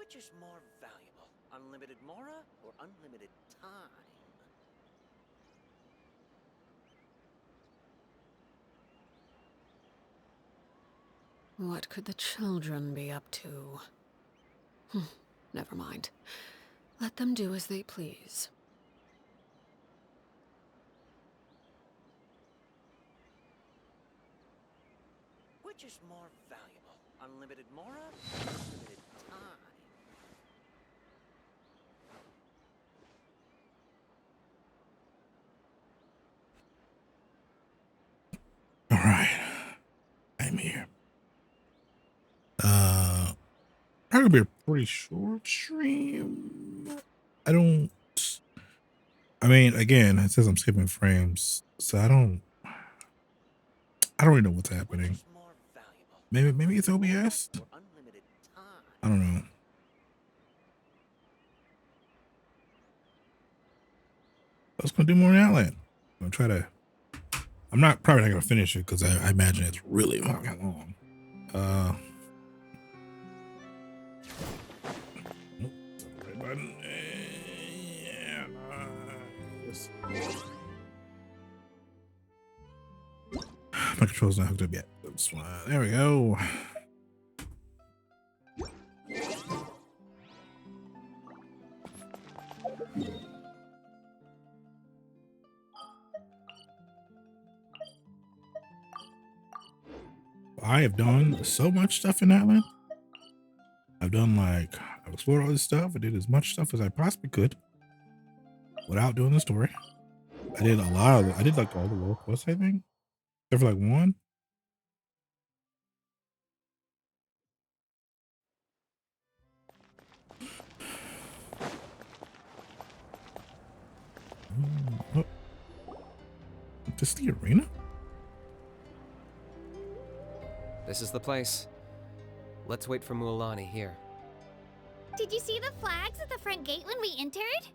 Which is more valuable, unlimited mora or unlimited time? What could the children be up to? Never mind. Let them do as they please. Which is more valuable, unlimited mora or unlimited time? All right, I'm here. Probably be a pretty short stream. I mean, again, it says I'm skipping frames, so I don't really know what's happening. Maybe it's OBS. I don't know. I was gonna do more Natlan. I'm gonna try to. Probably not gonna finish it because I imagine it's really fucking long. Nope, that's not the right button. Yeah, nice. My control's not hooked up yet. That's why. There we go. I have done so much stuff in Natlan. I've explored all this stuff. I did as much stuff as I possibly could without doing the story. I did like all the world quests, I think. Except for like one. Oh. This is the arena? This is the place. Let's wait for Mualani here. Did you see the flags at the front gate when we entered?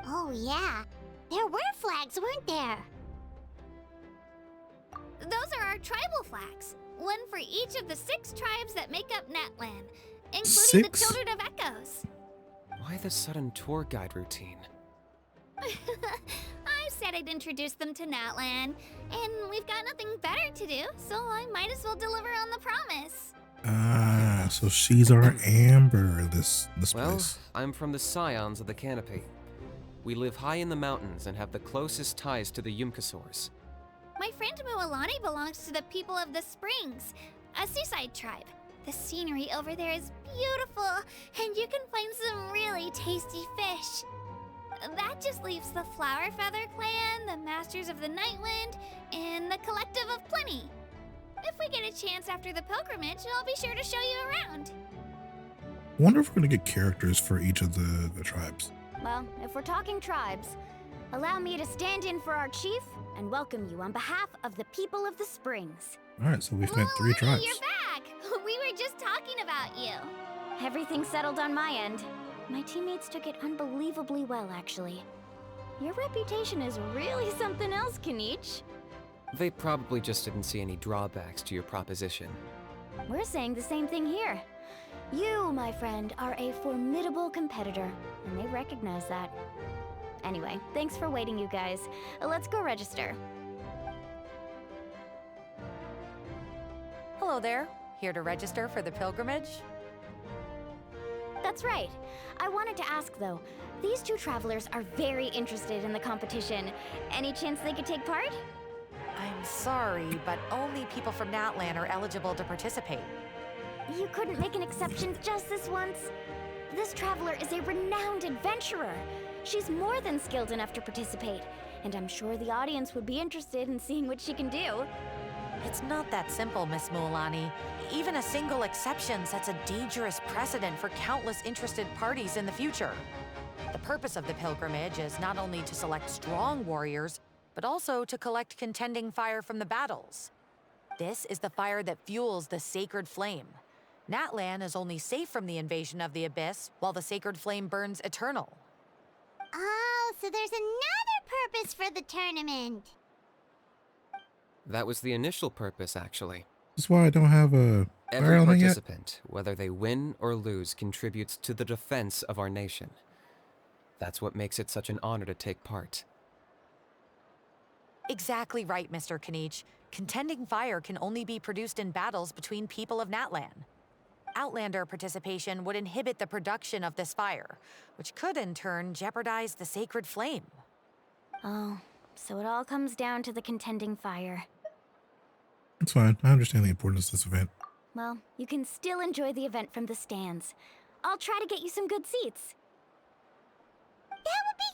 Oh, yeah. There were flags, weren't there? Those are our tribal flags. One for each of the 6 tribes that make up Natlan, including the Children of Echoes. Why the sudden tour guide routine? I said I'd introduce them to Natlan, and we've got nothing better to do, so I might as well deliver on the promise. So she's our Amber, this place. I'm from the Scions of the Canopy. We live high in the mountains and have the closest ties to the Yumkasaurs. My friend Mualani belongs to the people of the Springs, a seaside tribe. The scenery over there is beautiful, and you can find some really tasty fish. That just leaves the Flower Feather Clan, the Masters of the Nightwind, and the Collective of Plenty. If we get a chance after the pilgrimage, I'll be sure to show you around. I wonder if we're gonna get characters for each of the tribes. Well, if we're talking tribes, allow me to stand in for our chief and welcome you on behalf of the people of the Springs. All right, so we've met 3 tribes. You're back! We were just talking about you. Everything's settled on my end. My teammates took it unbelievably well, actually. Your reputation is really something else, Kinich. They probably just didn't see any drawbacks to your proposition. We're saying the same thing here. You, my friend, are a formidable competitor, and they recognize that. Anyway, thanks for waiting, you guys. Let's go register. Hello there. Here to register for the pilgrimage? That's right. I wanted to ask, though. These 2 travelers are very interested in the competition. Any chance they could take part? I'm sorry, but only people from Natlan are eligible to participate. You couldn't make an exception just this once? This traveler is a renowned adventurer. She's more than skilled enough to participate, and I'm sure the audience would be interested in seeing what she can do. It's not that simple, Miss Mualani. Even a single exception sets a dangerous precedent for countless interested parties in the future. The purpose of the pilgrimage is not only to select strong warriors, but also to collect contending fire from the battles. This is the fire that fuels the sacred flame. Natlan is only safe from the invasion of the Abyss, while the sacred flame burns eternal. Oh, so there's another purpose for the tournament. That was the initial purpose, actually. That's why I don't have a Fire Every element yet? participant, whether they win or lose, contributes to the defense of our nation. That's what makes it such an honor to take part. Exactly right, Mr. Kinich. Contending fire can only be produced in battles between people of Natlan. Outlander participation would inhibit the production of this fire, which could in turn jeopardize the sacred flame. Oh, so it all comes down to the contending fire. It's fine. I understand the importance of this event. Well, you can still enjoy the event from the stands. I'll try to get you some good seats. That would be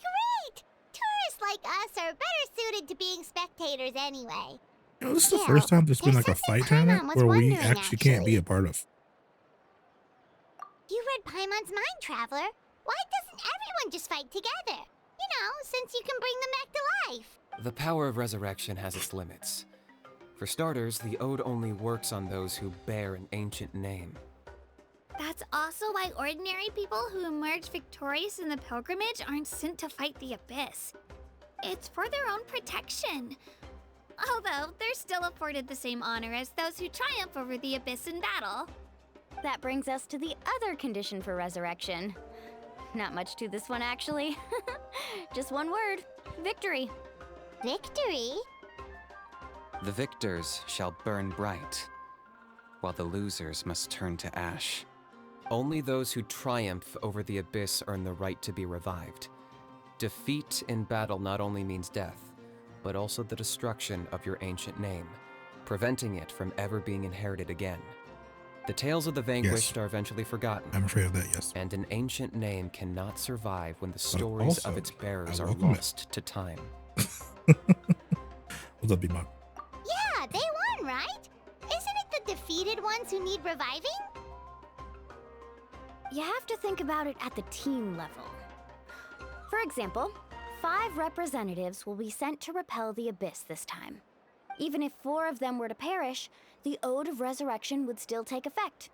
great! Tourists like us are better suited to being spectators anyway. You know, this is the Still, first time there's been there's like a something fight tournament Paimon was where we wondering, actually can't be actually. a part of. You read Paimon's mind, Traveler. Why doesn't everyone just fight together? You know, since you can bring them back to life. The power of resurrection has its limits. For starters, the ode only works on those who bear an ancient name. That's also why ordinary people who emerge victorious in the pilgrimage aren't sent to fight the Abyss. It's for their own protection. Although, they're still afforded the same honor as those who triumph over the Abyss in battle. That brings us to the other condition for resurrection. Not much to this one, actually. Just one word: victory. Victory? The victors shall burn bright, while the losers must turn to ash. Only those who triumph over the Abyss earn the right to be revived. Defeat in battle not only means death, but also the destruction of your ancient name, preventing it from ever being inherited again. The tales of the vanquished are eventually forgotten. I'm afraid of that, yes. And an ancient name cannot survive when the But stories also, of its bearers I are welcome it. lost to time. What's up, B-Mug? Yeah, they won, right? Isn't it the defeated ones who need reviving? You have to think about it at the team level. For example, 5 representatives will be sent to repel the Abyss this time. Even if 4 of them were to perish, the Ode of Resurrection would still take effect.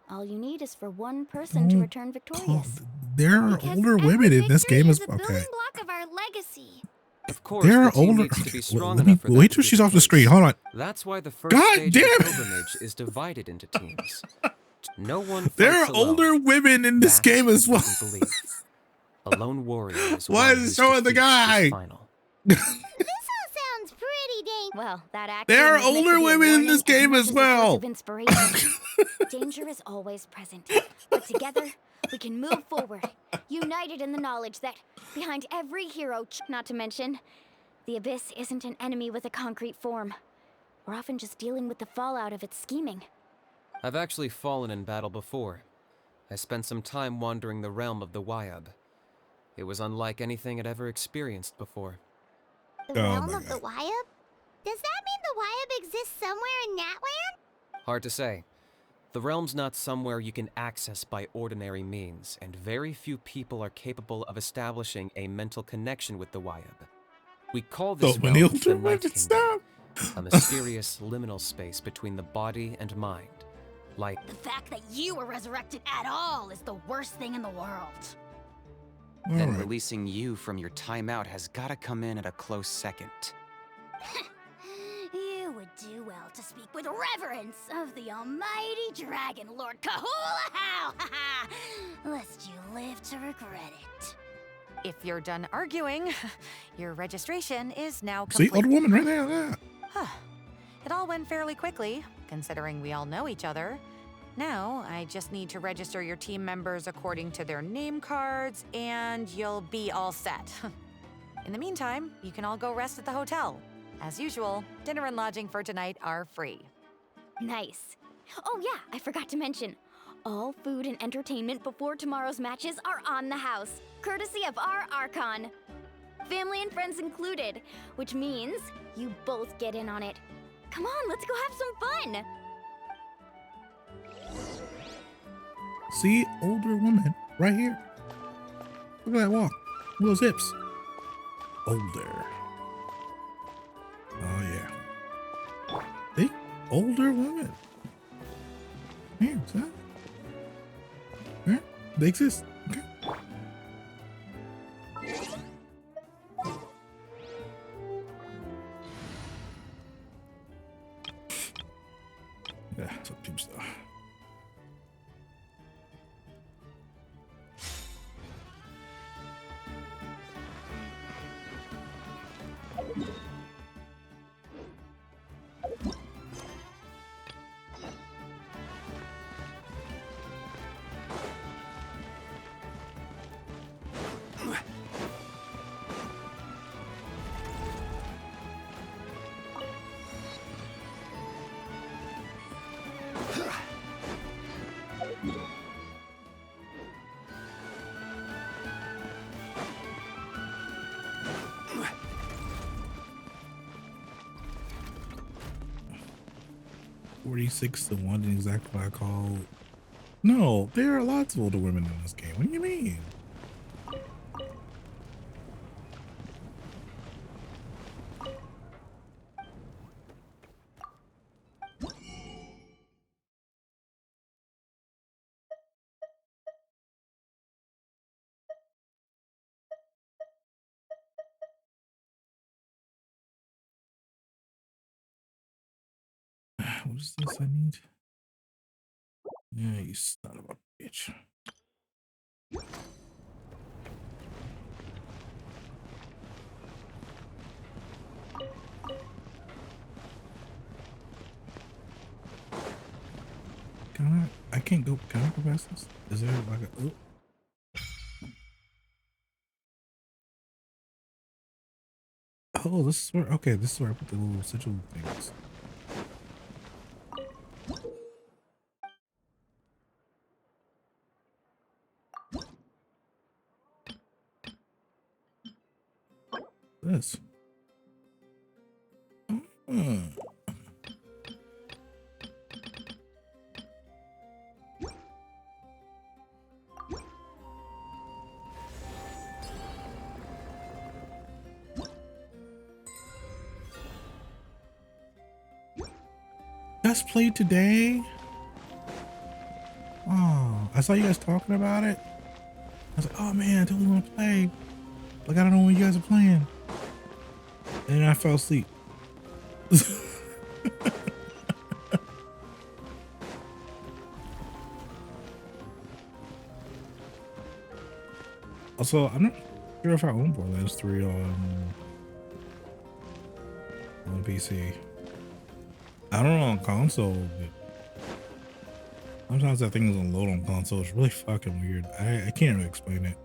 All you need is for one person to return victorious. There are Because older every women in this victory game is as a okay. building block of our legacy. Of course, There the are team older. needs to be strong Let me enough for that wait to till be she's the off the case. screen. Hold on. That's why the first God stage damn of it! the pilgrimage is divided into teams. No one fights There are alone. older women in this That's game as well. what we believe. A lone warrior is Why one is it whose showing the defeat is guy? final. This all sounds pretty dang. Well, that actually There are was meant to older be a women in warning this game much as a source well. of inspiration. Danger is always present, but together we can move forward, united in the knowledge that behind every hero, not to mention, the Abyss isn't an enemy with a concrete form. We're often just dealing with the fallout of its scheming. I've actually fallen in battle before. I spent some time wandering the realm of the Wyab. It was unlike anything I'd ever experienced before. The Oh realm my of the God. Wyab? Does that mean the Wyab exists somewhere in Natlan? Hard to say. The realm's not somewhere you can access by ordinary means, and very few people are capable of establishing a mental connection with the Wyab. We call this So many realm older the Night women. Kingdom, Stop. a mysterious liminal space between the body and mind. Like, The fact that you were resurrected at all is the worst thing in the world. And Alright. releasing you from your timeout has gotta come in at a close second. You would do well to speak with reverence of the almighty Dragon Lord Kahula-How! Lest you live to regret it. If you're done arguing, your registration is now See, complete. older woman right there. Yeah. It all went fairly quickly, considering we all know each other. Now, I just need to register your team members according to their name cards, and you'll be all set. In the meantime, you can all go rest at the hotel. As usual, dinner and lodging for tonight are free. Nice. Oh yeah, I forgot to mention. All food and entertainment before tomorrow's matches are on the house, courtesy of our Archon. Family and friends included, which means you both get in on it. Come on, let's go have some fun! See, older woman right here. Look at that walk. Look at those hips. Older. Oh yeah. See, older woman. Here, see that? Yeah, they exist. Okay. Yeah, some people stuff. 46 to 1 is exactly what I call. No, there are lots of older women in this game. What do you mean? What is this I need? Yeah, you son of a bitch. I can't go, can I go past this? Is there like a, oh. Oh, this is where, okay, this is where I put the little sigil things. This. Just played today. Oh, I saw you guys talking about it. I was like, oh man, I totally want to play. Like, I don't know when you guys are playing. And then I fell asleep. Also, I'm not sure if I own Borderlands 3 on PC. I don't know on console, but sometimes that thing doesn't load on console. It's really fucking weird. I can't really explain it.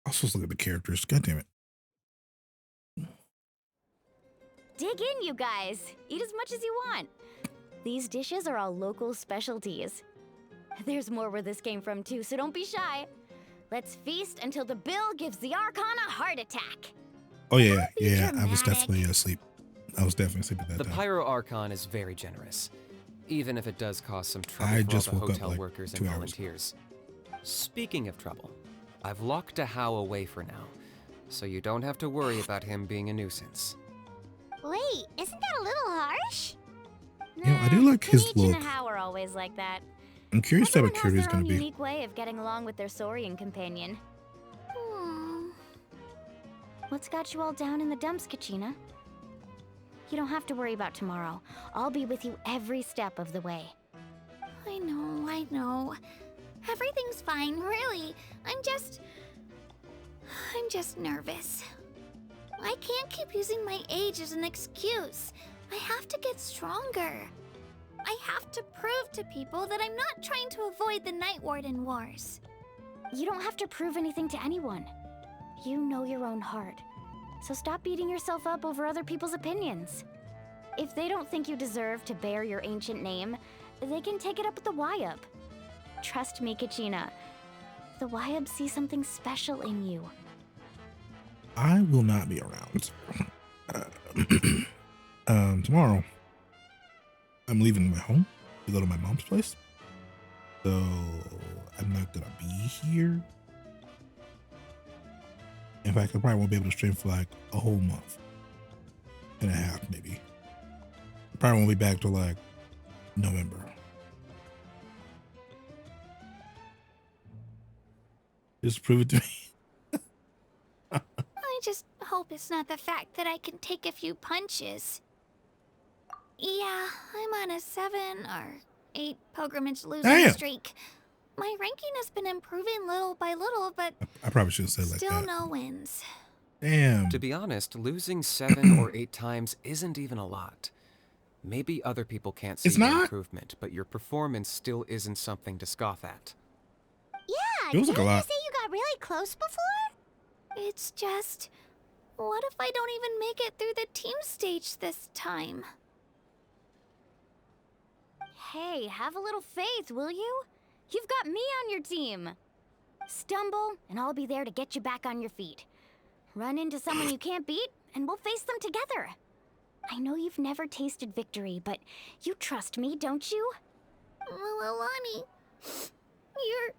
I'm supposed to look at the characters. God damn it. Dig in, you guys. Eat as much as you want. These dishes are all local specialties. There's more where this came from too, so don't be shy. Let's feast until the bill gives the Archon a heart attack. Oh yeah, yeah. I was definitely asleep. I was definitely asleep at that The time. Pyro Archon is very generous, even if it does cause some trouble I for just all the woke up hotel like workers 2 and hours. volunteers. Speaking of trouble, I've locked a How away for now, so you don't have to worry about him being a nuisance. Wait, isn't that a little harsh? You know, I do like his Kinich look. and How are always like that. I'm curious what Everyone type of has character he's their gonna own be. unique way of getting along with their Saurian companion. What's got you all down in the dumps, Kachina? You don't have to worry about tomorrow. I'll be with you every step of the way. I know. Everything's fine, really. I'm just nervous. I can't keep using my age as an excuse. I have to get stronger. I have to prove to people that I'm not trying to avoid the Night Warden Wars. You don't have to prove anything to anyone. You know your own heart. So stop beating yourself up over other people's opinions. If they don't think you deserve to bear your ancient name, they can take it up with the Wyub. Trust me, Kachina. The Wyub see something special in you. I will not be around. Tomorrow, I'm leaving my home to go to my mom's place. So I'm not gonna be here. In fact, I probably won't be able to stream for like a whole month and a half, maybe. I probably won't be back till like November. Just prove it to me. I just hope it's not the fact that I can take a few punches. Yeah, I'm on a 7 or 8 pilgrimage losing Damn. streak. My ranking has been improving little by little, but I probably should have said it like still that. no wins. Damn. To be honest, losing 7 or 8 times isn't even a lot. Maybe other people can't see It's the not? improvement, but your performance still isn't something to scoff at. Yeah, Feels like a didn't you lot. say you got really close before? It's just, what if I don't even make it through the team stage this time? Hey, have a little faith, will you? You've got me on your team. Stumble, and I'll be there to get you back on your feet. Run into someone you can't beat, and we'll face them together. I know you've never tasted victory, but you trust me, don't you? Well, Alani, you're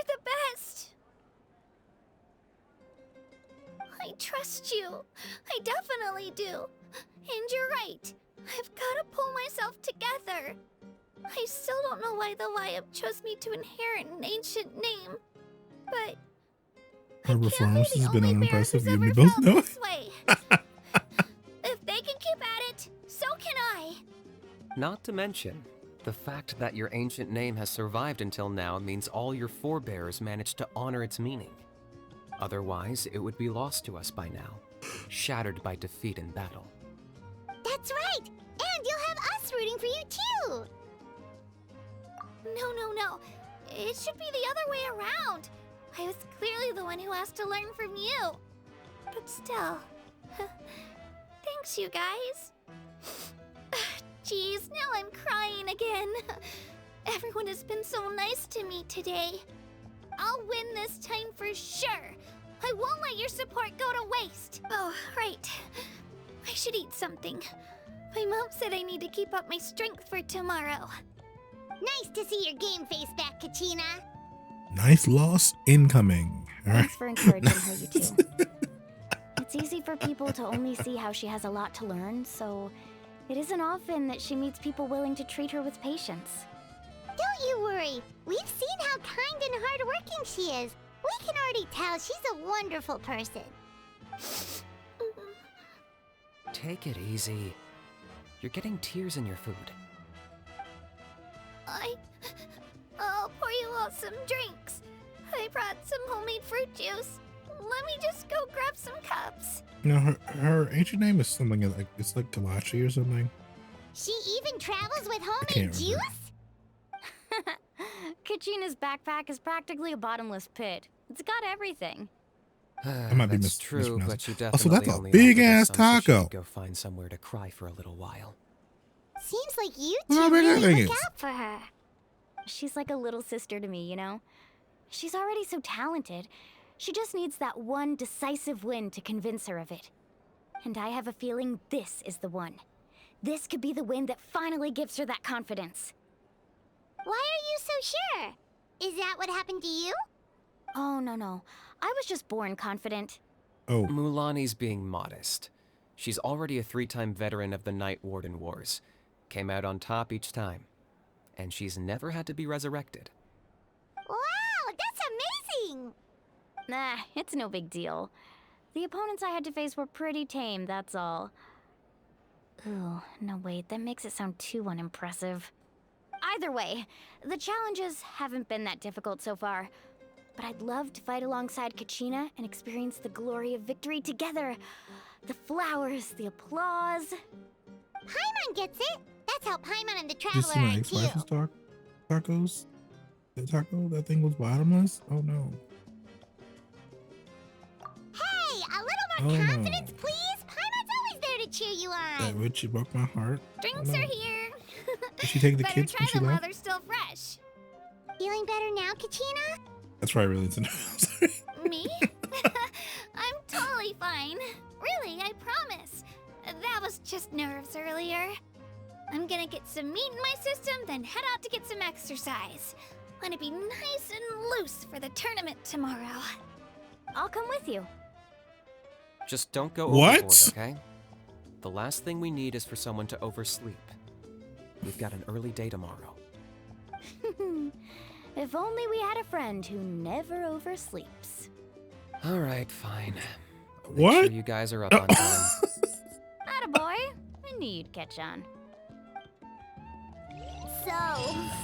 the best. I trust you. I definitely do. And you're right. I've got to pull myself together. I still don't know why the Lyab chose me to inherit an ancient name, but Her performance has been unimpressive. You and me ever both felt know it. this way. If they can keep at it, so can I. Not to mention, the fact that your ancient name has survived until now means all your forebears managed to honor its meaning. Otherwise, it would be lost to us by now, shattered by defeat in battle. That's right! And you'll have us rooting for you too! No. It should be the other way around. I was clearly the one who asked to learn from you. But still. Thanks, you guys. Geez, now I'm crying again. Everyone has been so nice to me today. I'll win this time for sure. I won't let your support go to waste. Oh, right. I should eat something. My mom said I need to keep up my strength for tomorrow. Nice to see your game face back, Kachina. Nice loss incoming. All right. Thanks for encouraging her, you two. It's easy for people to only see how she has a lot to learn, so it isn't often that she meets people willing to treat her with patience. Don't you worry. We've seen how kind and hardworking she is. We can already tell she's a wonderful person. Take it easy. You're getting tears in your food. I'll pour you all some drinks. I brought some homemade fruit juice. Let me just go grab some cups. You know, her ancient name is something like, it's like Kalachi or something. She even travels with I homemade can't juice? remember. Kachina's backpack is practically a bottomless pit. It's got everything. I might be That's true, mispronouncing. but you Also, definitely that's a only big offered us ass some so she taco. could go find somewhere to cry for a little while. Seems like you Look how two big that really thing look is. out for her. She's like a little sister to me, you know? She's already so talented. She just needs that one decisive win to convince her of it. And I have a feeling this is the one. This could be the win that finally gives her that confidence. Why are you so sure? Is that what happened to you? Oh, no. I was just born confident. Oh, Mulani's being modest. She's already a 3-time veteran of the Night Warden Wars. Came out on top each time. And she's never had to be resurrected. Wow, that's amazing! Nah, it's no big deal. The opponents I had to face were pretty tame, that's all. Ooh, no wait, that makes it sound too unimpressive. Either way, the challenges haven't been that difficult so far. But I'd love to fight alongside Kachina and experience the glory of victory together. The flowers, the applause. Paimon gets it. That's how Paimon and the did you Traveler see my are ex-wife's too. tacos? The taco, that thing was bottomless? Oh no. Hey, a little Oh, more no. confidence, please. Paimon's always there to cheer you That on. witch, she broke my heart. Drinks Oh, no. are here. Did she take the Better kids try when she them while left? they're still fresh. Feeling better now, Kachina? That's probably really to know. Sorry. Me? I'm totally fine. Really, I promise. That was just nerves earlier. I'm gonna get some meat in my system, then head out to get some exercise. Wanna be nice and loose for the tournament tomorrow. I'll come with you. Just don't go What? overboard, okay? The last thing we need is for someone to oversleep. We've got an early day tomorrow. If only we had a friend who never oversleeps. All right, fine. Make What? sure you guys are up on time. Attaboy. I knew you'd catch on. So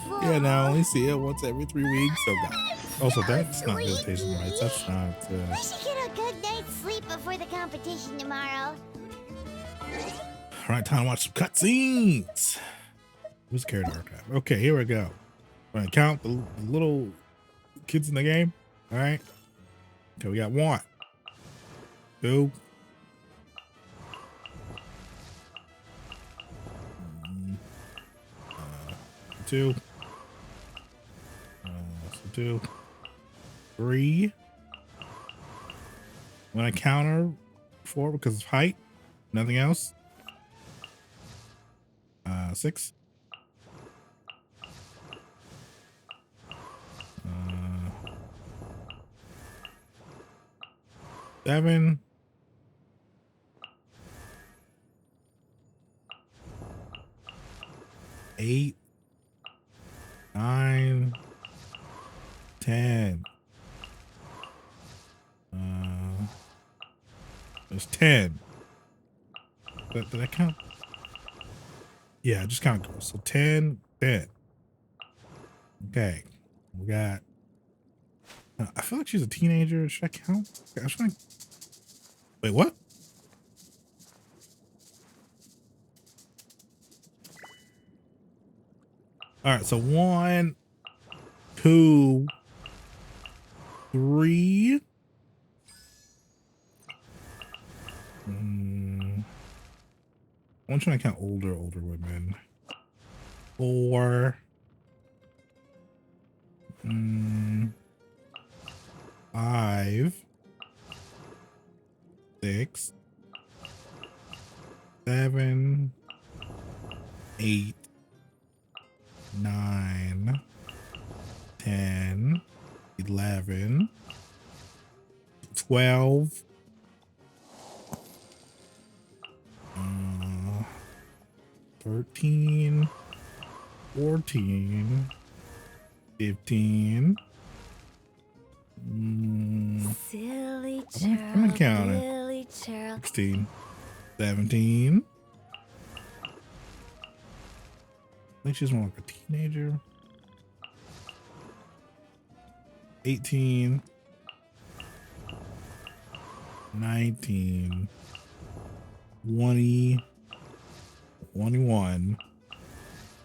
full. Yeah, now I only see it once every 3 weeks. So God. Also, that's not good Sleepy. tasting rights. That's not. We should get a good night's sleep before the competition tomorrow. All right, time to watch some cutscenes. Who's character archive? Okay, here we go. I'm gonna count the little kids in the game. All right. Okay, we got 1, 2, 2, 2, 3. I'm gonna counter 4 because of height. Nothing else. 6. 7. 8. 9. 10. There's 10. But did I count? Yeah, just count girls. So 10, 10. Okay. We got. I feel like she's a teenager. Should I count? Okay, I'm trying. Wait, what? All right, so 1, 2, 3. I'm trying to count older women. 4. 5. 6. 7. 8. 9. 10. 11. 12. 13, 14, 15. Silly I'm counting. silly churl. 16, 17. I think she's more like a teenager. 18, 19, 20, 21,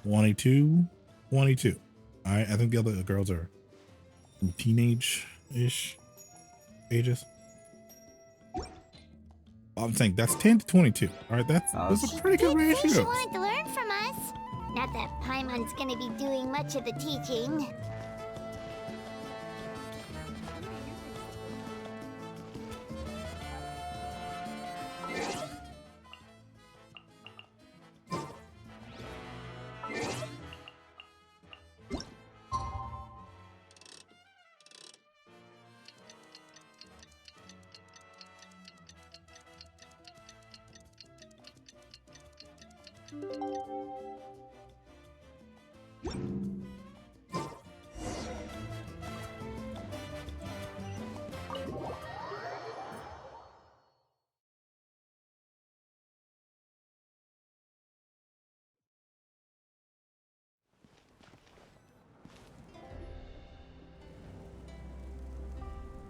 22, 22. All right, I think the other girls are teenage-ish ages. I'm saying that's 10 to 22. All right, that's a pretty good She ratio. wanted to learn from us. Not that Paimon's gonna be doing much of the teaching.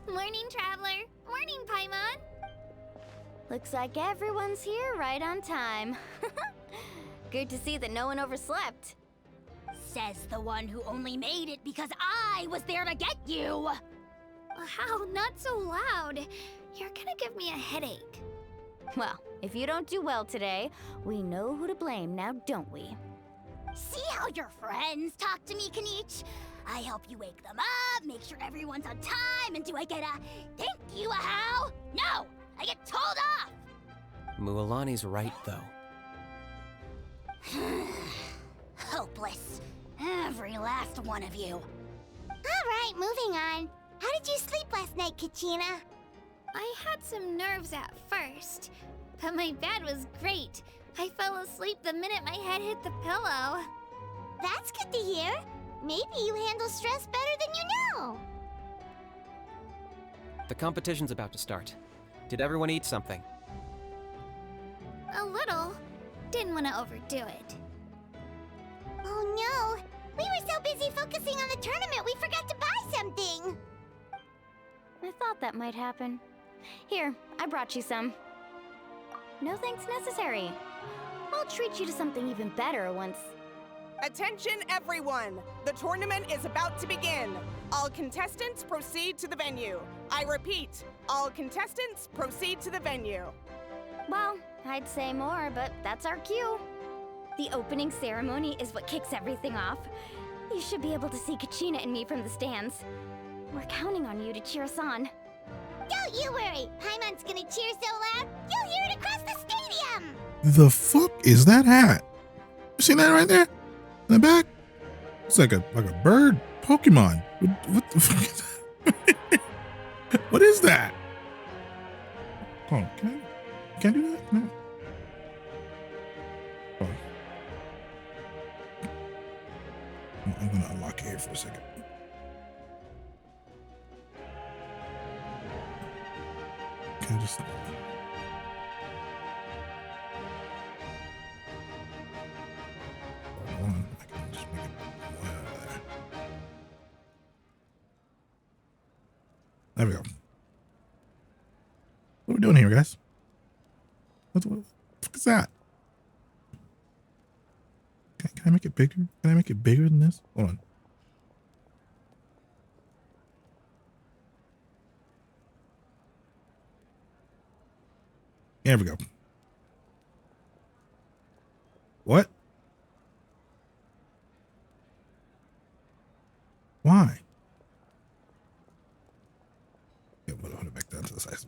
Morning, Traveler. Morning, Paimon. Looks like everyone's here right on time. Good to see that no one overslept. Says the one who only made it because I was there to get you. How? Not so loud. You're gonna give me a headache. Well, if you don't do well today, we know who to blame now, don't we? See how your friends talk to me, Kanich? I help you wake them up, make sure everyone's on time, and do I get a thank you, a how? No! I get told off! Mualani's right, though. Hopeless. Every last one of you. Alright, moving on. How did you sleep last night, Kachina? I had some nerves at first, but my bed was great. I fell asleep the minute my head hit the pillow. That's good to hear. Maybe you handle stress better than you know. The competition's about to start. Did everyone eat something? A little. Didn't want to overdo it. Oh no! We were so busy focusing on the tournament we forgot to buy something! I thought that might happen. Here, I brought you some. No thanks necessary. I'll treat you to something even better once. Attention everyone! The tournament is about to begin. All contestants proceed to the venue. I repeat, all contestants proceed to the venue. Well, I'd say more, but that's our cue. The opening ceremony is what kicks everything off. You should be able to see Kachina and me from the stands. We're counting on you to cheer us on. Don't you worry! Paimon's gonna cheer so loud, the fuck is that hat? You seen that right there in the back? It's like a bird Pokemon. What the fuck is that? What is that? Hold on, can I do that? No. Hold on. I'm gonna unlock it here for a second. Can I just? Hold on, I can just make it. There we go. What are we doing here, guys? What the fuck is that? Can I make it bigger? Can I make it bigger than this? Hold on. There we go. What? Why? Yeah, we'll put it back down to the size.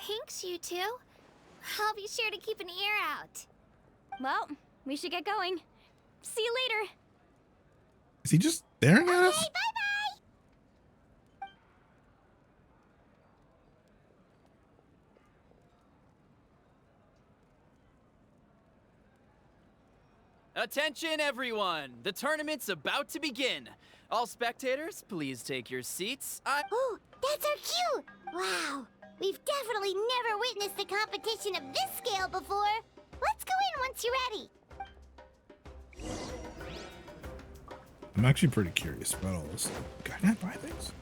Thanks, you two. I'll be sure to keep an ear out. Well, we should get going. See you later. Is he just staring at us? Okay, bye-bye! Attention everyone! The tournament's about to begin. All spectators, please take your seats. Oh, that's our cue! Wow, we've definitely never witnessed a competition of this scale before. Let's go in once you're ready. I'm actually pretty curious about all this. Can I buy things?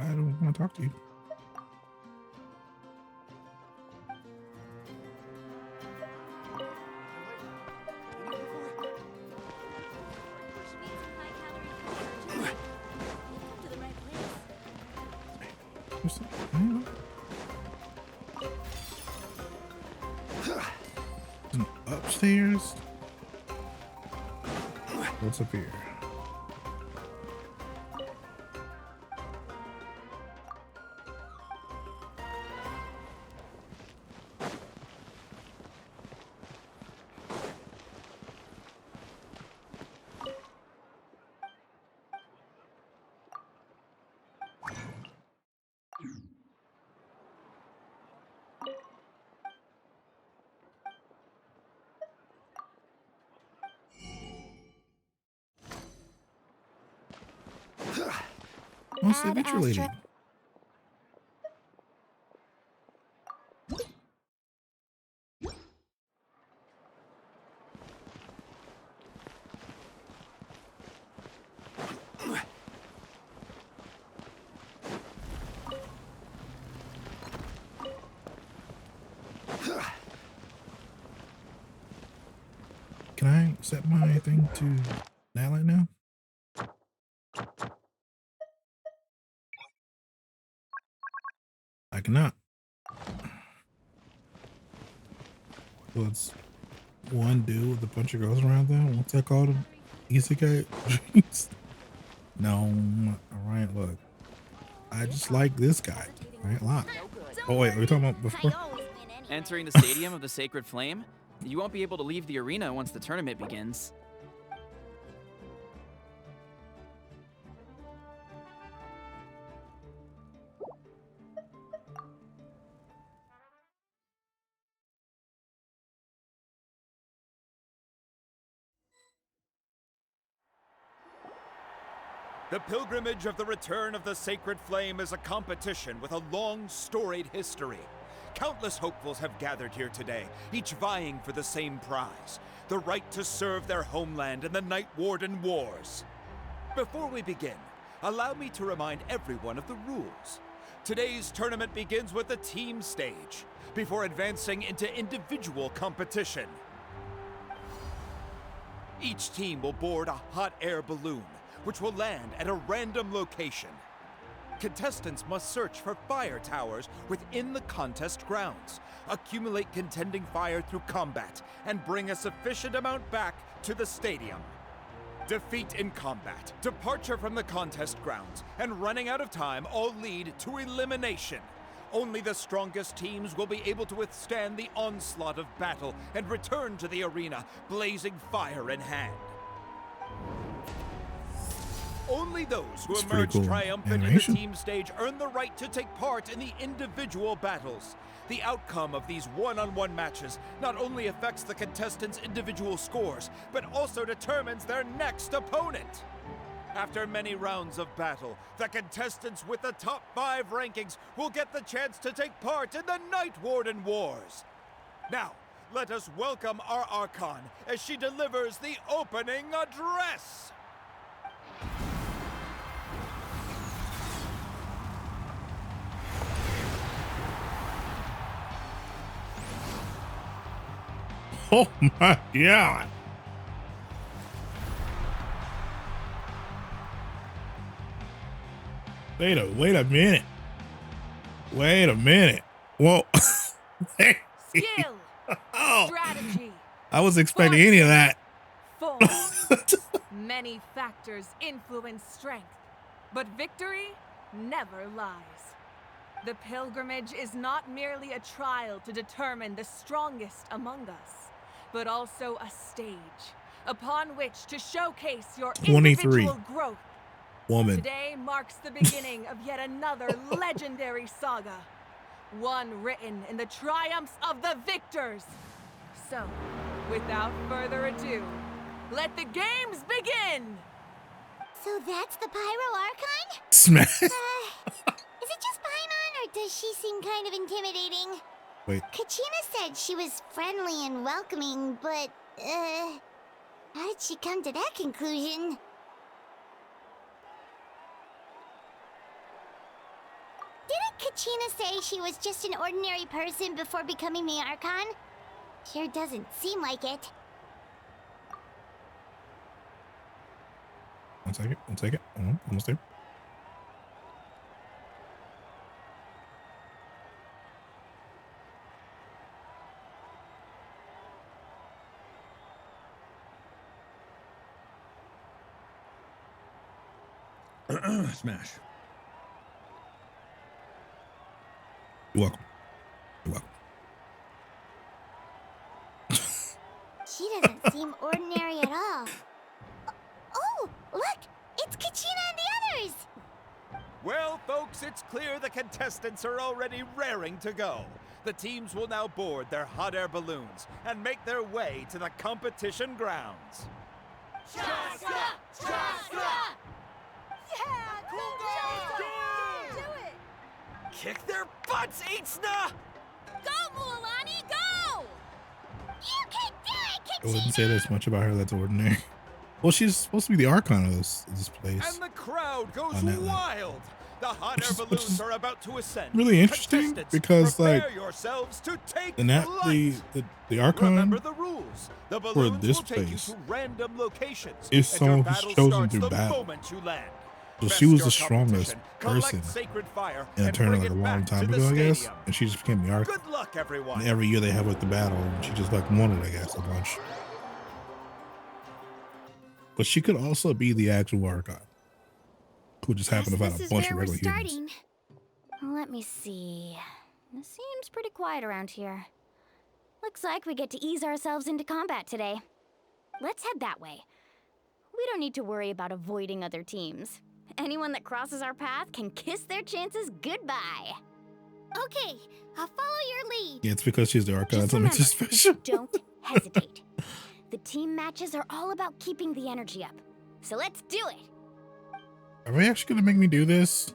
I don't want to talk to you. Upstairs. What's up here? What's the adventure lady? Can I set my thing to Natlan now? I cannot. So it's one dude with a bunch of girls around them. What's that called? Isekai? No. Alright, look. I just like this guy. Right, a lot. Oh wait, are we talking about before? Entering the stadium of the Sacred Flame, you won't be able to leave the arena once the tournament begins. The pilgrimage of the return of the Sacred Flame is a competition with a long, storied history. Countless hopefuls have gathered here today, each vying for the same prize, the right to serve their homeland in the Night Warden Wars. Before we begin, allow me to remind everyone of the rules. Today's tournament begins with the team stage, before advancing into individual competition. Each team will board a hot air balloon, which will land at a random location. Contestants must search for fire towers within the contest grounds, accumulate contending fire through combat, and bring a sufficient amount back to the stadium. Defeat in combat, departure from the contest grounds, and running out of time all lead to elimination. Only the strongest teams will be able to withstand the onslaught of battle and return to the arena, blazing fire in hand. Only those who emerge triumphant in the team stage earn the right to take part in the individual battles. The outcome of these one-on-one matches not only affects the contestants' individual scores, but also determines their next opponent. After many rounds of battle, the contestants with the top 5 rankings will get the chance to take part in the Night Warden Wars. Now, let us welcome our Archon as she delivers the opening address. Oh my God. Wait a minute. Wait a minute. Whoa. Skill. Oh. Strategy. I was expecting any of that. Many factors influence strength, but victory never lies. The pilgrimage is not merely a trial to determine the strongest among us, but also a stage upon which to showcase your 23. individual growth. Woman. Today marks the beginning of yet another legendary saga, one written in the triumphs of the victors. So, without further ado, let the games begin! So that's the Pyro Archon? Smash. Is it just Paimon, or does she seem kind of intimidating? Wait. Kachina said she was friendly and welcoming, but, how did she come to that conclusion? Didn't Kachina say she was just an ordinary person before becoming the Archon? Sure doesn't seem like it. One second. Almost there. Smash. You're welcome. You're welcome. She doesn't seem ordinary at all. Oh, look! It's Kachina and the others! Well, folks, it's clear the contestants are already raring to go. The teams will now board their hot air balloons and make their way to the competition grounds. Chaska! Chaska! Yeah! Do it! Kick their butts, Itzna! Go, Mualani, go! You can do it, I Kachina! wouldn't say there's much about her that's ordinary. Well, she's supposed to be the Archon of this place. And the crowd goes Natlan. wild. The hot air balloons are about to ascend. Really interesting because, like, yourselves to take the Archon Remember the rules. The for balloons this will take you place to random locations. is and someone your who's battle chosen starts through the battle. moment you land. So Best she was your the strongest competition, collect person sacred fire, in a and tournament bring like a it long back time to ago, the I guess. stadium. And she just became the Archon. Good luck, everyone. And every year they have like the battle, and she just like won it, I guess, a bunch. But she could also be the actual Archon, who just happened to find a bunch of regular humans. Let me see. It seems pretty quiet around here. Looks like we get to ease ourselves into combat today. Let's head that way. We don't need to worry about avoiding other teams. Anyone that crosses our path can kiss their chances goodbye. Okay, I'll follow your lead. Yeah, it's because she's the Archon. Just So remember, it's special. don't hesitate. The team matches are all about keeping the energy up. So let's do it. Are they actually gonna make me do this?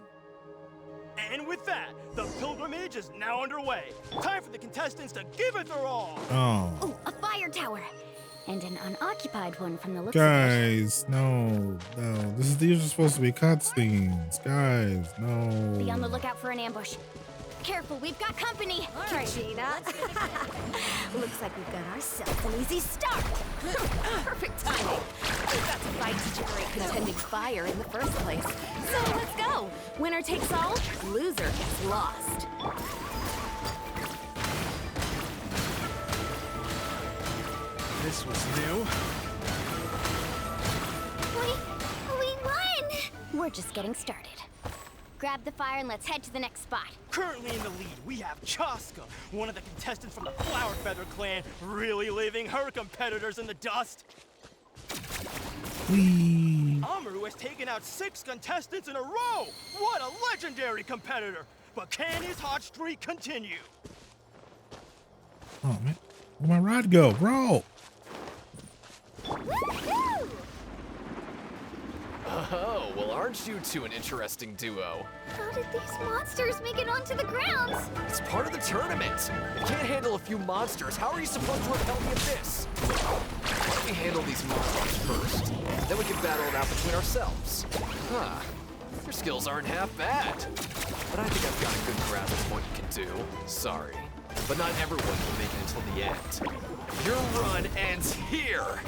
And with that, the pilgrimage is now underway. Time for the contestants to give it their all. Oh. Oh, a fire tower. And an unoccupied one from the looks of it. Guys, no. These are supposed to be cutscenes. Guys, no. Be on the lookout for an ambush. Careful, we've got company. All right, Gina. Looks like we've got ourselves an easy start. Perfect timing. We've got to fight to generate contending fire in the first place. So let's go. Winner takes all, loser gets lost. This was new. We won! We're just getting started. Grab the fire and let's head to the next spot. Currently in the lead, we have Chaska, one of the contestants from the Flower Feather clan, really leaving her competitors in the dust. Amaru has taken out 6 contestants in a row! What a legendary competitor! But can his hot streak continue? Oh man, where'd my rod go, bro? Woohoo! Oh, well, aren't you two an interesting duo? How did these monsters make it onto the grounds? It's part of the tournament. You can't handle a few monsters. How are you supposed to repel the abyss? Why don't we handle these monsters first? Then we can battle it out between ourselves. Huh. Your skills aren't half bad. But I think I've got a good grasp of what you can do. Sorry. But not everyone will make it until the end. Your run ends here!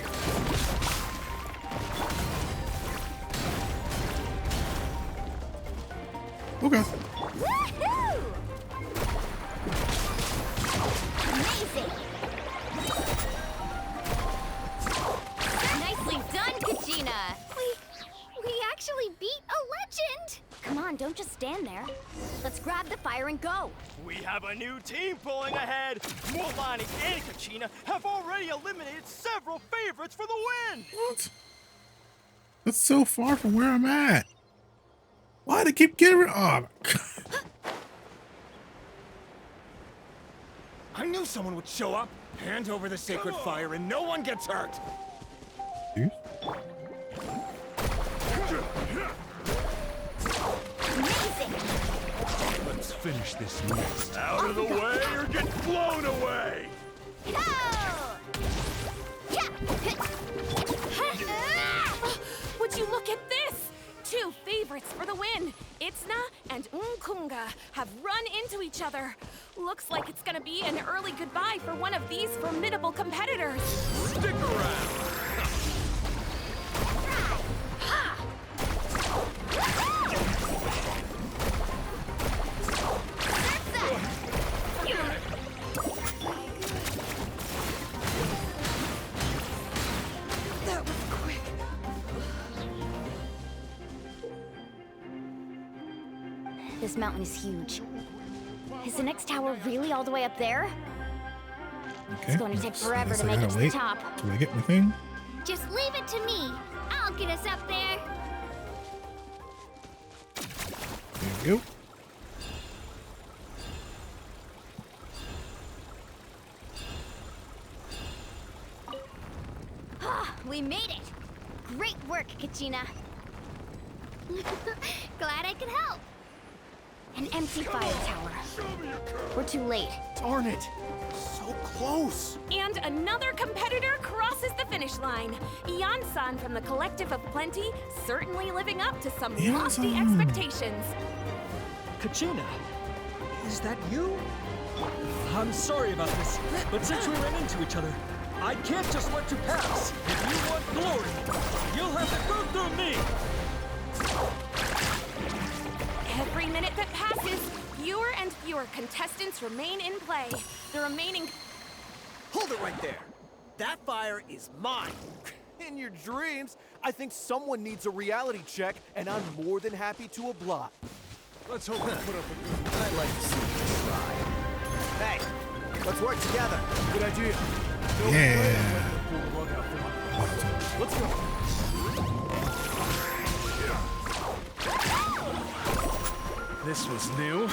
Okay. Woohoo! Amazing! Nicely done, Kachina! We actually beat a legend! Come on, don't just stand there. Let's grab the fire and go. We have a new team pulling ahead. Mualani and Kachina have already eliminated several favorites for the win. What? That's so far from where I'm at. Why do they keep getting rid of? Oh, I knew someone would show up. Hand over the sacred fire and no one gets hurt. dude. Amazing! Let's finish this next. Out of the way or get blown away! Would you look at this? 2 favorites for the win. Itzna and Unkunga have run into each other. Looks like it's gonna be an early goodbye for one of these formidable competitors. Stick around! That was quick. This mountain is huge. Is the next tower really all the way up there? Okay. It's going to take forever Guess to I make it gotta to the wait top. till I get my thing. Just leave it to me. I'll get us up there. There you go. We made it! Great work, Kachina. Glad I could help. An empty fire tower. We're too late. Darn it! So close! And another competitor crosses the finish line. Yan-san from the Collective of Plenty, certainly living up to some lofty Yan-san. expectations. Kachina, is that you? I'm sorry about this, but since we ran into each other, I can't just let you pass. If you want glory, you'll have to go through me. Every minute that passes, fewer and fewer contestants remain in play. The remaining... Hold it right there. That fire is mine. In your dreams, I think someone needs a reality check, and I'm more than happy to oblige. Let's hope we put up a good... I'd like to see you try. Hey, let's work together. Good idea. No Yeah. way I'm letting them pull the rug out from under. Let's go. This was new.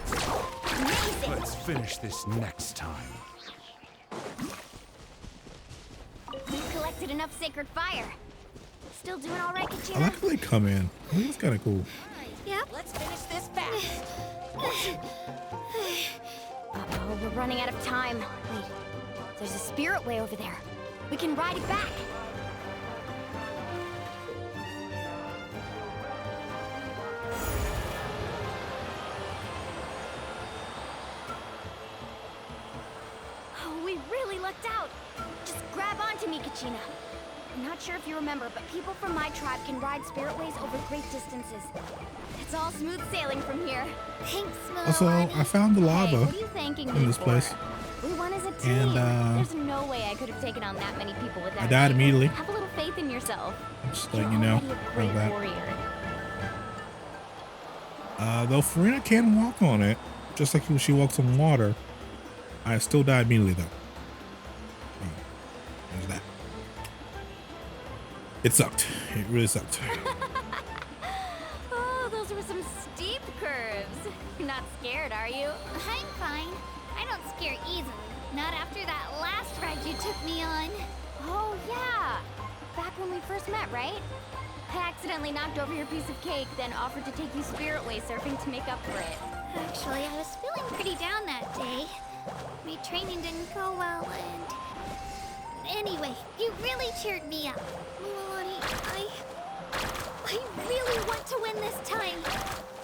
Amazing! Let's finish this next time. We've collected enough sacred fire. Still doing all right, I Kachina? like how they come in. I think it's kind of cool. Yep. Let's finish this fast. Uh-oh, we're running out of time. Wait, there's a spirit way over there. We can ride it back. Oh, we really lucked out. Just grab onto me, Kachina. I'm not sure if you remember, but people from my tribe can ride spiritways over great distances. It's all smooth sailing from here. Thanks, Also, I found the lava Hey, what are you thanking me in this for? place. We won as a team. And, There's no way I could have taken on that many people without I died you. immediately. Have a little faith in yourself. Just You're letting you know already a great about that. warrior. Though Farina can walk on it, just like she walks on water, I still die immediately though. There's that. It sucked. It really sucked. Oh, those were some steep curves. You're not scared, are you? I'm fine. I don't scare easily. Not after that last ride you took me on. Oh, yeah. Back when we first met, right? I accidentally knocked over your piece of cake, then offered to take you spiritway surfing to make up for it. Actually, I was feeling pretty down that day. My training didn't go well, and... Anyway, you really cheered me up. Mualani, I really want to win this time.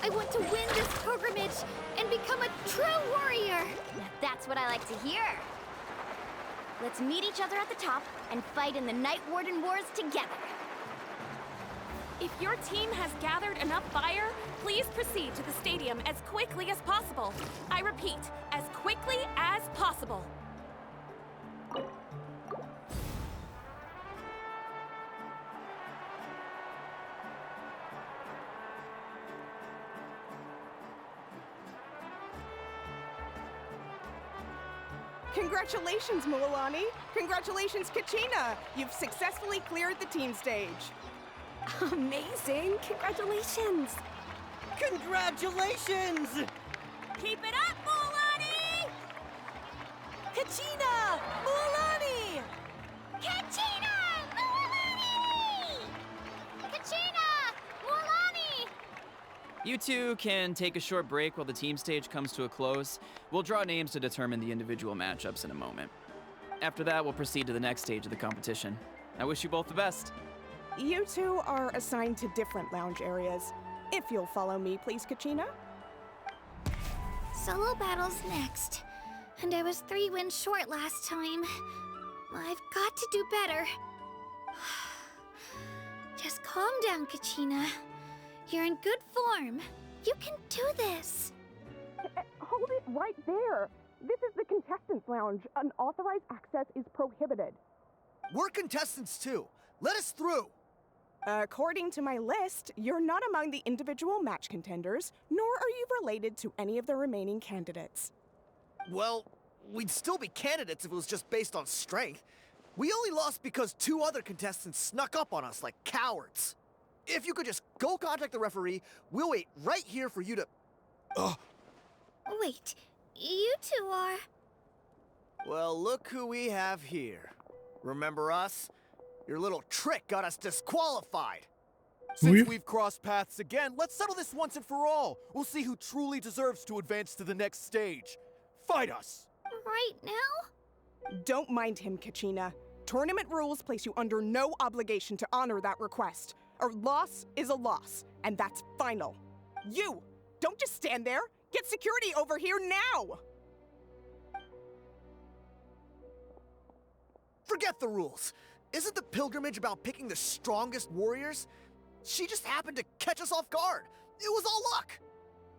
I want to win this pilgrimage and become a true warrior. Now that's what I like to hear. Let's meet each other at the top and fight in the Night Warden Wars together. If your team has gathered enough fire, please proceed to the stadium as quickly as possible. I repeat, as quickly as possible. Congratulations, Mualani. Congratulations, Kachina. You've successfully cleared the team stage. Amazing! Congratulations! Congratulations! Keep it up, Mualani! Kachina! Mualani! Kachina! Mualani! Kachina! Mualani! You two can take a short break while the team stage comes to a close. We'll draw names to determine the individual matchups in a moment. After that, we'll proceed to the next stage of the competition. I wish you both the best. You two are assigned to different lounge areas. If you'll follow me, please, Kachina. Solo battles next. And I was 3 wins short last time. I've got to do better. Just calm down, Kachina. You're in good form. You can do this. Hold it right there. This is the contestants' lounge. Unauthorized access is prohibited. We're contestants too. Let us through. According to my list, you're not among the individual match contenders, nor are you related to any of the remaining candidates. Well, we'd still be candidates if it was just based on strength. We only lost because 2 other contestants snuck up on us like cowards. If you could just go contact the referee, we'll wait right here for you to... Wait, you two are... Well, look who we have here. Remember us? Your little trick got us disqualified. Since we've crossed paths again, let's settle this once and for all. We'll see who truly deserves to advance to the next stage. Fight us! Right now? Don't mind him, Kachina. Tournament rules place you under no obligation to honor that request. A loss is a loss, and that's final. You! Don't just stand there! Get security over here now! Forget the rules. Isn't the pilgrimage about picking the strongest warriors? She just happened to catch us off guard. It was all luck.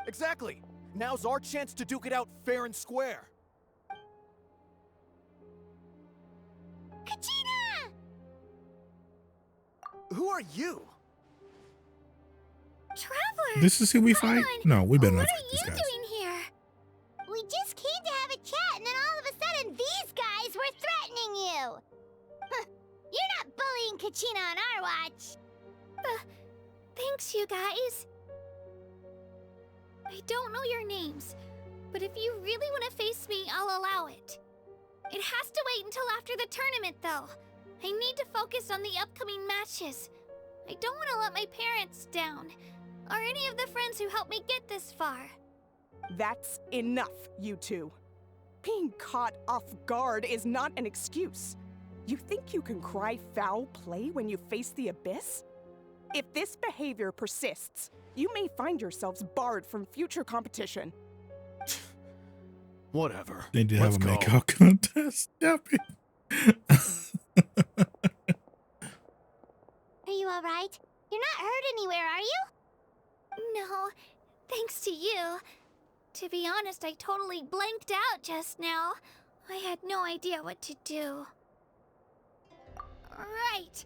Exactly. Now's our chance to duke it out fair and square. Kachina! Who are you? Traveler! This is who we fight? No, we better not What fight are these you guys. doing here? We just came to have a chat, and then all of a sudden these guys were threatening you. You're not bullying Kachina on our watch. Thanks, you guys. I don't know your names, but if you really want to face me, I'll allow it. It has to wait until after the tournament, though. I need to focus on the upcoming matches. I don't want to let my parents down, or any of the friends who helped me get this far. That's enough, you two. Being caught off guard is not an excuse. You think you can cry foul play when you face the abyss? If this behavior persists, you may find yourselves barred from future competition. Whatever. They did have Let's a go. makeout contest. Yep. Are you alright? You're not hurt anywhere, are you? No, thanks to you. To be honest, I totally blanked out just now. I had no idea what to do. Right.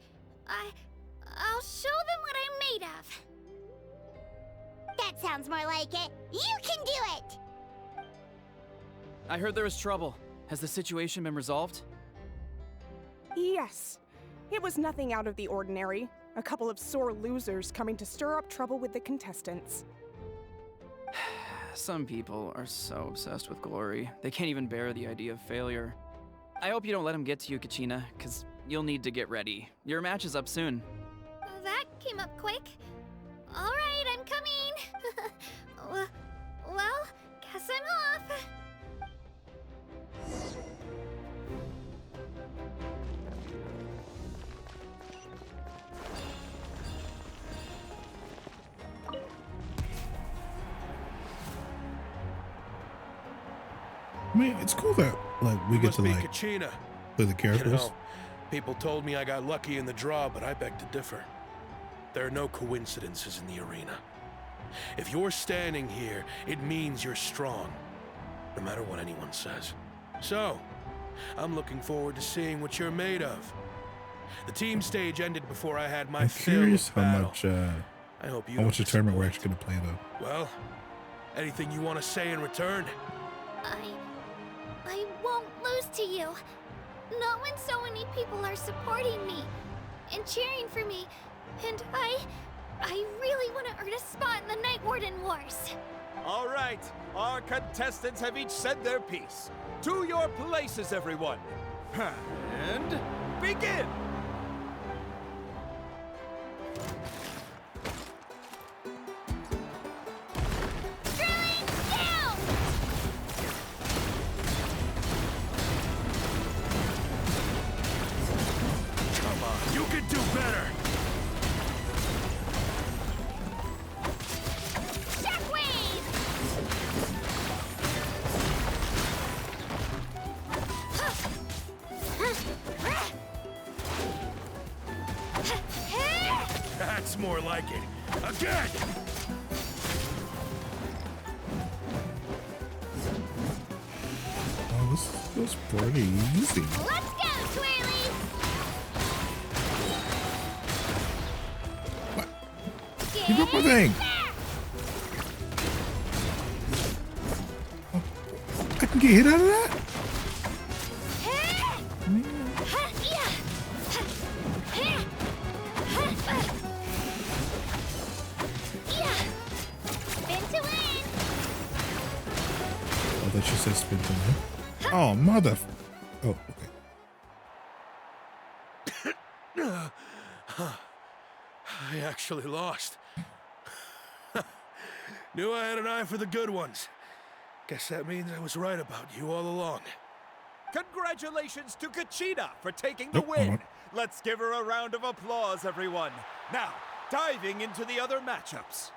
I'll show them what I'm made of. That sounds more like it. You can do it! I heard there was trouble. Has the situation been resolved? Yes. It was nothing out of the ordinary. A couple of sore losers coming to stir up trouble with the contestants. Some people are so obsessed with glory, they can't even bear the idea of failure. I hope you don't let him get to you, Kachina, because you'll need to get ready. Your match is up soon. That came up quick. All right, I'm coming. Well, guess I'm off. I mean, it's cool that like we get to like Kachina. play the characters. You know, people told me I got lucky in the draw, but I beg to differ. There are no coincidences in the arena. If you're standing here, it means you're strong, no matter what anyone says. So, I'm looking forward to seeing what you're made of. The team stage ended before I had my I'm fill curious of how battle. much I hope you how much don't tournament we're actually gonna play though. Well, anything you want to say in return? I won't lose to you. Not when so many people are supporting me and cheering for me. And I really want to earn a spot in the Night Warden Wars. All right, our contestants have each said their piece. To your places, everyone. And begin! Come on, you can do better! That's more like it. Again! Oh, this feels pretty easy. Let's go, Twirly! Keep up my thing. Oh, I can get hit out of that? Oh, that she says spin to me. Oh, mother. Oh, okay. I actually lost. Knew I had an eye for the good ones. Guess that means I was right about you all along. Congratulations to Kachina for taking the win. Let's give her a round of applause, everyone. Now, diving into the other matchups.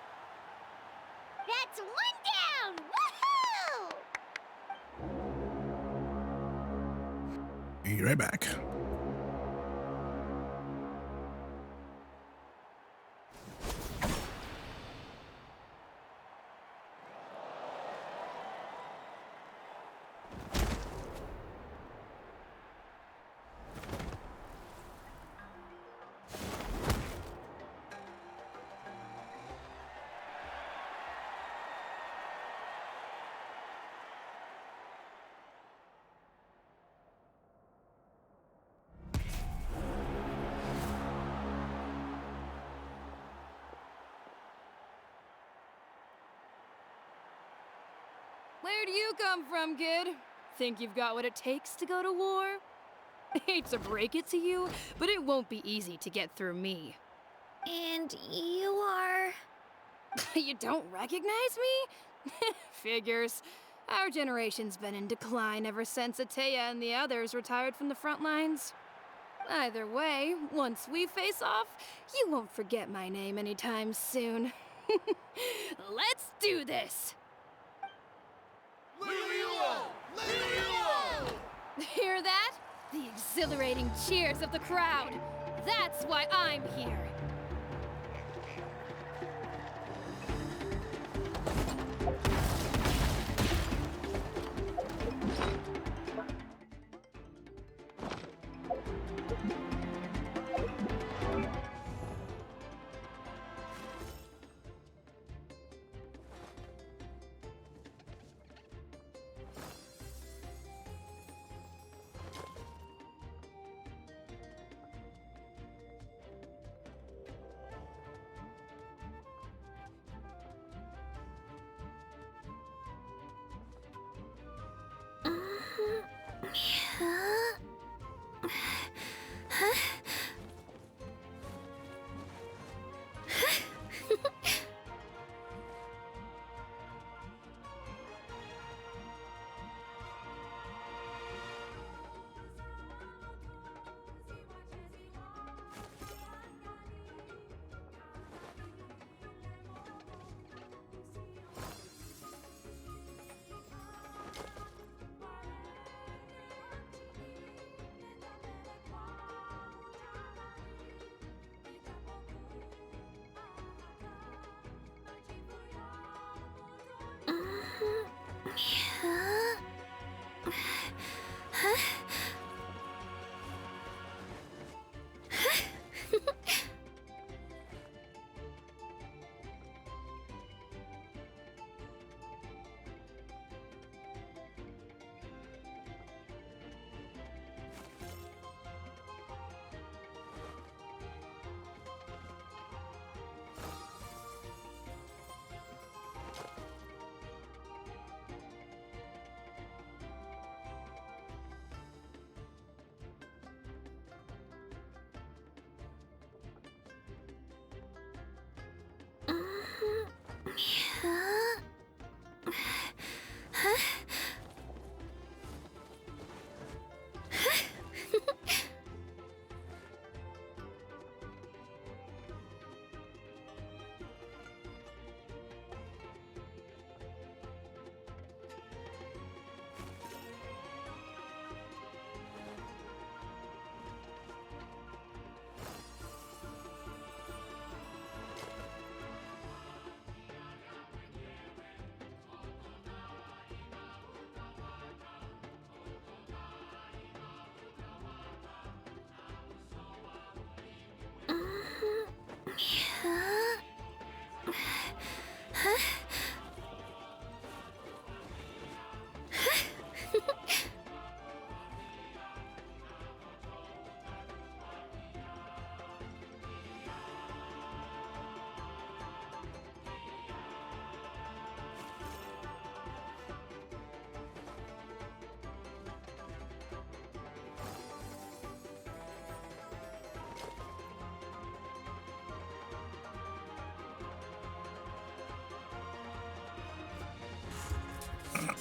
That's one down! Woohoo! Be right back. Where do you come from, kid? Think you've got what it takes to go to war? Hate to break it to you, but it won't be easy to get through me. And you are... You don't recognize me? Figures. Our generation's been in decline ever since Ateya and the others retired from the front lines. Either way, once we face off, you won't forget my name anytime soon. Let's do this! Hear that? The exhilarating cheers of the crowd. That's why I'm here.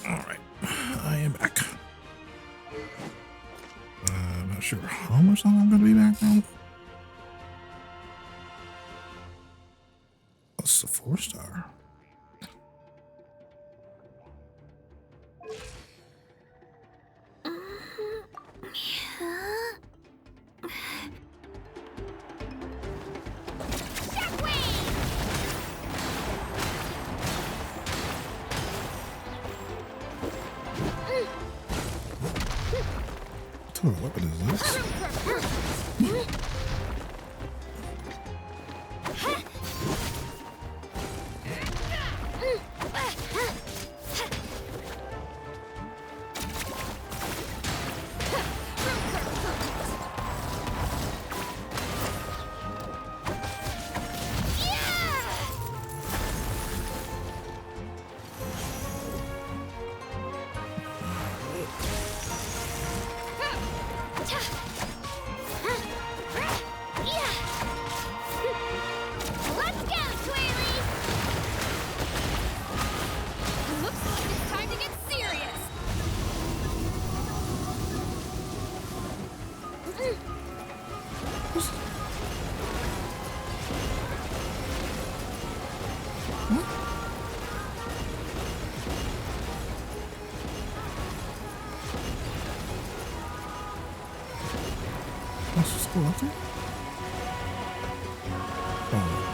Alright, I am back. I'm not sure how much long I'm going to be back now. What's a 4-star? What weapon is this? go up there? Oh.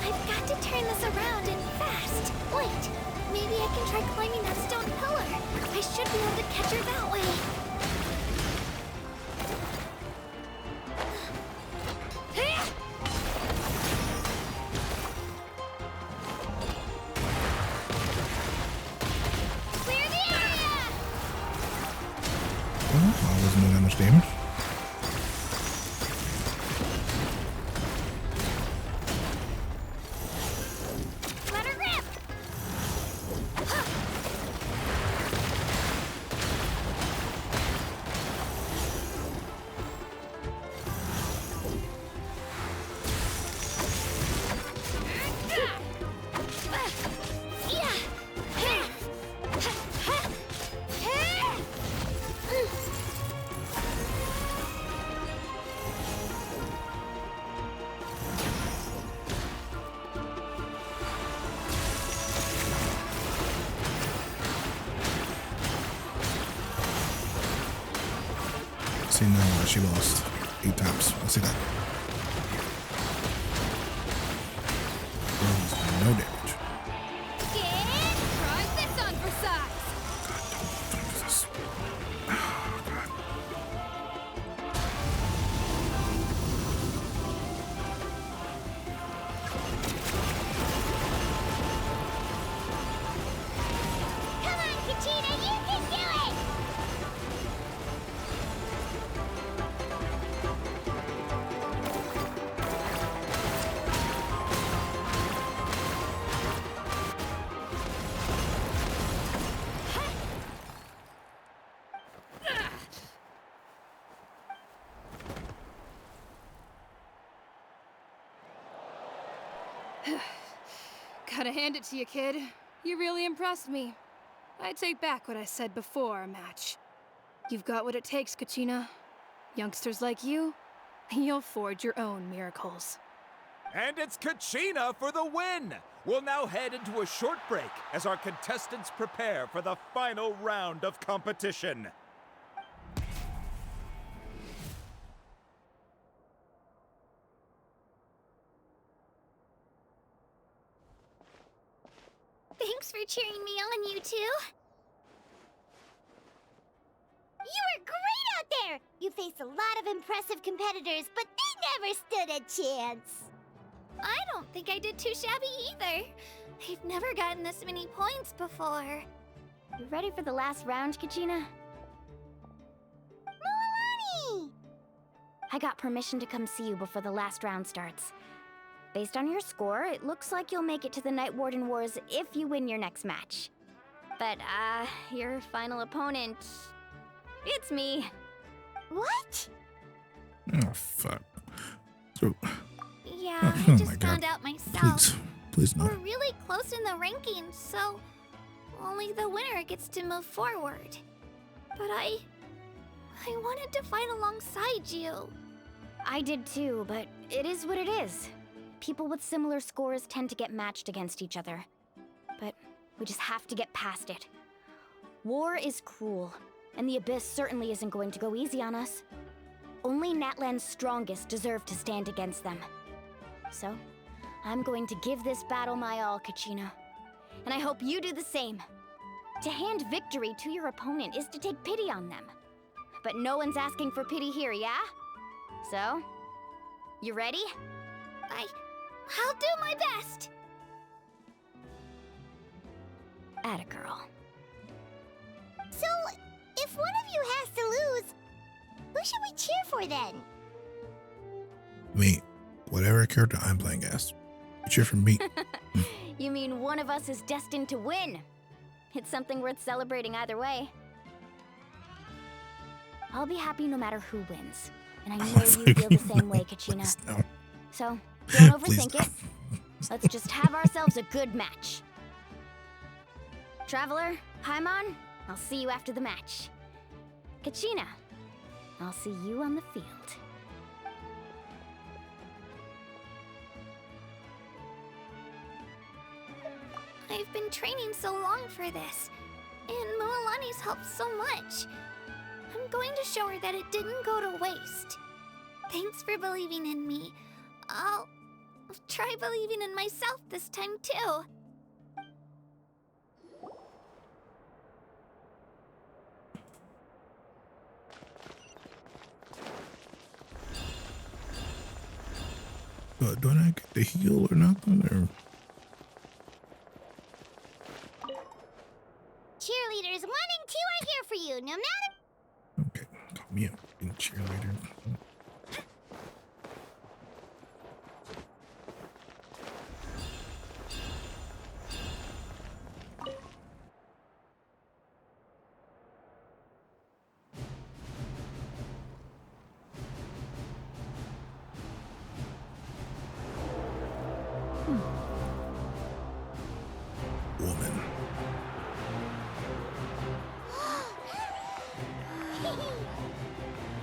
I've got to turn this around and fast. Wait, maybe I can try climbing that stone pillar. I should be able to catch her that way. Clear the area! Well, I wasn't doing that much damage. Let her rip! See now she lost 8 times. I see that. No damage. Try this on for size. Don't do this. Oh, God. Come on, Kachina, you can do it! Gotta hand it to you, kid. You really impressed me. I take back what I said before our match. You've got what it takes, Kachina. Youngsters like you, you'll forge your own miracles. And it's Kachina for the win! We'll now head into a short break as our contestants prepare for the final round of competition. Thanks for cheering me on, you two. You were great out there! You faced a lot of impressive competitors, but they never stood a chance. I don't think I did too shabby either. I've never gotten this many points before. You ready for the last round, Kachina? Moalani! I got permission to come see you before the last round starts. Based on your score, it looks like you'll make it to the Night Warden Wars if you win your next match. But, your final opponent... it's me. What? Oh, fuck. So, Yeah, oh I my just God. found out myself. Please no. We're really close in the rankings, so only the winner gets to move forward. But I wanted to fight alongside you. I did too, but it is what it is. People with similar scores tend to get matched against each other. But we just have to get past it. War is cruel, and the Abyss certainly isn't going to go easy on us. Only Natlan's strongest deserve to stand against them. So, I'm going to give this battle my all, Kachina. And I hope you do the same. To hand victory to your opponent is to take pity on them. But no one's asking for pity here, yeah? So, you ready? I'll do my best. Atta girl. So, if one of you has to lose, who should we cheer for then? Me. Whatever character I'm playing as. You cheer for me. You mean one of us is destined to win? It's something worth celebrating either way. I'll be happy no matter who wins. And I know you feel the same way, Kachina. So, don't overthink it. Let's just have ourselves a good match. Traveler, Paimon, I'll see you after the match. Kachina, I'll see you on the field. I've been training so long for this, and Moalani's helped so much. going to show her that it didn't go to waste. Thanks for believing in me. I'll try believing in myself this time, too. Do I not get the heal or nothing? Or Cheerleaders 1 and 2 are here for you, no matter. okay, call me up, being cheerleader. Woman.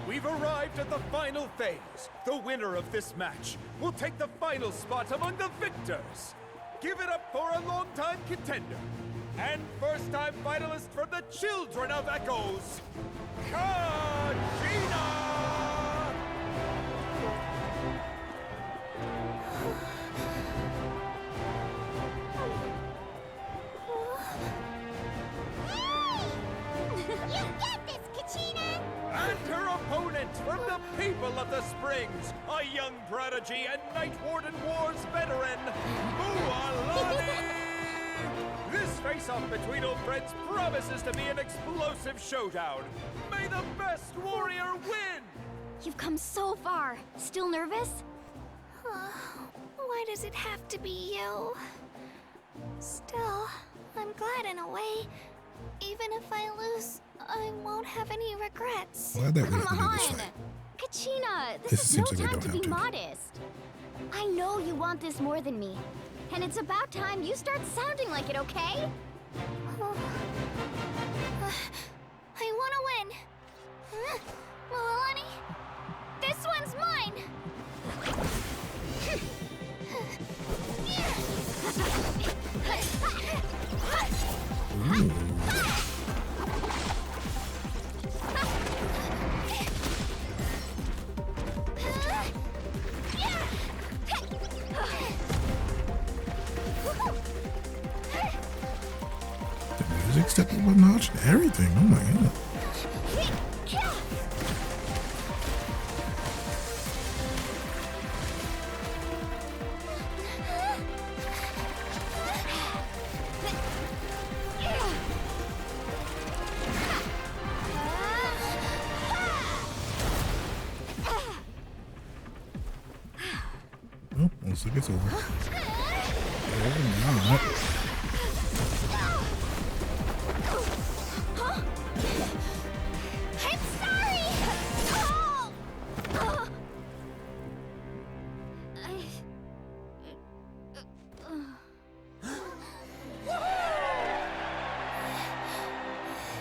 We've arrived at the final phase. The winner of this match will take the final spot among the victors. Give it up for a longtime contender and first-time finalist from the Children of Echoes, Kachina! You got this, Kachina! And her opponent from the people of the Springs, a young prodigy and Night Warden Wars veteran, Mualani! This face-off between old friends promises to be an explosive showdown. May the best warrior win! You've come so far. Still nervous? Why does it have to be you? Still, I'm glad in a way. Even if I lose, I won't have any regrets. Glad that we Come can do this on! fight. Kachina, this This is no seems like I time don't to be have to. modest. I know you want this more than me. And it's about time you start sounding like it, okay? I want to win. Mualani, this one's mine. The music stepped up a notch and everything. Oh my god. Oh, looks like it's over. Oh, not. I'm sorry.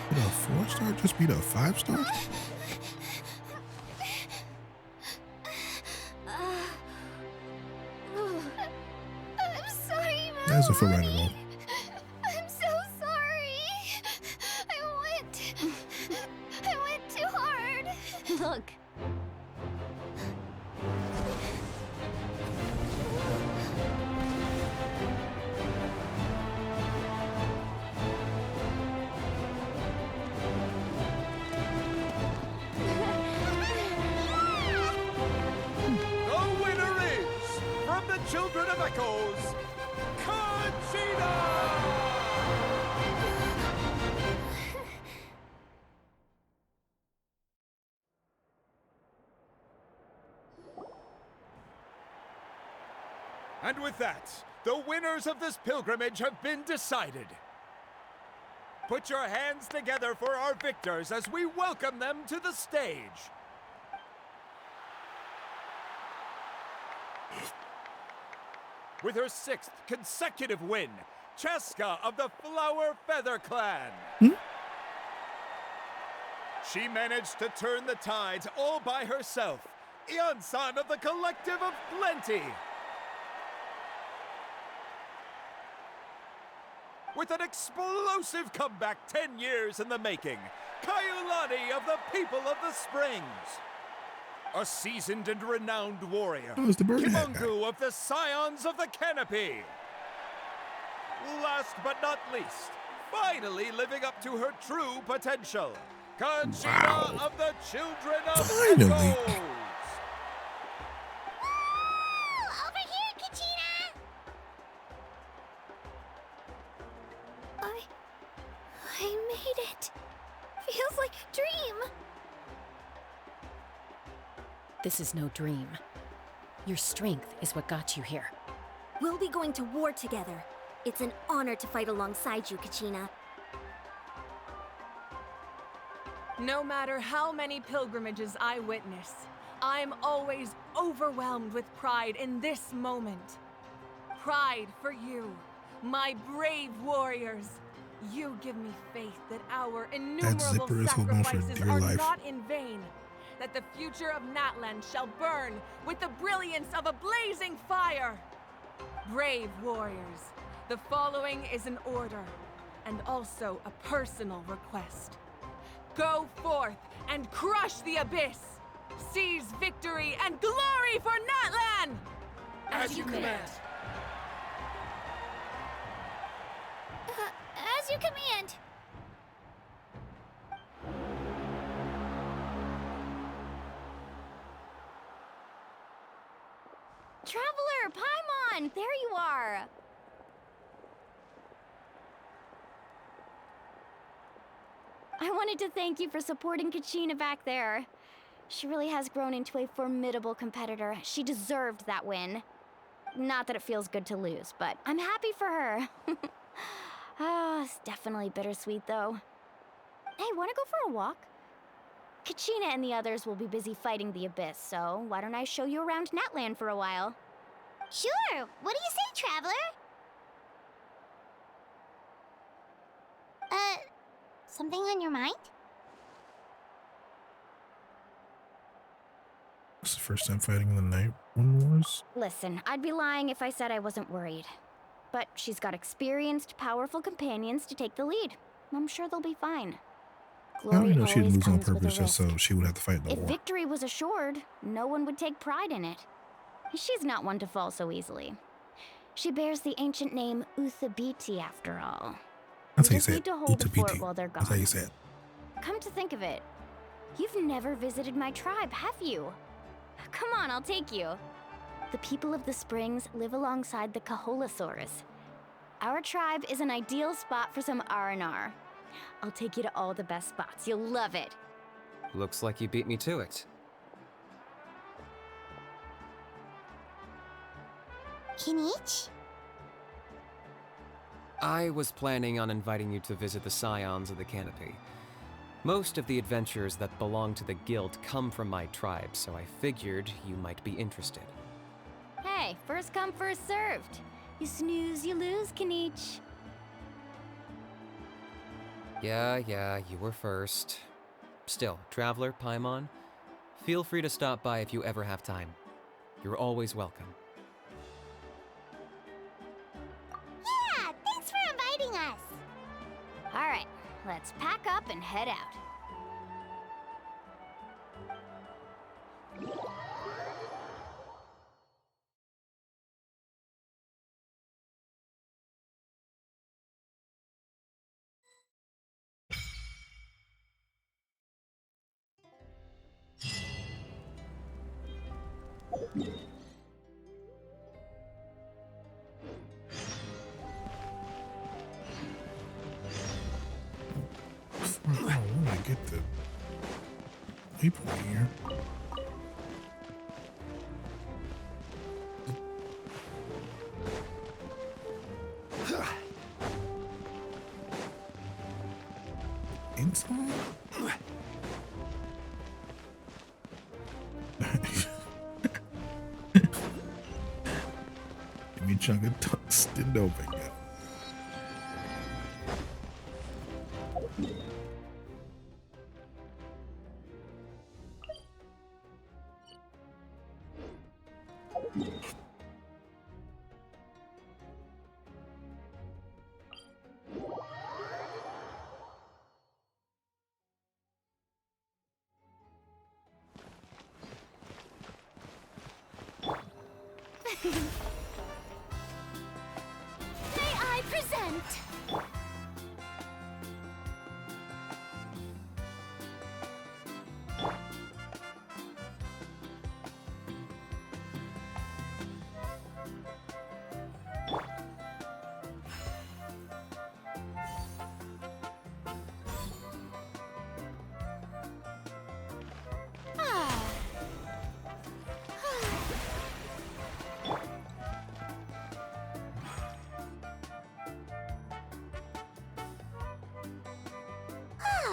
Did a 4-star just beat a 5-star? I'm sorry, Mom. That's a full rider roll. I'm so sorry. I went too hard. Look. The winner is, from the Children of Echoes, Kachina! And with that, the winners of this pilgrimage have been decided. Put your hands together for our victors as we welcome them to the stage. With her 6th consecutive win, Cheska of the Flower Feather Clan. She managed to turn the tides all by herself. Ian-san of the Collective of Plenty. with an explosive comeback 10 years in the making, Kaiulani of the People of the Springs. A seasoned and renowned warrior, Oh, it's the bird hat guy. Kimungu of the Scions of the Canopy. Last but not least, finally living up to her true potential, Kachina of the Children of Finally. Echoes. Over here, Kachina! I made it. Feels like a dream. This is no dream. Your strength is what got you here. We'll be going to war together. It's an honor to fight alongside you, Kachina. No matter how many pilgrimages I witness, I'm always overwhelmed with pride in this moment. Pride for you, my brave warriors. You give me faith that our innumerable zipper is holding on for sacrifices dear are life. not in vain. That the future of Natlan shall burn with the brilliance of a blazing fire. Brave warriors, the following is an order, and also a personal request. Go forth and crush the abyss! Seize victory and glory for Natlan! As you command. As you command. Traveler, Paimon, there you are. I wanted to thank you for supporting Kachina back there. She really has grown into a formidable competitor. She deserved that win. Not that it feels good to lose, but I'm happy for her. It's definitely bittersweet, though. Hey, wanna go for a walk? Kachina and the others will be busy fighting the Abyss, so why don't I show you around Natlan for a while? Sure. What do you say, Traveler? Something on your mind? This is the first time fighting in the Night One Wars. Listen, I'd be lying if I said I wasn't worried. But she's got experienced, powerful companions to take the lead. I'm sure they'll be fine. I don't Glory know she'd always lose on comes with a purpose just so risk. she would have to fight in the If war. victory was assured, no one would take pride in it. She's not one to fall so easily. She bears the ancient name Uthabiti, after all. That's how We you just say need it. to hold the fort Uthabiti. while they're gone. That's how you say it. Come to think of it, you've never visited my tribe, have you? Come on, I'll take you. The people of the Springs live alongside the Kaholasaurus. Our tribe is an ideal spot for some R&R. I'll take you to all the best spots. You'll love it. Looks like you beat me to it. Kinich? I was planning on inviting you to visit the Scions of the Canopy. Most of the adventurers that belong to the guild come from my tribe, so I figured you might be interested. Hey, first come, first served. You snooze, you lose, Kinich. Yeah, you were first. Still, Traveler, Paimon, feel free to stop by if you ever have time. You're always welcome. Yeah, thanks for inviting us. All right, let's pack up and head out. Oh, where did I get the waypoint here? Inside? Give me a chunk of tungsten open. May I present?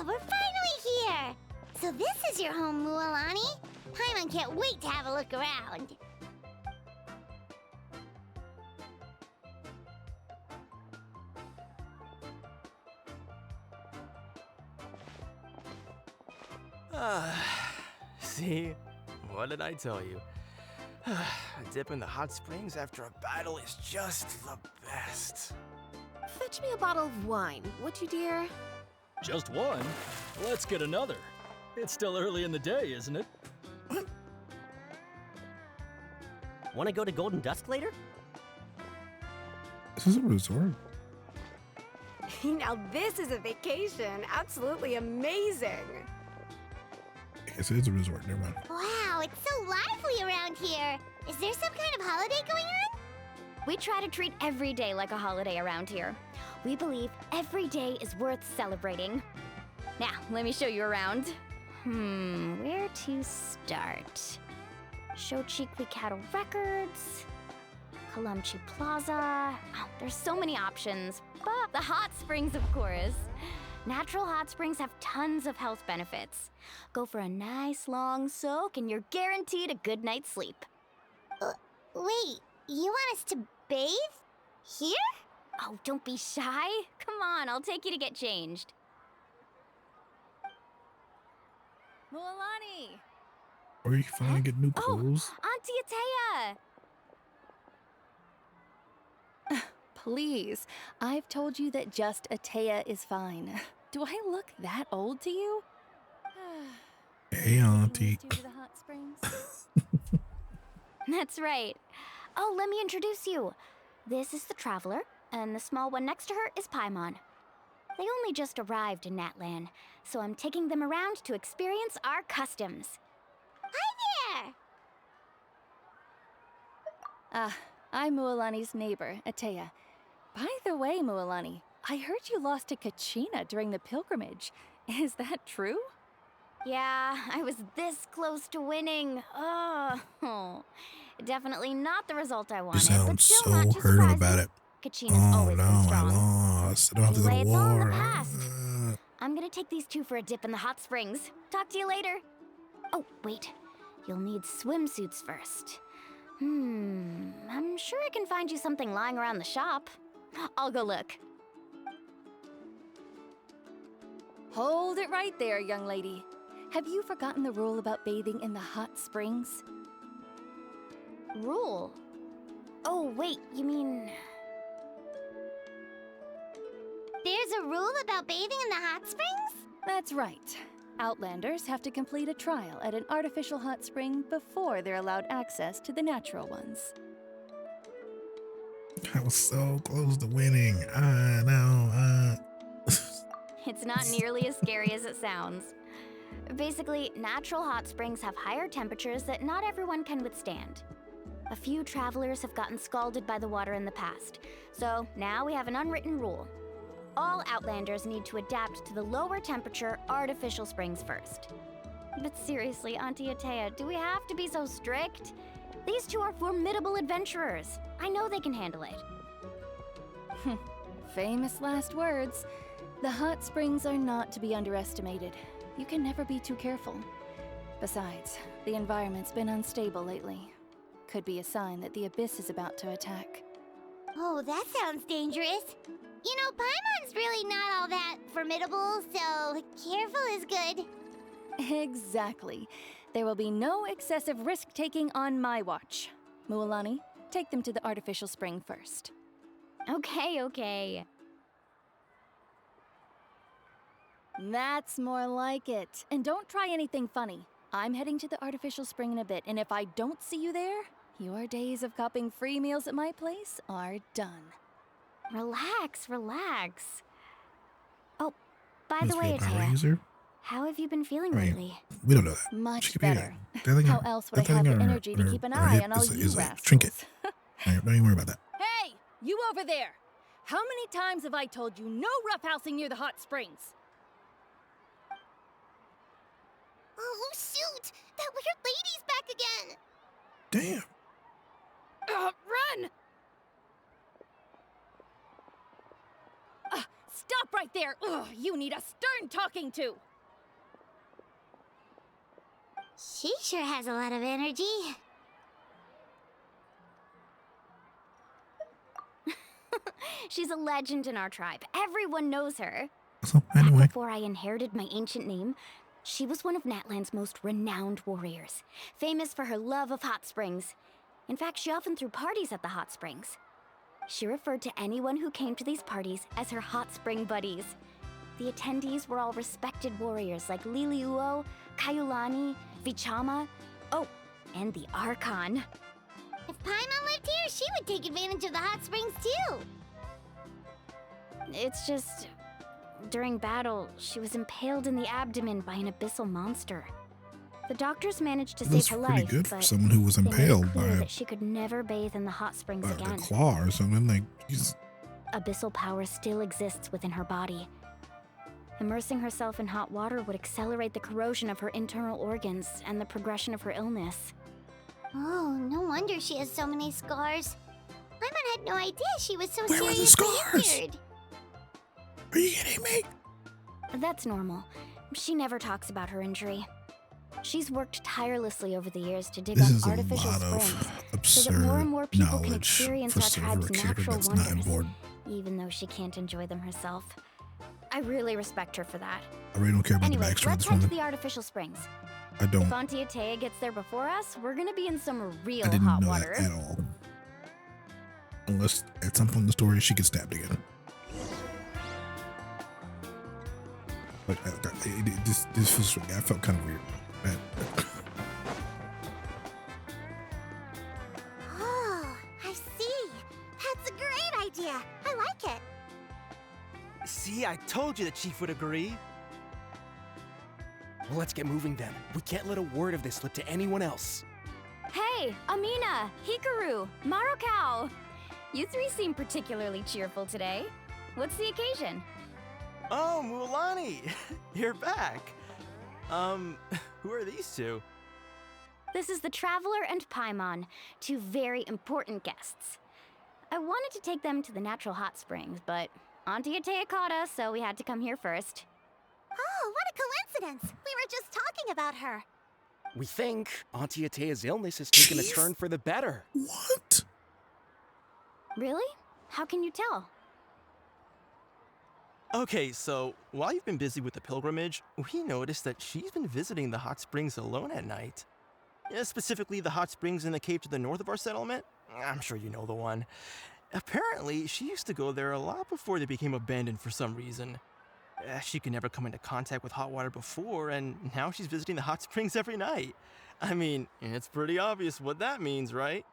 We're finally here! So this is your home, Mualani? Paimon can't wait to have a look around. See? What did I tell you? A dip in the hot springs after a battle is just the best. Fetch me a bottle of wine, would you, dear? Just one? Let's get another. It's still early in the day, isn't it? Want to go to Golden Dusk later? This is a resort. Now this is a vacation. Absolutely amazing. Yes, it is a resort. Never mind. Wow, it's so lively around here. Is there some kind of holiday going on? We try to treat every day like a holiday around here. We believe every day is worth celebrating. Now, let me show you around. Where to start? Shochikwi Cattle Records, Kalumchi Plaza. Oh, there's so many options. But the hot springs, of course. Natural hot springs have tons of health benefits. Go for a nice long soak and you're guaranteed a good night's sleep. Wait, you want us to bathe? Here? Oh, don't be shy. Come on, I'll take you to get changed. Mualani! Or you finally get new clothes. Auntie Atea! Please, I've told you that just Atea is fine. Do I look that old to you? Hey, Auntie. That's right. Oh, let me introduce you. This is the Traveler, and the small one next to her is Paimon. They only just arrived in Natlan, so I'm taking them around to experience our customs. Hi there! I'm Mualani's neighbor, Atea. By the way, Mualani, I heard you lost to Kachina during the pilgrimage. Is that true? Yeah, I was this close to winning. Oh, definitely not the result I wanted. You sound but still so not too hurt surprising. about it. Kachina's always been I strong. lost. I don't have to go Anyway, to it's all in the war. past. I'm gonna take these two for a dip in the hot springs. Talk to you later. Oh, wait. You'll need swimsuits first. I'm sure I can find you something lying around the shop. I'll go look. Hold it right there, young lady. Have you forgotten the rule about bathing in the hot springs? Rule? Oh, wait, you mean... There's a rule about bathing in the hot springs? That's right. Outlanders have to complete a trial at an artificial hot spring before they're allowed access to the natural ones. I was so close to winning. I know. It's not nearly as scary as it sounds. Basically, natural hot springs have higher temperatures that not everyone can withstand. A few travelers have gotten scalded by the water in the past, so now we have an unwritten rule. All Outlanders need to adapt to the lower temperature artificial springs first. But seriously, Auntie Atea, do we have to be so strict? These two are formidable adventurers. I know they can handle it. Famous last words. The hot springs are not to be underestimated. You can never be too careful. Besides, the environment's been unstable lately. Could be a sign that the Abyss is about to attack. Oh, that sounds dangerous. You know, Paimon's really not all that formidable, so careful is good. Exactly. There will be no excessive risk-taking on my watch. Mualani, take them to the artificial spring first. Okay. That's more like it. And don't try anything funny. I'm heading to the artificial spring in a bit, and if I don't see you there, Your days of copping free meals at my place are done. Relax, relax. Oh, by Must the be way, a power Atea, user. how have you been feeling I mean, lately? we don't know that. She Much could be a- better. that thing How on- else would that I have thing the on her- energy on to her- keep an on her eye hip on all is you a rascals? trinket. Alright, don't even worry about that. Hey, you over there! How many times have I told you no roughhousing near the hot springs? Oh, shoot! That weird lady's back again! Damn. Run! Stop right there! Ugh, you need a stern talking to! She sure has a lot of energy. She's a legend in our tribe. Everyone knows her. So, anyway. Back before I inherited my ancient name, she was one of Natlan's most renowned warriors, famous for her love of hot springs. In fact, she often threw parties at the hot springs. She referred to anyone who came to these parties as her hot spring buddies. The attendees were all respected warriors like Liliuo, Kaiulani, Vichama, oh, and the Archon. If Paimon lived here, she would take advantage of the hot springs too. It's just, during battle, she was impaled in the abdomen by an abyssal monster. The doctors managed to That's save her pretty life, good for but someone who was they made it impaled clear by that she could never bathe in the hot springs a again. claw or something. Like, Jesus. Abyssal power still exists within her body. Immersing herself in hot water would accelerate the corrosion of her internal organs and the progression of her illness. Oh, no wonder she has so many scars. Paimon had no idea she was so Where were the seriously scars? injured. Are you kidding me? That's normal. She never talks about her injury. She's worked tirelessly over the years to dig This up is a artificial lot of springs so that more and more absurd people can knowledge experience for our a tribe's character natural that's not wonders, important. even though she can't enjoy them herself. I really respect her for that. I really don't care about Anyway, the backstory of let's this head to woman. the artificial springs. I don't. If Auntie Atea gets there before us, we're gonna be in some real I didn't hot know water. that at all. Unless at some point in the story she gets stabbed again. Like, this was, I felt kind of weird. Oh, I see. That's a great idea. I like it. See, I told you the chief would agree. Well, let's get moving then. We can't let a word of this slip to anyone else. Hey, Amina, Hikaru, Marukao! You three seem particularly cheerful today. What's the occasion? Oh, Mulani, you're back. Who are these two? This is the Traveler and Paimon, two very important guests. I wanted to take them to the natural hot springs, but Auntie Atea caught us, so we had to come here first. Oh, what a coincidence. We were just talking about her. We think Auntie Atea's illness has taken a turn for the better. What? Really? How can you tell? Okay, so while you've been busy with the pilgrimage, we noticed that she's been visiting the hot springs alone at night. Yeah, specifically the hot springs in the cave to the north of our settlement. I'm sure you know the one. Apparently, she used to go there a lot before they became abandoned for some reason. She could never come into contact with hot water before, and now she's visiting the hot springs every night. I mean, it's pretty obvious what that means, right?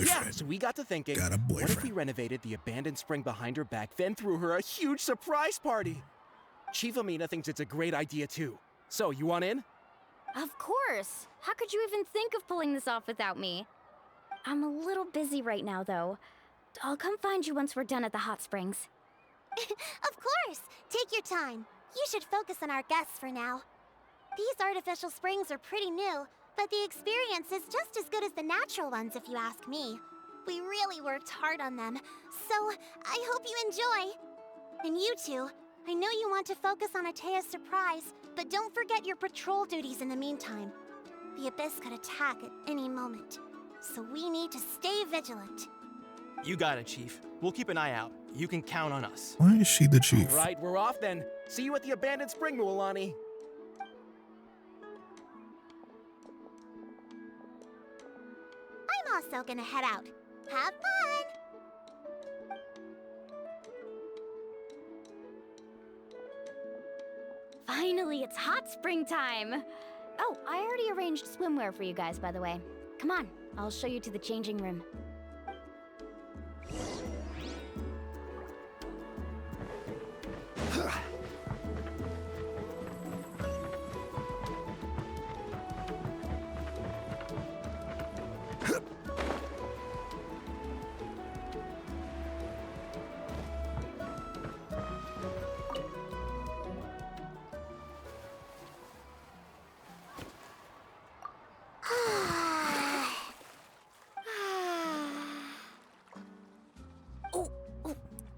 Yeah, so we got to thinking, Got a what if boyfriend. we renovated the abandoned spring behind her back, then threw her a huge surprise party? Chief Amina thinks it's a great idea too. So, you want in? Of course! How could you even think of pulling this off without me? I'm a little busy right now, though. I'll come find you once we're done at the hot springs. Of course. Take your time. You should focus on our guests for now. These artificial springs are pretty new, but the experience is just as good as the natural ones if you ask me. We really worked hard on them, so I hope you enjoy. And you two, I know you want to focus on Atea's surprise, but don't forget your patrol duties in the meantime. The Abyss could attack at any moment, so we need to stay vigilant. You got it, Chief. We'll keep an eye out. You can count on us. Why is she the chief? All right, we're off then. See you at the abandoned spring, Mualani. I'm also gonna head out. Have fun! Finally, it's hot spring time! Oh, I already arranged swimwear for you guys, by the way. Come on, I'll show you to the changing room.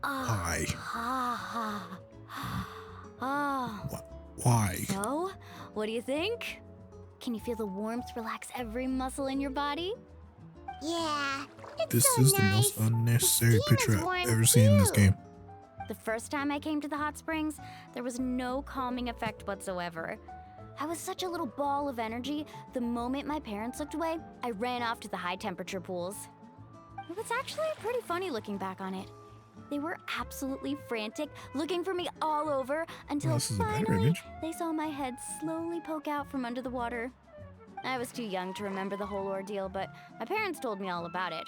Why? Oh. Why? So, what do you think? Can you feel the warmth relax every muscle in your body? Yeah, This is the most unnecessary picture I've ever seen in this game. The first time I came to the hot springs, there was no calming effect whatsoever. I was such a little ball of energy, the moment my parents looked away, I ran off to the high temperature pools. It was actually pretty funny looking back on it. They were absolutely frantic, looking for me all over, until This is a better finally image. they saw my head slowly poke out from under the water. I was too young to remember the whole ordeal, but my parents told me all about it.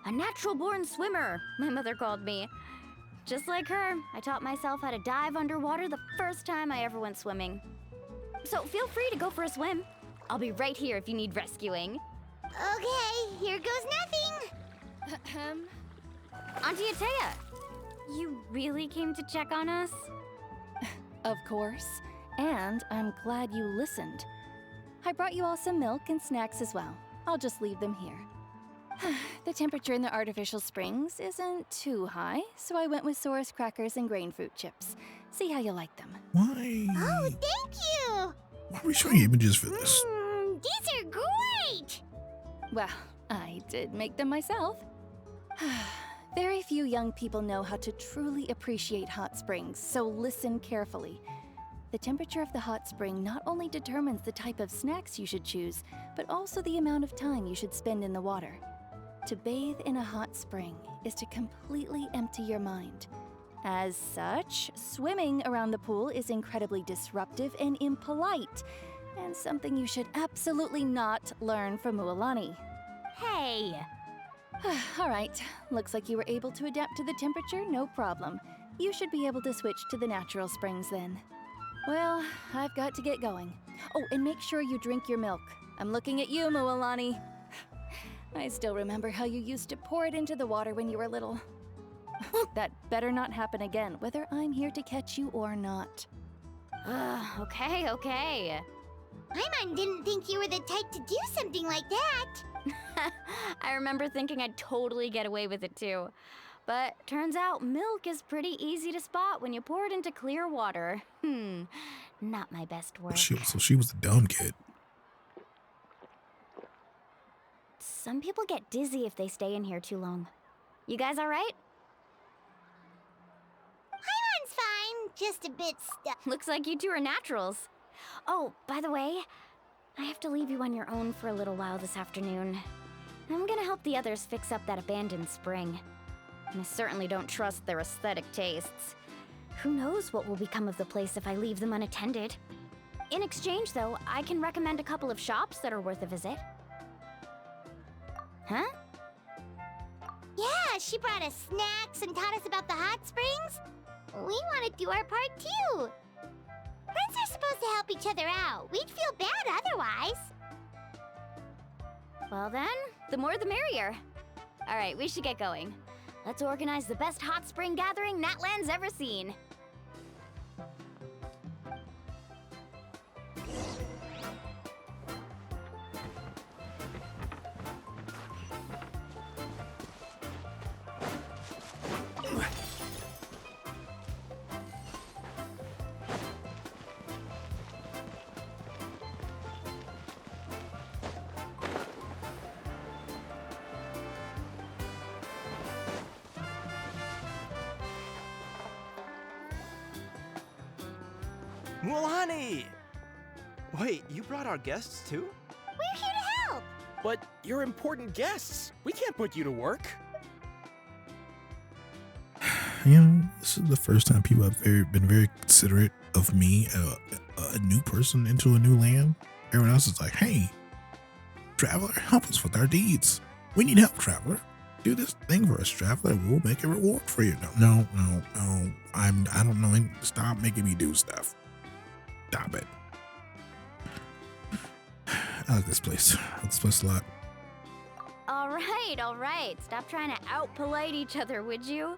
A natural-born swimmer, my mother called me. Just like her, I taught myself how to dive underwater the first time I ever went swimming. So feel free to go for a swim. I'll be right here if you need rescuing. Okay, here goes nothing. Auntie Atea, you really came to check on us? Of course. And I'm glad you listened. I brought you all some milk and snacks as well. I'll just leave them here. The temperature in the artificial springs isn't too high, so I went with Saurus crackers and grain fruit chips. See how you like them. Why? Oh, thank you. Why are we showing images for this? These are great. Well, I did make them myself. Very few young people know how to truly appreciate hot springs, so listen carefully. The temperature of the hot spring not only determines the type of snacks you should choose, but also the amount of time you should spend in the water. To bathe in a hot spring is to completely empty your mind. As such, swimming around the pool is incredibly disruptive and impolite, and something you should absolutely not learn from Mualani. Hey! All right, looks like you were able to adapt to the temperature, no problem. You should be able to switch to the natural springs then. Well, I've got to get going. Oh, and make sure you drink your milk. I'm looking at you, Mualani. I still remember how you used to pour it into the water when you were little. That better not happen again, whether I'm here to catch you or not. Okay. Paimon didn't think you were the type to do something like that. I remember thinking I'd totally get away with it too. But turns out milk is pretty easy to spot when you pour it into clear water. Not my best work. So she was the dumb kid. Some people get dizzy if they stay in here too long. You guys all right? Paimon's fine, just a bit stuck. Looks like you two are naturals. Oh, by the way, I have to leave you on your own for a little while this afternoon. I'm gonna help the others fix up that abandoned spring. And I certainly don't trust their aesthetic tastes. Who knows what will become of the place if I leave them unattended? In exchange, though, I can recommend a couple of shops that are worth a visit. Huh? Yeah, she brought us snacks and taught us about the hot springs. We want to do our part too. Friends are supposed to help each other out. We'd feel bad otherwise. Well then, the more the merrier. All right, we should get going. Let's organize the best hot spring gathering Natlan's ever seen. Mualani! Wait, you brought our guests too? We're here to help. But you're important guests. We can't put you to work. You know, this is the first time people have been very considerate of me, a new person into a new land. Everyone else is like, hey, Traveler, help us with our deeds. We need help, Traveler. Do this thing for us, Traveler. We'll make a reward for you. No. I don't know. Stop making me do stuff. Stop it. I like this place. I like this place a lot. All right. Stop trying to out-polite each other, would you?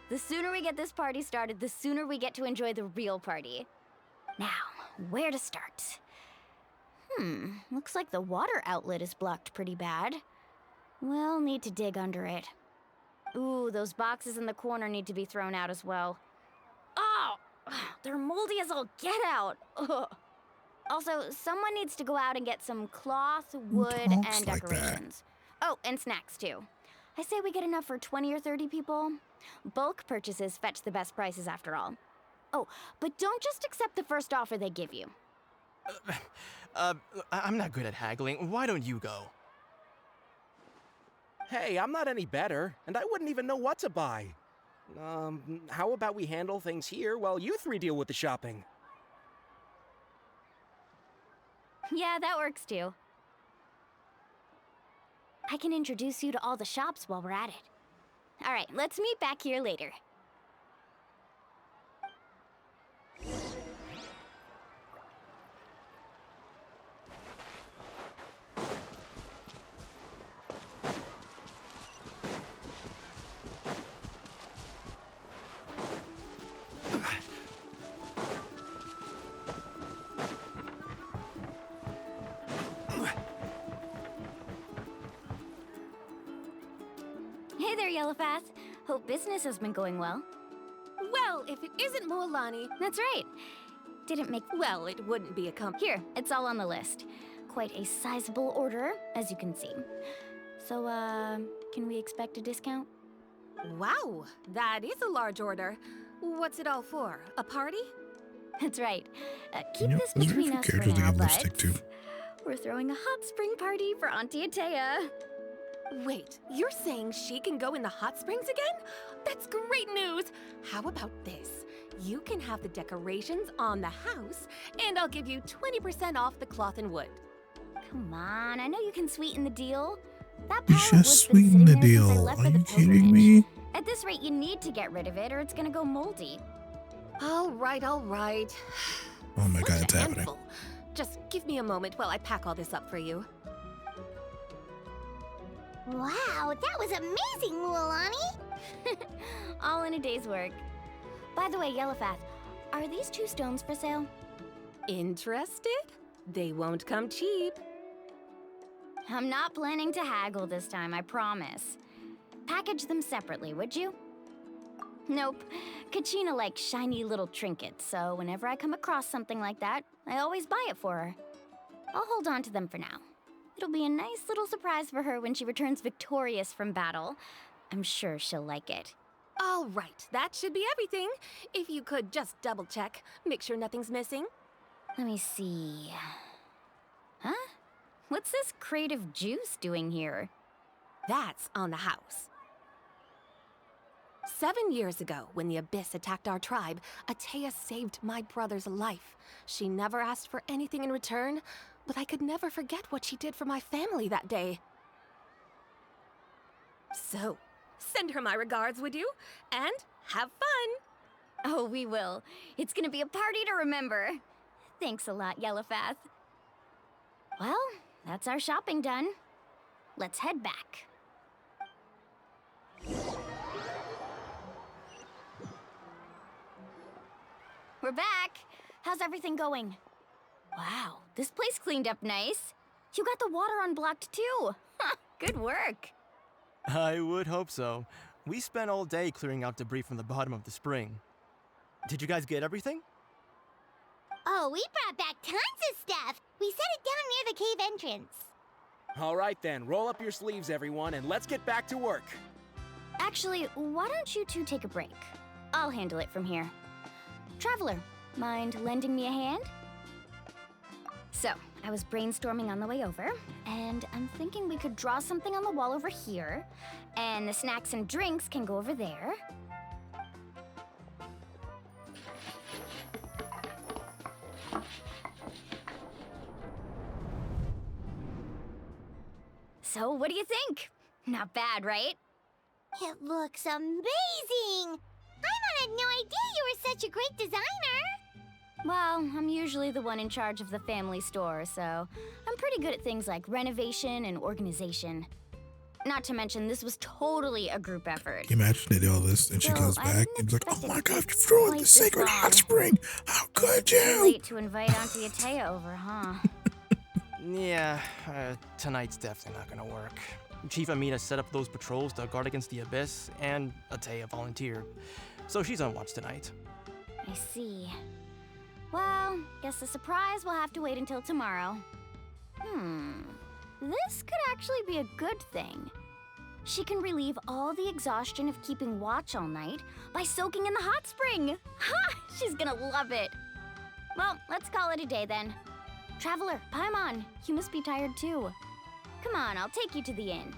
The sooner we get this party started, the sooner we get to enjoy the real party. Now, where to start? Looks like the water outlet is blocked pretty bad. We'll need to dig under it. Ooh, those boxes in the corner need to be thrown out as well. Oh, they're moldy as all get out. Ugh. Also, someone needs to go out and get some cloth, wood, and decorations. Oh, and snacks too. I say we get enough for 20 or 30 people. Bulk purchases fetch the best prices after all. Oh, but don't just accept the first offer they give you. I'm not good at haggling. Why don't you go? Hey, I'm not any better, and I wouldn't even know what to buy. How about we handle things here while you three deal with the shopping? Yeah, that works too. I can introduce you to all the shops while we're at it. All right, let's meet back here later. Hey there, Yellowfast. Hope business has been going well. Well, if it isn't Mualani... That's right. Didn't make... Well, it wouldn't be a Here, it's all on the list. Quite a sizable order, as you can see. So, can we expect a discount? Wow, that is a large order. What's it all for? A party? That's right. Keep this between us for now, but we're throwing a hot spring party for Auntie Atea. Wait, you're saying she can go in the hot springs again? That's great news! How about this? You can have the decorations on the house, and I'll give you 20% off the cloth and wood. Come on, I know you can sweeten the deal. That You pile of just wood's been sweeten the sitting there since I deal. left Are for the you kidding pilgrimage. me? At this rate, you need to get rid of it, or it's gonna go moldy. All right. Oh my god, Such it's a happening. handful. Just give me a moment while I pack all this up for you. Wow, that was amazing, Mualani! All in a day's work. By the way, Yellowfast, are these 2 stones for sale? Interested? They won't come cheap. I'm not planning to haggle this time, I promise. Package them separately, would you? Nope. Kachina likes shiny little trinkets, so whenever I come across something like that, I always buy it for her. I'll hold on to them for now. It'll be a nice little surprise for her when she returns victorious from battle. I'm sure she'll like it. All right, that should be everything. If you could just double check, make sure nothing's missing. Let me see. Huh? What's this crate of juice doing here? That's on the house. 7 years ago, when the Abyss attacked our tribe, Atea saved my brother's life. She never asked for anything in return, but I could never forget what she did for my family that day. So, send her my regards, would you? And have fun! Oh, we will. It's gonna be a party to remember. Thanks a lot, Yellowfast. Well, that's our shopping done. Let's head back. We're back. How's everything going? Wow, this place cleaned up nice. You got the water unblocked too. Good work. I would hope so. We spent all day clearing out debris from the bottom of the spring. Did you guys get everything? Oh, we brought back tons of stuff! We set it down near the cave entrance. All right then, roll up your sleeves, everyone, and let's get back to work. Actually, why don't you two take a break? I'll handle it from here. Traveler, mind lending me a hand? So, I was brainstorming on the way over, and I'm thinking we could draw something on the wall over here, and the snacks and drinks can go over there. So, what do you think? Not bad, right? It looks amazing! Paimon had no idea you were such a great designer! Well, I'm usually the one in charge of the family store, so I'm pretty good at things like renovation and organization. Not to mention, this was totally a group effort. Can you imagine they do all this and she Still, comes I back didn't and it's like, expect oh it my to god, take you're throwing quite the this sacred hot long. spring! How could Too you? late to invite Auntie Atea over, huh? Yeah, tonight's definitely not gonna work. Chief Amina set up those patrols to guard against the Abyss, and Atea volunteered. So she's on watch tonight. I see. Well, guess the surprise will have to wait until tomorrow. This could actually be a good thing. She can relieve all the exhaustion of keeping watch all night by soaking in the hot spring. Ha! She's gonna love it. Well, let's call it a day then. Traveler, Paimon, you must be tired too. Come on, I'll take you to the inn.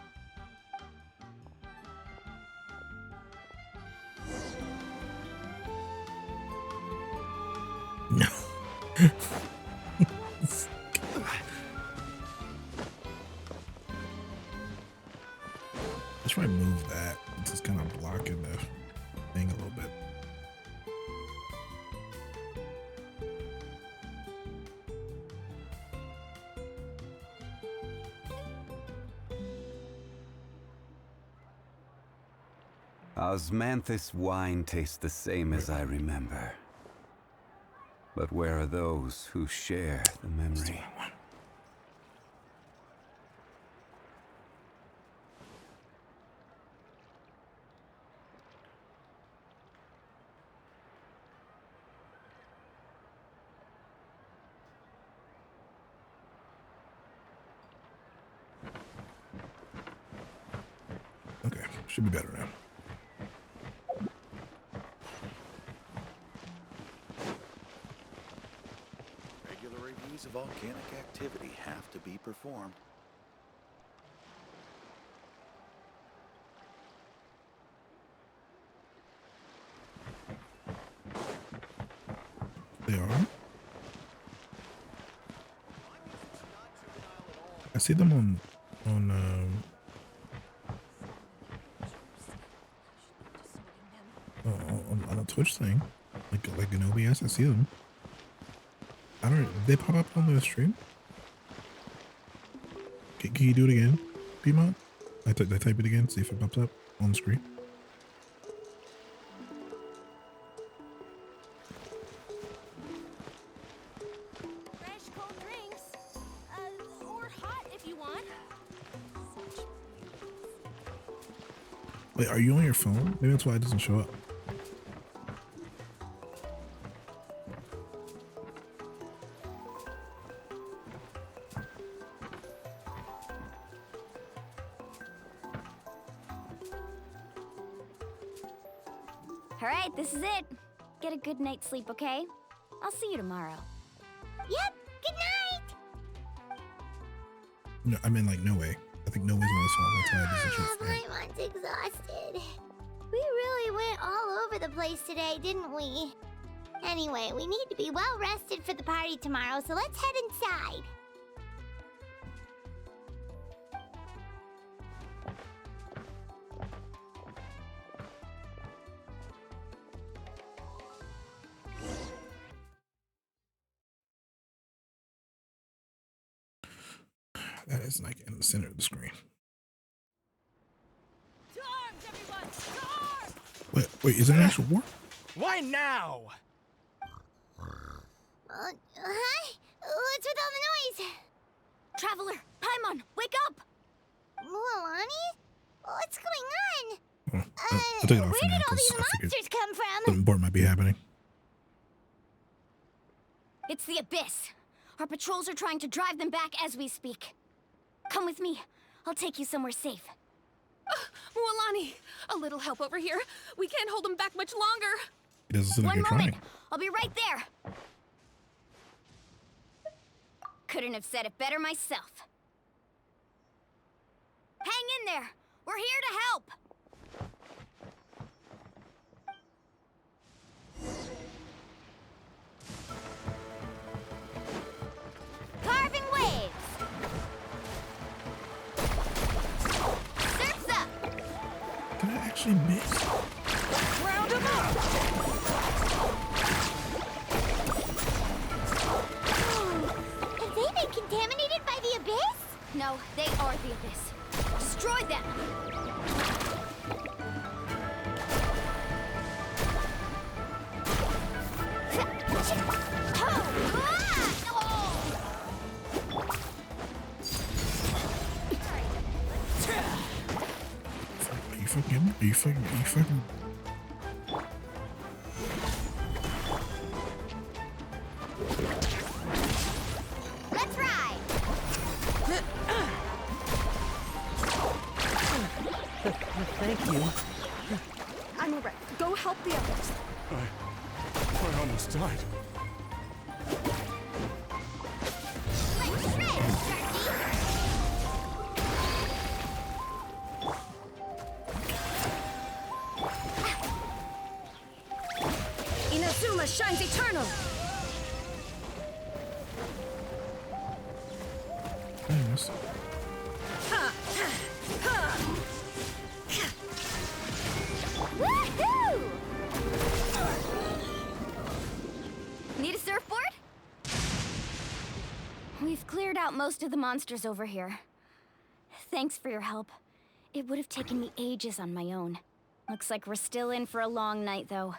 No. Let's try and move that. It's just kind of blocking the thing a little bit. Osmanthus wine tastes the same as I remember. But where are those who share the memory? Okay, should be better now. Regular reviews of volcanic activity have to be performed. They are. I see them on on a Twitch thing, like an OBS. I see them. I don't. Did they pop up on the stream? Can you do it again, Piedmont? I type it again. See if it pops up on the screen. Fresh cold drinks. Or hot if you want. Wait, are you on your phone? Maybe that's why it doesn't show up. All right, this is it. Get a good night's sleep, okay? I'll see you tomorrow. Yep, good night! No, I mean like no way. I think no way's on this one. That's why it doesn't show up. Paimon's exhausted. We really went all over the place today, didn't we? Anyway, we need to be well rested for the party tomorrow, so let's head inside. That is like in the center of the screen. Wait, is it an actual war? Why now? Hi? What's with all the noise? Traveler, Paimon, wake up! Mualani? What's going on? I'll take it off Where for now did all because these I figured monsters come from? something important might be happening. It's the Abyss. Our patrols are trying to drive them back as we speak. Come with me. I'll take you somewhere safe. Mualani, a little help over here. We can't hold them back much longer. It doesn't seem like One you're moment. trying. I'll be right there. Couldn't have said it better myself. Hang in there. We're here to help. Carving waves! She missed. Round him up! Have they been contaminated by the abyss? No, they are the abyss. Destroy them! Are you fucking? Are you fucking? Are you fucking? Let's ride! Thank you. I'm alright. Go help the others. I almost died. Let's shred, Inazuma shines eternal! Yes. Woohoo! Need a surfboard? We've cleared out most of the monsters over here. Thanks for your help. It would have taken me ages on my own. Looks like we're still in for a long night, though.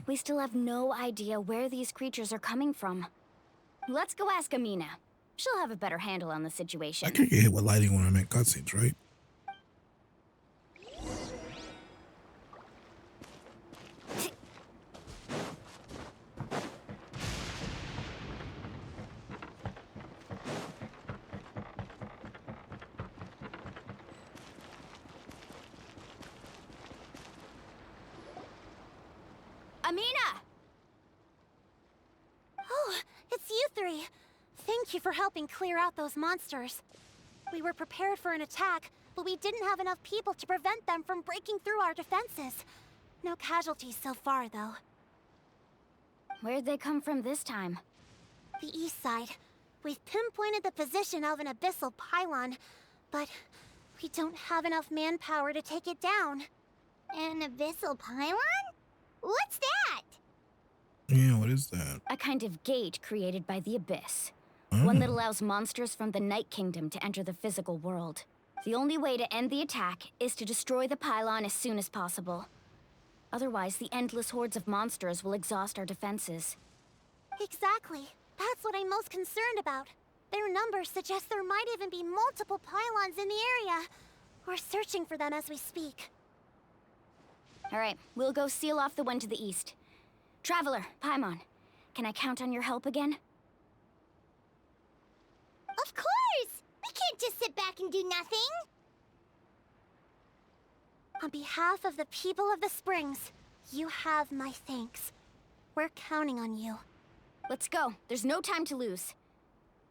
We still have no idea where these creatures are coming from. Let's go ask Amina. She'll have a better handle on the situation. I can't get hit with lighting when I'm in cutscenes, right? Amina! Oh, it's you three. Thank you for helping clear out those monsters. We were prepared for an attack, but we didn't have enough people to prevent them from breaking through our defenses. No casualties so far, though. Where'd they come from this time? The east side. We've pinpointed the position of an abyssal pylon, but we don't have enough manpower to take it down. An abyssal pylon? What's that? Yeah, what is that? A kind of gate created by the abyss. One that allows monsters from the Night Kingdom to enter the physical world. The only way to end the attack is to destroy the pylon as soon as possible. Otherwise, the endless hordes of monsters will exhaust our defenses. Exactly. That's what I'm most concerned about. Their numbers suggest there might even be multiple pylons in the area. We're searching for them as we speak. All right, we'll go seal off the one to the east. Traveler, Paimon, can I count on your help again? Of course! We can't just sit back and do nothing! On behalf of the people of the Springs, you have my thanks. We're counting on you. Let's go. There's no time to lose.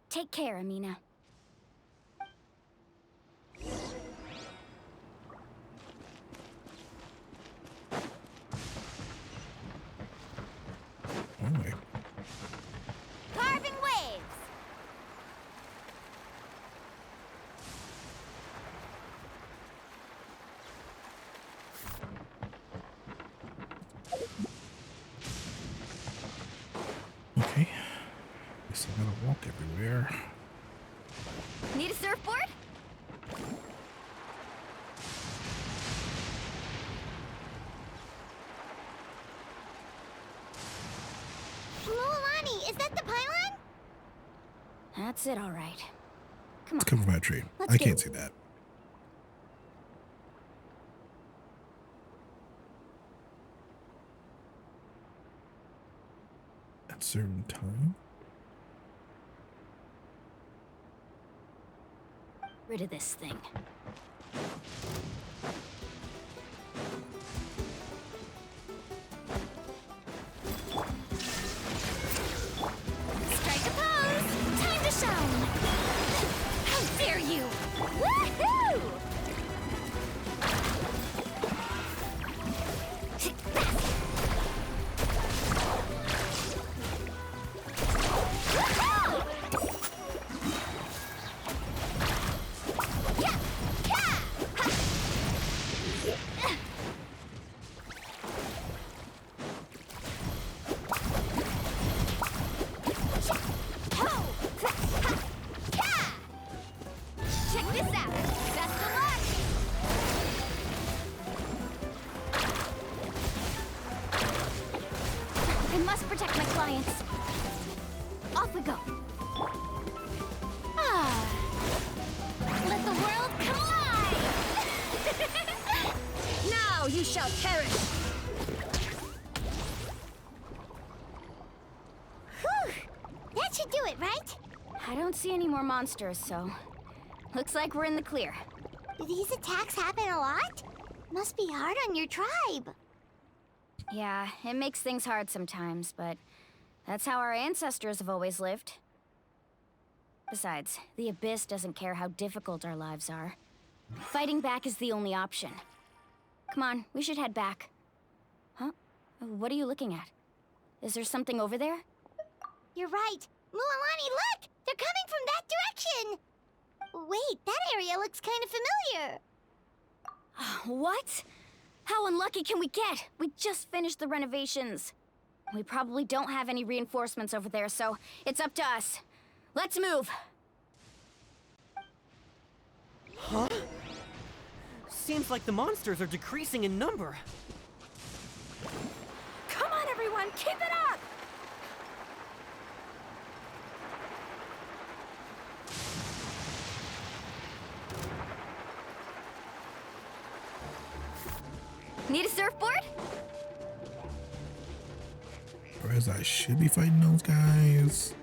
Take care, Amina. Alright. Carving waves! Okay. Guess I gotta walk everywhere. Need a surfboard? Mualani, is that the pylon? That's it, all right. Come It's on. covered by a tree. Let's I get can't see that. At a certain time. Rid of this thing. Strike a pose! Time to shine! How dare you! Woohoo! Woohoo! Yeah! Yeah! must protect my clients. Off we go. Ah. Let the world come alive! Now you shall perish! Whew! That should do it, right? I don't see any more monsters, so... Looks like we're in the clear. Do these attacks happen a lot? Must be hard on your tribe. Yeah, it makes things hard sometimes, but... that's how our ancestors have always lived. Besides, the Abyss doesn't care how difficult our lives are. Fighting back is the only option. Come on, we should head back. Huh? What are you looking at? Is there something over there? You're right. Mualani, look! They're coming from that direction! Wait, that area looks kind of familiar. What? How unlucky can we get? We just finished the renovations. We probably don't have any reinforcements over there, so it's up to us. Let's move! Huh? Seems like the monsters are decreasing in number. Come on, everyone, keep it up! Need a surfboard? Whereas I should be fighting those guys.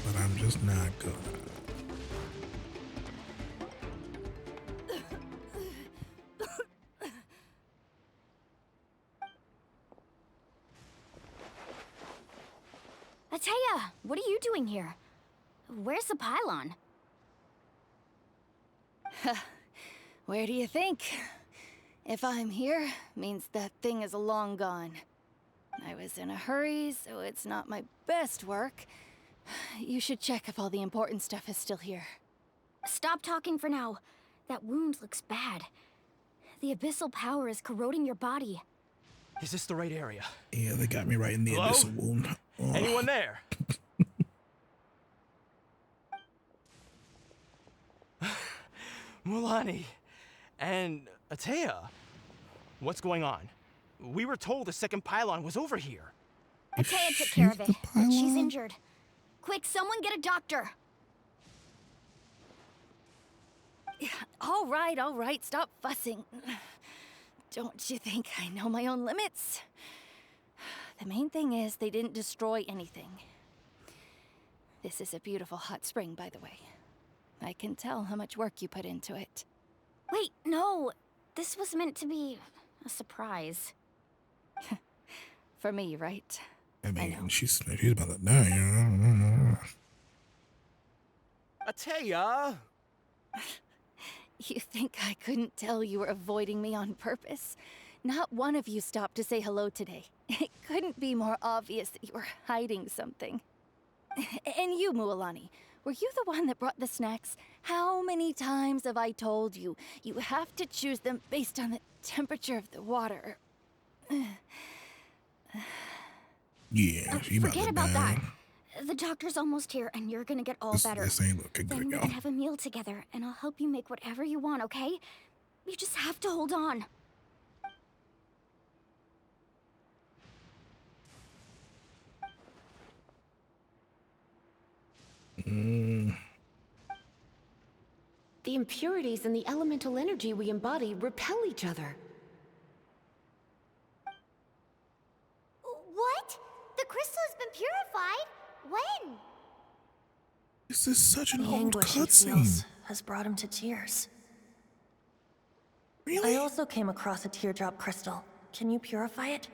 But I'm just not gonna. Ataya, what are you doing here? Where's the pylon? Where do you think? If I'm here, means that thing is long gone. I was in a hurry, so it's not my best work. You should check if all the important stuff is still here. Stop talking for now. That wound looks bad. The abyssal power is corroding your body. Is this the right area? Yeah, they got me right in the Hello? abyssal wound. Oh. Anyone there? Mulani and Ataya, what's going on? We were told the second pylon was over here. Ataya took care of it, but she's injured. Quick, someone get a doctor. All right, stop fussing. Don't you think I know my own limits? The main thing is they didn't destroy anything. This is a beautiful hot spring, by the way. I can tell how much work you put into it. Wait, no. This was meant to be a surprise. For me, right? I mean, she's about to die. Ataya! You think I couldn't tell you were avoiding me on purpose? Not one of you stopped to say hello today. It couldn't be more obvious that you were hiding something. And you, Mualani, were you the one that brought the snacks? How many times have I told you? You have to choose them based on the temperature of the water. Yeah, she about Forget to about die. that. The doctor's almost here, and you're gonna get all better. This ain't looking Then good, we y'all. can have a meal together, and I'll help you make whatever you want, okay? You just have to hold on. The impurities and the elemental energy we embody repel each other. What? The crystal has been purified? When? This is such an The old anguish he cutscene. feels has brought him to tears. Really? I also came across a teardrop crystal. Can you purify it?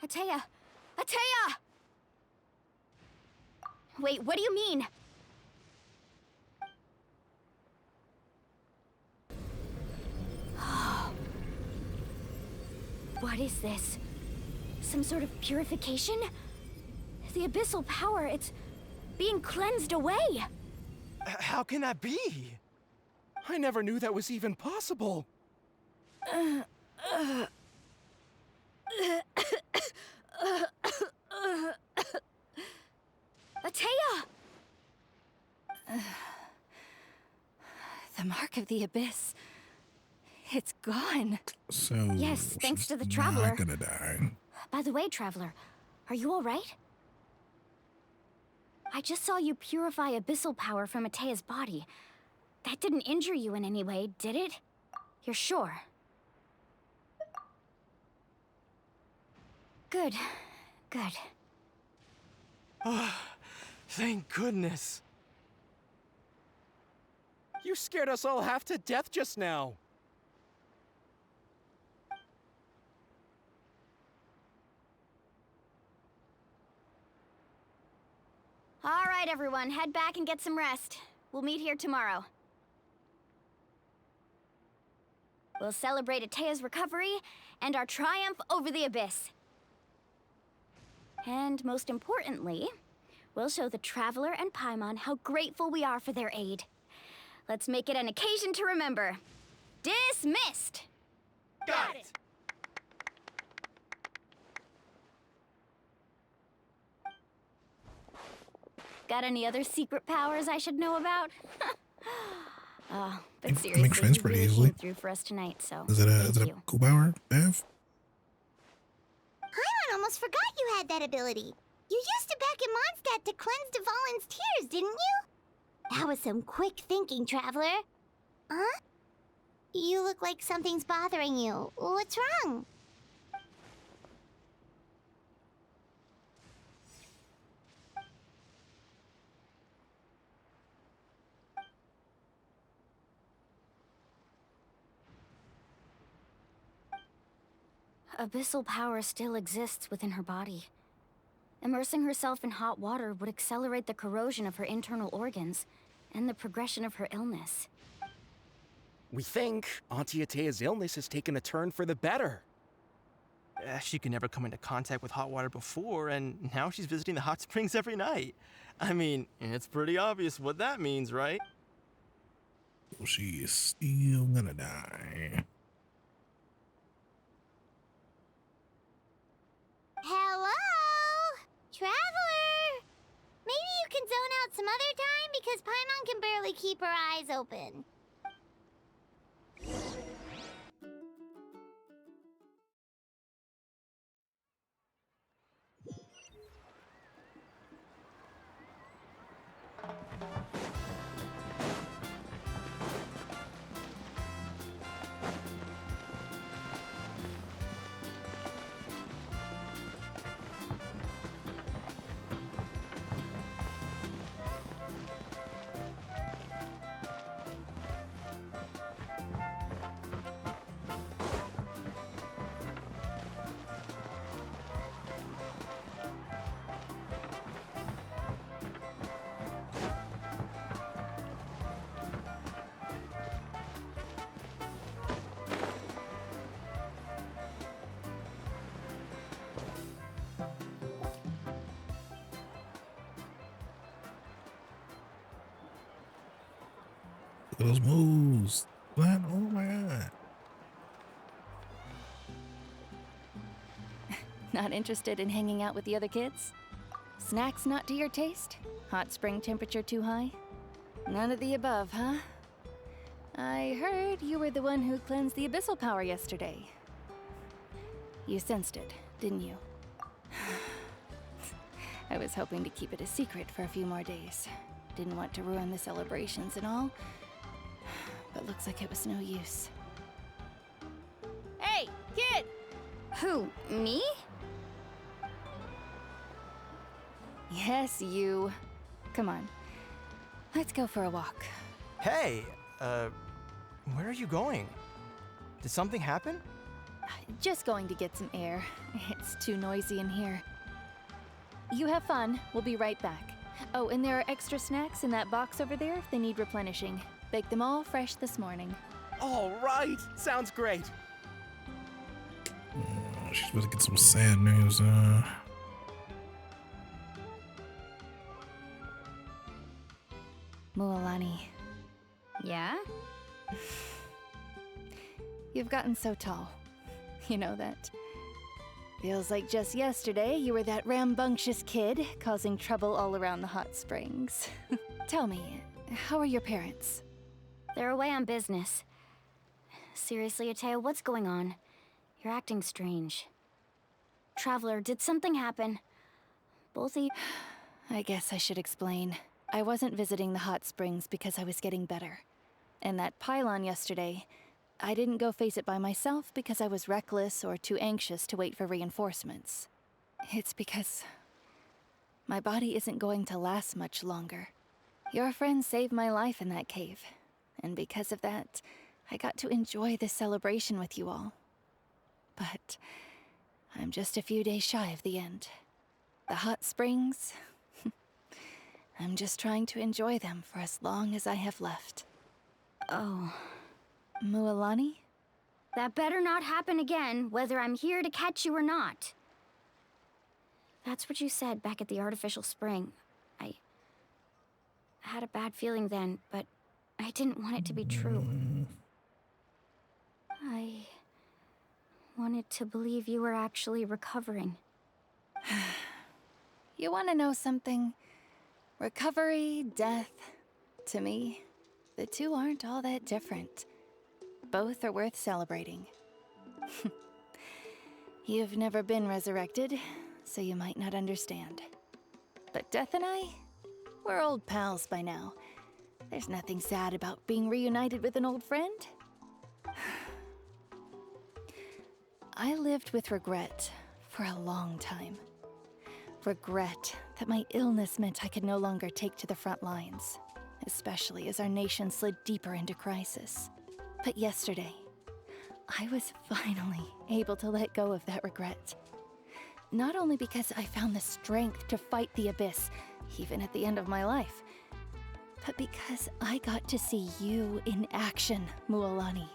Ataya! Ataya! Wait, what do you mean? What is this? Some sort of purification? The abyssal power, it's being cleansed away. How can that be? I never knew that was even possible. Ataya! The mark of the abyss. It's gone. So Yes, thanks to the she's Traveler. not gonna die. By the way, Traveler, are you alright? I just saw you purify abyssal power from Matea's body. That didn't injure you in any way, did it? You're sure? Good. Good. Oh, thank goodness. You scared us all half to death just now. All right, everyone, head back and get some rest. We'll meet here tomorrow. We'll celebrate Atea's recovery and our triumph over the abyss. And most importantly, we'll show the Traveler and Paimon how grateful we are for their aid. Let's make it an occasion to remember. Dismissed! Got it! Got any other secret powers I should know about? But It seriously, makes friends you pretty really easily. came through for us tonight, so Is it a thank you. cool power, Bev? Paimon almost forgot you had that ability. You used it back in Mondstadt to cleanse Dvalin's tears, didn't you? That was some quick thinking, Traveler. Huh? You look like something's bothering you. What's wrong? Abyssal power still exists within her body. Immersing herself in hot water would accelerate the corrosion of her internal organs and the progression of her illness. We think Auntie Atea's illness has taken a turn for the better. She could never come into contact with hot water before, and now she's visiting the hot springs every night. I mean, it's pretty obvious what that means, right? She is still gonna die. Hello? Traveler? Maybe you can zone out some other time because Paimon can barely keep her eyes open. Look at those moves. What? Oh my god. Not interested in hanging out with the other kids? Snacks not to your taste? Hot spring temperature too high? None of the above, huh? I heard you were the one who cleansed the abyssal power yesterday. You sensed it, didn't you? I was hoping to keep it a secret for a few more days. Didn't want to ruin the celebrations and all, but looks like it was no use. Hey, kid! Who, me? Yes, you. Come on. Let's go for a walk. Hey, where are you going? Did something happen? Just going to get some air. It's too noisy in here. You have fun. We'll be right back. Oh, and there are extra snacks in that box over there if they need replenishing. Baked them all fresh this morning. All right. Sounds great. Oh, she's about to get some sad news. Mualani. Yeah? You've gotten so tall. You know that. Feels like just yesterday you were that rambunctious kid causing trouble all around the hot springs. Tell me, how are your parents? They're away on business. Seriously, Atea, what's going on? You're acting strange. Traveler, did something happen? Both of you... I guess I should explain. I wasn't visiting the hot springs because I was getting better. And that pylon yesterday, I didn't go face it by myself because I was reckless or too anxious to wait for reinforcements. It's because my body isn't going to last much longer. Your friend saved my life in that cave, and because of that, I got to enjoy this celebration with you all. But I'm just a few days shy of the end. The hot springs, I'm just trying to enjoy them for as long as I have left. Oh. Mualani? That better not happen again, whether I'm here to catch you or not. That's what you said back at the artificial spring. I had a bad feeling then, but I didn't want it to be true. I wanted to believe you were actually recovering. You want to know something? Recovery, death, to me, the two aren't all that different. Both are worth celebrating. You've never been resurrected, so you might not understand. But Death and I, we're old pals by now. There's nothing sad about being reunited with an old friend. I lived with regret for a long time. Regret that my illness meant I could no longer take to the front lines, especially as our nation slid deeper into crisis. But yesterday, I was finally able to let go of that regret. Not only because I found the strength to fight the abyss, even at the end of my life, but because I got to see you in action, Mualani.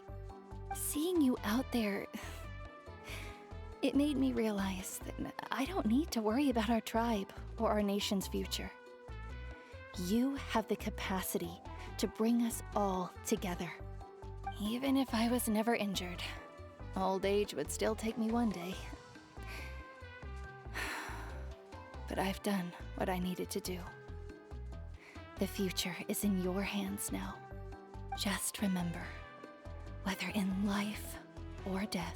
Seeing you out there, it made me realize that I don't need to worry about our tribe or our nation's future. You have the capacity to bring us all together. Even if I was never injured, old age would still take me one day. But I've done what I needed to do. The future is in your hands now. Just remember, whether in life or death,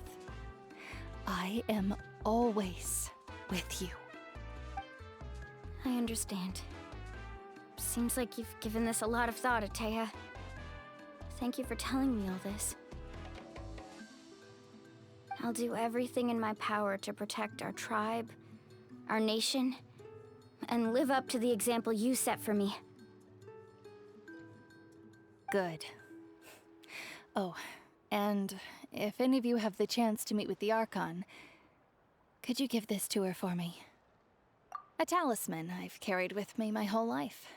I am always with you. I understand. Seems like you've given this a lot of thought, Atea. Thank you for telling me all this. I'll do everything in my power to protect our tribe, our nation, and live up to the example you set for me. Good. Oh, and if any of you have the chance to meet with the Archon, could you give this to her for me? A talisman I've carried with me my whole life.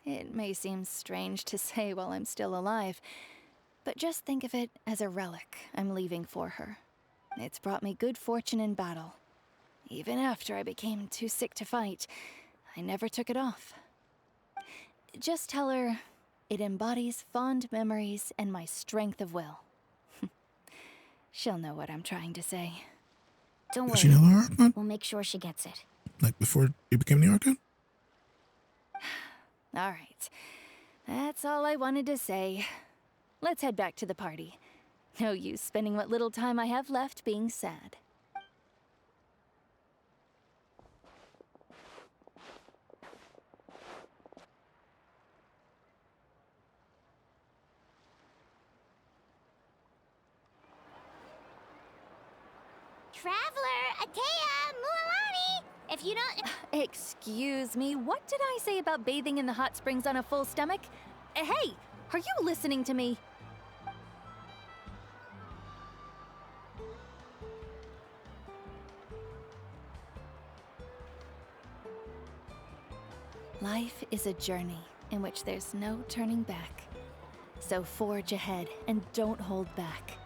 It may seem strange to say while I'm still alive, but just think of it as a relic I'm leaving for her. It's brought me good fortune in battle. Even after I became too sick to fight, I never took it off. Just tell her it embodies fond memories and my strength of will. She'll know what I'm trying to say. Don't Does she know the Archon? We'll make sure she gets it. Like before you became the Archon? All right. That's all I wanted to say. Let's head back to the party. No use spending what little time I have left being sad. Traveler, Atea, Mualani! If you don't... Excuse me, what did I say about bathing in the hot springs on a full stomach? Hey, are you listening to me? Life is a journey in which there's no turning back. So forge ahead and don't hold back.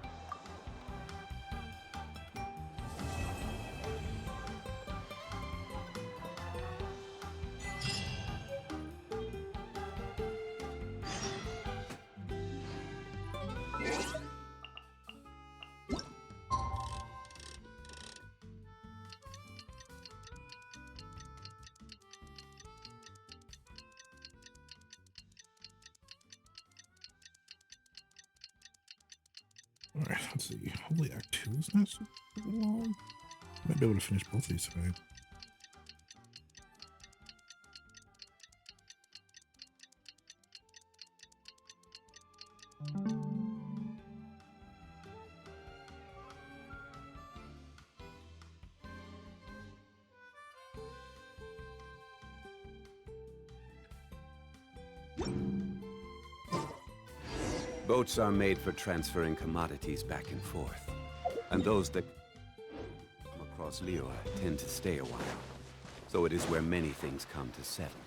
Let's see. Hopefully Act 2 is not super long. Might be able to finish both of these tonight. Boats are made for transferring commodities back and forth. And those that come across Liyue tend to stay a while. So it is where many things come to settle.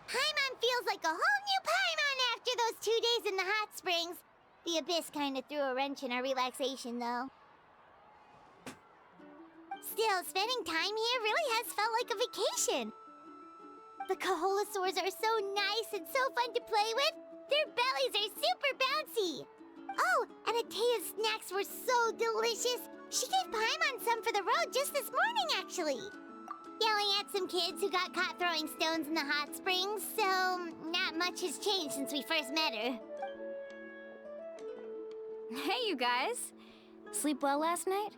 Paimon feels like a whole new Paimon after those 2 days in the hot springs. The Abyss kind of threw a wrench in our relaxation, though. Still, spending time here really has felt like a vacation. The Kaholasaurs are so nice and so fun to play with. Their bellies are super bouncy. Oh, and Atea's snacks were so delicious. She gave Paimon some for the road just this morning, actually. Yelling at some kids who got caught throwing stones in the hot springs, so not much has changed since we first met her. Hey, you guys. Sleep well last night?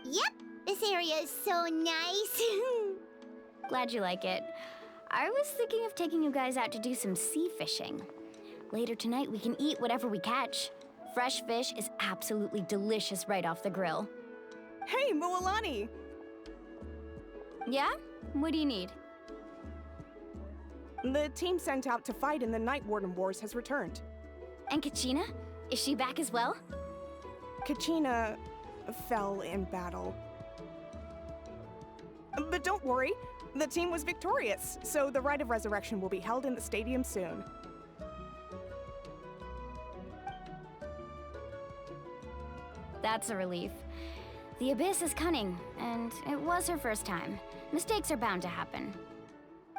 Yep, this area is so nice. Glad you like it. I was thinking of taking you guys out to do some sea fishing. Later tonight, we can eat whatever we catch. Fresh fish is absolutely delicious right off the grill. Hey, Mualani! Yeah? What do you need? The team sent out to fight in the Night Warden Wars has returned. And Kachina? Is she back as well? Kachina fell in battle. But don't worry, the team was victorious, so the Rite of Resurrection will be held in the stadium soon. That's a relief. The Abyss is cunning, and it was her first time. Mistakes are bound to happen.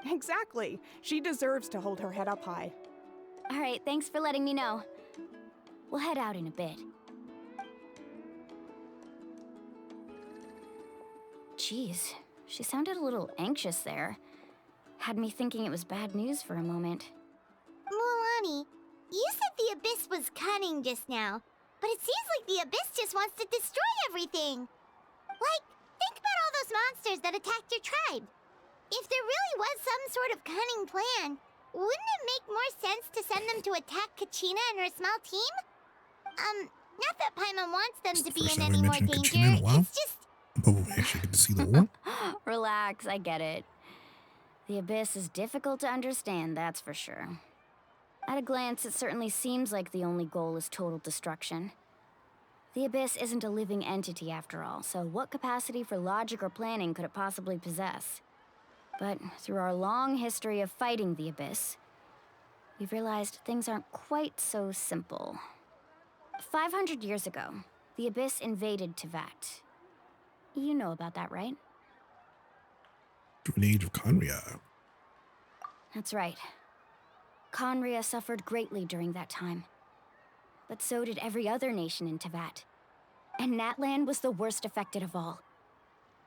Exactly. She deserves to hold her head up high. All right, thanks for letting me know. We'll head out in a bit. Jeez, she sounded a little anxious there. Had me thinking it was bad news for a moment. Mualani, you said the Abyss was cunning just now, but it seems like the Abyss just wants to destroy everything. Like, think about all those monsters that attacked your tribe. If there really was some sort of cunning plan, wouldn't it make more sense to send them to attack Kachina and her small team? Not that Paimon wants them to be in any more danger, it's just... But we actually get to see the war? Relax, I get it. The Abyss is difficult to understand, that's for sure. At a glance, it certainly seems like the only goal is total destruction. The Abyss isn't a living entity after all, so what capacity for logic or planning could it possibly possess? But through our long history of fighting the Abyss, we've realized things aren't quite so simple. 500 years ago, the Abyss invaded Teyvat. You know about that, right? Through the age of Conria. That's right. Conria suffered greatly during that time. But so did every other nation in Teyvat. And Natlan was the worst affected of all.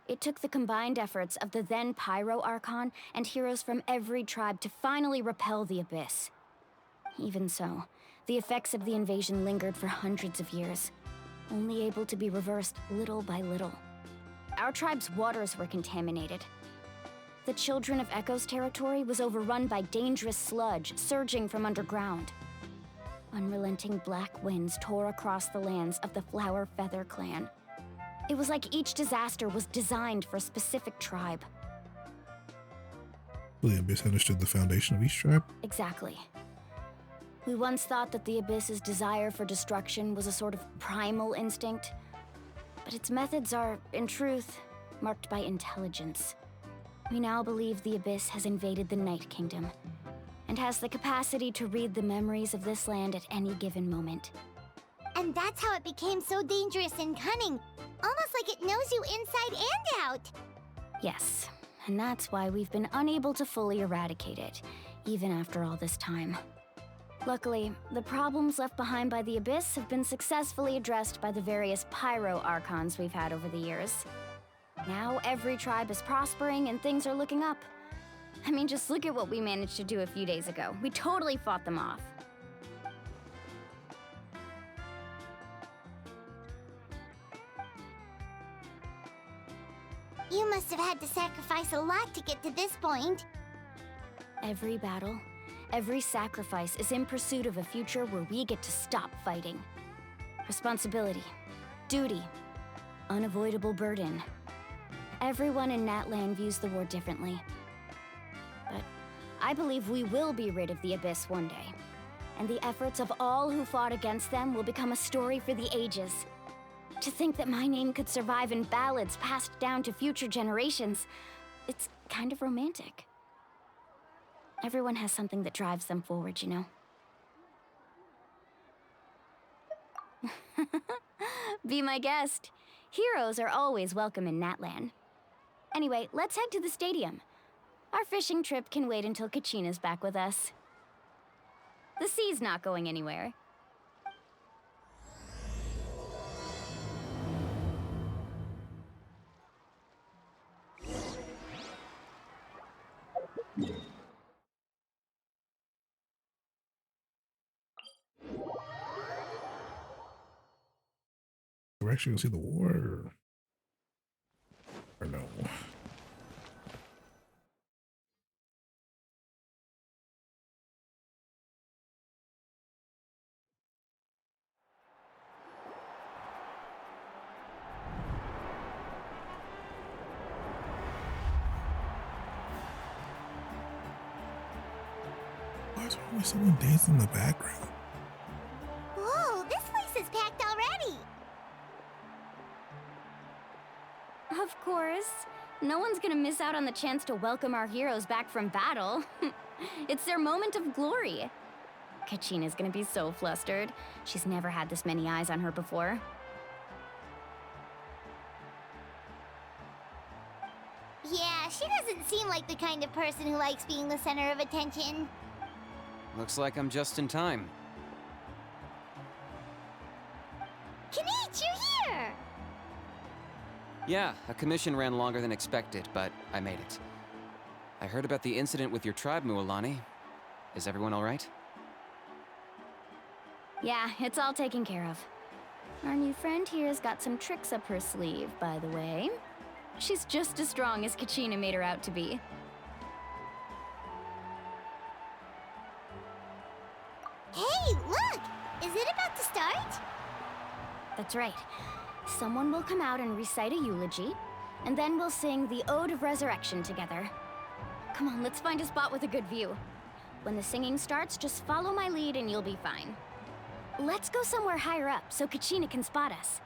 It took the combined efforts of the then Pyro Archon and heroes from every tribe to finally repel the Abyss. Even so, the effects of the invasion lingered for hundreds of years, only able to be reversed little by little. Our tribe's waters were contaminated. The Children of Echo's territory was overrun by dangerous sludge surging from underground. Unrelenting black winds tore across the lands of the Flower Feather clan. It was like each disaster was designed for a specific tribe. The Abyss understood the foundation of each tribe? Exactly. We once thought that the Abyss's desire for destruction was a sort of primal instinct, but its methods are, in truth, marked by intelligence. We now believe the Abyss has invaded the Night Kingdom, and has the capacity to read the memories of this land at any given moment. And that's how it became so dangerous and cunning, almost like it knows you inside and out. Yes, and that's why we've been unable to fully eradicate it, even after all this time. Luckily, the problems left behind by the Abyss have been successfully addressed by the various Pyro Archons we've had over the years. Now every tribe is prospering and things are looking up. I mean, just look at what we managed to do a few days ago. We totally fought them off. have had to sacrifice a lot to get to this point. Every battle, every sacrifice is in pursuit of a future where we get to stop fighting. Responsibility, duty, unavoidable burden. Everyone in Natlan views the war differently. But I believe we will be rid of the Abyss one day. And the efforts of all who fought against them will become a story for the ages. To think that my name could survive in ballads passed down to future generations, it's kind of romantic. Everyone has something that drives them forward, you know? Be my guest. Heroes are always welcome in Natlan. Anyway, let's head to the stadium. Our fishing trip can wait until Kachina's back with us. The sea's not going anywhere. We're actually gonna see the war, or no? Why is there always someone dancing in the background? Whoa, this place is packed already! Of course. No one's gonna miss out on the chance to welcome our heroes back from battle. It's their moment of glory. Kachina's gonna be so flustered. She's never had this many eyes on her before. Yeah, she doesn't seem like the kind of person who likes being the center of attention. Looks like I'm just in time. Kinich, you're here! Yeah, a commission ran longer than expected, but I made it. I heard about the incident with your tribe, Mualani. Is everyone all right? Yeah, it's all taken care of. Our new friend here's got some tricks up her sleeve, by the way. She's just as strong as Kachina made her out to be. Hey, look! Is it about to start? That's right. Someone will come out and recite a eulogy, and then we'll sing the Ode of Resurrection together. Come on, let's find a spot with a good view. When the singing starts, just follow my lead and you'll be fine. Let's go somewhere higher up so Kachina can spot us.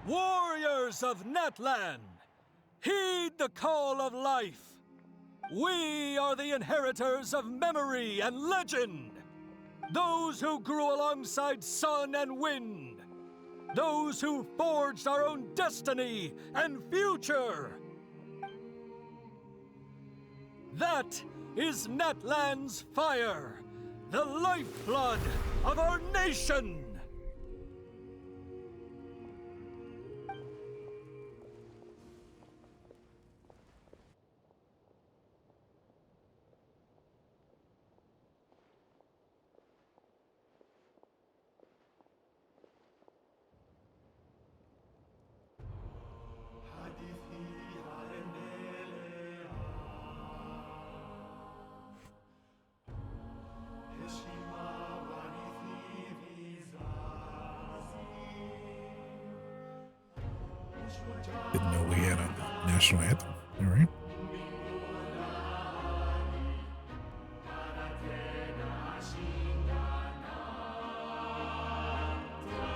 Warriors of Natlan, heed the call of life. We are the inheritors of memory and legend. Those who grew alongside sun and wind. Those who forged our own destiny and future. That is Natlan's fire, the lifeblood of our nation. Didn't know we had a national anthem. All right.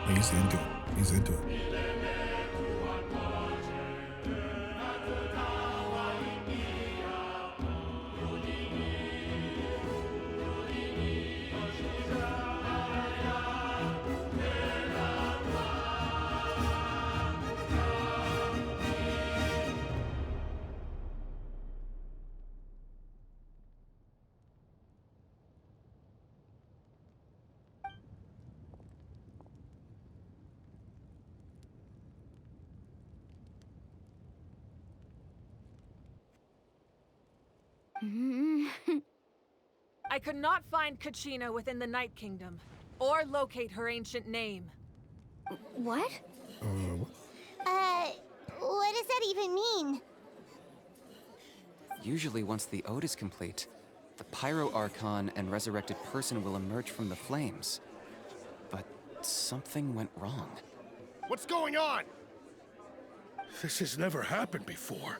He's into it. He's into it. I could not find Kachina within the Night Kingdom, or locate her ancient name. What? What does that even mean? Usually once the ode is complete, the Pyro Archon and resurrected person will emerge from the flames. But something went wrong. What's going on? This has never happened before.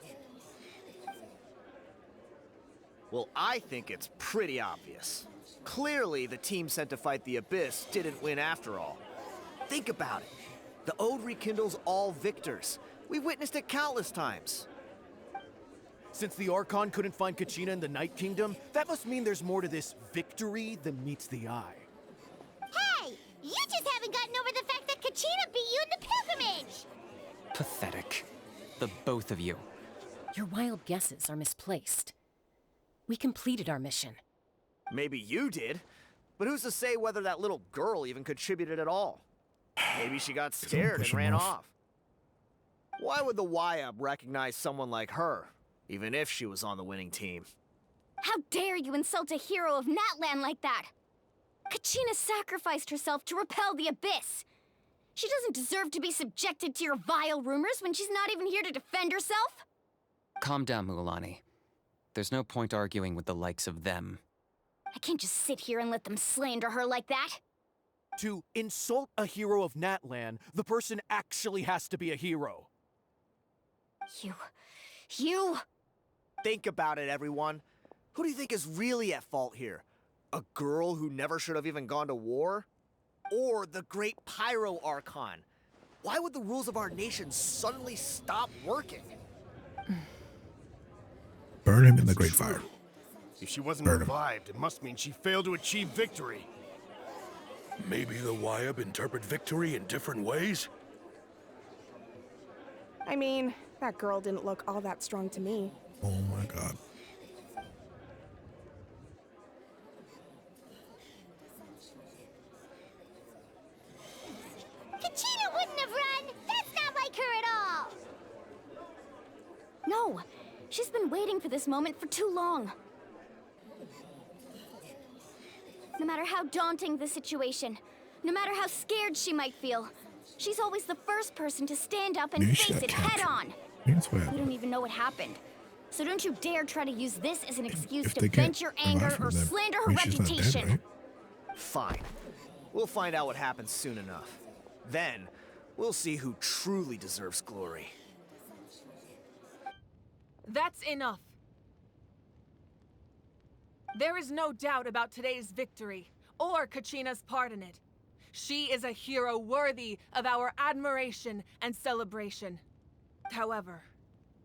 Well, I think it's pretty obvious. Clearly, the team sent to fight the Abyss didn't win after all. Think about it. The Ode rekindles all victors. We've witnessed it countless times. Since the Archon couldn't find Kachina in the Night Kingdom, that must mean there's more to this victory than meets the eye. Hey! You just haven't gotten over the fact that Kachina beat you in the pilgrimage! Pathetic. The both of you. Your wild guesses are misplaced. We completed our mission. Maybe you did, but who's to say whether that little girl even contributed at all? Maybe she got scared and ran off. Why would the YUB recognize someone like her, even if she was on the winning team? How dare you insult a hero of Natlan like that? Kachina sacrificed herself to repel the Abyss. She doesn't deserve to be subjected to your vile rumors when she's not even here to defend herself. Calm down, Mualani. There's no point arguing with the likes of them. I can't just sit here and let them slander her like that. To insult a hero of Natlan, the person actually has to be a hero. You... Think about it, everyone. Who do you think is really at fault here? A girl who never should have even gone to war? Or the great Pyro Archon? Why would the rules of our nation suddenly stop working? Burn him in the great fire. If she wasn't revived, it must mean she failed to achieve victory. Maybe the YUB interpret victory in different ways? I mean, that girl didn't look all that strong to me. Oh my god. Kachina wouldn't have run! That's not like her at all! No, she's been waiting for this moment for too long. No matter how daunting the situation, no matter how scared she might feel, she's always the first person to stand up and face it head on. We don't even know what happened. So don't you dare try to use this as an excuse to vent your anger or slander her reputation. Fine. We'll find out what happens soon enough. Then, we'll see who truly deserves glory. That's enough. There is no doubt about today's victory, or Kachina's part in it. She is a hero worthy of our admiration and celebration. However,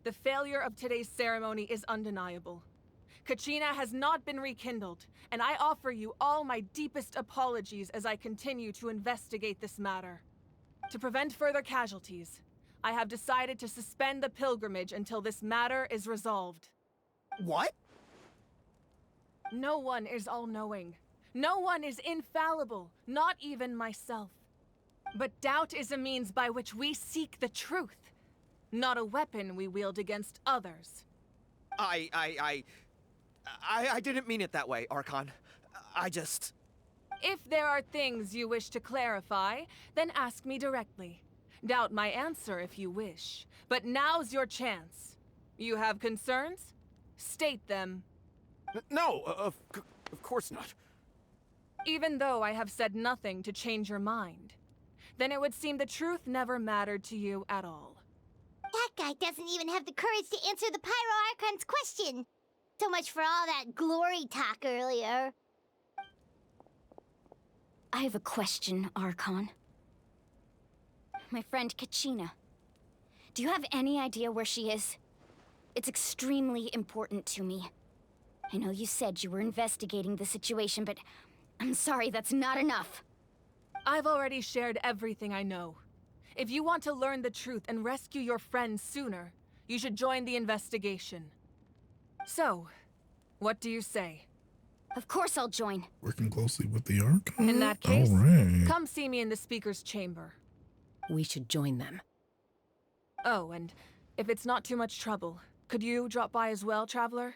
the failure of today's ceremony is undeniable. Kachina has not been rekindled, and I offer you all my deepest apologies as I continue to investigate this matter. To prevent further casualties, I have decided to suspend the pilgrimage until this matter is resolved. What? No one is all-knowing. No one is infallible, not even myself. But doubt is a means by which we seek the truth, not a weapon we wield against others. I didn't mean it that way, Archon. If there are things you wish to clarify, then ask me directly. Doubt my answer if you wish. But now's your chance. You have concerns? State them. No, of course not. Even though I have said nothing to change your mind, then it would seem the truth never mattered to you at all. That guy doesn't even have the courage to answer the Pyro Archon's question. So much for all that glory talk earlier. I have a question, Archon. My friend Kachina. Do you have any idea where she is? It's extremely important to me. I know you said you were investigating the situation, but I'm sorry, that's not enough. I've already shared everything I know. If you want to learn the truth and rescue your friend sooner, you should join the investigation. So, what do you say? Of course I'll join. Working closely with the Archon? In that case, right. come see me in the speaker's chamber. We should join them. Oh, and if it's not too much trouble, could you drop by as well, Traveler?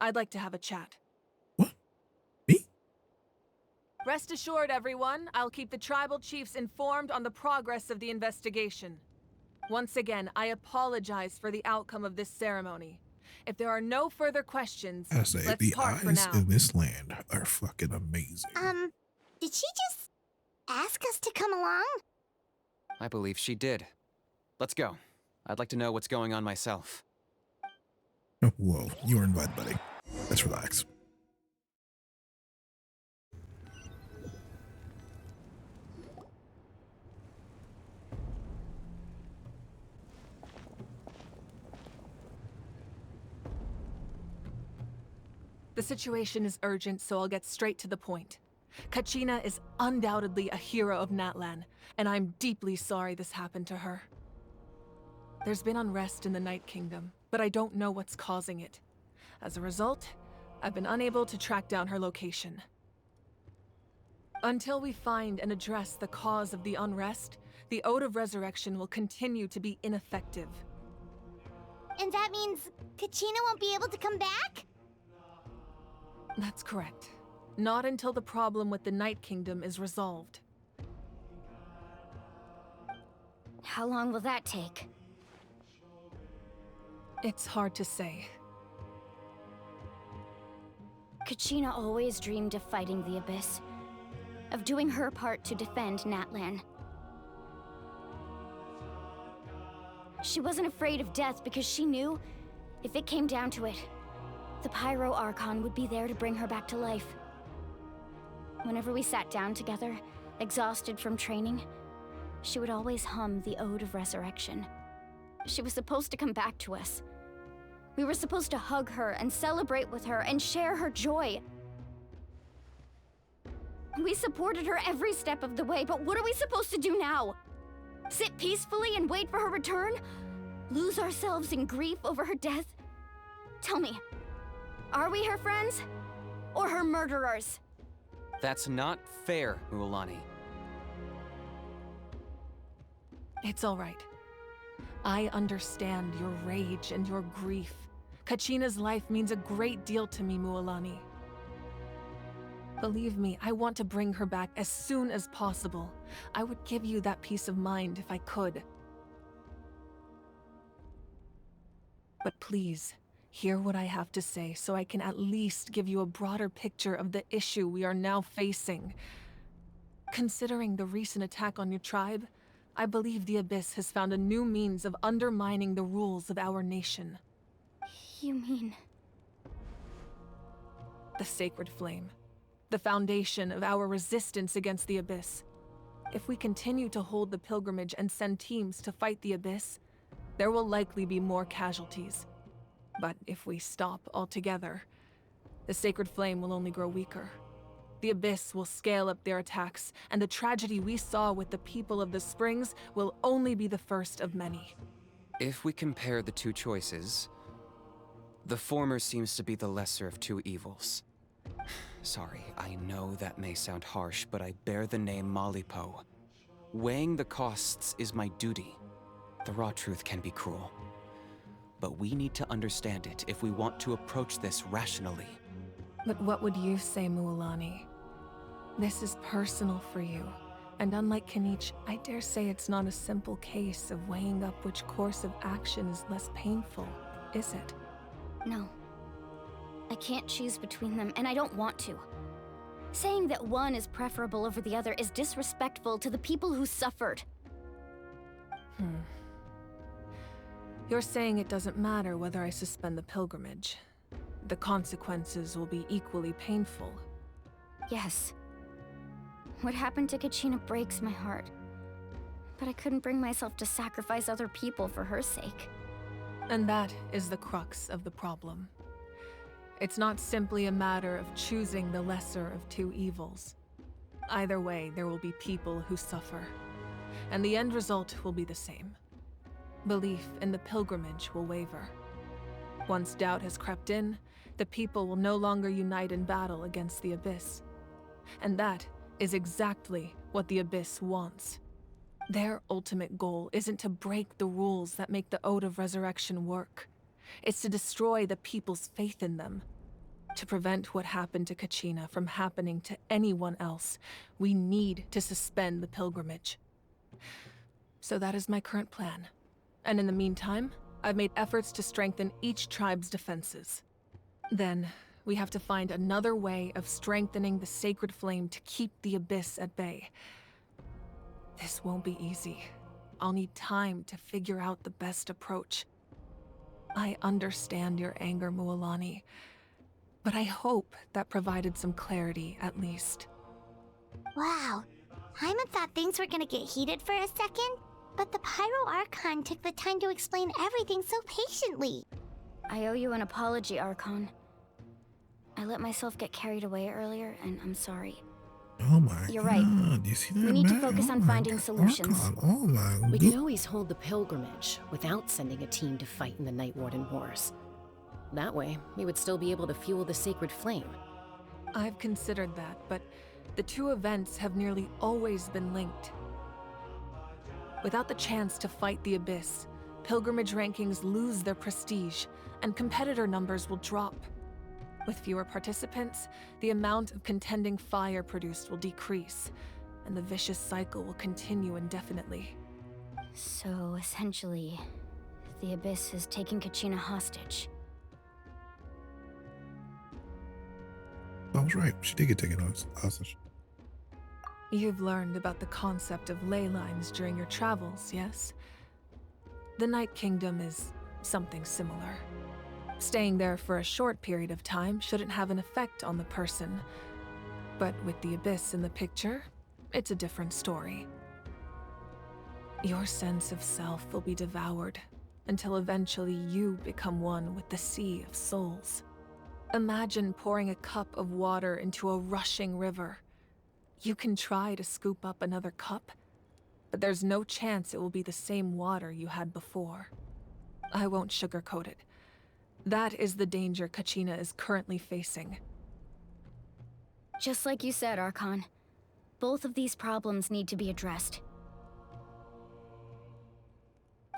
I'd like to have a chat. Rest assured, everyone, I'll keep the tribal chiefs informed on the progress of the investigation. Once again, I apologize for the outcome of this ceremony. If there are no further questions, I say let's the part for eyes now. in this land are fucking amazing. Did she just ask us to come along? I believe she did. Let's go. I'd like to know what's going on myself. Whoa, you were invited, buddy. Let's relax. The situation is urgent, so I'll get straight to the point. Kachina is undoubtedly a hero of Natlan, and I'm deeply sorry this happened to her. There's been unrest in the Night Kingdom, but I don't know what's causing it. As a result, I've been unable to track down her location. Until we find and address the cause of the unrest, the Ode of Resurrection will continue to be ineffective. And that means Kachina won't be able to come back? That's correct. Not until the problem with the Night Kingdom is resolved. How long will that take? It's hard to say. Kachina always dreamed of fighting the Abyss, of doing her part to defend Natlan. She wasn't afraid of death because she knew, if it came down to it, the Pyro Archon would be there to bring her back to life. Whenever we sat down together, exhausted from training, she would always hum the Ode of Resurrection. She was supposed to come back to us. We were supposed to hug her and celebrate with her and share her joy. We supported her every step of the way, but what are we supposed to do now? Sit peacefully and wait for her return? Lose ourselves in grief over her death? Tell me, are we her friends? Or her murderers? That's not fair, Mualani. It's all right. I understand your rage and your grief. Kachina's life means a great deal to me, Mualani. Believe me, I want to bring her back as soon as possible. I would give you that peace of mind if I could. But please, hear what I have to say so I can at least give you a broader picture of the issue we are now facing. Considering the recent attack on your tribe, I believe the Abyss has found a new means of undermining the rules of our nation. You mean? The Sacred Flame. The foundation of our resistance against the Abyss. If we continue to hold the pilgrimage and send teams to fight the Abyss, there will likely be more casualties. But if we stop altogether, the Sacred Flame will only grow weaker. The Abyss will scale up their attacks, and the tragedy we saw with the people of the Springs will only be the first of many. If we compare the two choices, the former seems to be the lesser of two evils. Sorry, I know that may sound harsh, but I bear the name Malipo. Weighing the costs is my duty. The raw truth can be cruel. But we need to understand it if we want to approach this rationally. But what would you say, Mualani? This is personal for you. And unlike Kanich, I dare say it's not a simple case of weighing up which course of action is less painful, is it? No. I can't choose between them, and I don't want to. Saying that one is preferable over the other is disrespectful to the people who suffered. You're saying it doesn't matter whether I suspend the pilgrimage. The consequences will be equally painful. Yes. What happened to Kachina breaks my heart. But I couldn't bring myself to sacrifice other people for her sake. And that is the crux of the problem. It's not simply a matter of choosing the lesser of two evils. Either way, there will be people who suffer. And the end result will be the same. Belief in the pilgrimage will waver. Once doubt has crept in, the people will no longer unite in battle against the Abyss. And that is exactly what the Abyss wants. Their ultimate goal isn't to break the rules that make the Ode of Resurrection work. It's to destroy the people's faith in them. To prevent what happened to Kachina from happening to anyone else, we need to suspend the pilgrimage. So that is my current plan. And in the meantime, I've made efforts to strengthen each tribe's defenses. Then, we have to find another way of strengthening the sacred flame to keep the Abyss at bay. This won't be easy. I'll need time to figure out the best approach. I understand your anger, Mualani, but I hope that provided some clarity, at least. Wow. Hyman thought things were gonna get heated for a second, but the Pyro Archon took the time to explain everything so patiently. I owe you an apology, Archon. I let myself get carried away earlier, and I'm sorry. Oh my You're god. right. Do you see that? We need to man? focus Oh on my finding god. solutions. Archon. Oh my We god. can always hold the pilgrimage without sending a team to fight in the Night Warden Wars. That way, we would still be able to fuel the sacred flame. I've considered that, but the two events have nearly always been linked. Without the chance to fight the Abyss, pilgrimage rankings lose their prestige, and competitor numbers will drop. With fewer participants, the amount of contending fire produced will decrease, and the vicious cycle will continue indefinitely. So, essentially, the Abyss is taking Kachina hostage. I was right. She did get taken hostage. You've learned about the concept of ley lines during your travels, yes? The Night Kingdom is something similar. Staying there for a short period of time shouldn't have an effect on the person. But with the Abyss in the picture, it's a different story. Your sense of self will be devoured until eventually you become one with the Sea of Souls. Imagine pouring a cup of water into a rushing river. You can try to scoop up another cup, but there's no chance it will be the same water you had before. I won't sugarcoat it. That is the danger Kachina is currently facing. Just like you said, Archon. Both of these problems need to be addressed.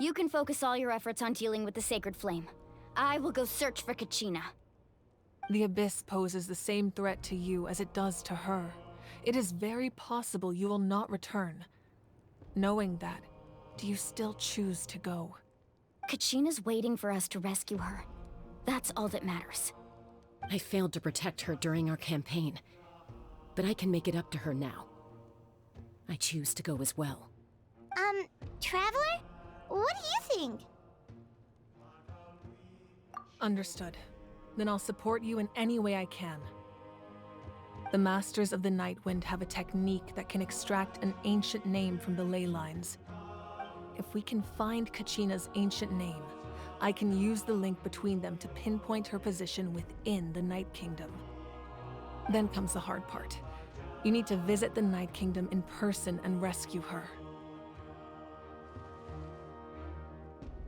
You can focus all your efforts on dealing with the Sacred Flame. I will go search for Kachina. The Abyss poses the same threat to you as it does to her. It is very possible you will not return. Knowing that, do you still choose to go? Kachina's waiting for us to rescue her. That's all that matters. I failed to protect her during our campaign, but I can make it up to her now. I choose to go as well. Traveler? What do you think? Understood. Then I'll support you in any way I can. The Masters of the Nightwind have a technique that can extract an ancient name from the ley lines. If we can find Kachina's ancient name, I can use the link between them to pinpoint her position within the Night Kingdom. Then comes the hard part. You need to visit the Night Kingdom in person and rescue her.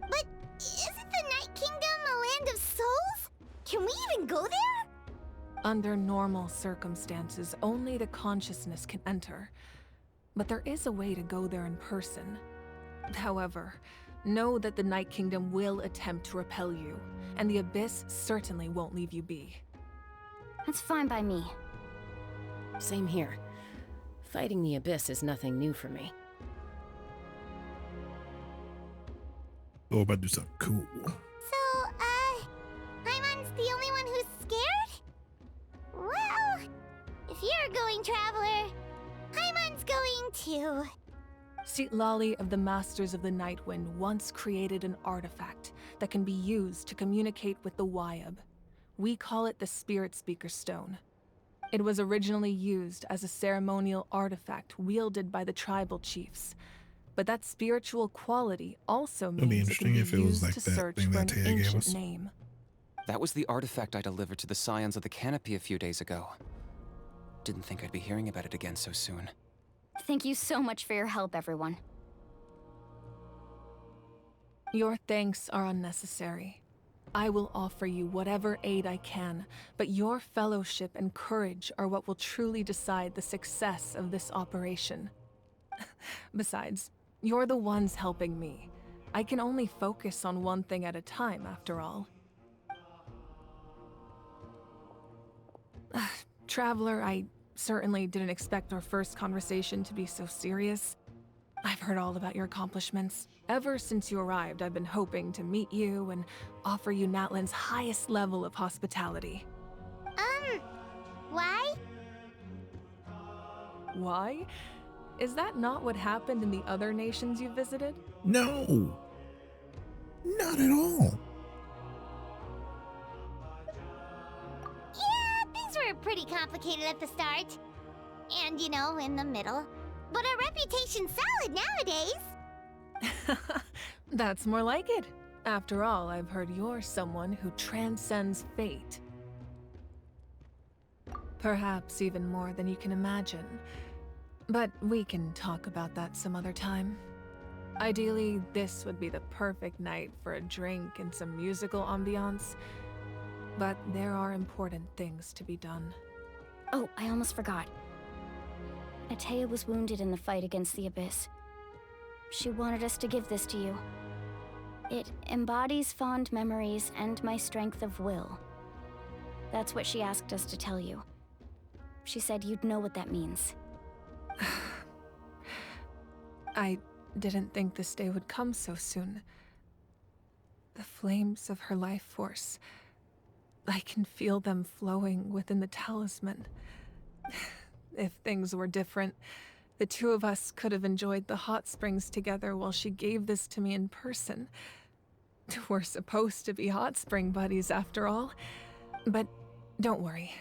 But isn't the Night Kingdom a land of souls? Can we even go there? Under normal circumstances, only the consciousness can enter. But there is a way to go there in person. However, know that the Night Kingdom will attempt to repel you, and the Abyss certainly won't leave you be. That's fine by me. Same here. Fighting the Abyss is nothing new for me. Oh, about to do something cool. So, Hyman's the only one who's scared? Well, if you're going, Traveler, Hyman's going too. Sitlali of the Masters of the Nightwind once created an artifact that can be used to communicate with the Wyab. We call it the Spirit Speaker Stone. It was originally used as a ceremonial artifact wielded by the tribal chiefs, but that spiritual quality also It'd be means it can interesting be if it was used like to that search thing for that an Taya gave ancient us. name. That was the artifact I delivered to the Scions of the Canopy a few days ago. Didn't think I'd be hearing about it again so soon. Thank you so much for your help, everyone. Your thanks are unnecessary. I will offer you whatever aid I can, but your fellowship and courage are what will truly decide the success of this operation. Besides, you're the ones helping me. I can only focus on one thing at a time, after all. Traveler, I certainly didn't expect our first conversation to be so serious. I've heard all about your accomplishments. Ever since you arrived, I've been hoping to meet you and offer you Natlan's highest level of hospitality. Why? Why? Is that not what happened in the other nations you visited? No, not at all. Yeah, things were pretty complicated at the start. And, you know, in the middle. But our reputation's solid nowadays. That's more like it. After all, I've heard you're someone who transcends fate. Perhaps even more than you can imagine. But we can talk about that some other time. Ideally, this would be the perfect night for a drink and some musical ambiance. But there are important things to be done. Oh, I almost forgot. Atea was wounded in the fight against the Abyss. She wanted us to give this to you. It embodies fond memories and my strength of will. That's what she asked us to tell you. She said you'd know what that means. I didn't think this day would come so soon. The flames of her life force. I can feel them flowing within the talisman. If things were different, the two of us could have enjoyed the hot springs together while she gave this to me in person. We're supposed to be hot spring buddies after all. But don't worry.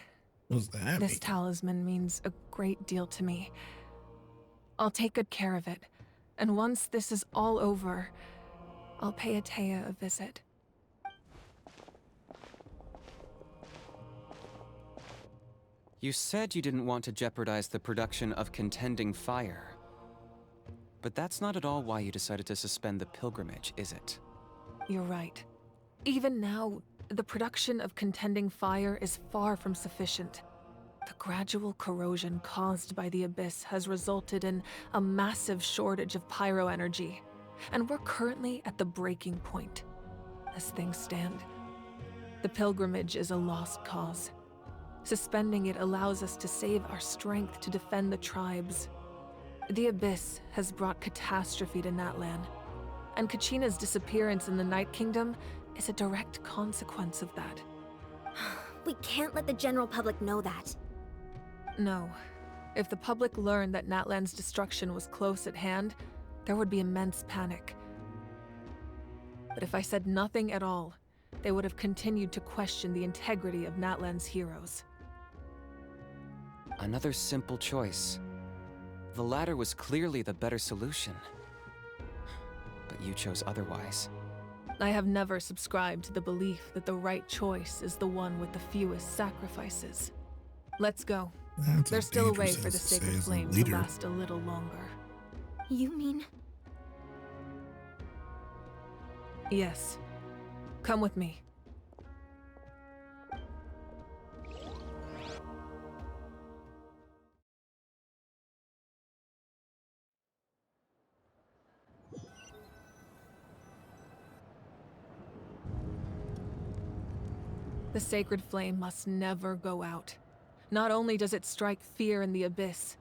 What's that? This talisman means a great deal to me. I'll take good care of it. And once this is all over, I'll pay Atea a visit. You said you didn't want to jeopardize the production of contending fire. But that's not at all why you decided to suspend the pilgrimage, is it? You're right. Even now, the production of contending fire is far from sufficient. The gradual corrosion caused by the Abyss has resulted in a massive shortage of pyro energy, and we're currently at the breaking point. As things stand, the pilgrimage is a lost cause. Suspending it allows us to save our strength to defend the tribes. The Abyss has brought catastrophe to Natlan, and Kachina's disappearance in the Night Kingdom is a direct consequence of that. We can't let the general public know that. No. If the public learned that Natlan's destruction was close at hand, there would be immense panic. But if I said nothing at all, they would have continued to question the integrity of Natlan's heroes. Another simple choice. The latter was clearly the better solution. But you chose otherwise. I have never subscribed to the belief that the right choice is the one with the fewest sacrifices. Let's go. There's still a way for the sacred flame to last a little longer. You mean? Yes. Come with me. The sacred flame must never go out. Not only does it strike fear in the Abyss,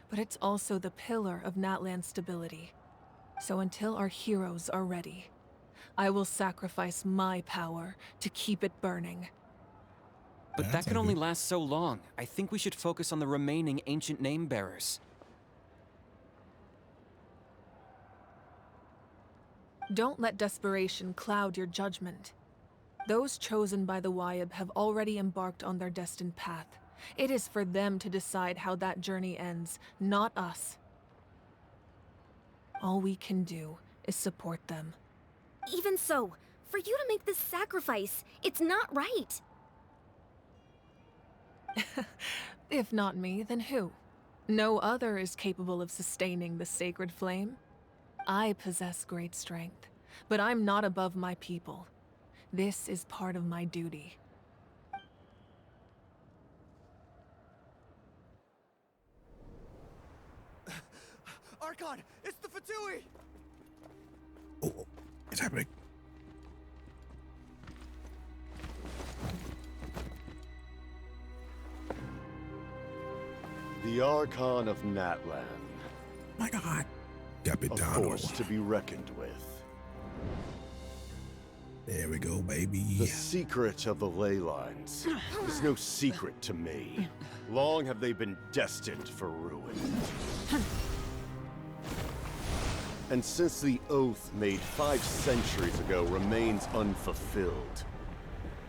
but it's also the pillar of Natlan's stability. So until our heroes are ready, I will sacrifice my power to keep it burning. But that can only last so long. I think we should focus on the remaining ancient name-bearers. Don't let desperation cloud your judgment. Those chosen by the Wayab have already embarked on their destined path. It is for them to decide how that journey ends, not us. All we can do is support them. Even so, for you to make this sacrifice, it's not right. If not me, then who? No other is capable of sustaining the sacred flame. I possess great strength, but I'm not above my people. This is part of my duty. Archon, it's the Fatui! Oh, it's happening. The Archon of Natlan. My God. A force to be reckoned with. There we go, baby. The secret of the ley lines is no secret to me. Long have they been destined for ruin. And since the oath made 5 centuries ago remains unfulfilled,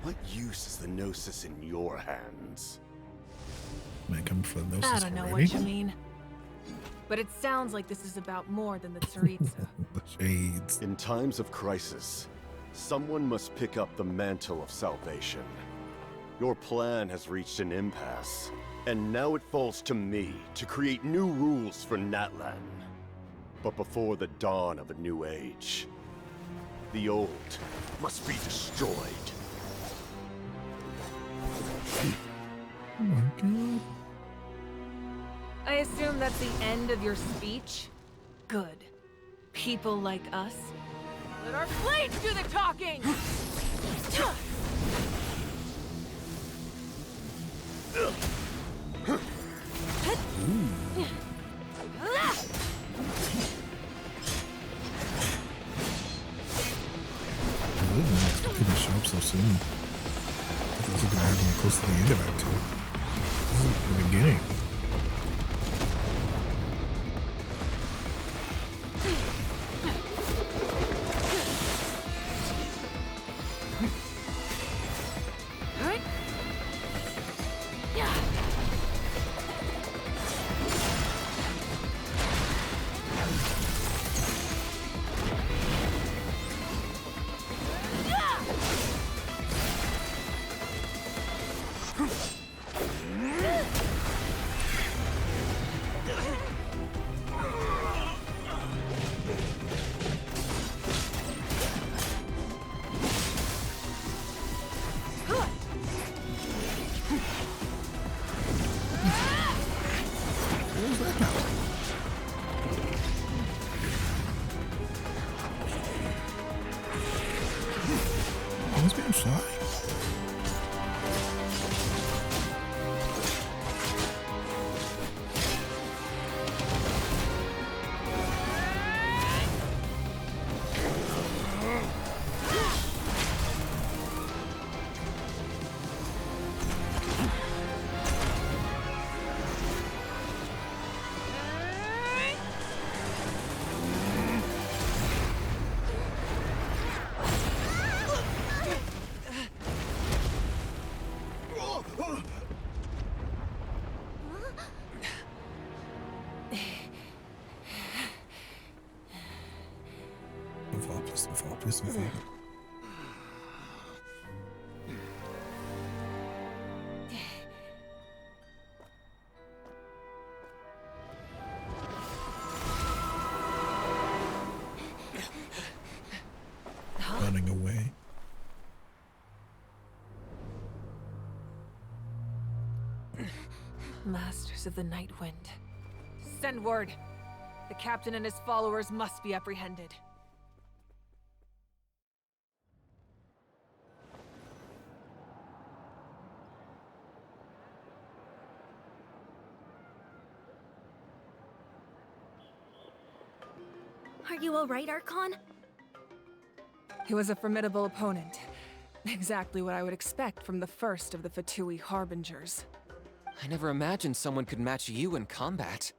what use is the Gnosis in your hands? Man, coming for the Gnosis I don't know already? what you mean. But it sounds like this is about more than the Tsaritsa. The shades. In times of crisis, someone must pick up the mantle of salvation. Your plan has reached an impasse, and now it falls to me to create new rules for Natlan. But before the dawn of a new age, the old must be destroyed. Oh my God. I assume that's the end of your speech? Good. People like us. Let our blades do the talking! I didn't expect him to show up so soon. I thought it was going to happen close to the end of Act 2. This is the beginning. This man fly? Pistol fall. Running away. Masters of the Night Wind. Send word. The captain and his followers must be apprehended. Are you alright, Archon? He was a formidable opponent. Exactly what I would expect from the first of the Fatui Harbingers. I never imagined someone could match you in combat.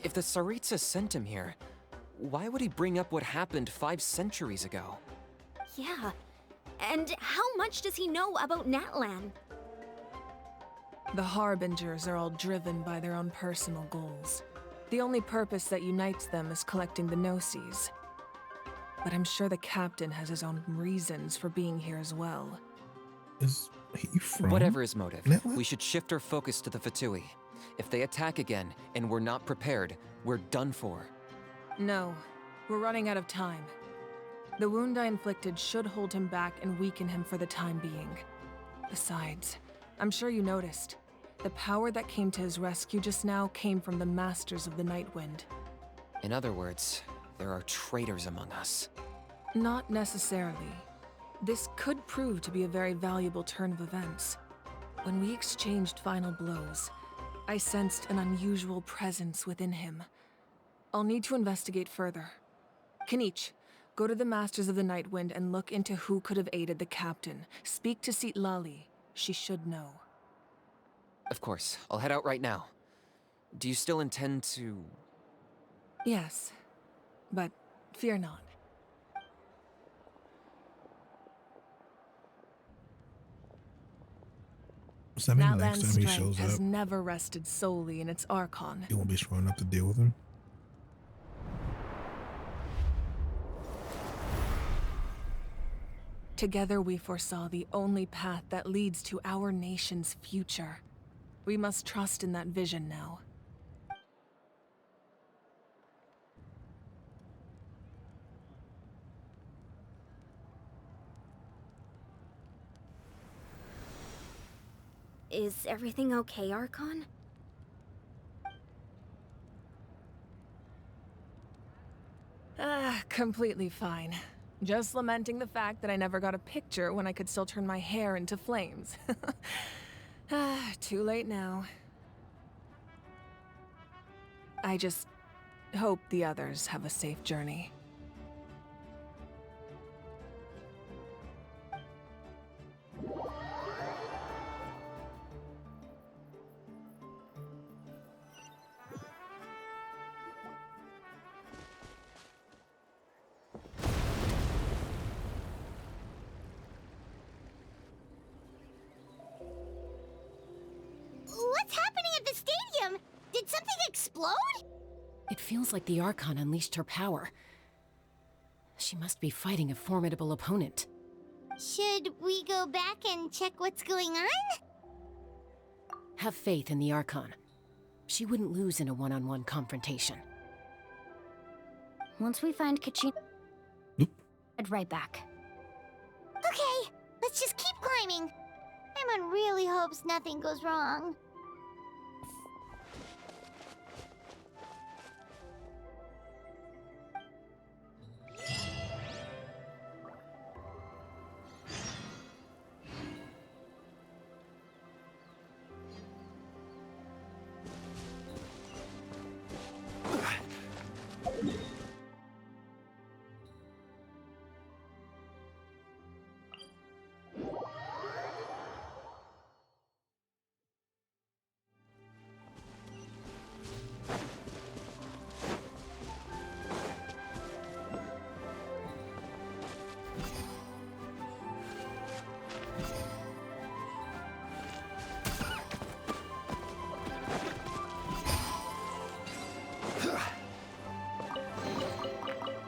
If the Tsaritsa sent him here, why would he bring up what happened 5 centuries ago? Yeah. And how much does he know about Natlan? The Harbingers are all driven by their own personal goals. The only purpose that unites them is collecting the Gnosis. But I'm sure the captain has his own reasons for being here as well. Is he from Whatever his motive, Natlan? we should shift our focus to the Fatui. If they attack again and we're not prepared, we're done for. No, we're running out of time. The wound I inflicted should hold him back and weaken him for the time being. Besides, I'm sure you noticed, the power that came to his rescue just now came from the Masters of the Night Wind. In other words, there are traitors among us. Not necessarily. This could prove to be a very valuable turn of events. When we exchanged final blows, I sensed an unusual presence within him. I'll need to investigate further. Kinich, go to the Masters of the Nightwind and look into who could have aided the captain. Speak to Lali. She should know. Of course, I'll head out right now. Do you still intend to... Yes, but fear not. Does that mean the next Natlan's time he strength shows has up, never rested solely in its Archon. he won't be strong enough to deal with him? Together we foresaw the only path that leads to our nation's future. We must trust in that vision now. Is everything okay, Archon? Completely fine. Just lamenting the fact that I never got a picture when I could still turn my hair into flames. Too late now. I just hope the others have a safe journey. What's happening at the stadium? Did something explode? It feels like the Archon unleashed her power. She must be fighting a formidable opponent. Should we go back and check what's going on? Have faith in the Archon. She wouldn't lose in a one-on-one confrontation. Once we find Kachina, head right back. Okay, let's just keep climbing. Emon really hopes nothing goes wrong.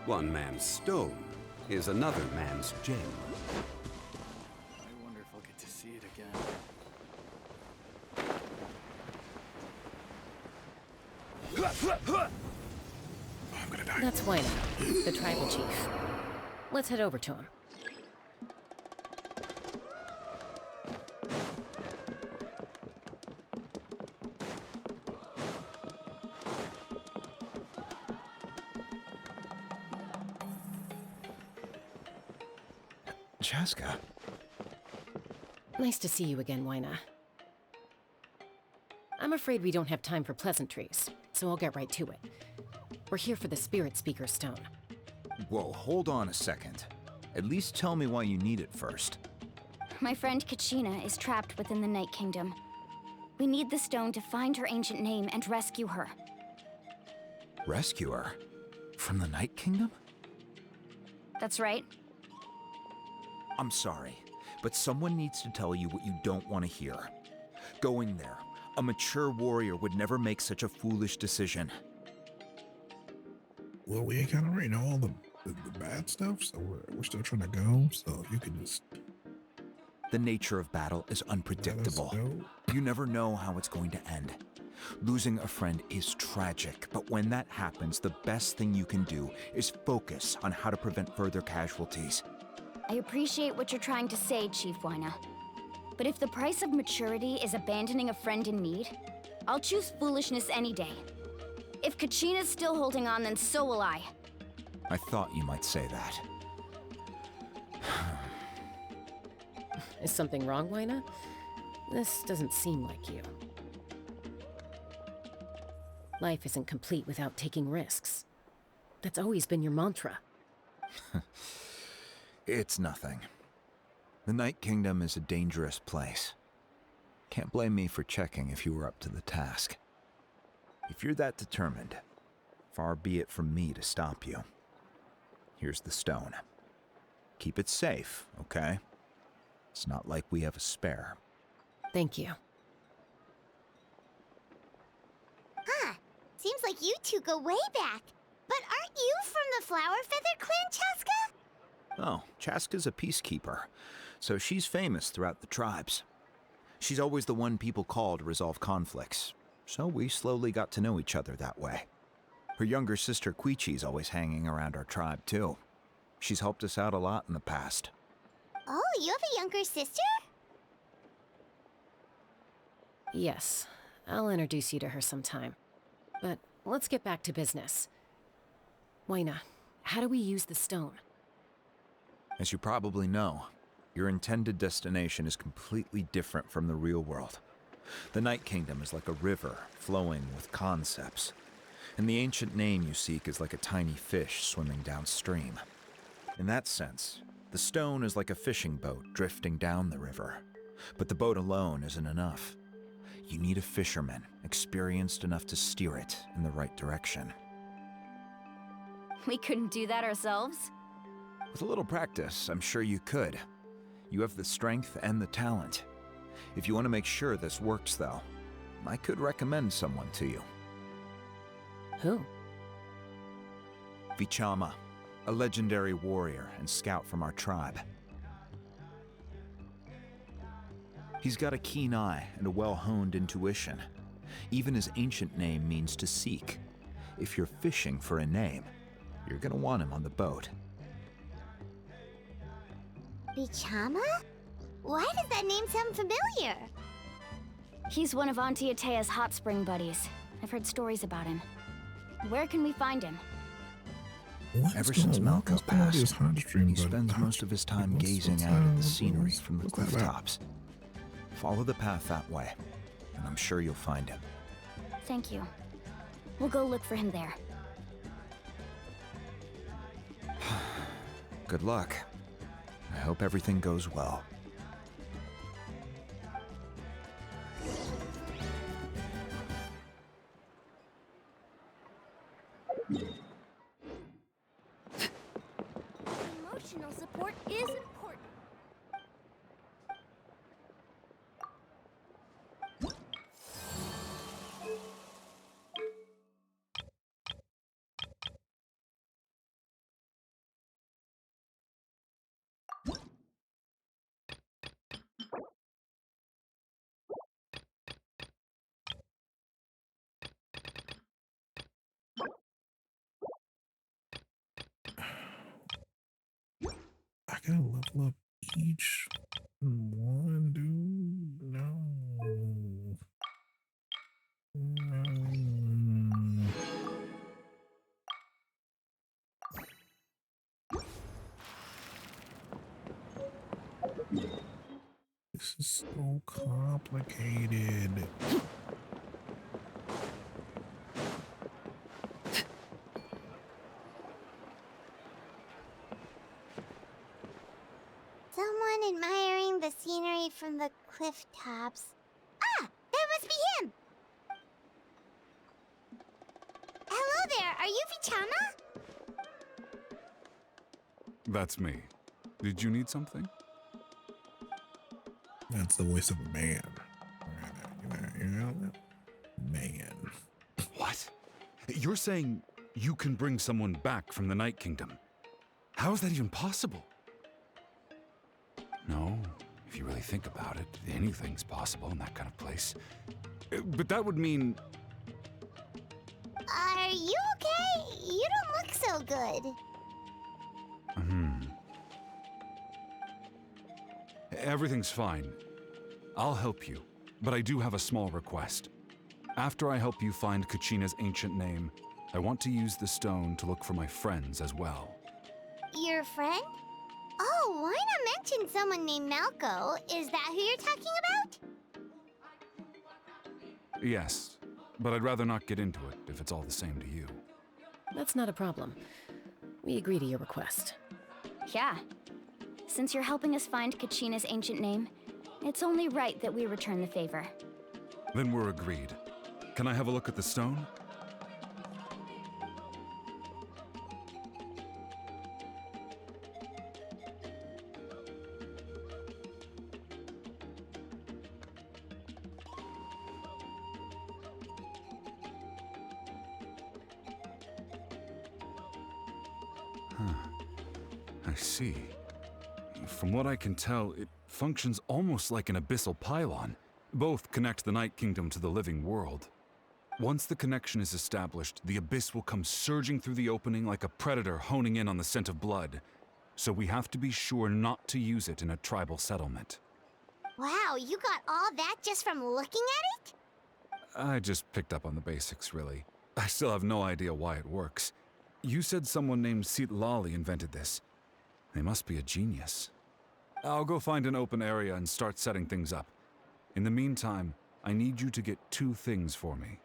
One man's stone is another man's gem. I wonder if I'll get to see it again. That's Wina, the tribal chief. Let's head over to him. Chaska. Nice to see you again, Wina. I'm afraid we don't have time for pleasantries, so I'll get right to it. We're here for the Spirit Speaker Stone. Whoa, hold on a second. At least tell me why you need it first. My friend Kachina is trapped within the Night Kingdom. We need the stone to find her ancient name and rescue her. Rescue her? From the Night Kingdom? That's right. I'm sorry, but someone needs to tell you what you don't want to hear. Going there, a mature warrior would never make such a foolish decision. Well, we ain't kind of already know all the bad stuff, so we're still trying to go, so you can just... The nature of battle is unpredictable. You never know how it's going to end. Losing a friend is tragic, but when that happens, the best thing you can do is focus on how to prevent further casualties. I appreciate what you're trying to say, Chief Wina. But if the price of maturity is abandoning a friend in need, I'll choose foolishness any day. If Kachina's still holding on, then so will I. I thought you might say that. Is something wrong, Wina? This doesn't seem like you. Life isn't complete without taking risks. That's always been your mantra. It's nothing. The Night Kingdom is a dangerous place. Can't blame me for checking if you were up to the task. If you're that determined, far be it from me to stop you. Here's the stone. Keep it safe, okay? It's not like we have a spare. Thank you. Huh. Seems like you two go way back. But aren't you from the Flower Feather Clan, Chaska? Oh, Chaska's a peacekeeper, so she's famous throughout the tribes. She's always the one people call to resolve conflicts, so we slowly got to know each other that way. Her younger sister Quichi's always hanging around our tribe, too. She's helped us out a lot in the past. Oh, you have a younger sister? Yes, I'll introduce you to her sometime. But let's get back to business. Waina, how do we use the stone? As you probably know, your intended destination is completely different from the real world. The Night Kingdom is like a river flowing with concepts, and the ancient name you seek is like a tiny fish swimming downstream. In that sense, the stone is like a fishing boat drifting down the river, but the boat alone isn't enough. You need a fisherman experienced enough to steer it in the right direction. We couldn't do that ourselves? With a little practice, I'm sure you could. You have the strength and the talent. If you want to make sure this works, though, I could recommend someone to you. Who? Vichama, a legendary warrior and scout from our tribe. He's got a keen eye and a well-honed intuition. Even his ancient name means to seek. If you're fishing for a name, you're gonna want him on the boat. Vichama? Why does that name sound familiar? He's one of Auntie Atea's hot spring buddies. I've heard stories about him. Where can we find him? Ever since Malco passed, he spends most of his time gazing out at the scenery from the cliff tops. Follow the path that way, and I'm sure you'll find him. Thank you. We'll go look for him there. Good luck. I hope everything goes well. Emotional support is important. I gotta level up each one, dude. No. This is so complicated. Someone admiring the scenery from the cliff tops. Ah! That must be him! Hello there, are you Vichama? That's me. Did you need something? That's the voice of a man. Man. What? You're saying you can bring someone back from the Night Kingdom? How is that even possible? No, if you really think about it, anything's possible in that kind of place. But that would mean... Are you okay? You don't look so good. Everything's fine. I'll help you, but I do have a small request. After I help you find Kachina's ancient name, I want to use the stone to look for my friends as well. Your friend? Oh, why not mention someone named Malco? Is that who you're talking about? Yes, but I'd rather not get into it if it's all the same to you. That's not a problem. We agree to your request. Yeah. Since you're helping us find Kachina's ancient name, it's only right that we return the favor. Then we're agreed. Can I have a look at the stone? I see. From what I can tell, it functions almost like an abyssal pylon. Both connect the Night Kingdom to the living world. Once the connection is established, the abyss will come surging through the opening like a predator honing in on the scent of blood. So we have to be sure not to use it in a tribal settlement. Wow, you got all that just from looking at it? I just picked up on the basics, really. I still have no idea why it works. You said someone named Lali invented this. They must be a genius. I'll go find an open area and start setting things up. In the meantime, I need you to get 2 things for me.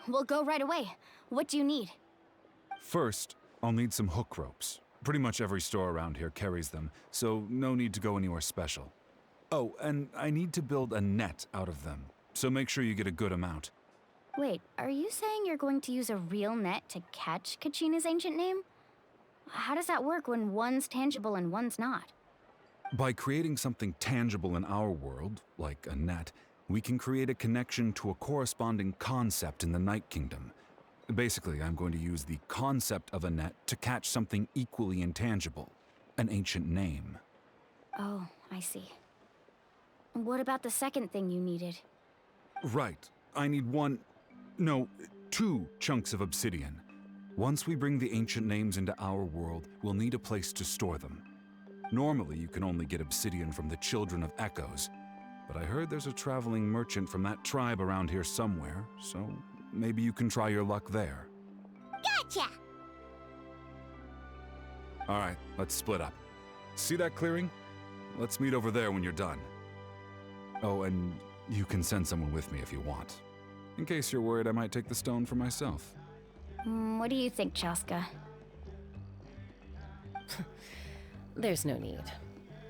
We'll go right away. What do you need? First, I'll need some hook ropes. Pretty much every store around here carries them, so no need to go anywhere special. Oh, and I need to build a net out of them, so make sure you get a good amount. Wait, are you saying you're going to use a real net to catch Kachina's ancient name? How does that work when one's tangible and one's not? By creating something tangible in our world, like a net, we can create a connection to a corresponding concept in the Night Kingdom. Basically, I'm going to use the concept of a net to catch something equally intangible, an ancient name. Oh, I see. What about the second thing you needed? Right. I need 2 chunks of obsidian. Once we bring the ancient names into our world, we'll need a place to store them. Normally, you can only get obsidian from the Children of Echoes, but I heard there's a traveling merchant from that tribe around here somewhere, so maybe you can try your luck there. Gotcha! Alright, let's split up. See that clearing? Let's meet over there when you're done. Oh, and you can send someone with me if you want. In case you're worried I might take the stone for myself. What do you think, Chaska? There's no need.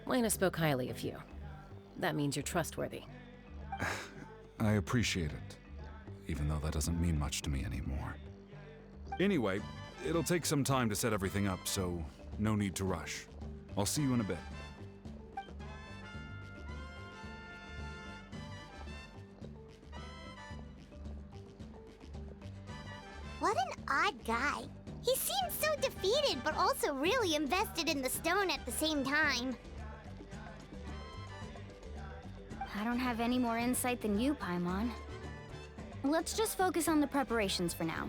Lena spoke highly of you. That means you're trustworthy. I appreciate it, even though that doesn't mean much to me anymore. Anyway, it'll take some time to set everything up, so no need to rush. I'll see you in a bit. What an odd guy. He seems so defeated, but also really invested in the stone at the same time. I don't have any more insight than you, Paimon. Let's just focus on the preparations for now.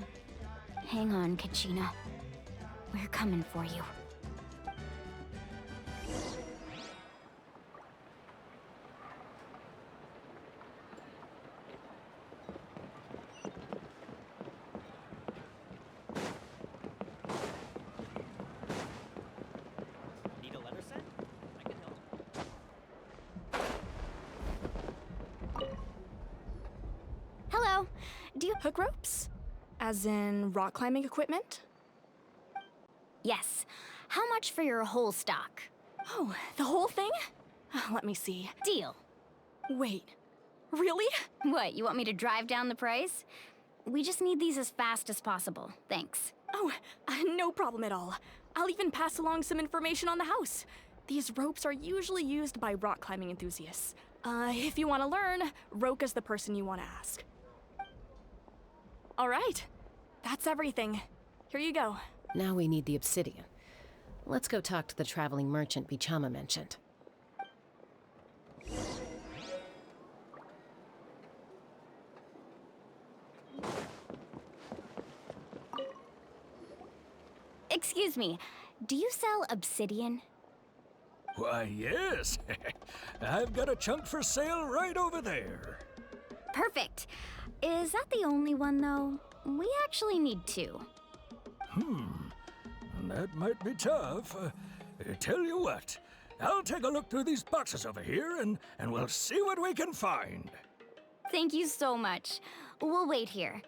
Hang on, Kachina. We're coming for you. Need a letter sent? I can help. Hello. Do you hook ropes? As in rock climbing equipment? Yes. How much for your whole stock? Oh, the whole thing? Let me see. Deal. Wait. Really? What, you want me to drive down the price? We just need these as fast as possible. Thanks. Oh, no problem at all. I'll even pass along some information on the house. These ropes are usually used by rock climbing enthusiasts. If you want to learn, Roka's the person you want to ask. All right. That's everything. Here you go. Now we need the obsidian. Let's go talk to the traveling merchant Bichama mentioned. Excuse me, do you sell obsidian? Why, yes. I've got a chunk for sale right over there. Perfect. Is that the only one, though? We actually need 2. That might be tough. Tell you what, I'll take a look through these boxes over here and we'll see what we can find. Thank you so much. We'll wait here.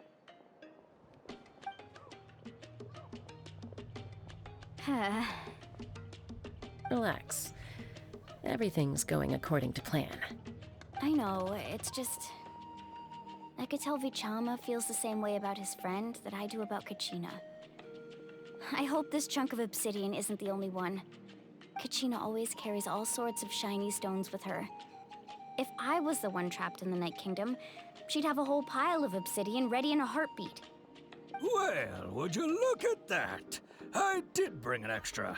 Relax. Everything's going according to plan. I know, it's just... I could tell Vichama feels the same way about his friend that I do about Kachina. I hope this chunk of obsidian isn't the only one. Kachina always carries all sorts of shiny stones with her. If I was the one trapped in the Night Kingdom, she'd have a whole pile of obsidian ready in a heartbeat. Well, would you look at that? I did bring an extra.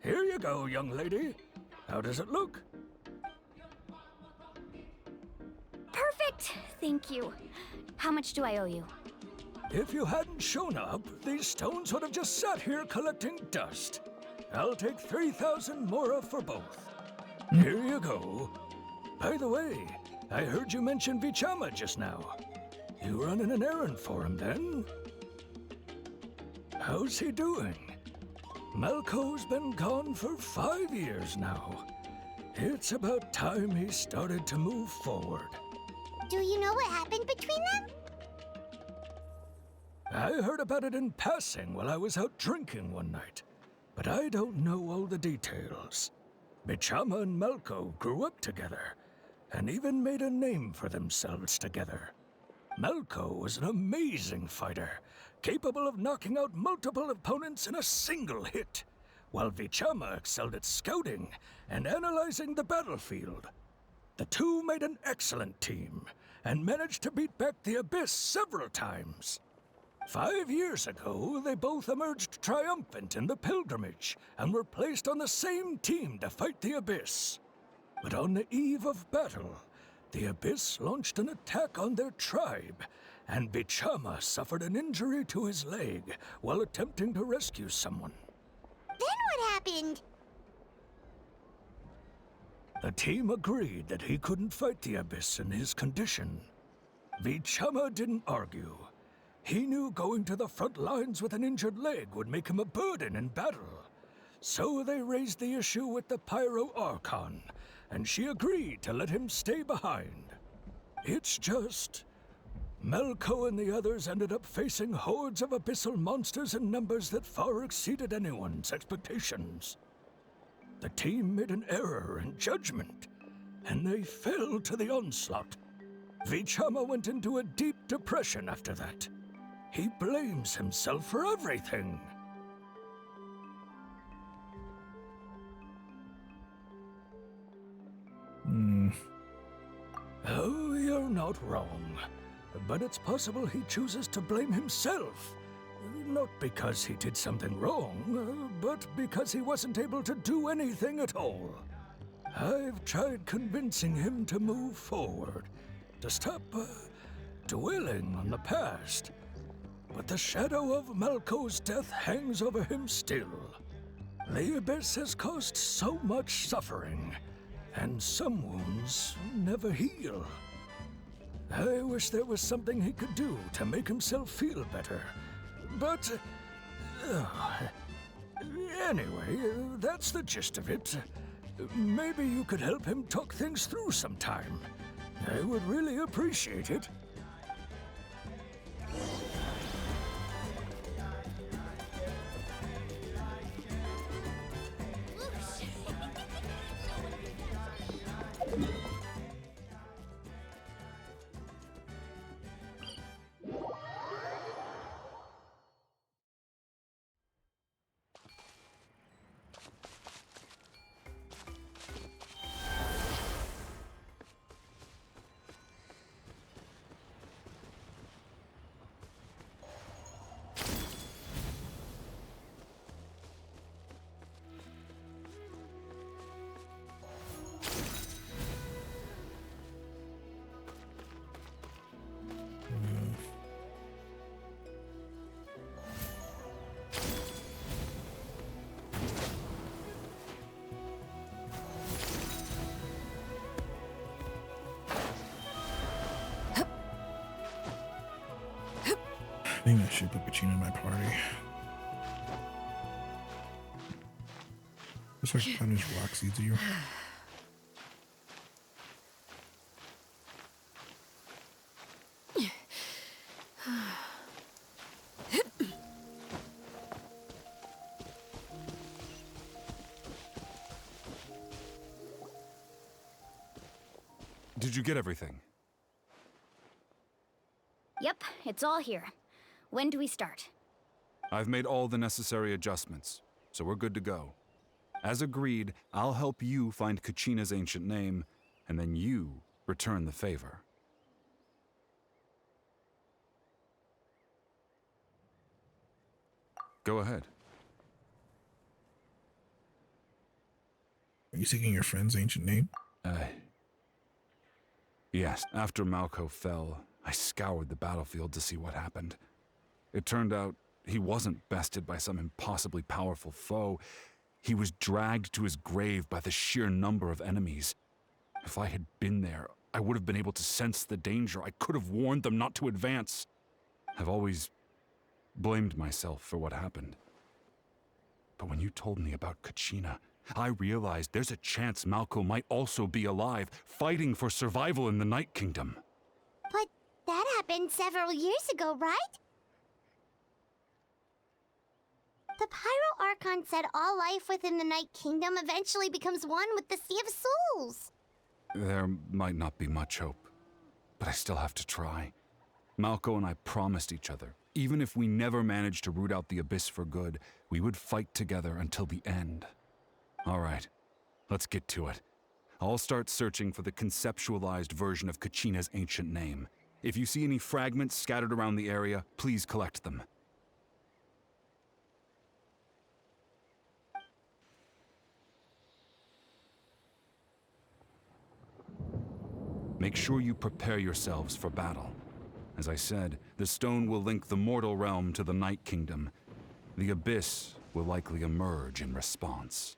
Here you go, young lady. How does it look? Perfect! Thank you. How much do I owe you? If you hadn't shown up, these stones would have just sat here collecting dust. I'll take 3,000 mora for both. Here you go. By the way, I heard you mention Vichama just now. You running an errand for him, then? How's he doing? Malco's been gone for 5 years now. It's about time he started to move forward. Do you know what happened between them? I heard about it in passing while I was out drinking one night, but I don't know all the details. Vichama and Malco grew up together, and even made a name for themselves together. Malco was an amazing fighter, capable of knocking out multiple opponents in a single hit, while Vichama excelled at scouting and analyzing the battlefield. The two made an excellent team, and managed to beat back the Abyss several times. 5 years ago, they both emerged triumphant in the pilgrimage, and were placed on the same team to fight the Abyss. But on the eve of battle, the Abyss launched an attack on their tribe, and Vichama suffered an injury to his leg while attempting to rescue someone. Then what happened? The team agreed that he couldn't fight the Abyss in his condition. Vichama didn't argue. He knew going to the front lines with an injured leg would make him a burden in battle. So they raised the issue with the Pyro Archon, and she agreed to let him stay behind. It's just... Malco and the others ended up facing hordes of abyssal monsters in numbers that far exceeded anyone's expectations. The team made an error in judgment, and they fell to the onslaught. Vichama went into a deep depression after that. He blames himself for everything. Oh, you're not wrong. But it's possible he chooses to blame himself. Not because he did something wrong, but because he wasn't able to do anything at all. I've tried convincing him to move forward, to stop dwelling on the past. But the shadow of Malco's death hangs over him still. The Abyss has caused so much suffering, and some wounds never heal. I wish there was something he could do to make himself feel better. But... anyway, that's the gist of it. Maybe you could help him talk things through sometime. I would really appreciate it. I think I should put Kachina in my party. Just like punish rock seeds easier. Did you get everything? Yep, it's all here. When do we start? I've made all the necessary adjustments, so we're good to go. As agreed, I'll help you find Kachina's ancient name, and then you return the favor. Go ahead. Are you seeking your friend's ancient name? Yes. After Malco fell, I scoured the battlefield to see what happened. It turned out he wasn't bested by some impossibly powerful foe. He was dragged to his grave by the sheer number of enemies. If I had been there, I would have been able to sense the danger. I could have warned them not to advance. I've always blamed myself for what happened. But when you told me about Kachina, I realized there's a chance Malco might also be alive, fighting for survival in the Night Kingdom. But that happened several years ago, right? The Pyro Archon said all life within the Night Kingdom eventually becomes one with the Sea of Souls. There might not be much hope, but I still have to try. Malco and I promised each other, even if we never managed to root out the Abyss for good, we would fight together until the end. All right, let's get to it. I'll start searching for the conceptualized version of Kachina's ancient name. If you see any fragments scattered around the area, please collect them. Make sure you prepare yourselves for battle. As I said, the stone will link the mortal realm to the Night Kingdom. The Abyss will likely emerge in response.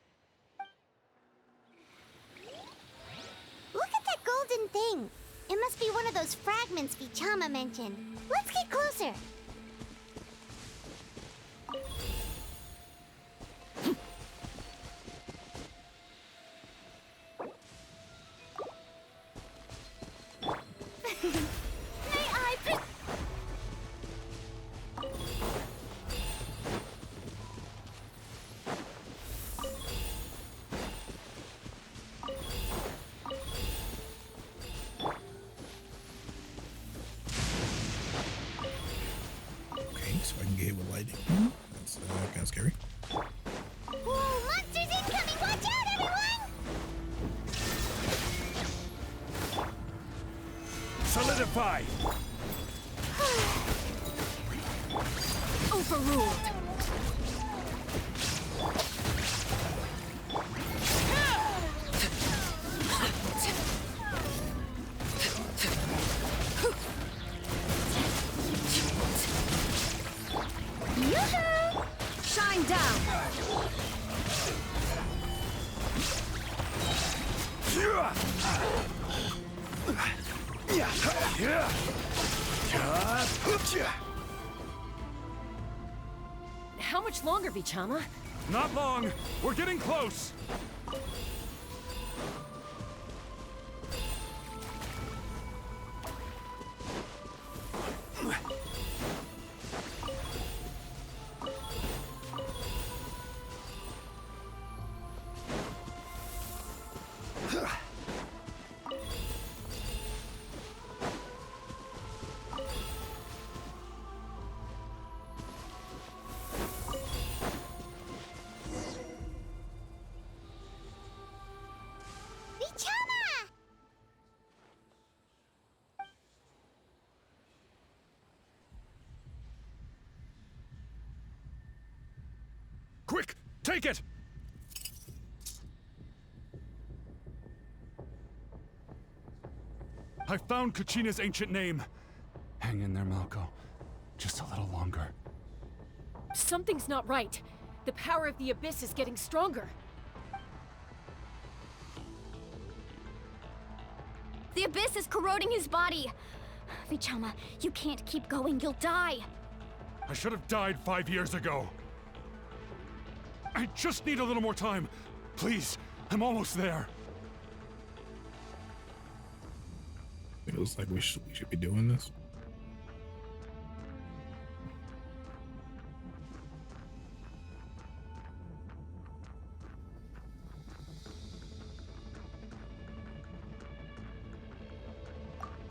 Look at that golden thing. It must be one of those fragments Vichama mentioned. Let's get closer. So I can get hit with lightning. That's kind of scary. Whoa, monsters incoming! Watch out, everyone! Solidify! Overruled. Shine down! How much longer, Vichama? Not long. We're getting close. Quick! Take it! I found Kachina's ancient name. Hang in there, Malco. Just a little longer. Something's not right. The power of the Abyss is getting stronger. The Abyss is corroding his body. Vichama, you can't keep going. You'll die. I should have died 5 years ago. I just need a little more time. Please, I'm almost there. It looks like we should be doing this.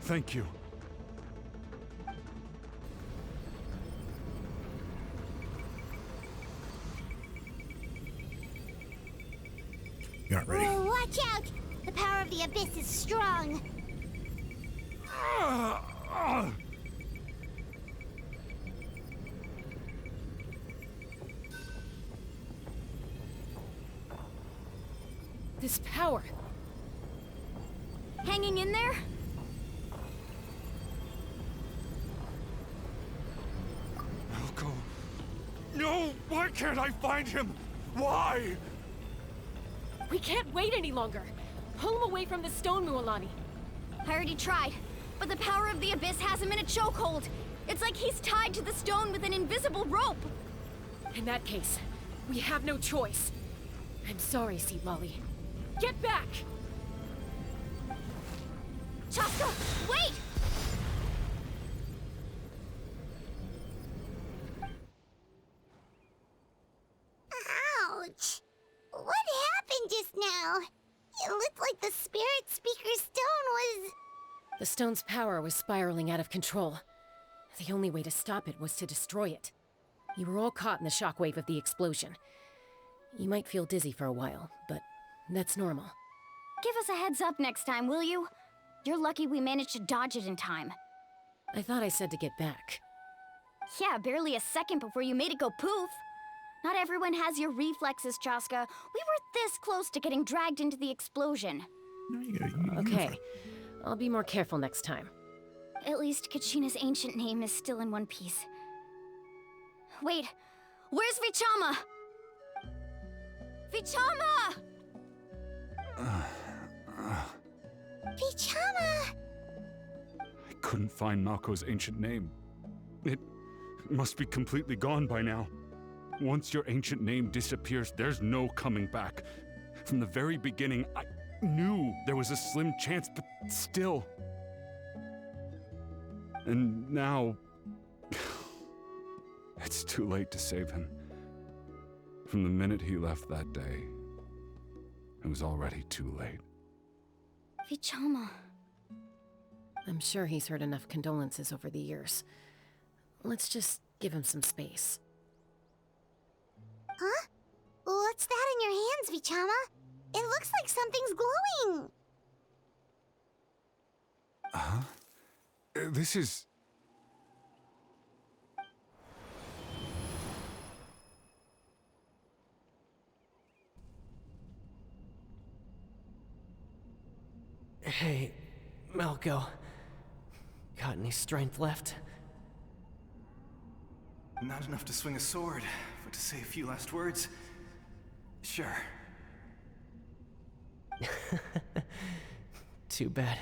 Thank you. You aren't ready. Oh, watch out! The power of the Abyss is strong. This power. Hanging in there? Malko. No! Why can't I find him? Why? We can't wait any longer. Pull him away from the stone, Mualani. I already tried, but the power of the Abyss has him in a chokehold. It's like he's tied to the stone with an invisible rope. In that case, we have no choice. I'm sorry, Seed Lolly. Get back! Chaska, wait! Ouch! What happened just now? It looked like the Spirit Speaker's stone was... The stone's power was spiraling out of control. The only way to stop it was to destroy it. You were all caught in the shockwave of the explosion. You might feel dizzy for a while, but that's normal. Give us a heads up next time, will you? You're lucky we managed to dodge it in time. I thought I said to get back. Yeah, barely a second before you made it go poof. Not everyone has your reflexes, Chaska. We were this close to getting dragged into the explosion. Okay, I'll be more careful next time. At least Kachina's ancient name is still in one piece. Wait, where's Vichama? Vichama! Vichama! I couldn't find Malko's ancient name. It must be completely gone by now. Once your ancient name disappears, there's no coming back. From the very beginning, I knew there was a slim chance, but still. And now... it's too late to save him. From the minute he left that day, it was already too late. Vichama. I'm sure he's heard enough condolences over the years. Let's just give him some space. Huh? What's that in your hands, Vichama? It looks like something's glowing. Huh? This is... Hey, Malko. Got any strength left? Not enough to swing a sword, but to say a few last words? Sure. Too bad.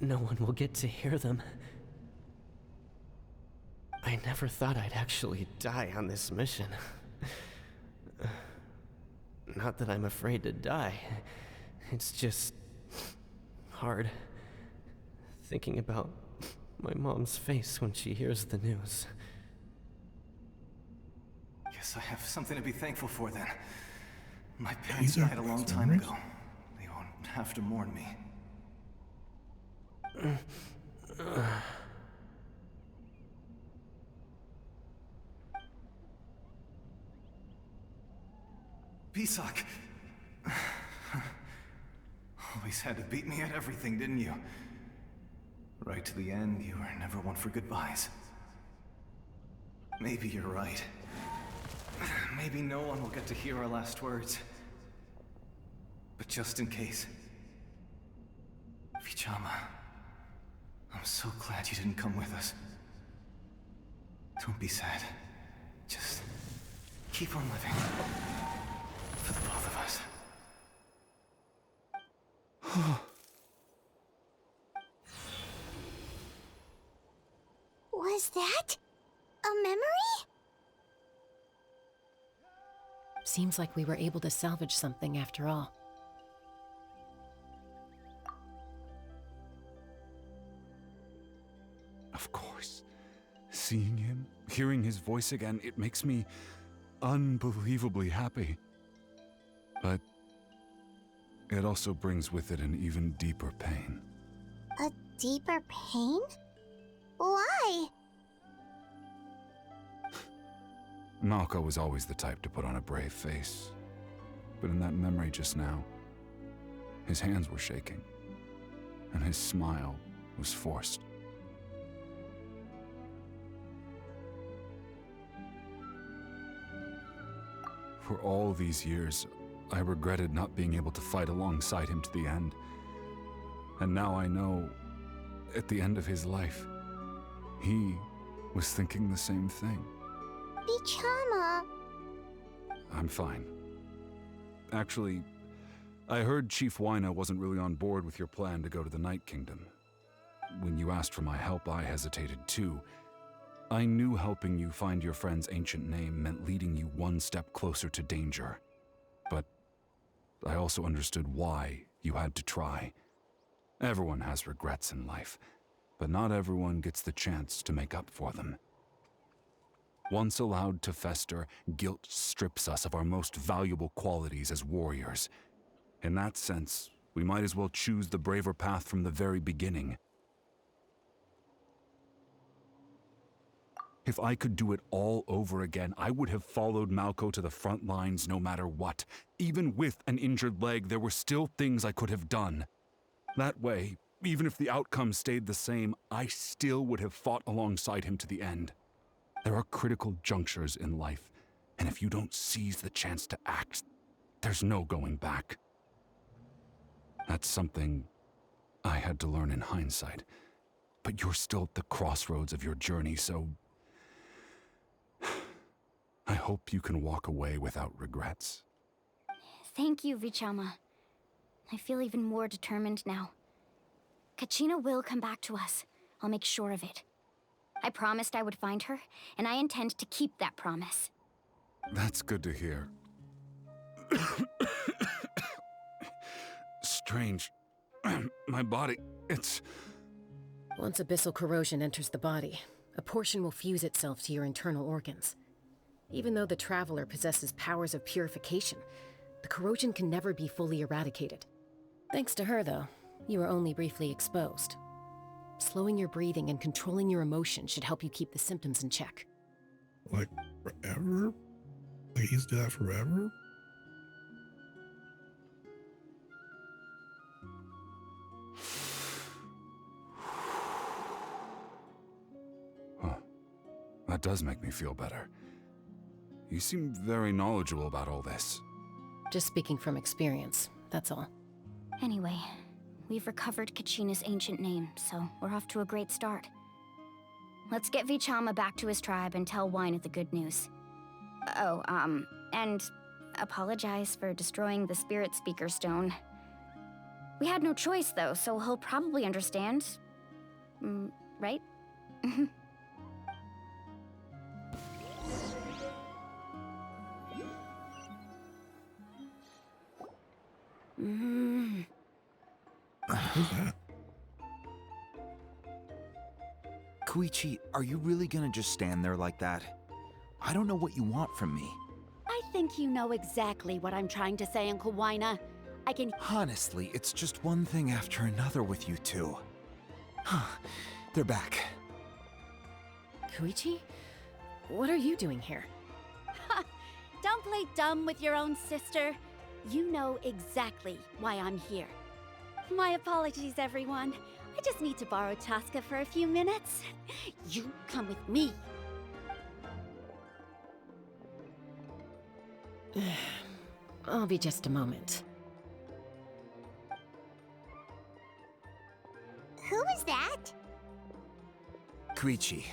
No one will get to hear them. I never thought I'd actually die on this mission. Not that I'm afraid to die. It's just... hard. Thinking about my mom's face when she hears the news. Guess I have something to be thankful for then. My parents died a long time ago. They won't have to mourn me. Pisak! Always had to beat me at everything, didn't you? Right to the end, you were never one for goodbyes. Maybe you're right. Maybe no one will get to hear our last words. But just in case... Vichama, I'm so glad you didn't come with us. Don't be sad. Just keep on living. For the both of us. Was that a memory? Seems like we were able to salvage something after all. Of course. Seeing him, hearing his voice again, it makes me unbelievably happy. But it also brings with it an even deeper pain. A deeper pain? Why? Malko was always the type to put on a brave face. But in that memory just now, his hands were shaking, and his smile was forced. For all these years, I regretted not being able to fight alongside him to the end. And now I know, at the end of his life, he was thinking the same thing. Vichama. I'm fine. Actually, I heard Chief Wyna wasn't really on board with your plan to go to the Night Kingdom. When you asked for my help, I hesitated too. I knew helping you find your friend's ancient name meant leading you one step closer to danger. But I also understood why you had to try. Everyone has regrets in life, but not everyone gets the chance to make up for them. Once allowed to fester, guilt strips us of our most valuable qualities as warriors. In that sense, we might as well choose the braver path from the very beginning. If I could do it all over again, I would have followed Malko to the front lines no matter what. Even with an injured leg, there were still things I could have done. That way, even if the outcome stayed the same, I still would have fought alongside him to the end. There are critical junctures in life, and if you don't seize the chance to act, there's no going back. That's something I had to learn in hindsight, but you're still at the crossroads of your journey, so I hope you can walk away without regrets. Thank you, Vichama. I feel even more determined now. Kachina will come back to us. I'll make sure of it. I promised I would find her, and I intend to keep that promise. That's good to hear. Strange. My body, it's... Once abyssal corrosion enters the body, a portion will fuse itself to your internal organs. Even though the Traveler possesses powers of purification, the corrosion can never be fully eradicated. Thanks to her, though, you were only briefly exposed. Slowing your breathing and controlling your emotions should help you keep the symptoms in check. Like, forever? Like, he's do that forever? Huh. That does make me feel better. You seem very knowledgeable about all this. Just speaking from experience, that's all. Anyway, we've recovered Kachina's ancient name, so we're off to a great start. Let's get Vichama back to his tribe and tell Wyna the good news. Oh, and apologize for destroying the Spirit Speaker Stone. We had no choice, though, so he'll probably understand. Right? Who's that? Koichi, are you really gonna just stand there like that? I don't know what you want from me. I think you know exactly what I'm trying to say, Uncle Wyna. I can... Honestly, it's just one thing after another with you two. They're back. Koichi? What are you doing here? Don't play dumb with your own sister. You know exactly why I'm here. My apologies, everyone. I just need to borrow Tosca for a few minutes. You come with me. I'll be just a moment. Who is that? Koichi,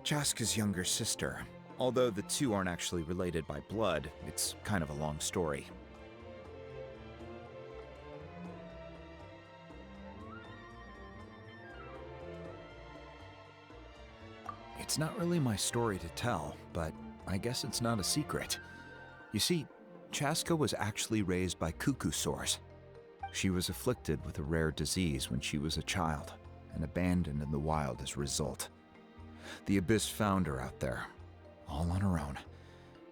Chaska's younger sister. Although the two aren't actually related by blood, it's kind of a long story. It's not really my story to tell, but I guess it's not a secret. You see, Chaska was actually raised by cuckoo sores. She was afflicted with a rare disease when she was a child, and abandoned in the wild as a result. The Abyss found her out there, all on her own,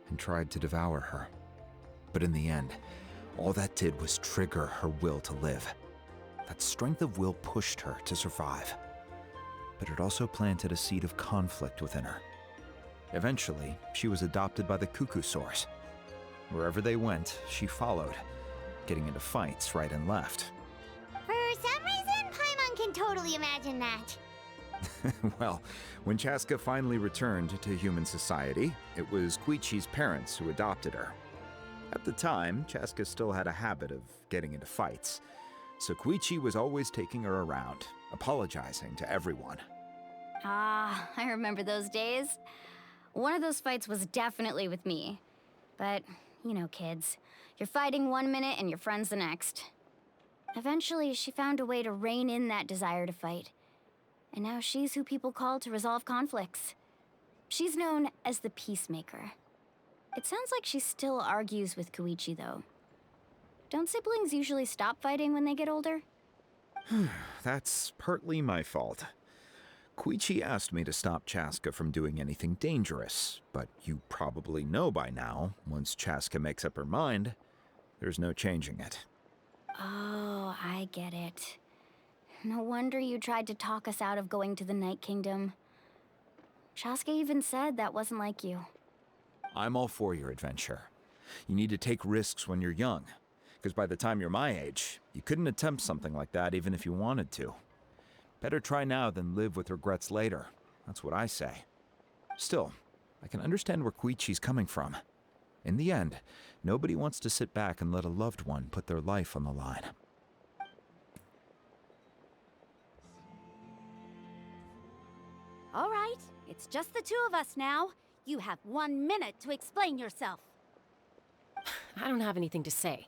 and tried to devour her. But in the end, all that did was trigger her will to live. That strength of will pushed her to survive. But it also planted a seed of conflict within her. Eventually, she was adopted by the Cuckoo Source. Wherever they went, she followed, getting into fights right and left. For some reason, Paimon can totally imagine that. Well, when Chaska finally returned to human society, it was Koichi's parents who adopted her. At the time, Chaska still had a habit of getting into fights, so Koichi was always taking her around, apologizing to everyone. Ah, I remember those days. One of those fights was definitely with me. But, you know, kids. You're fighting one minute and your friend's the next. Eventually, she found a way to rein in that desire to fight. And now she's who people call to resolve conflicts. She's known as the Peacemaker. It sounds like she still argues with Koichi, though. Don't siblings usually stop fighting when they get older? That's partly my fault. Koichi asked me to stop Chaska from doing anything dangerous, but you probably know by now, once Chaska makes up her mind, there's no changing it. Oh, I get it. No wonder you tried to talk us out of going to the Night Kingdom. Chaska even said that wasn't like you. I'm all for your adventure. You need to take risks when you're young, because by the time you're my age, you couldn't attempt something like that even if you wanted to. Better try now than live with regrets later. That's what I say. Still, I can understand where Koichi's coming from. In the end, nobody wants to sit back and let a loved one put their life on the line. All right, it's just the two of us now. You have 1 minute to explain yourself. I don't have anything to say.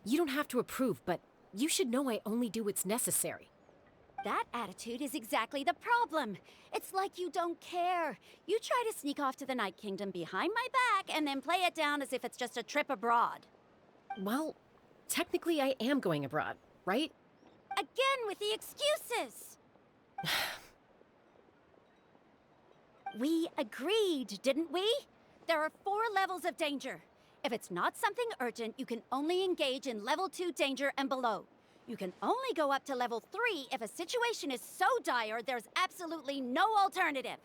You don't have to approve, but you should know I only do what's necessary. That attitude is exactly the problem. It's like you don't care. You try to sneak off to the Night Kingdom behind my back and then play it down as if it's just a trip abroad. Well, technically I am going abroad, right? Again with the excuses! We agreed, didn't we? There are 4 levels of danger. If it's not something urgent, you can only engage in level 2 danger and below. You can only go up to level 3 if a situation is so dire there's absolutely no alternative.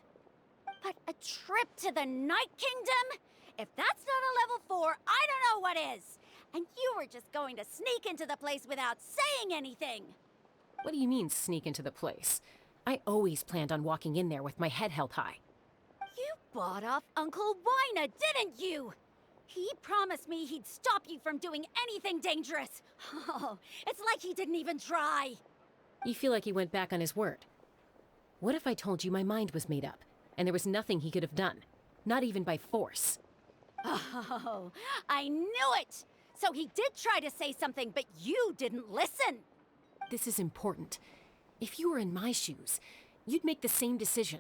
But a trip to the Night Kingdom? If that's not a level 4, I don't know what is. And you were just going to sneak into the place without saying anything. What do you mean, sneak into the place? I always planned on walking in there with my head held high. You bought off Uncle Wina, didn't you? He promised me he'd stop you from doing anything dangerous. Oh, it's like he didn't even try. You feel like he went back on his word. What if I told you my mind was made up, and there was nothing he could have done? Not even by force. Oh, I knew it! So he did try to say something, but you didn't listen. This is important. If you were in my shoes, you'd make the same decision.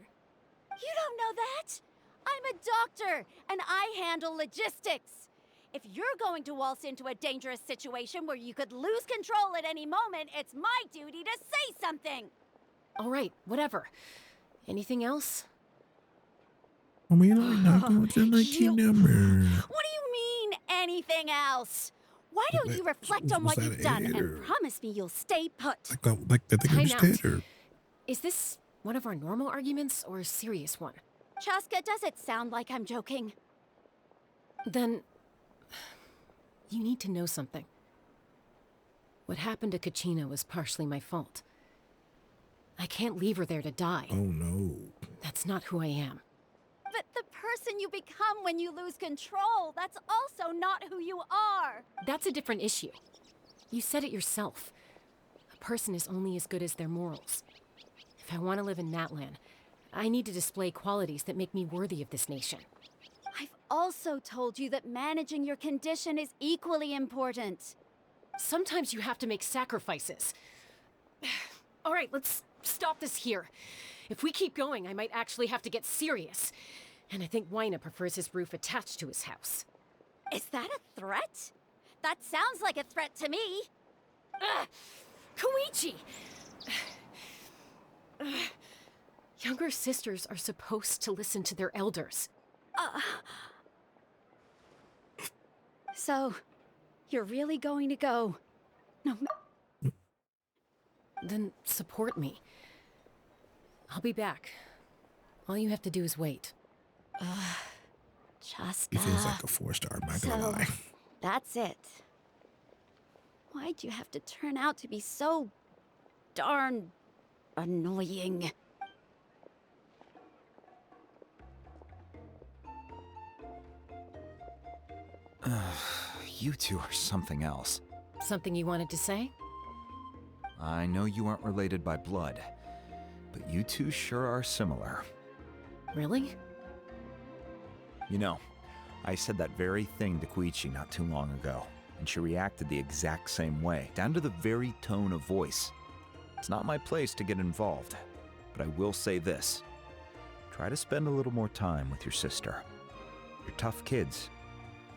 You don't know that? I'm a doctor, and I handle logistics. If you're going to waltz into a dangerous situation where you could lose control at any moment, it's my duty to say something. All right, whatever. Anything else? I mean, I'm not going to the Night Kingdom. What do you mean, anything else? Why don't you reflect on what you've done and promise me you'll stay put? Like the thing Time understand out. or Is this one of our normal arguments or a serious one? Chaska, does it sound like I'm joking? Then you need to know something. What happened to Kachina was partially my fault. I can't leave her there to die. Oh no. That's not who I am. But the person you become when you lose control, that's also not who you are. That's a different issue. You said it yourself. A person is only as good as their morals. If I want to live in Natlan, I need to display qualities that make me worthy of this nation. I've also told you that managing your condition is equally important. Sometimes you have to make sacrifices. All right, let's stop this here. If we keep going, I might actually have to get serious. And I think Wina prefers his roof attached to his house. Is that a threat? That sounds like a threat to me. Koichi! Younger sisters are supposed to listen to their elders. So, you're really going to go? Then support me. I'll be back. All you have to do is wait. Chaska. He feels like a 4-star, I'm not gonna lie. That's it. Why'd you have to turn out to be so darn annoying? You two are something else. Something you wanted to say? I know you aren't related by blood, but you two sure are similar. Really? You know, I said that very thing to Koichi not too long ago, and she reacted the exact same way, down to the very tone of voice. It's not my place to get involved, but I will say this. Try to spend a little more time with your sister. You're tough kids.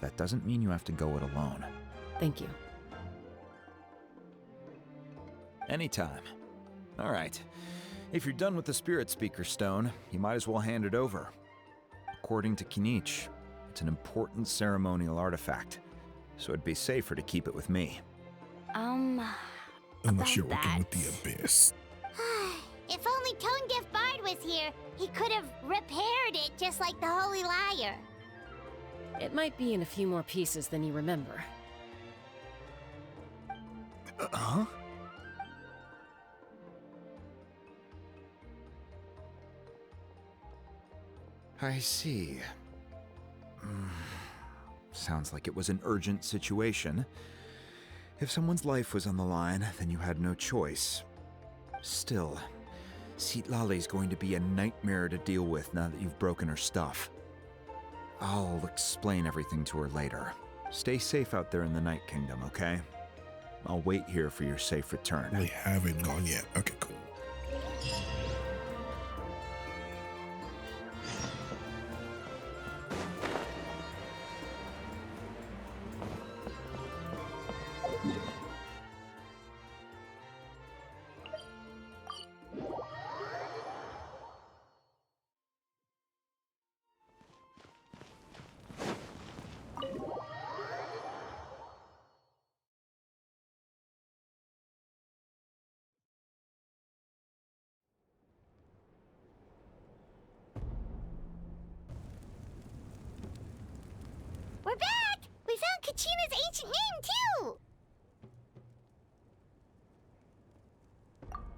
That doesn't mean you have to go it alone. Thank you. Anytime. All right. If you're done with the Spirit Speaker Stone, you might as well hand it over. According to Kinich, it's an important ceremonial artifact, so it'd be safer to keep it with me. Unless you're working with the Abyss. If only Tonegif Bard was here, he could have repaired it just like the Holy Liar. It might be in a few more pieces than you remember. Huh? I see. Sounds like it was an urgent situation. If someone's life was on the line, then you had no choice. Still, Citlali's going to be a nightmare to deal with now that you've broken her stuff. I'll explain everything to her later. Stay safe out there in the Night Kingdom, okay? I'll wait here for your safe return. They haven't gone yet. Okay, cool. We're back! We found Kachina's ancient name, too!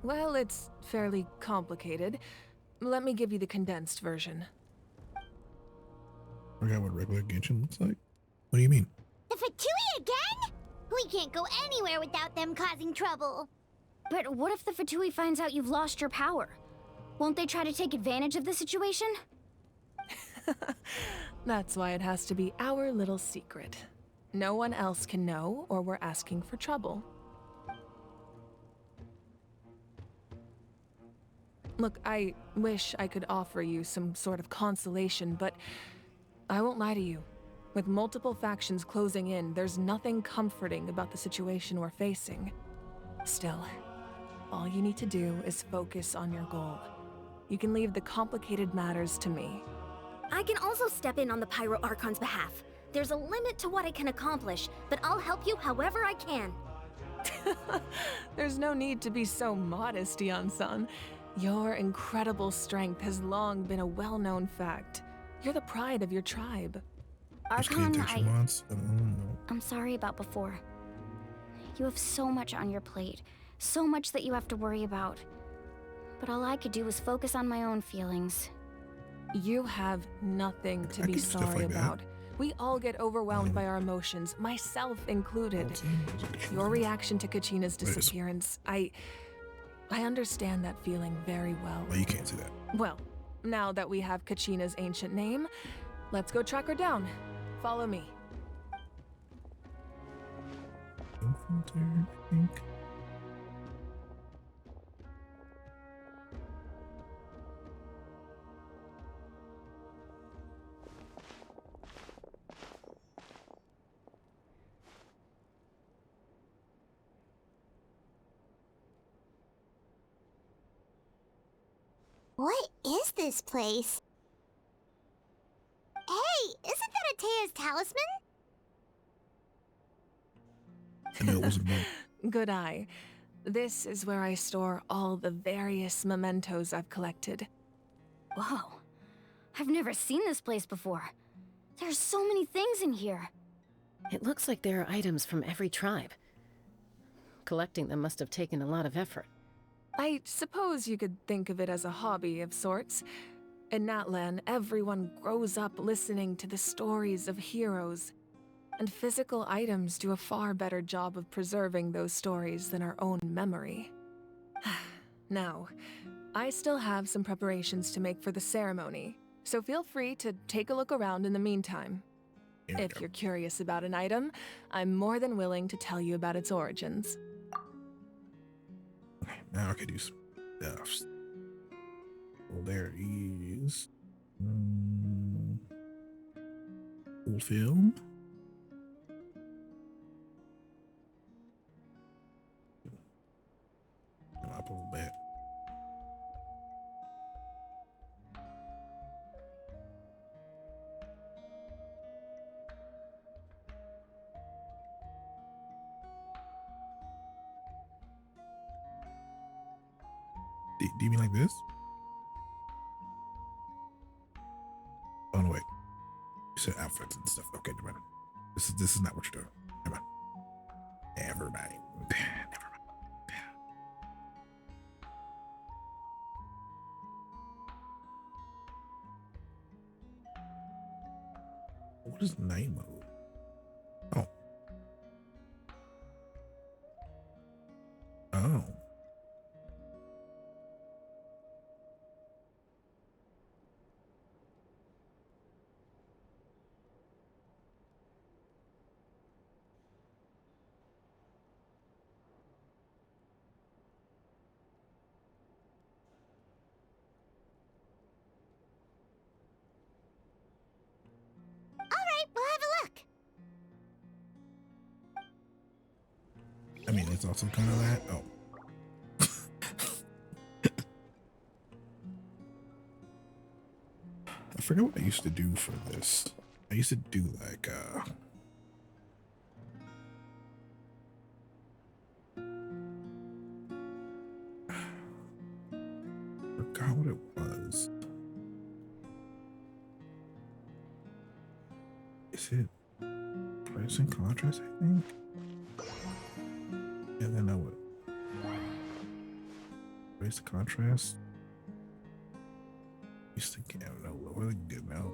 Well, it's fairly complicated. Let me give you the condensed version. Forgot what regular Genshin looks like? What do you mean? The Fatui again? We can't go anywhere without them causing trouble. But what if the Fatui finds out you've lost your power? Won't they try to take advantage of the situation? That's why it has to be our little secret. No one else can know, or we're asking for trouble. Look, I wish I could offer you some sort of consolation, but I won't lie to you. With multiple factions closing in, there's nothing comforting about the situation we're facing. Still, all you need to do is focus on your goal. You can leave the complicated matters to me. I can also step in on the Pyro Archon's behalf. There's a limit to what I can accomplish, but I'll help you however I can. There's no need to be so modest, Yan-san. Your incredible strength has long been a well-known fact. You're the pride of your tribe. Archon, I'm sorry about before. You have so much on your plate, so much that you have to worry about. But all I could do was focus on my own feelings. You have nothing to be sorry about. We all get overwhelmed by our emotions, myself included. Your reaction to Kachina's disappearance, I understand that feeling very well. Well, you can't say that. Well, now that we have Kachina's ancient name, let's go track her down. Follow me. Infiltrator, I think. What is this place? Hey, isn't that Atea's talisman? I knew it wasn't mine. Good eye. This is where I store all the various mementos I've collected. Whoa. I've never seen this place before. There's so many things in here. It looks like there are items from every tribe. Collecting them must have taken a lot of effort. I suppose you could think of it as a hobby of sorts. In Natlan, everyone grows up listening to the stories of heroes, and physical items do a far better job of preserving those stories than our own memory. Now, I still have some preparations to make for the ceremony, so feel free to take a look around in the meantime. If you're curious about an item, I'm more than willing to tell you about its origins. Now I could do stuff. Well, there is old film. Up a little bit. Do you mean like this? Oh no, wait. You said outfits and stuff. Okay, never mind. This is not what you're doing. Never mind. Never mind. Never mind. What is night mode? Oh. Oh. I mean, it's also kind of that. Oh. I forget what I used to do for this. I used to do like, forgot what it was. Is it price and contrast, I think? And then I would raise the contrast. Used to get, I don't know, what are they good now?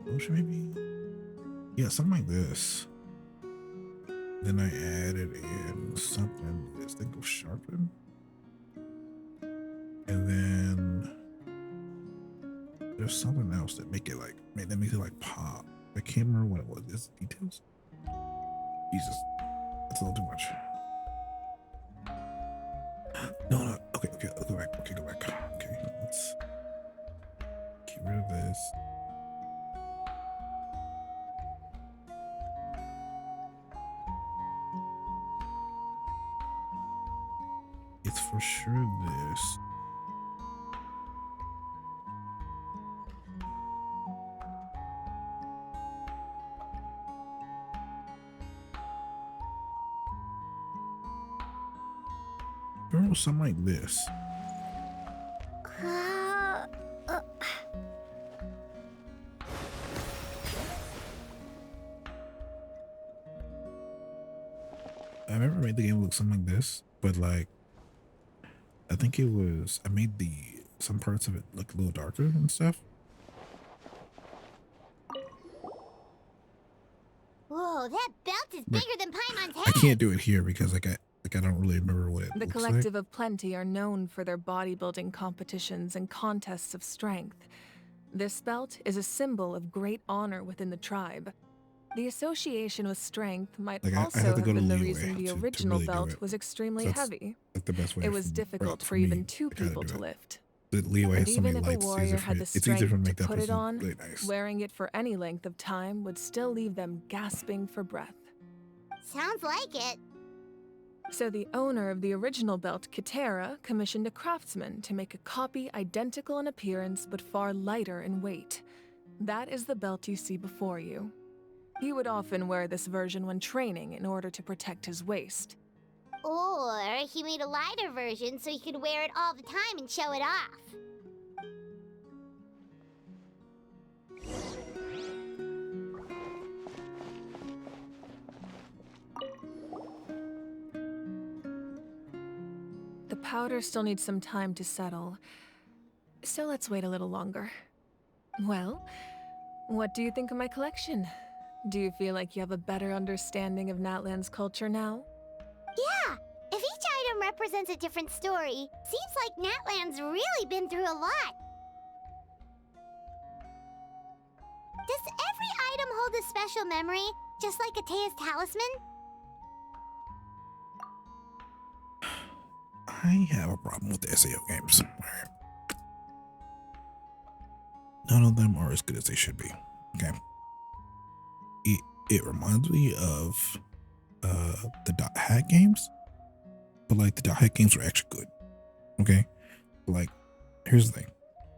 Motion maybe? Yeah, something like this. Then I added in something, this thing goes sharpen. And then there's something else that make it like, that makes it like pop. I can't remember what it was. There's details. Jesus. That's a little too much. No. Okay, I'll go back. Okay, go back. Okay, let's get rid of this. It's for sure this. Remember something like this. I remember I made the game look something like this, but like, I think it was, I made some parts of it look a little darker and stuff. Whoa, that belt is bigger than Paimon's head! I can't do it here because I don't really remember what it The looks Collective like. of Plenty are known for their bodybuilding competitions and contests of strength. This belt is a symbol of great honor within the tribe. The association with strength might Like, I also have to have go to been the leeway reason the to original really do belt it. was extremely That's heavy. like the best way. It was difficult for even two people to lift. The leeway And has so many even if a lights. warrior had the It's easier strength to to make that put it person on, really nice. wearing it for any length of time would still leave them gasping for breath. Sounds like it. So the owner of the original belt, Kitera, commissioned a craftsman to make a copy identical in appearance but far lighter in weight. That is the belt you see before you. He would often wear this version when training in order to protect his waist. Or he made a lighter version so he could wear it all the time and show it off. The powder still needs some time to settle, so let's wait a little longer. Well, what do you think of my collection? Do you feel like you have a better understanding of Natlan's culture now? Yeah! If each item represents a different story, seems like Natlan's really been through a lot. Does every item hold a special memory, just like Atea's talisman? I have a problem with the SAO games. Alright. None of them are as good as they should be. Okay. It reminds me of the dot hack games, but like the dot hack games were actually good. Okay. But like, here's the thing.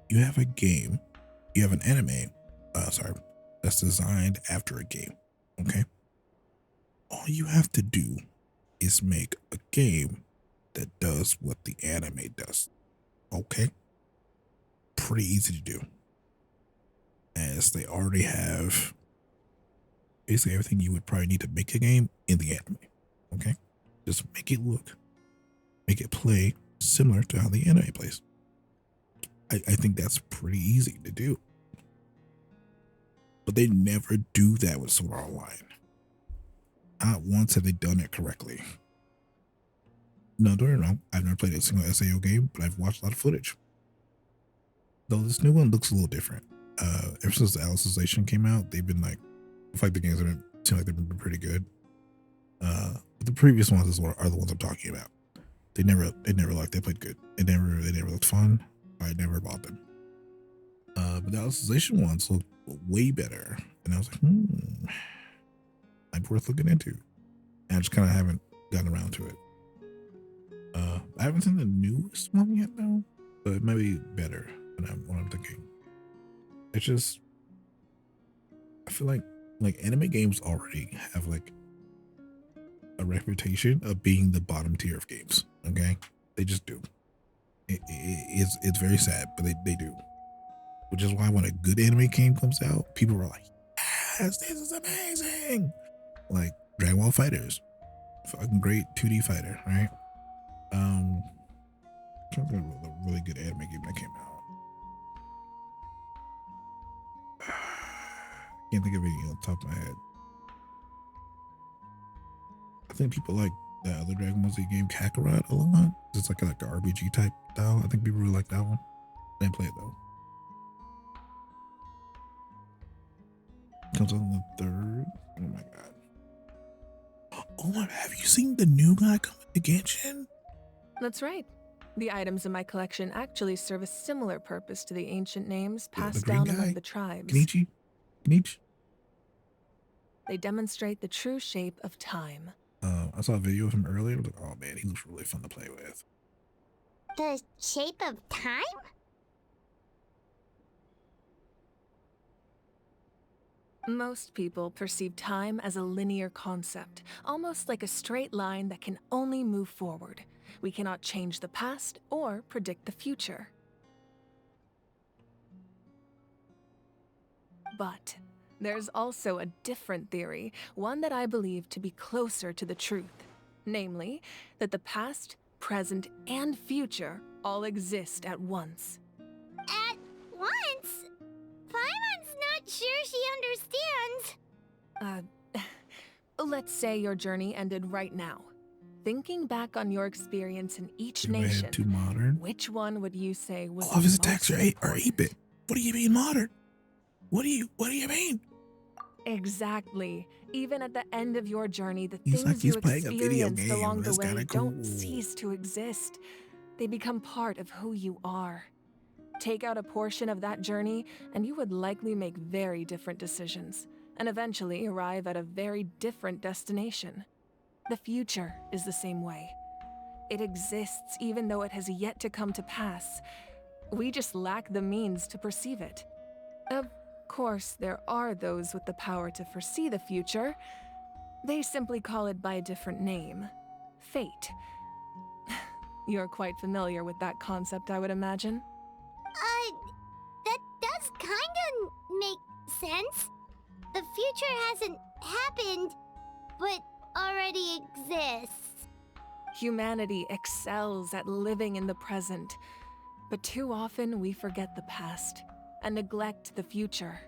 You have a game, you have an anime, that's designed after a game. Okay. All you have to do is make a game that does what the anime does. Okay. Pretty easy to do, as they already have basically everything you would probably need to make a game in the anime. Okay. Just make it look, make it play similar to how the anime plays. I think that's pretty easy to do. But they never do that with Sword Art Online. Not once have they done it correctly. No, don't get me wrong. I've never played a single SAO game, but I've watched a lot of footage. Though this new one looks a little different. Ever since the Alicization came out, they've been like, I feel like the games seem like they've been pretty good. But the previous ones are the ones I'm talking about. They never like they played good. They never looked fun. I never bought them. But the Alicization ones look way better, and I was like, might be worth looking into. And I just kind of haven't gotten around to it. I haven't seen the newest one yet, though, but it might be better than what I'm thinking. It's just, I feel like anime games already have like a reputation of being the bottom tier of games. Okay, they just do. It's very sad, but they do. Which is why when a good anime game comes out, people are like, yes, this is amazing. Like Dragon Ball FighterZ, fucking great 2D fighter, right? I'm trying to think of a really good anime game that came out. Can't think of any on the top of my head. I think people like the other Dragon Ball Z game, Kakarot, a lot. It's like an RPG type style. I think people really like that one. I didn't play it though. Comes out on the 3rd. Oh my god. Oh, have you seen the new guy coming to Genshin? That's right. The items in my collection actually serve a similar purpose to the ancient names passed down among the tribes. Kenichi? They demonstrate the true shape of time. I saw a video of him earlier. I was like, oh man, he looks really fun to play with. The shape of time? Most people perceive time as a linear concept, almost like a straight line that can only move forward. We cannot change the past or predict the future. But there's also a different theory, one that I believe to be closer to the truth. Namely, that the past, present, and future all exist at once. At once? Paimon's not sure she understands. Let's say your journey ended right now. Thinking back on your experience in each nation, too modern? Which one would you say was all of his attacks are 8-bit. What do you mean modern? What do you mean? Exactly. Even at the end of your journey, the He's things like you playing a video experienced game. along the That's way kinda don't cool. cease to exist. They become part of who you are. Take out a portion of that journey, and you would likely make very different decisions, and eventually arrive at a very different destination. The future is the same way. It exists even though it has yet to come to pass. We just lack the means to perceive it. Of course, there are those with the power to foresee the future. They simply call it by a different name. fate. You're quite familiar with that concept, I would imagine. That does kinda make sense. The future hasn't happened, but already exists. Humanity excels at living in the present, but too often we forget the past and neglect the future.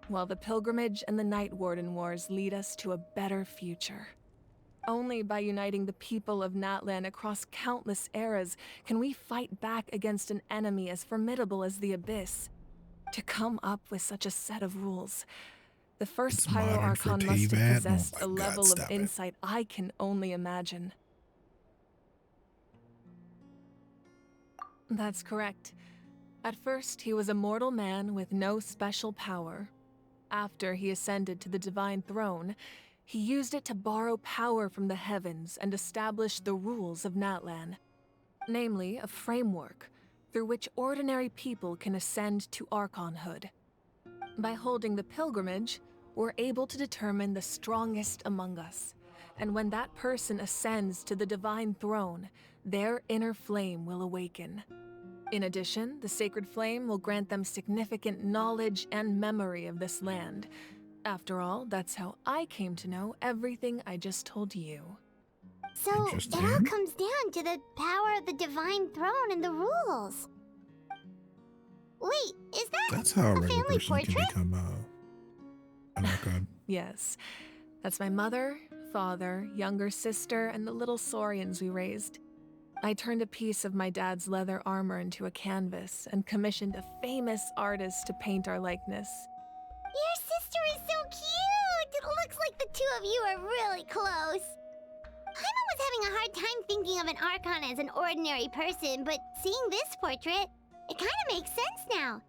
While the Pilgrimage and the Night Warden Wars lead us to a better future. Only by uniting the people of Natlan across countless eras can we fight back against an enemy as formidable as the Abyss. To come up with such a set of rules, the first Pyro Archon must have possessed a level of insight I can only imagine. That's correct. At first, he was a mortal man with no special power. After he ascended to the Divine Throne, he used it to borrow power from the heavens and establish the rules of Natlan. Namely, a framework through which ordinary people can ascend to Archonhood. By holding the pilgrimage, we're able to determine the strongest among us. And when that person ascends to the Divine Throne, their inner flame will awaken. In addition, the sacred flame will grant them significant knowledge and memory of this land. After all, that's how I came to know everything I just told you. So, it all comes down to the power of the Divine Throne and the rules. Wait, is that That's how a regular family person portrait? can become an Archon. Yes, that's my mother, father, younger sister, and the little saurians we raised. I turned a piece of my dad's leather armor into a canvas and commissioned a famous artist to paint our likeness. Your sister is so cute! It looks like the two of you are really close. Paimon was having a hard time thinking of an Archon as an ordinary person, but seeing this portrait, it kind of makes sense now.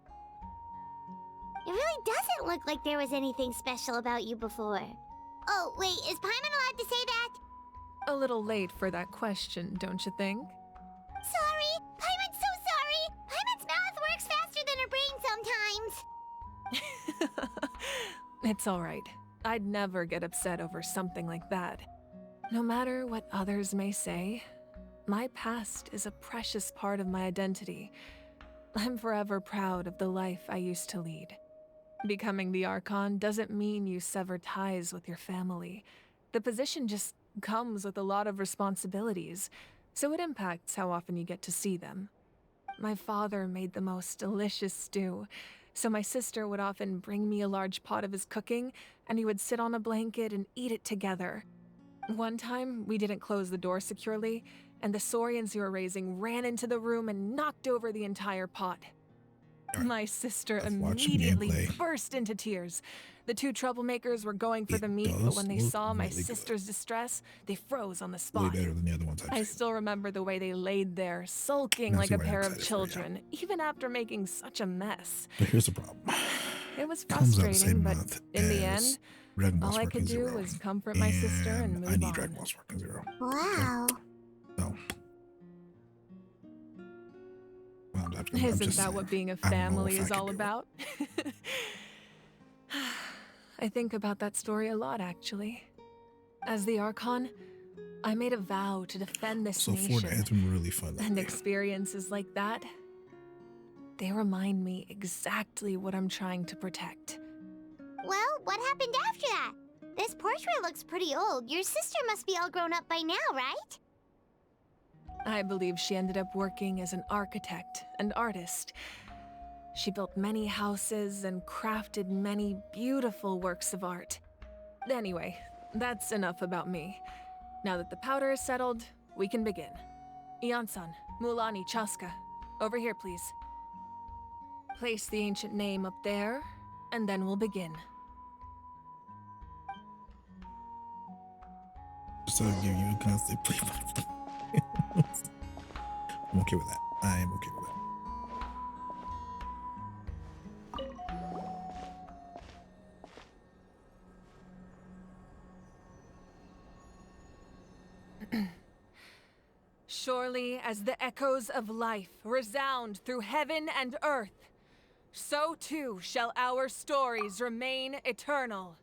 It really doesn't look like there was anything special about you before. Oh, wait, is Paimon allowed to say that? A little late for that question, don't you think? Sorry! Paimon's so sorry! Paimon's mouth works faster than her brain sometimes. It's all right. I'd never get upset over something like that. No matter what others may say, my past is a precious part of my identity. I'm forever proud of the life I used to lead. Becoming the Archon doesn't mean you sever ties with your family. The position just comes with a lot of responsibilities, so it impacts how often you get to see them. My father made the most delicious stew, so my sister would often bring me a large pot of his cooking, and he would sit on a blanket and eat it together. One time, we didn't close the door securely, and the saurians we were raising ran into the room and knocked over the entire pot. My sister immediately burst into tears. The two troublemakers were going for the meat, but when they saw my sister's distress, they froze on the spot. Way better than the other ones I still remember the way they laid there, sulking like a pair of children, even after making such a mess. But here's the problem. It was Comes out the frustrating, same but month in the as end, Dragon Ball all I could do Sparking was Zero. comfort my sister and move I need on. Dragon Ball Sparking Zero. Wow. So. Well, I'm Isn't just that saying. what being a I don't know family if I is can all do it. about? I think about that story a lot, actually. As the Archon, I made a vow to defend this So nation. Fortnite has been really fun And lately. experiences like that, they remind me exactly what I'm trying to protect. Well, what happened after that? This portrait looks pretty old. Your sister must be all grown up by now, right? I believe she ended up working as an architect and artist. She built many houses and crafted many beautiful works of art. Anyway, that's enough about me. Now that the powder is settled, we can begin. Ian-san, Mulani, Chaska, over here, please. Place the ancient name up there, and then we'll begin. So give you a constant play button. I'm okay with that. I am okay with that. Surely as the echoes of life resound through heaven and earth, so too shall our stories remain eternal.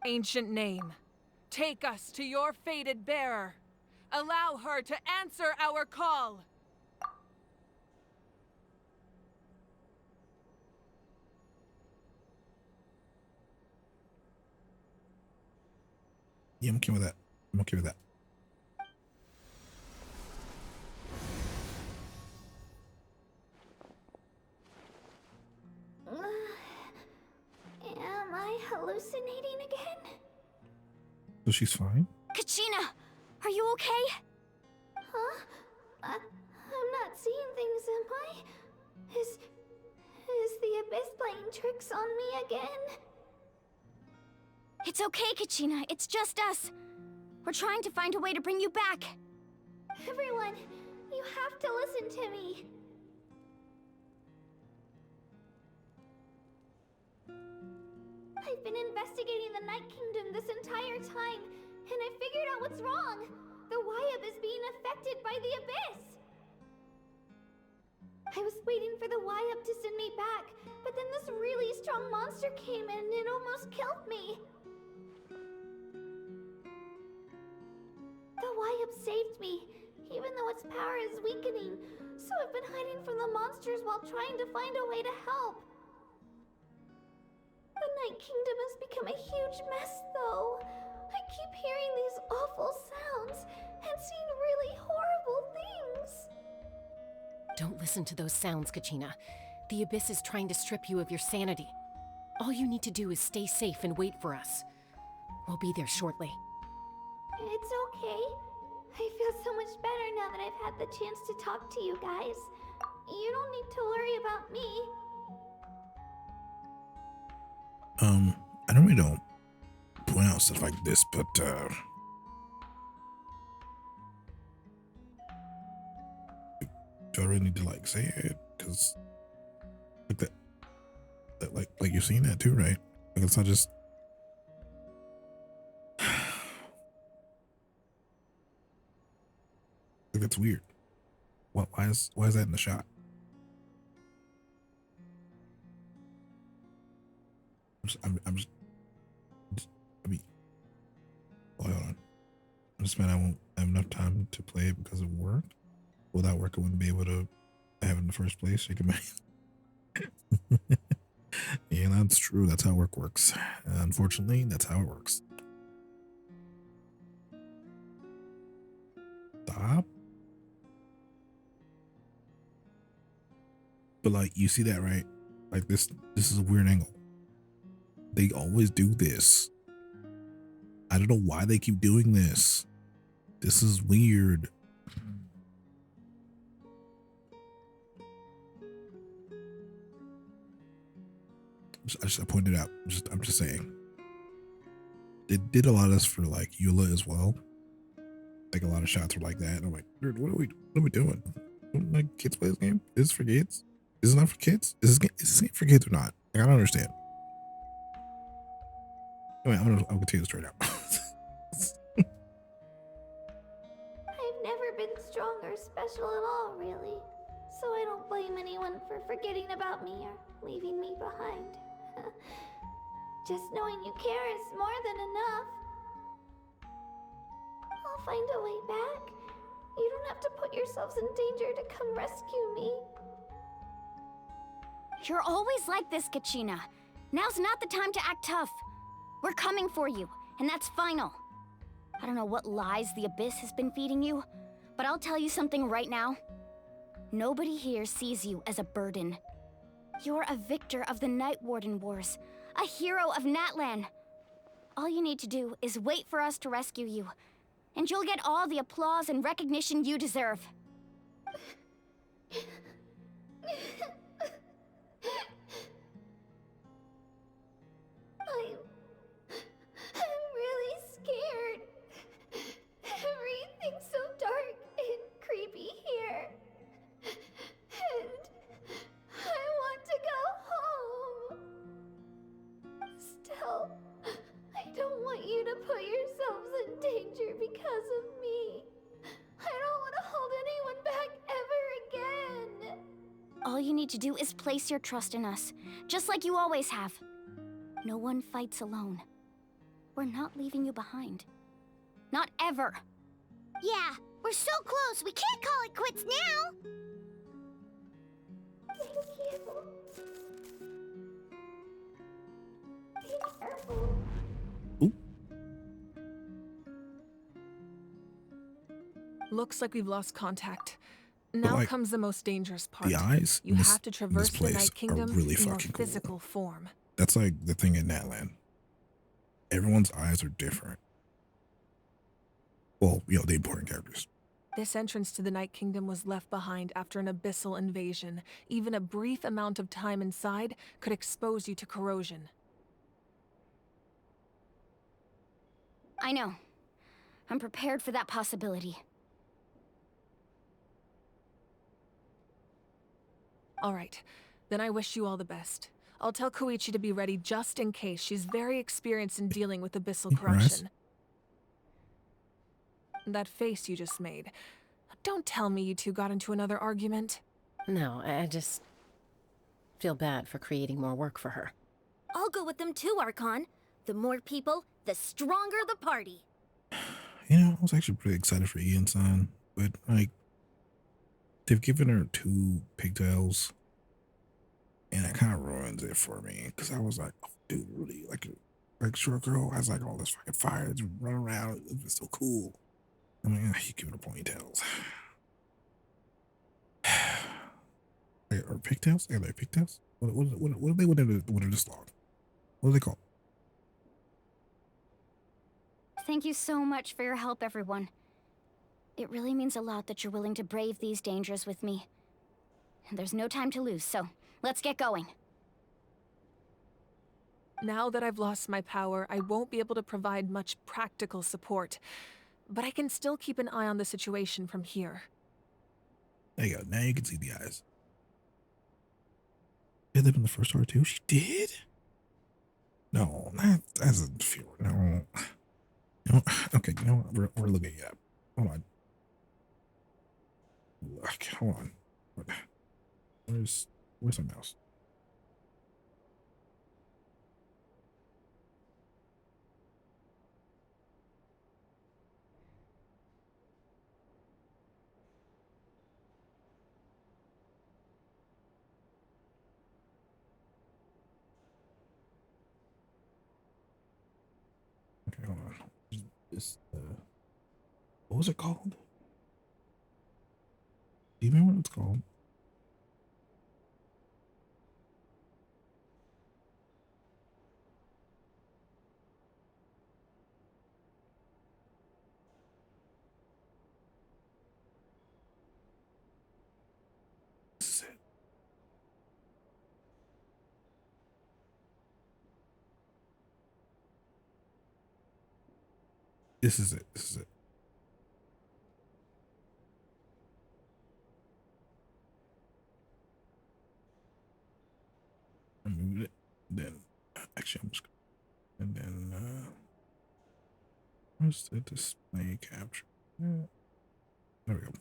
Ancient name, take us to your fated bearer. Allow her to answer our call. Yeah, I'm okay with that. I'm okay with that. Am I hallucinating again? So she's fine? Kachina, are you okay? Huh? I'm not seeing things, am I? Is the Abyss playing tricks on me again? It's okay, Kachina. It's just us. We're trying to find a way to bring you back. Everyone, you have to listen to me. I've been investigating the Night Kingdom this entire time, and I figured out what's wrong. The Wyab is being affected by the Abyss. I was waiting for the Wyab to send me back, but then this really strong monster came in and it almost killed me. The Wyab saved me, even though its power is weakening, so I've been hiding from the monsters while trying to find a way to help. The Night Kingdom has become a huge mess, though. I keep hearing these awful sounds and seeing really horrible things. Don't listen to those sounds, Kachina. The Abyss is trying to strip you of your sanity. All you need to do is stay safe and wait for us. We'll be there shortly. It's okay. I feel so much better now that I've had the chance to talk to you guys. You don't need to worry about me. I normally don't point out stuff like this, but do I really need to like say it? Because like that like you're seeing that too, right? Like it's not just like that's weird. Why is that in the shot? Hold on. I'm just mad I won't have enough time to play it because of work. Without work, I wouldn't be able to have it in the first place. You can yeah, that's true. That's how work works. Unfortunately, that's how it works. Stop. But like, you see that, right? Like this is a weird angle. They always do this. I don't know why they keep doing this. This is weird. I pointed out. I'm just saying. They did a lot of this for like Eula as well. Like a lot of shots were like that. And I'm like, dude, what are we doing? Don't like kids play this game? Is this for kids? Is it not for kids? Is this game for kids or not? Like, I don't understand. Anyway, I'll continue this right now. I've never been strong or special at all, really. So I don't blame anyone for forgetting about me or leaving me behind. Just knowing you care is more than enough. I'll find a way back. You don't have to put yourselves in danger to come rescue me. You're always like this, Kachina. Now's not the time to act tough. We're coming for you, and that's final. I don't know what lies the Abyss has been feeding you, but I'll tell you something right now. Nobody here sees you as a burden. You're a victor of the Night Warden Wars, a hero of Natlan. All you need to do is wait for us to rescue you, and you'll get all the applause and recognition you deserve. I'm really scared. Everything's so dark and creepy here. And I want to go home. Still, I don't want you to put yourselves in danger because of me. I don't want to hold anyone back ever again. All you need to do is place your trust in us, just like you always have. No one fights alone. We're not leaving you behind. Not ever. Yeah, we're so close, we can't call it quits now! Looks like we've lost contact. But, Now like, comes the most dangerous part. the eyes You in this, have to in traverse this the place Night are Kingdom really in your fucking cool. physical form. That's like the thing in Natlan. Everyone's eyes are different. Well, you know, the important characters. This entrance to the Night Kingdom was left behind after an abyssal invasion. Even a brief amount of time inside could expose you to corrosion. I know. I'm prepared for that possibility. All right, then I wish you all the best. I'll tell Koichi to be ready just in case. She's very experienced in dealing with abyssal corruption. That face you just made. Don't tell me you two got into another argument. No, I just feel bad for creating more work for her. I'll go with them too, Archon. The more people, the stronger the party. You know, I was actually pretty excited for Ian-san, but like, they've given her 2 pigtails, and it kind of ruins it for me because I was like, oh, dude, really, like short girl has like all this fucking fire, just run around, it's so cool. I mean, you give her ponytails. Or pigtails? Are they pigtails? What are they when they're this long? What are they called? Thank you so much for your help, everyone. It really means a lot that you're willing to brave these dangers with me. And there's no time to lose, so let's get going. Now that I've lost my power, I won't be able to provide much practical support. But I can still keep an eye on the situation from here. There you go. Now you can see the eyes. Did live in the first story too? She did? No, that doesn't feel. No. No. Okay, you know what? We're looking it up. Hold on. Look, hold on. Where's the mouse? Okay, hold on. This, what was it called? Do you remember what it's called? This is it. This is it. This is it. I moved it. Then, actually, I'm just. And then, where's the display capture? There we go.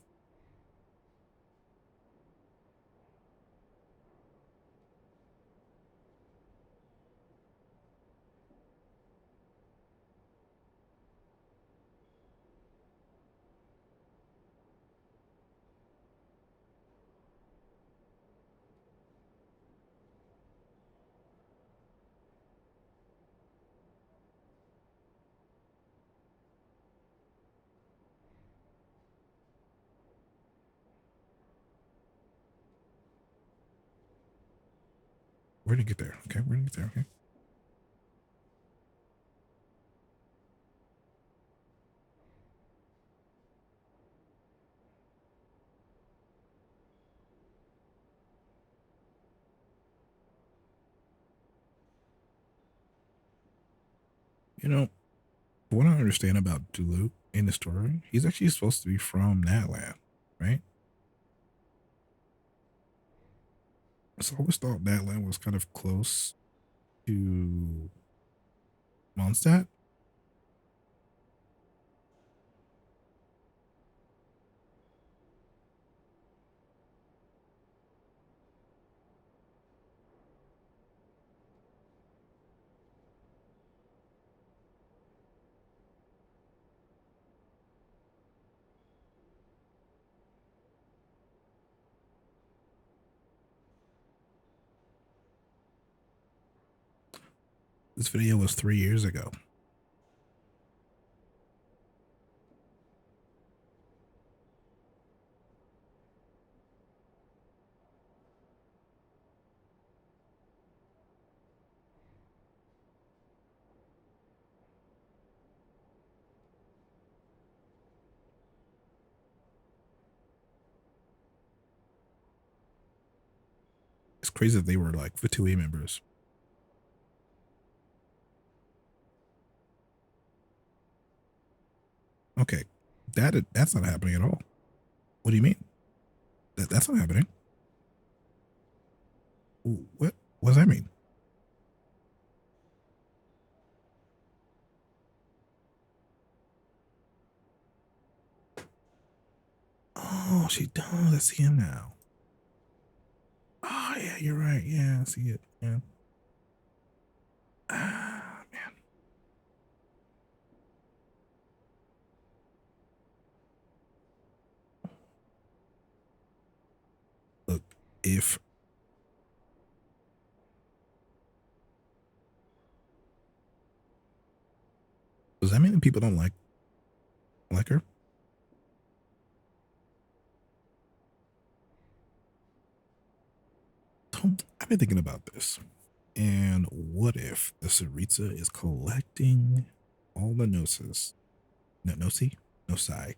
We're gonna get there. Okay, we're gonna get there. Okay. You know, what I understand about Duluth in the story, he's actually supposed to be from Natlan, right? So I always thought Natlan was kind of close to Mondstadt. This video was 3 years ago. It's crazy that they were like V2A members. Okay, that's not happening at all. What do you mean? That's not happening. What does that mean? Oh, she does. I see him now. Oh yeah, you're right. Yeah, I see it. Yeah. Ah, man. Look, if does that mean that people don't like her? I've been thinking about this. And what if the Saritsa is collecting all the Gnosis? No, Gnosi? Nosai.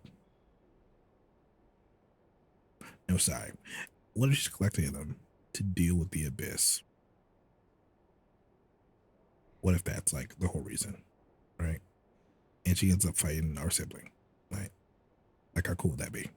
Nosai. What if she's collecting them to deal with the Abyss? What if that's like the whole reason? Right? And she ends up fighting our sibling. Right? Like, how cool would that be?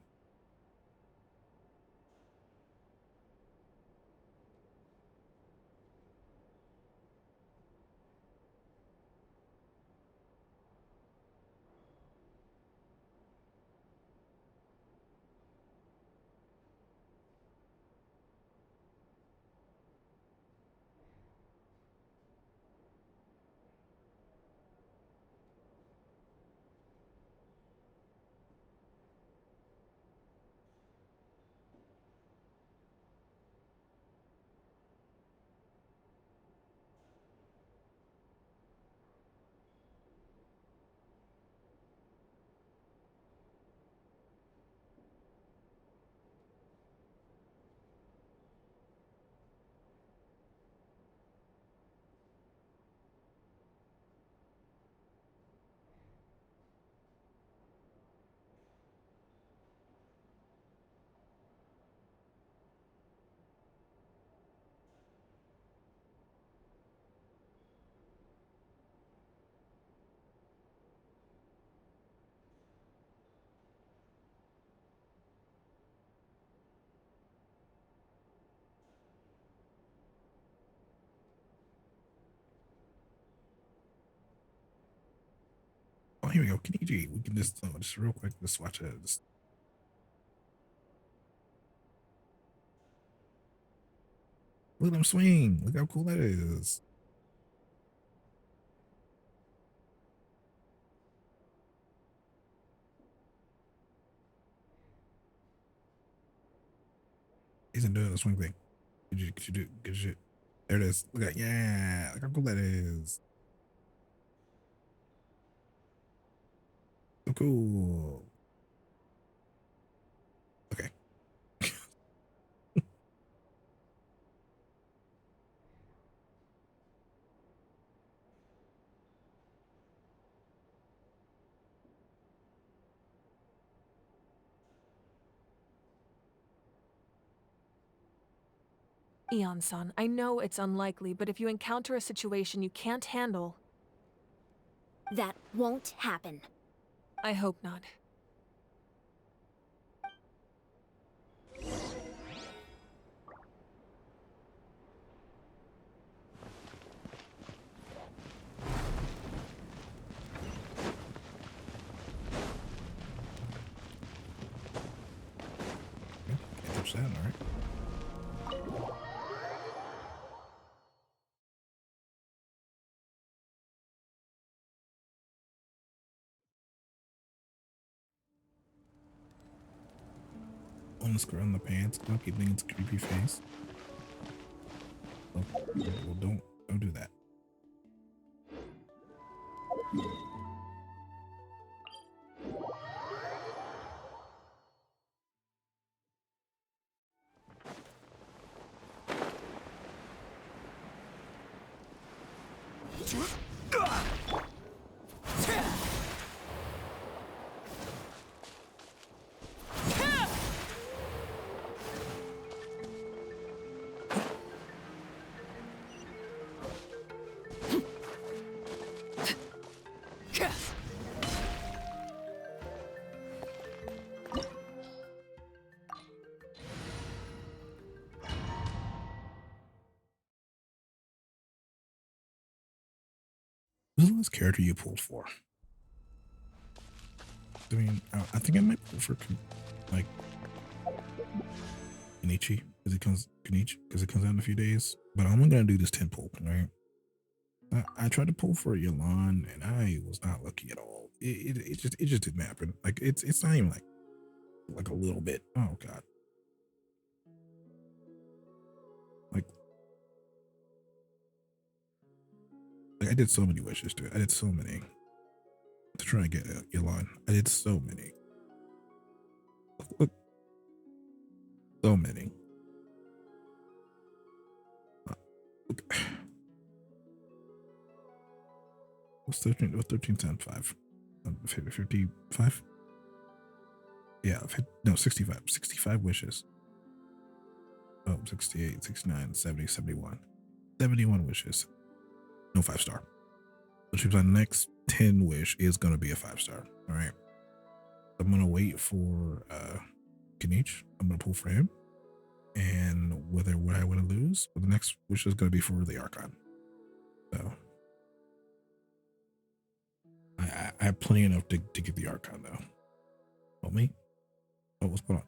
Oh, here we go. Kiniji. We can just real quick, just watch it. Just... Look at him swing. Look how cool that is. He's doing the swing thing. Could you do good shit? There it is. Look at yeah. Look how cool that is. So cool. Okay. Eon-san, I know it's unlikely, but if you encounter a situation you can't handle... That won't happen. I hope not. Can't touch that, all right. On the square on the pants. Don't keep thinking it's a creepy face. Oh, well, don't do that. Who's the last character you pulled for? I mean, I think I might pull for like Kenichi because it comes out in a few days. But I'm only gonna do this 10 pull, right? I tried to pull for Yalan and I was not lucky at all. It just didn't happen. Like it's not even like a little bit. Oh god. Like I did so many wishes, dude. I did so many to try and get Yalan. I did so many. Look. So many. Okay. What's 13? What's 13 times 5? 55? Yeah, no, 65. 65 wishes. Oh, 68, 69, 70, 71. 71 wishes. No 5-star. Which means my next 10 wish is going to be a 5-star. All right. I'm going to wait for Kenich. I'm going to pull for him. And whether what I want to lose, well, the next wish is going to be for the Archon. So I have plenty enough to get the Archon though. Help me? Oh, what's going on?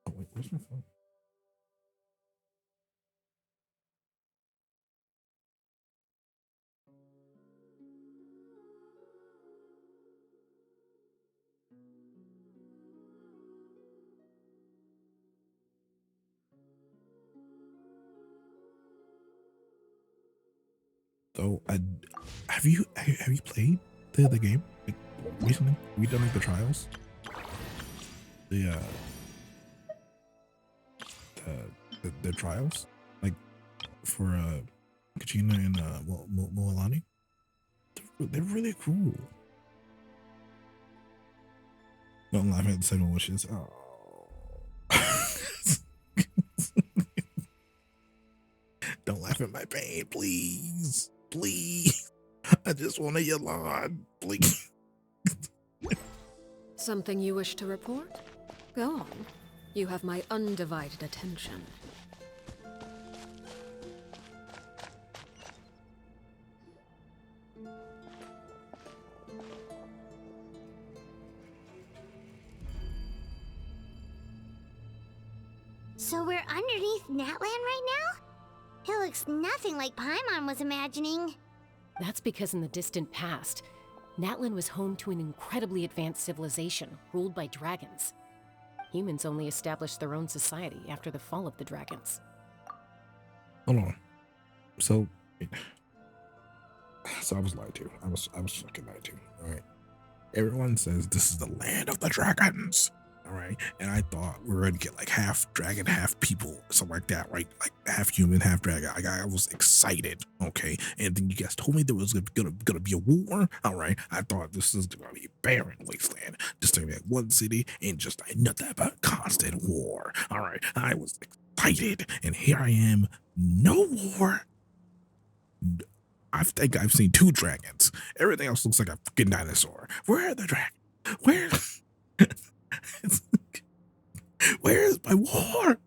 Oh wait, where's my phone? So have you played the game like, recently? Have you done like the trials? The trials like for Kachina and Moalani? They're really cool. Don't laugh at the second wishes. Oh. Don't laugh at my pain, please. Please. I just want a Yalan, please. Something you wish to report? Go on. You have my undivided attention. So we're underneath Natlan right now? It looks nothing like Paimon was imagining. That's because in the distant past, Natlan was home to an incredibly advanced civilization ruled by dragons. Humans only established their own society after the fall of the dragons. Hold on. So I was lied to. I was fucking lied to. All right. Everyone says this is the land of the dragons. All right. And I thought we were going to get like half dragon, half people, something like that, right? Like half human, half dragon. I was excited. Okay. And then you guys told me there was gonna be a war. All right. I thought this is going to be a barren wasteland. Just like one city and just nothing but constant war. All right. I was excited. And here I am. No war. I think I've seen 2 dragons. Everything else looks like a freaking dinosaur. Where are the dragons? Where? Where's my war?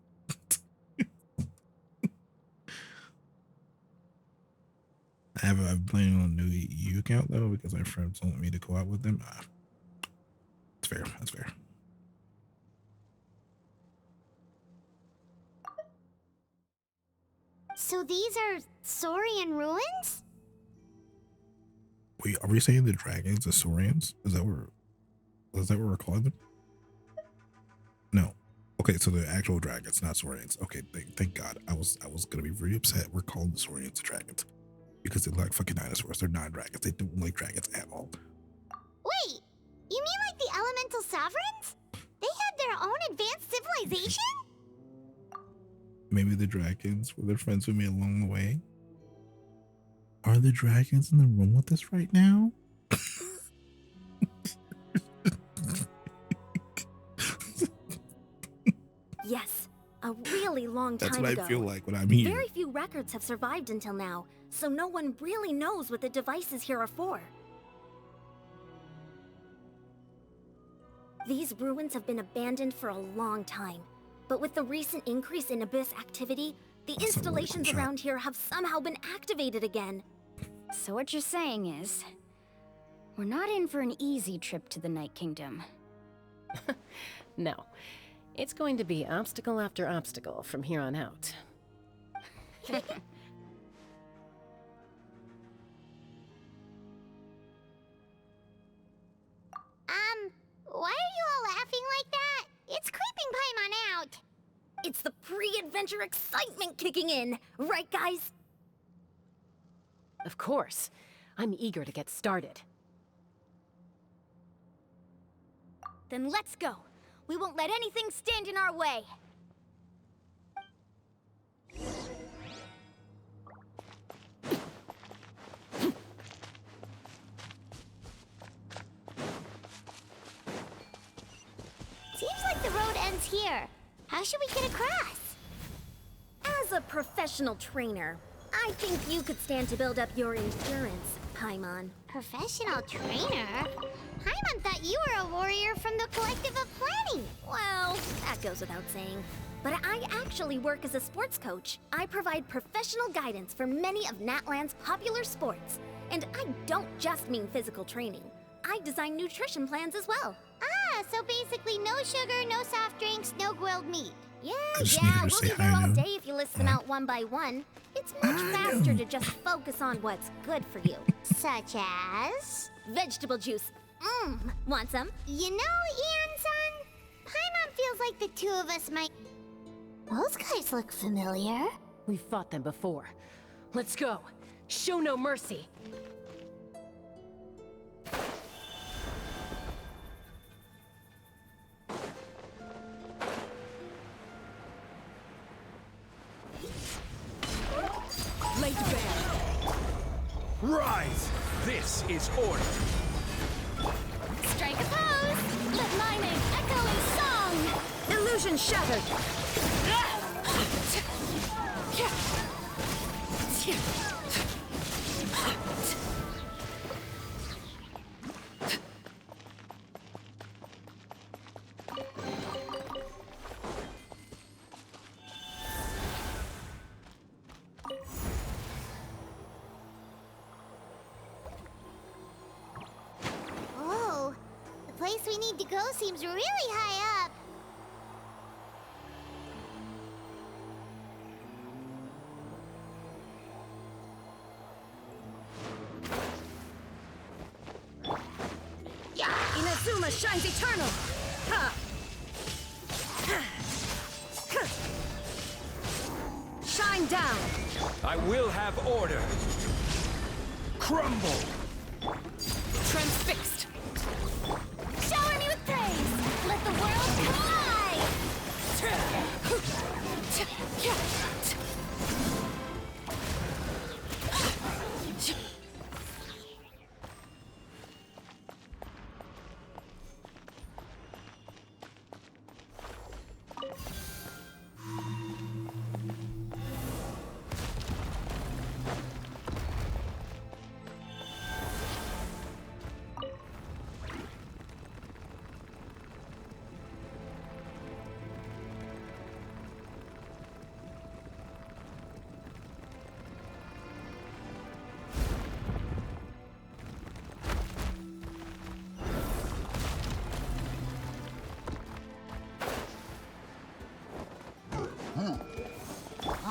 I'm playing on a new EU account though because my friends want me to go out with them. That's fair. That's fair. So these are Saurian ruins? Wait, are we saying the dragons, the Saurians? Is that what we're calling them? No. Okay, so the actual dragons, not Saurians. Okay, thank God. I was gonna be very upset. We're calling the Saurians the dragons because they're like fucking dinosaurs. They're not dragons. They don't like dragons at all. Wait, you mean like the elemental sovereigns? They had their own advanced civilization? Maybe the dragons were their friends with me along the way. Are the dragons in the room with us right now? Yes, a really long time That's ago. what I feel like when I'm here. Very few records have survived until now, so no one really knows what the devices here are for. These ruins have been abandoned for a long time, but with the recent increase in Abyss activity, The installations around here have somehow been activated again. So what you're saying is, we're not in for an easy trip to the Night Kingdom. No. It's going to be obstacle after obstacle from here on out. Why are you all laughing like that? It's creeping Paimon out. It's the pre-adventure excitement kicking in, right guys? Of course. I'm eager to get started. Then let's go. We won't let anything stand in our way. Seems like the road ends here. How should we get across? As a professional trainer, I think you could stand to build up your endurance, Paimon. Professional trainer? Paimon thought you were a warrior from the Collective of Planning. Well, that goes without saying. But I actually work as a sports coach. I provide professional guidance for many of Natlan's popular sports. And I don't just mean physical training. I design nutrition plans as well. Ah, so basically no sugar, no soft drinks, no grilled meat. Yeah, we'll be here all day if you list them out one by one. It's much faster to just focus on what's good for you. Such as? Vegetable juice. Want some? You know, Ian-san, Paimon feels like the two of us might... Those guys look familiar. We've fought them before. Let's go. Show no mercy. Lay to bear. Rise! This is order. Strike a pose! Let my name echo in song! Illusion shattered! Oh, the place we need to go seems really high up. Inazuma shines eternal! Ha! Shine down! I will have order. Crumble! Transfixed. Shower me with praise! Let the world collide!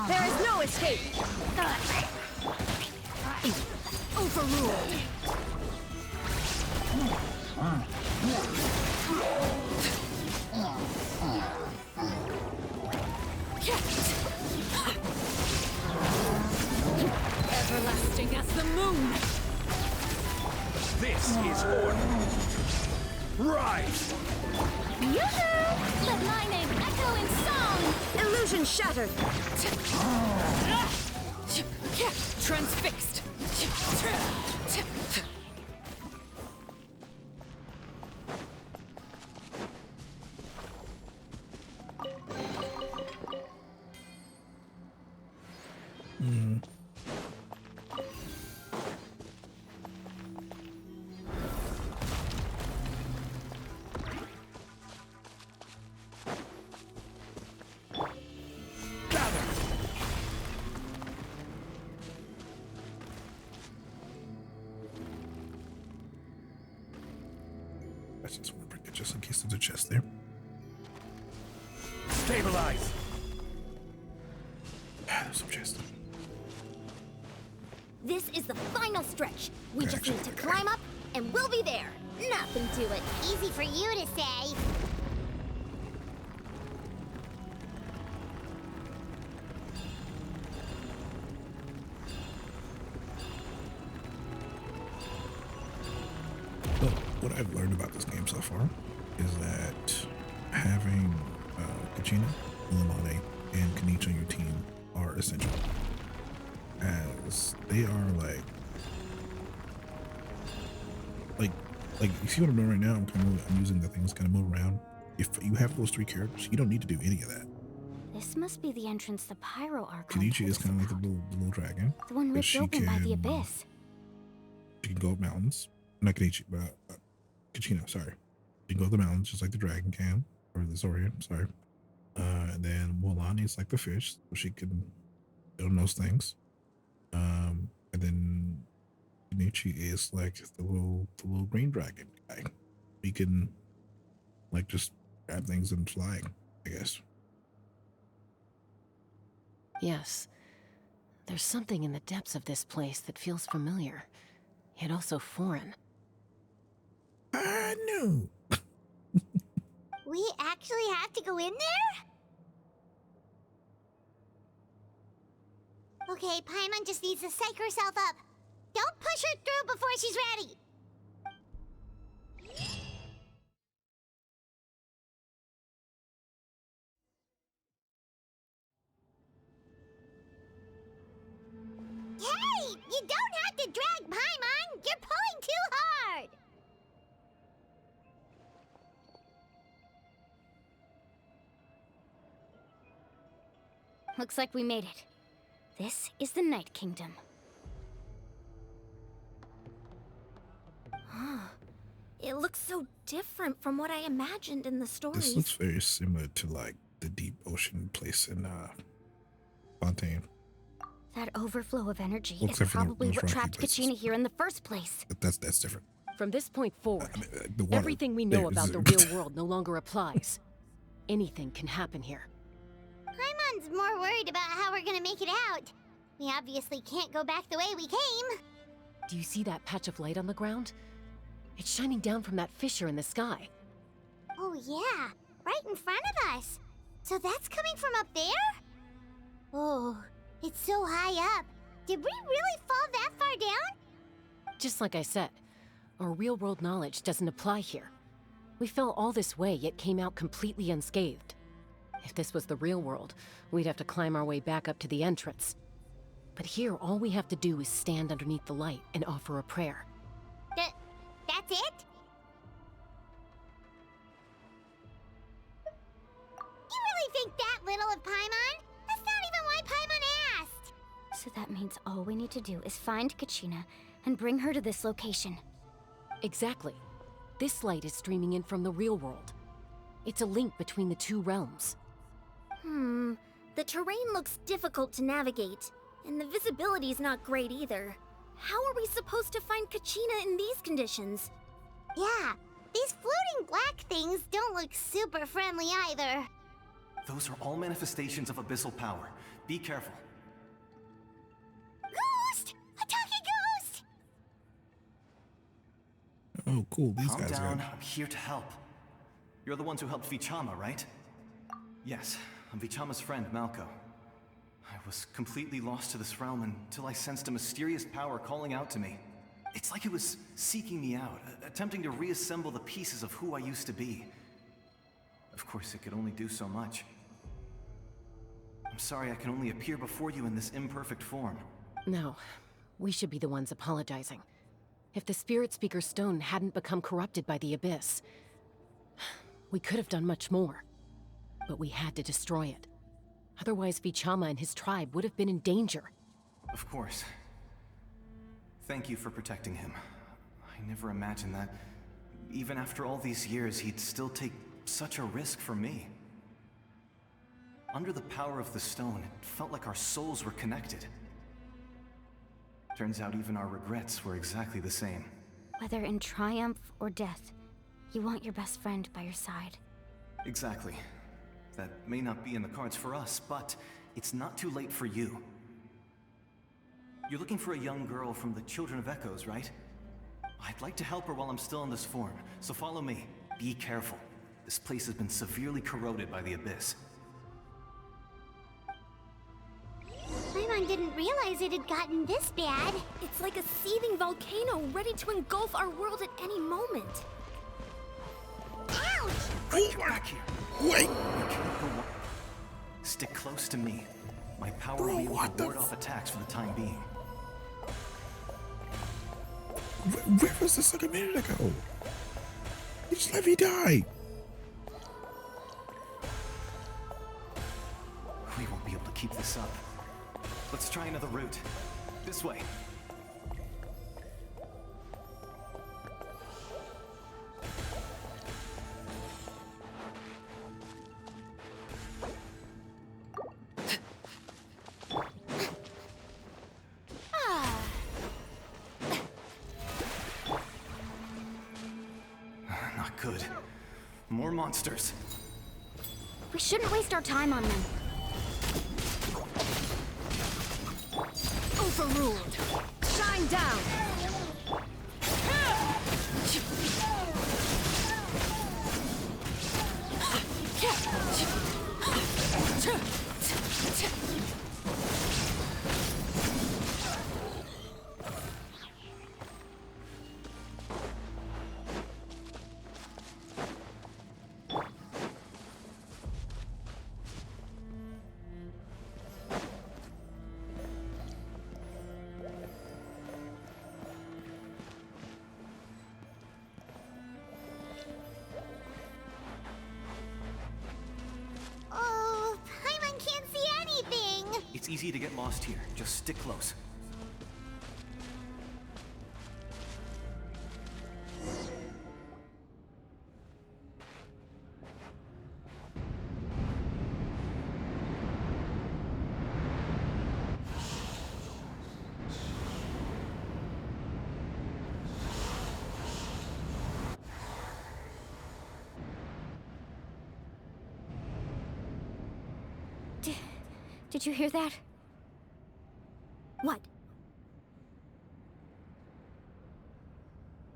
There is no escape! Overruled! Everlasting as the moon. This is order. Rise! Yoo-hoo! Let my name echo in song! Illusion shattered! Transfixed. I just want to bring it just in case there's a chest there. Stabilize! There's some chest. This is the final stretch. We just need to climb up, and we'll be there. Nothing to it. Easy for you to say. But what I've learned about this game so far is that having Kachina, Illuminati, and Kenichi on your team are essential, as they are like you see what I'm doing right now. I'm using the things kind of move around. If you have those three characters, you don't need to do any of that. This must be the entrance the Pyro Archon. Kenichi is kind of like the little dragon. The one ripped open by the abyss. She can go up mountains. Not Kenichi, but Kachina, sorry. She can go up the mountains just like the dragon can, or the Zorian, sorry. And then Mualani is like the fish, so she can build those things. And then Kenichi is like the little green dragon guy. He can like just grab things and fly, I guess. Yes. There's something in the depths of this place that feels familiar, yet also foreign. No. We actually have to go in there? Okay, Paimon just needs to psych herself up. Don't push her through before she's ready. Hey! You don't have to drag Paimon! You're pulling too hard! Looks like we made it. This is the Night Kingdom. It looks so different from what I imagined in the stories. This looks very similar to like the deep ocean place in Fontaine. That overflow of energy Well, is except for probably those what rocky trapped places. Kachina here in the first place. But that's different. From this point forward, The water everything we know there about is- the real world no longer applies. Anything can happen here. Paimon's more worried about how we're gonna make it out. We obviously can't go back the way we came. Do you see that patch of light on the ground? It's shining down from that fissure in the sky. Oh yeah, right in front of us. So that's coming from up there? Oh, it's so high up. Did we really fall that far down? Just like I said, our real-world knowledge doesn't apply here. We fell all this way, yet came out completely unscathed. If this was the real world, we'd have to climb our way back up to the entrance. But here, all we have to do is stand underneath the light and offer a prayer. That's it? You really think that little of Paimon? That's not even why Paimon asked! So that means all we need to do is find Kachina and bring her to this location. Exactly. This light is streaming in from the real world. It's a link between the two realms. The terrain looks difficult to navigate, and the visibility is not great either. How are we supposed to find Kachina in these conditions? Yeah, these floating black things don't look super friendly either. Those are all manifestations of abyssal power. Be careful. Ghost! A talking ghost! Oh, cool. These Calm guys down. got I'm here to help. You're the ones who helped Vichama, right? Yes, I'm Vichama's friend, Malko. I was completely lost to this realm until I sensed a mysterious power calling out to me. It's like it was seeking me out, attempting to reassemble the pieces of who I used to be. Of course, it could only do so much. I'm sorry I can only appear before you in this imperfect form. No, we should be the ones apologizing. If the Spirit Speaker Stone hadn't become corrupted by the Abyss, we could have done much more. But we had to destroy it. Otherwise, Vichama and his tribe would have been in danger. Of course. Thank you for protecting him. I never imagined that, even after all these years, he'd still take such a risk for me. Under the power of the stone, it felt like our souls were connected. Turns out even our regrets were exactly the same. Whether in triumph or death, You want your best friend by your side. Exactly. That may not be in the cards for us, but it's not too late for you. You're looking for a young girl from the Children of Echoes, right? I'd like to help her while I'm still in this form, so follow me. Be careful. This place has been severely corroded by the Abyss. Paimon didn't realize it had gotten this bad. It's like a seething volcano ready to engulf our world at any moment. Ouch! Get back here. Wait! You can't go on. Stick close to me. My power will be able to ward off attacks for the time being. Where was this like a minute ago? You just let me die. We won't be able to keep this up. Let's try another route. This way. Not good. More monsters. We shouldn't waste our time on them. Overruled. Shine down. Oh, Paimon can't see anything. It's easy to get lost here. Just stick close. Did you hear that? What?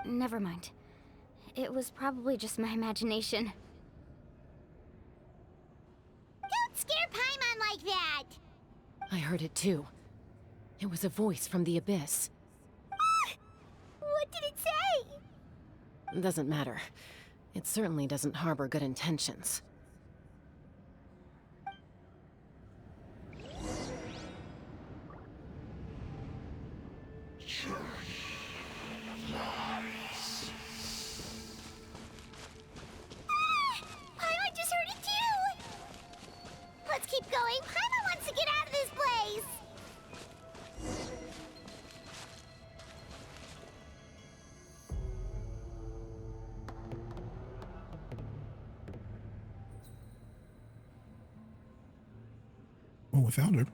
Never mind. It was probably just my imagination. Don't scare Paimon like that! I heard it too. It was a voice from the Abyss. What did it say? Doesn't matter. It certainly doesn't harbor good intentions. Paimon just heard it too! Let's keep going. Paimon wants to get out of this place! Oh, we found her.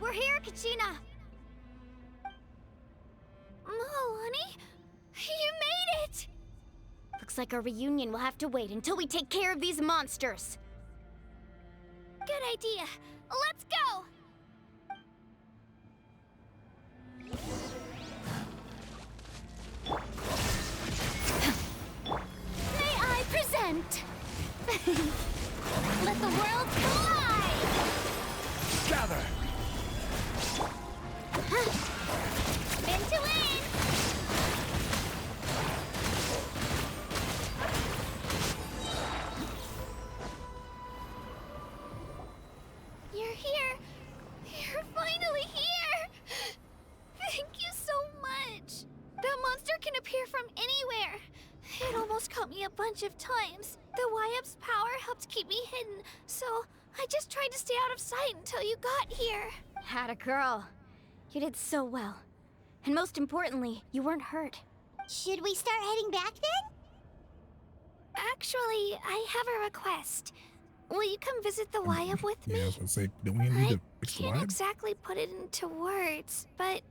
We're here, Kachina! Oh, honey? You made it! Looks like our reunion will have to wait until we take care of these monsters. Good idea. Let's go! May I present? Let the world collide! Gather! Spin to win! You're here. You're finally here. Thank you so much. That monster can appear from anywhere. It almost caught me a bunch of times. The YF's power helped keep me hidden, so I just tried to stay out of sight until you got here. Had a girl. You did so well. And most importantly, you weren't hurt. Should we start heading back then? Actually, I have a request. Will you come visit the Wyab with me? Yeah, I was gonna say, don't we need to fix the Can't Wyab? exactly put it into words, but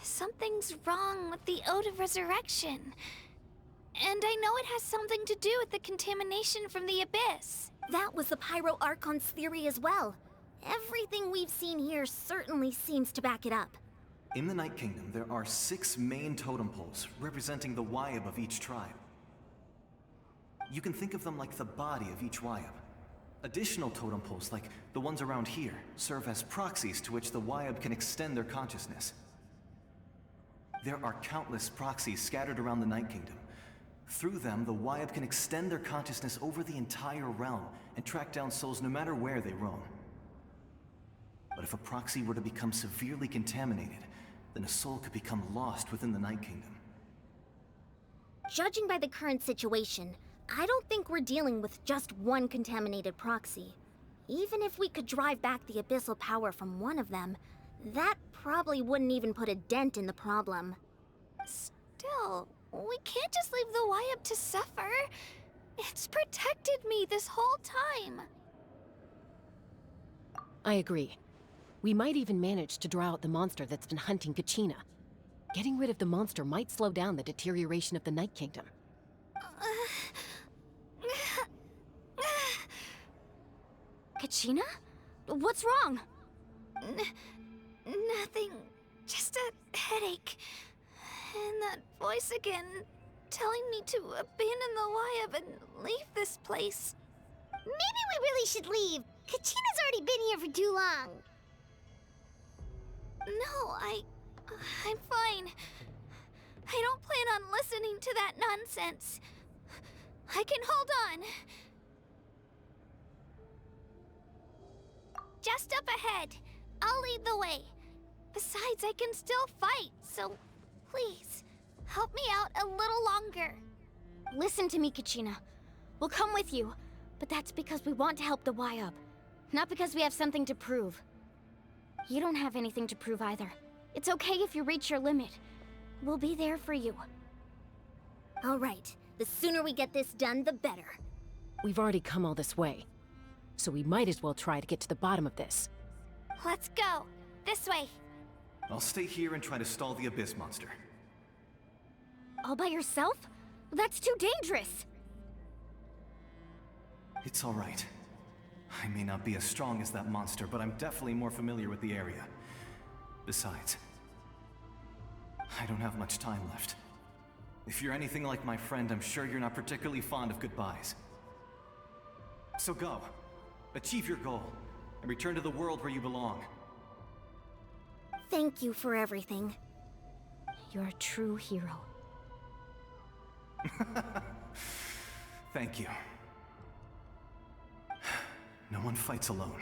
something's wrong with the Ode of Resurrection. And I know it has something to do with the contamination from the Abyss. That was the Pyro Archon's theory as well. Everything we've seen here certainly seems to back it up. In the Night Kingdom, there are 6 main totem poles representing the Wyab of each tribe. You can think of them like the body of each Wyab. Additional totem poles, like the ones around here, serve as proxies to which the Wyab can extend their consciousness. There are countless proxies scattered around the Night Kingdom. Through them, the Wyab can extend their consciousness over the entire realm and track down souls no matter where they roam. But if a proxy were to become severely contaminated, then a soul could become lost within the Night Kingdom. Judging by the current situation, I don't think we're dealing with just one contaminated proxy. Even if we could drive back the abyssal power from one of them, that probably wouldn't even put a dent in the problem. Still, we can't just leave the Wyab to suffer. It's protected me this whole time. I agree. We might even manage to draw out the monster that's been hunting Kachina. Getting rid of the monster might slow down the deterioration of the Night Kingdom. Kachina? What's wrong? Nothing. Just a headache. And that voice again, telling me to abandon the Wyab and leave this place. Maybe we really should leave. Kachina's already been here for too long. No, I'm fine. I don't plan on listening to that nonsense. I can hold on. Just up ahead. I'll lead the way. Besides, I can still fight, so please, help me out a little longer. Listen to me, Kachina. We'll come with you, but that's because we want to help the Wyab, not because we have something to prove. You don't have anything to prove either. It's okay if you reach your limit. We'll be there for you. All right. The sooner we get this done, the better. We've already come all this way, so we might as well try to get to the bottom of this. Let's go. This way. I'll stay here and try to stall the Abyss monster. All by yourself? That's too dangerous. It's all right. I may not be as strong as that monster, but I'm definitely more familiar with the area. Besides, I don't have much time left. If you're anything like my friend, I'm sure you're not particularly fond of goodbyes. So go. Achieve your goal, and return to the world where you belong. Thank you for everything. You're a true hero. Thank you. No one fights alone.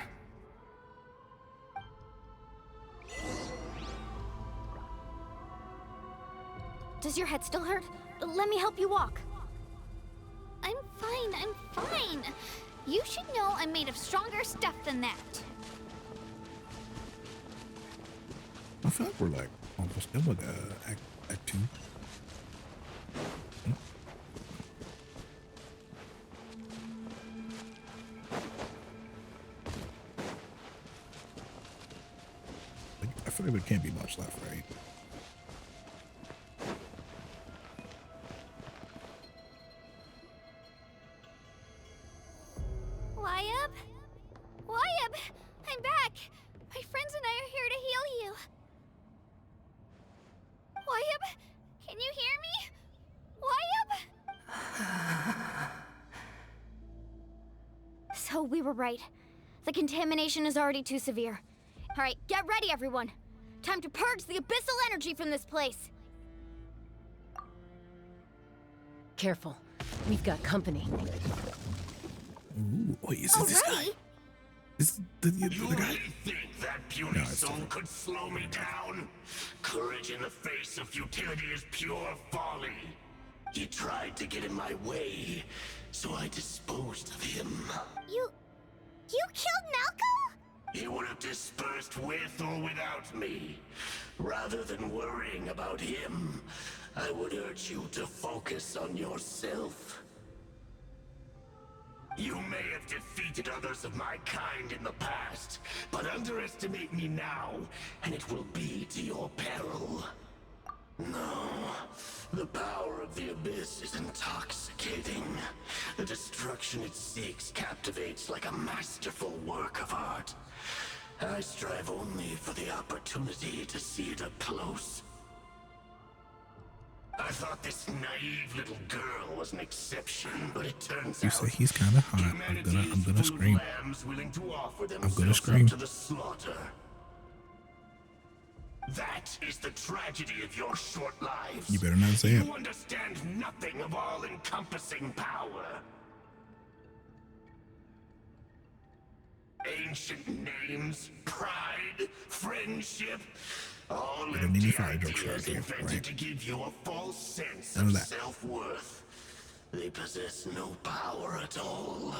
Does your head still hurt? Let me help you walk. I'm fine. You should know I'm made of stronger stuff than that. I feel like we're like almost done with Act 2. I feel like there can't be much left, right? Wyab! I'm back! My friends and I are here to heal you. Wyab, can you hear me? Wyab? So we were right. The contamination is already too severe. All right, get ready, everyone. Time to purge the abyssal energy from this place. Careful. We've got company. Ooh, wait, is it this guy? Is the guy? Think that puny soul could slow me down? Courage in the face of futility is pure folly. He tried to get in my way, so I disposed of him. You killed Malco? he would have dispersed with or without me. Rather than worrying about him, I would urge you to focus on yourself. You may have defeated others of my kind in the past, but underestimate me now, and it will be to your peril. No, the power of the Abyss is intoxicating. The destruction it seeks captivates like a masterful work of art. I strive only for the opportunity to see it up close. I thought this naive little girl was an exception, but it turns You out say he's kind of hot. I'm gonna scream. I'm gonna scream. To the slaughter. That is the tragedy of your short lives. You better not say it. You understand nothing of all-encompassing power. Ancient names, pride, friendship, all empty ideas invented to give you a false sense of self-worth. They possess no power at all.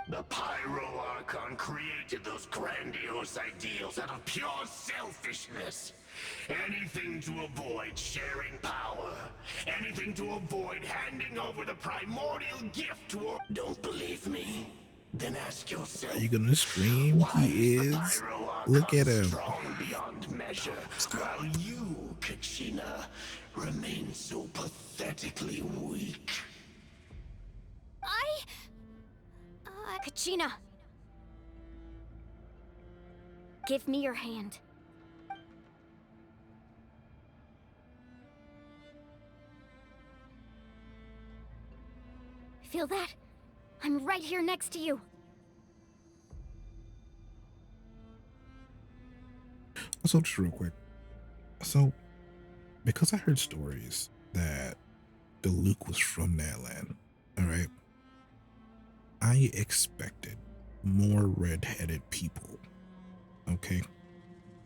The Pyro Archon created those grandiose ideals out of pure selfishness. Anything to avoid sharing power. Anything to avoid handing over the primordial gift to a... Don't believe me? Then ask yourself. Are you gonna scream? He is. Look at him. Strong beyond measure, while you, Kachina, remain so pathetically weak. Kachina! Give me your hand. Feel that? I'm right here next to you. So just real quick. So, because I heard stories that the Luke was from Natlan, alright? I expected more red-headed people. Okay?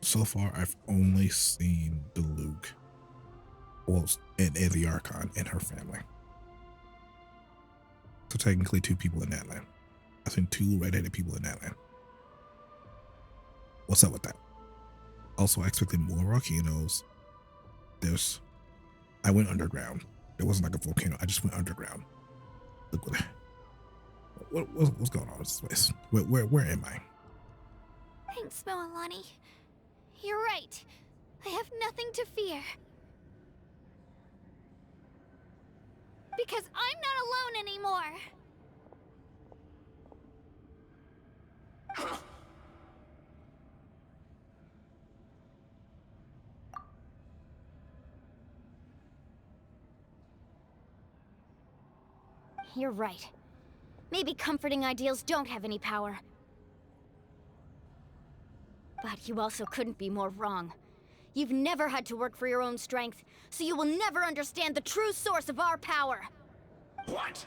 So far, I've only seen the Luke, well, and the Archon and her family. So technically 2 people in Natlan. I've seen 2 red-headed people in Natlan. What's up with that? Also, I expected more volcanoes. I went underground. It wasn't like a volcano. I just went underground. Look what's going on in this place? Where am I? Thanks, Moalani. You're right. I have nothing to fear. Because I'm not alone anymore. You're right. Maybe comforting ideals don't have any power. But you also couldn't be more wrong. You've never had to work for your own strength, so you will never understand the true source of our power. What?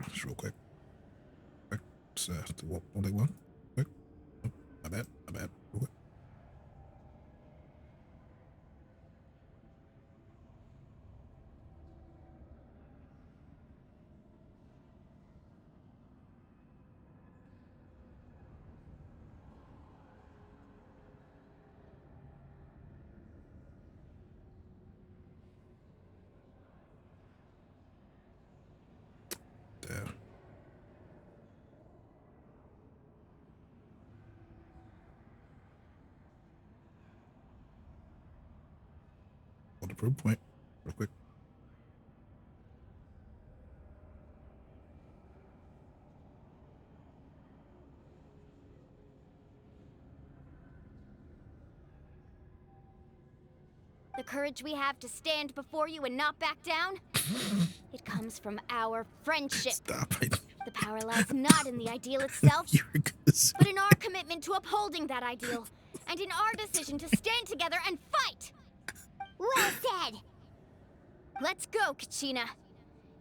Just real quick. Just, one take one. Quick. Oh, my bad. Real quick. Damn. On the proof point, real quick. The courage we have to stand before you and not back down? It comes from our friendship. Stop it. The power lies not in the ideal itself, but in our commitment to upholding that ideal, and in our decision to stand together and fight! Well said! Let's go, Kachina.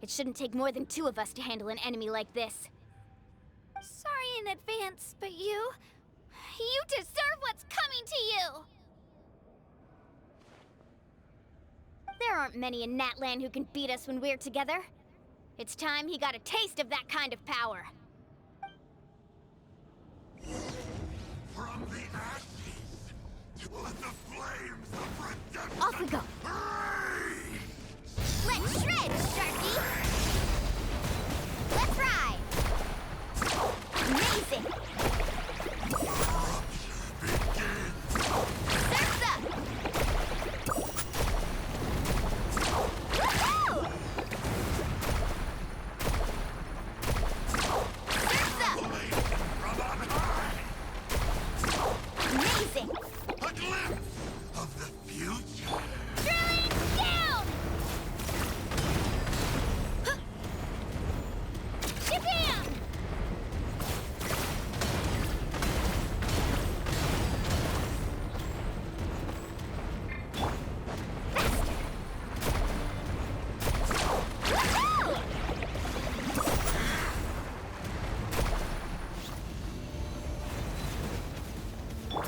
It shouldn't take more than 2 of us to handle an enemy like this. Sorry in advance, but you deserve what's coming to you! There aren't many in Natlan who can beat us when we're together. It's time he got a taste of that kind of power. From the ashes to the flames of redemption. Off we go. Let's shred, Sharky! Let's ride! Amazing! Surf's up! Woohoo! Surf's up! From on high. Amazing! A glimpse of the future. Drilling down! Shabam!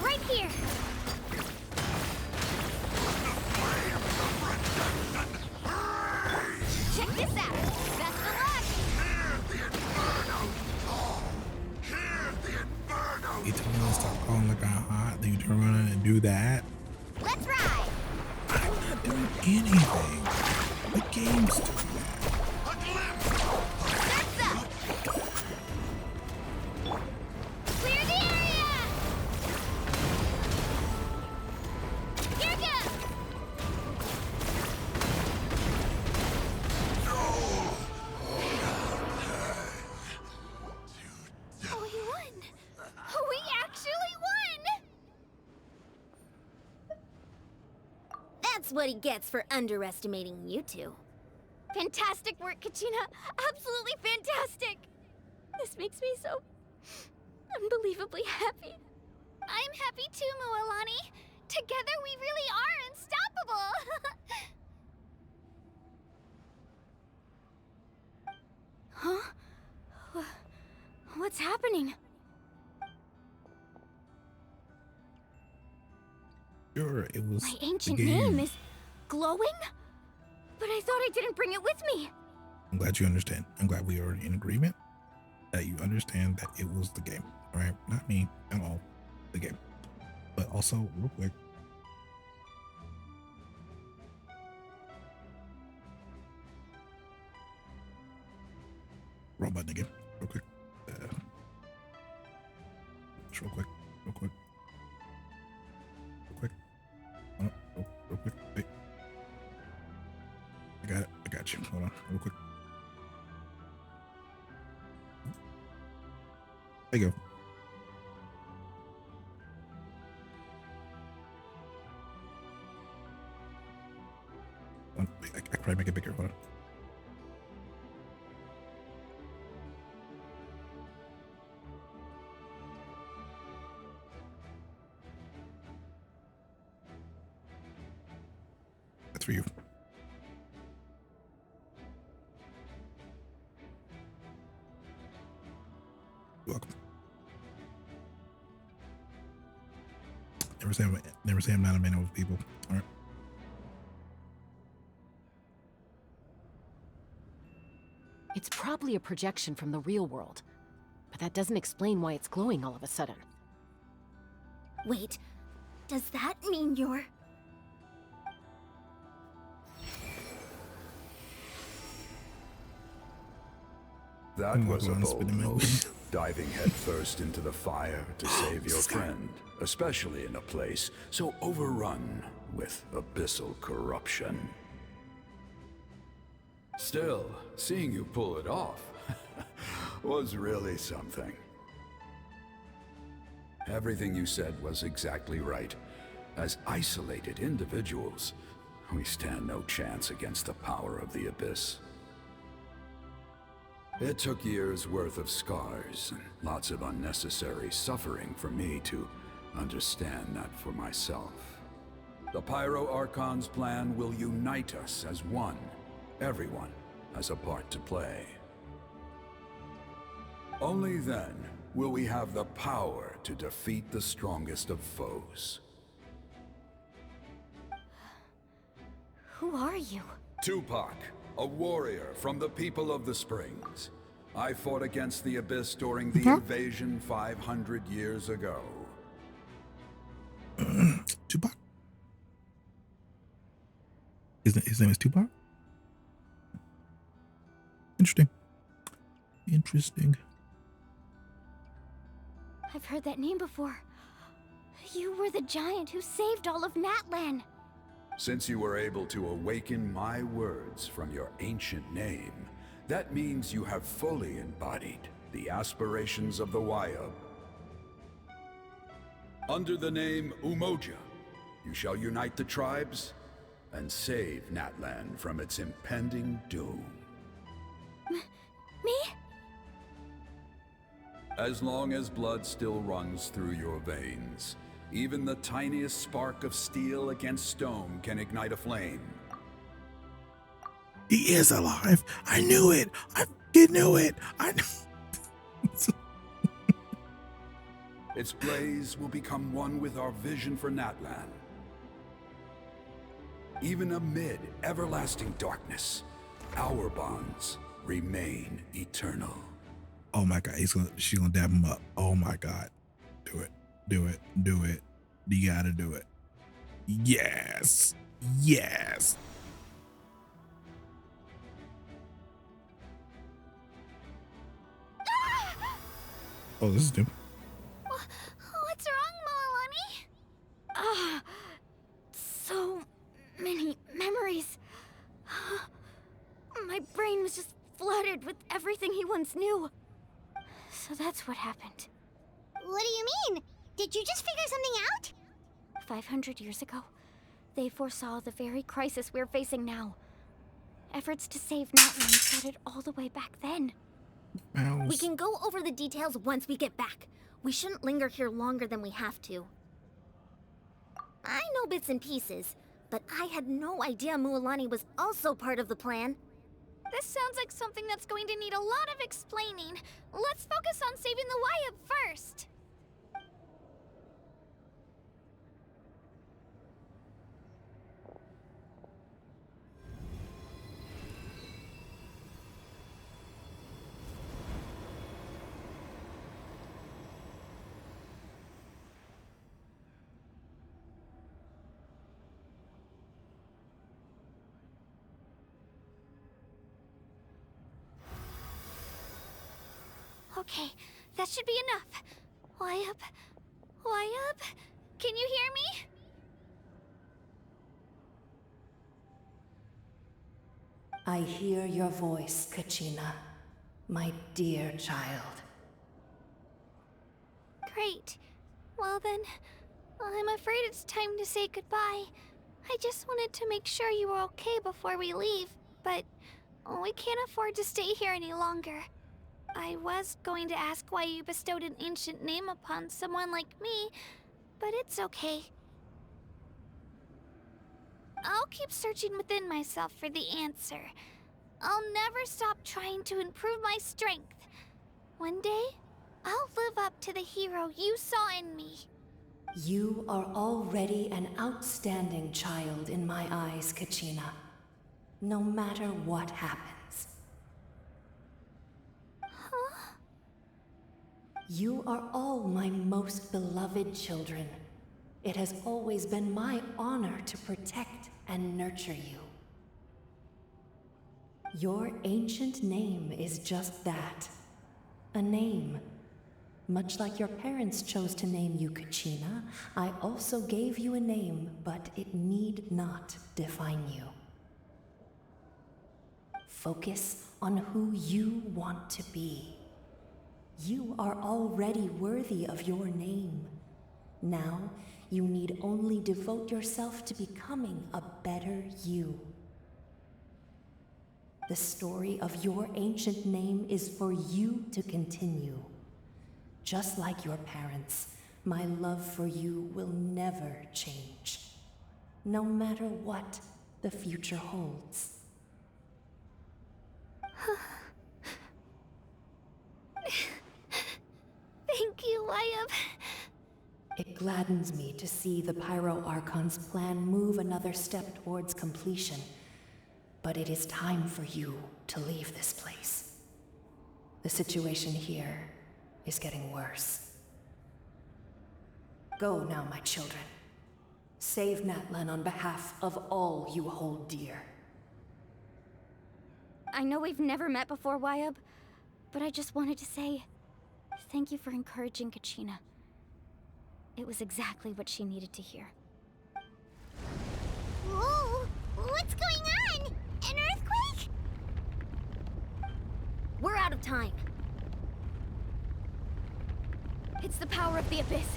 Right here! Check this out! Best of luck! You tell me to stop calling like I'm hot, then you turn around and do that. Let's ride! I'm not doing anything. The game's doing that. Surf's up! Clear the area! Here goes! Oh, he won! We actually won! That's what he gets for underestimating you two. Fantastic work, Kachina! Absolutely fantastic! This makes me so unbelievably happy. I'm happy too, Mualani. Together we really are unstoppable! Huh? What's happening? Sure, it was My the ancient game. name is glowing? But I thought I didn't bring it with me. I'm glad you understand. I'm glad we are in agreement that you understand that it was the game. All right, not me at all, the game. But also, real quick, wrong button again. Real quick, just real quick, real quick, real quick. Oh, real quick. Wait, I got it. I got you. Hold on, real quick. There you go. Wait, I can probably make it bigger. Hold on. That's for you. You're welcome. Never say I'm not a man with people. All right. It's probably a projection from the real world, but that doesn't explain why it's glowing all of a sudden. Wait, does that mean you're... That was a bold move, diving headfirst into the fire to save your friend, especially in a place so overrun with abyssal corruption. Still, seeing you pull it off was really something. Everything you said was exactly right. As isolated individuals, we stand no chance against the power of the Abyss. It took years' worth of scars and lots of unnecessary suffering for me to understand that for myself. The Pyro Archon's plan will unite us as one. Everyone has a part to play. Only then will we have the power to defeat the strongest of foes. Who are you? Tupac, a warrior from the people of the Springs. I fought against the Abyss during the invasion 500 years ago. Tupac? His name is Tupac? Interesting. Interesting. I've heard that name before. You were the giant who saved all of Natlan. Since you were able to awaken my words from your ancient name, that means you have fully embodied the aspirations of the Wayab. Under the name Umoja, you shall unite the tribes and save Natlan from its impending doom. Me? As long as blood still runs through your veins, even the tiniest spark of steel against stone can ignite a flame. He is alive. I knew it. I knew it. Its blaze will become one with our vision for Natlan. Even amid everlasting darkness, our bonds remain eternal. Oh my God, she's gonna dab him up. Oh my God. Do it. Do it. Do it. You gotta do it. Yes. Yes. Oh, this is new. What's wrong, Moalani? So many memories. My brain was just flooded with everything he once knew. So that's what happened. What do you mean? Did you just figure something out? 500 years ago, they foresaw the very crisis we're facing now. Efforts to save Natlan started all the way back then. We can go over the details once we get back. We shouldn't linger here longer than we have to. I know bits and pieces, but I had no idea Mualani was also part of the plan. This sounds like something that's going to need a lot of explaining. Let's focus on saving the Wayab first. Okay, that should be enough. Wayab? Wayab? Can you hear me? I hear your voice, Kachina, my dear child. Great. Well then, I'm afraid it's time to say goodbye. I just wanted to make sure you were okay before we leave, but we can't afford to stay here any longer. I was going to ask why you bestowed an ancient name upon someone like me, but it's okay. I'll keep searching within myself for the answer. I'll never stop trying to improve my strength. One day, I'll live up to the hero you saw in me. You are already an outstanding child in my eyes, Kachina. No matter what happens. You are all my most beloved children. It has always been my honor to protect and nurture you. Your ancient name is just that. A name. Much like your parents chose to name you Kachina, I also gave you a name, but it need not define you. Focus on who you want to be. You are already worthy of your name. Now, you need only devote yourself to becoming a better you. The story of your ancient name is for you to continue. Just like your parents, my love for you will never change. No matter what the future holds. Thank you, Wayab. It It gladdens me to see the Pyro Archon's plan move another step towards completion. But it is time for you to leave this place. The situation here is getting worse. Go now, my children. Save Natlan on behalf of all you hold dear. I know we've never met before, Wyab, but I just wanted to say thank you for encouraging Kachina. It was exactly what she needed to hear. Whoa! What's going on? An earthquake? We're out of time. It's the power of the Abyss.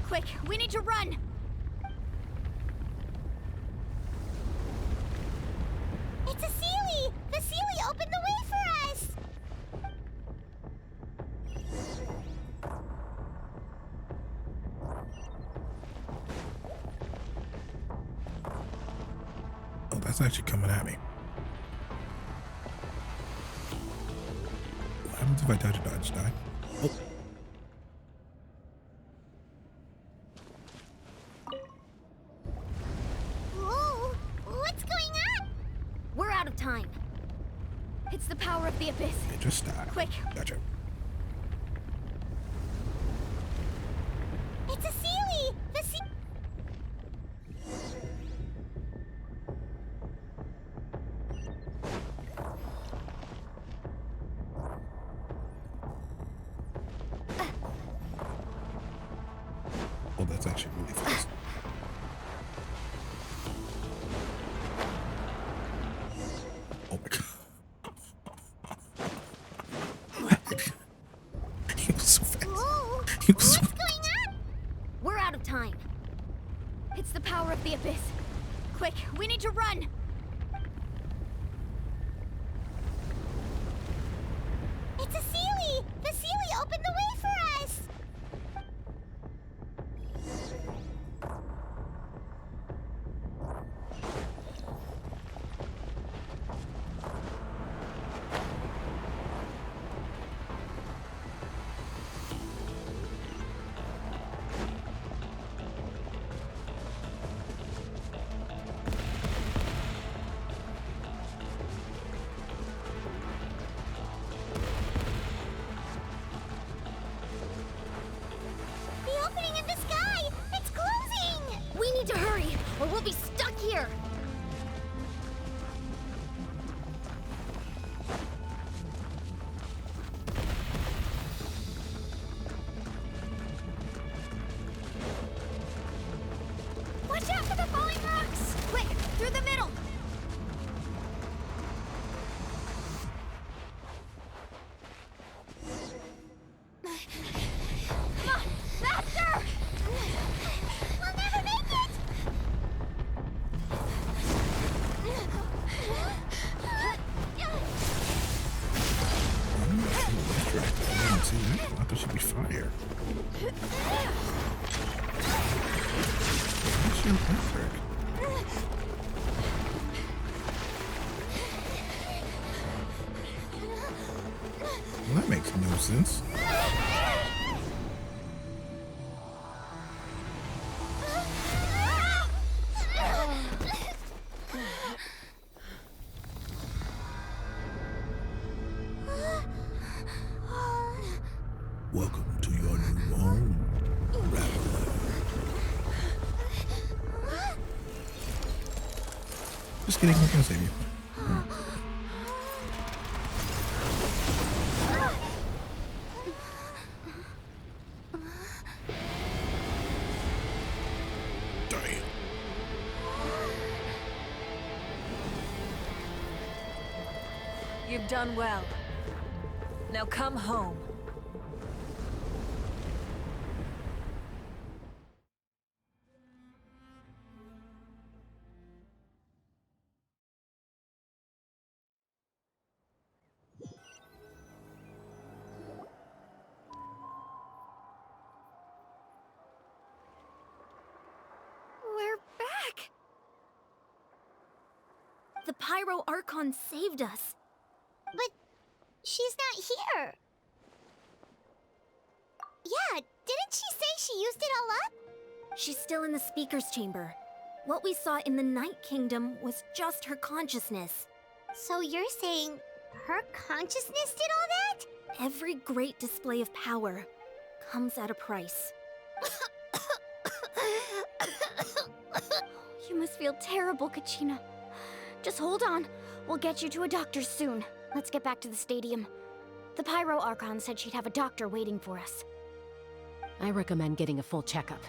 Quick, we need to run! It's a Seelie! The Seelie opened the way for us! Oh, that's actually coming at me. What happens if I touch it? I just die. Oh. Whoa! What's going on? We're out of time. It's the power of the Abyss. It just died. Quick. Gotcha. It's a Seelie! The Seelie... Oh, that's actually really fast. Oh my god. He was so fast. Whoa! He was so What's going on? We're out of time. It's the power of the Abyss. Quick, we need to run! It's a Seelie! The Seelie opened the way for us! The opening in the sky! It's closing! We need to hurry, or we'll be stuck here! Watch out for the falling rocks! Quick, through the middle! Come on, faster! We'll never make it! I didn't see that. I thought there should be fire. That's your electric. Well, that makes no sense. Welcome to your new home, Rattler. Just kidding, I'm gonna save you. Damn. You've done well. Now come home. We're back! The Pyro Archon saved us. But she's not here. Yeah, didn't she say she used it all up? She's still in the Speaker's Chamber. What we saw in the Night Kingdom was just her consciousness. So you're saying her consciousness did all that? Every great display of power comes at a price. You must feel terrible, Kachina. Just hold on. We'll get you to a doctor soon. Let's get back to the stadium. The Pyro Archon said she'd have a doctor waiting for us. I recommend getting a full checkup,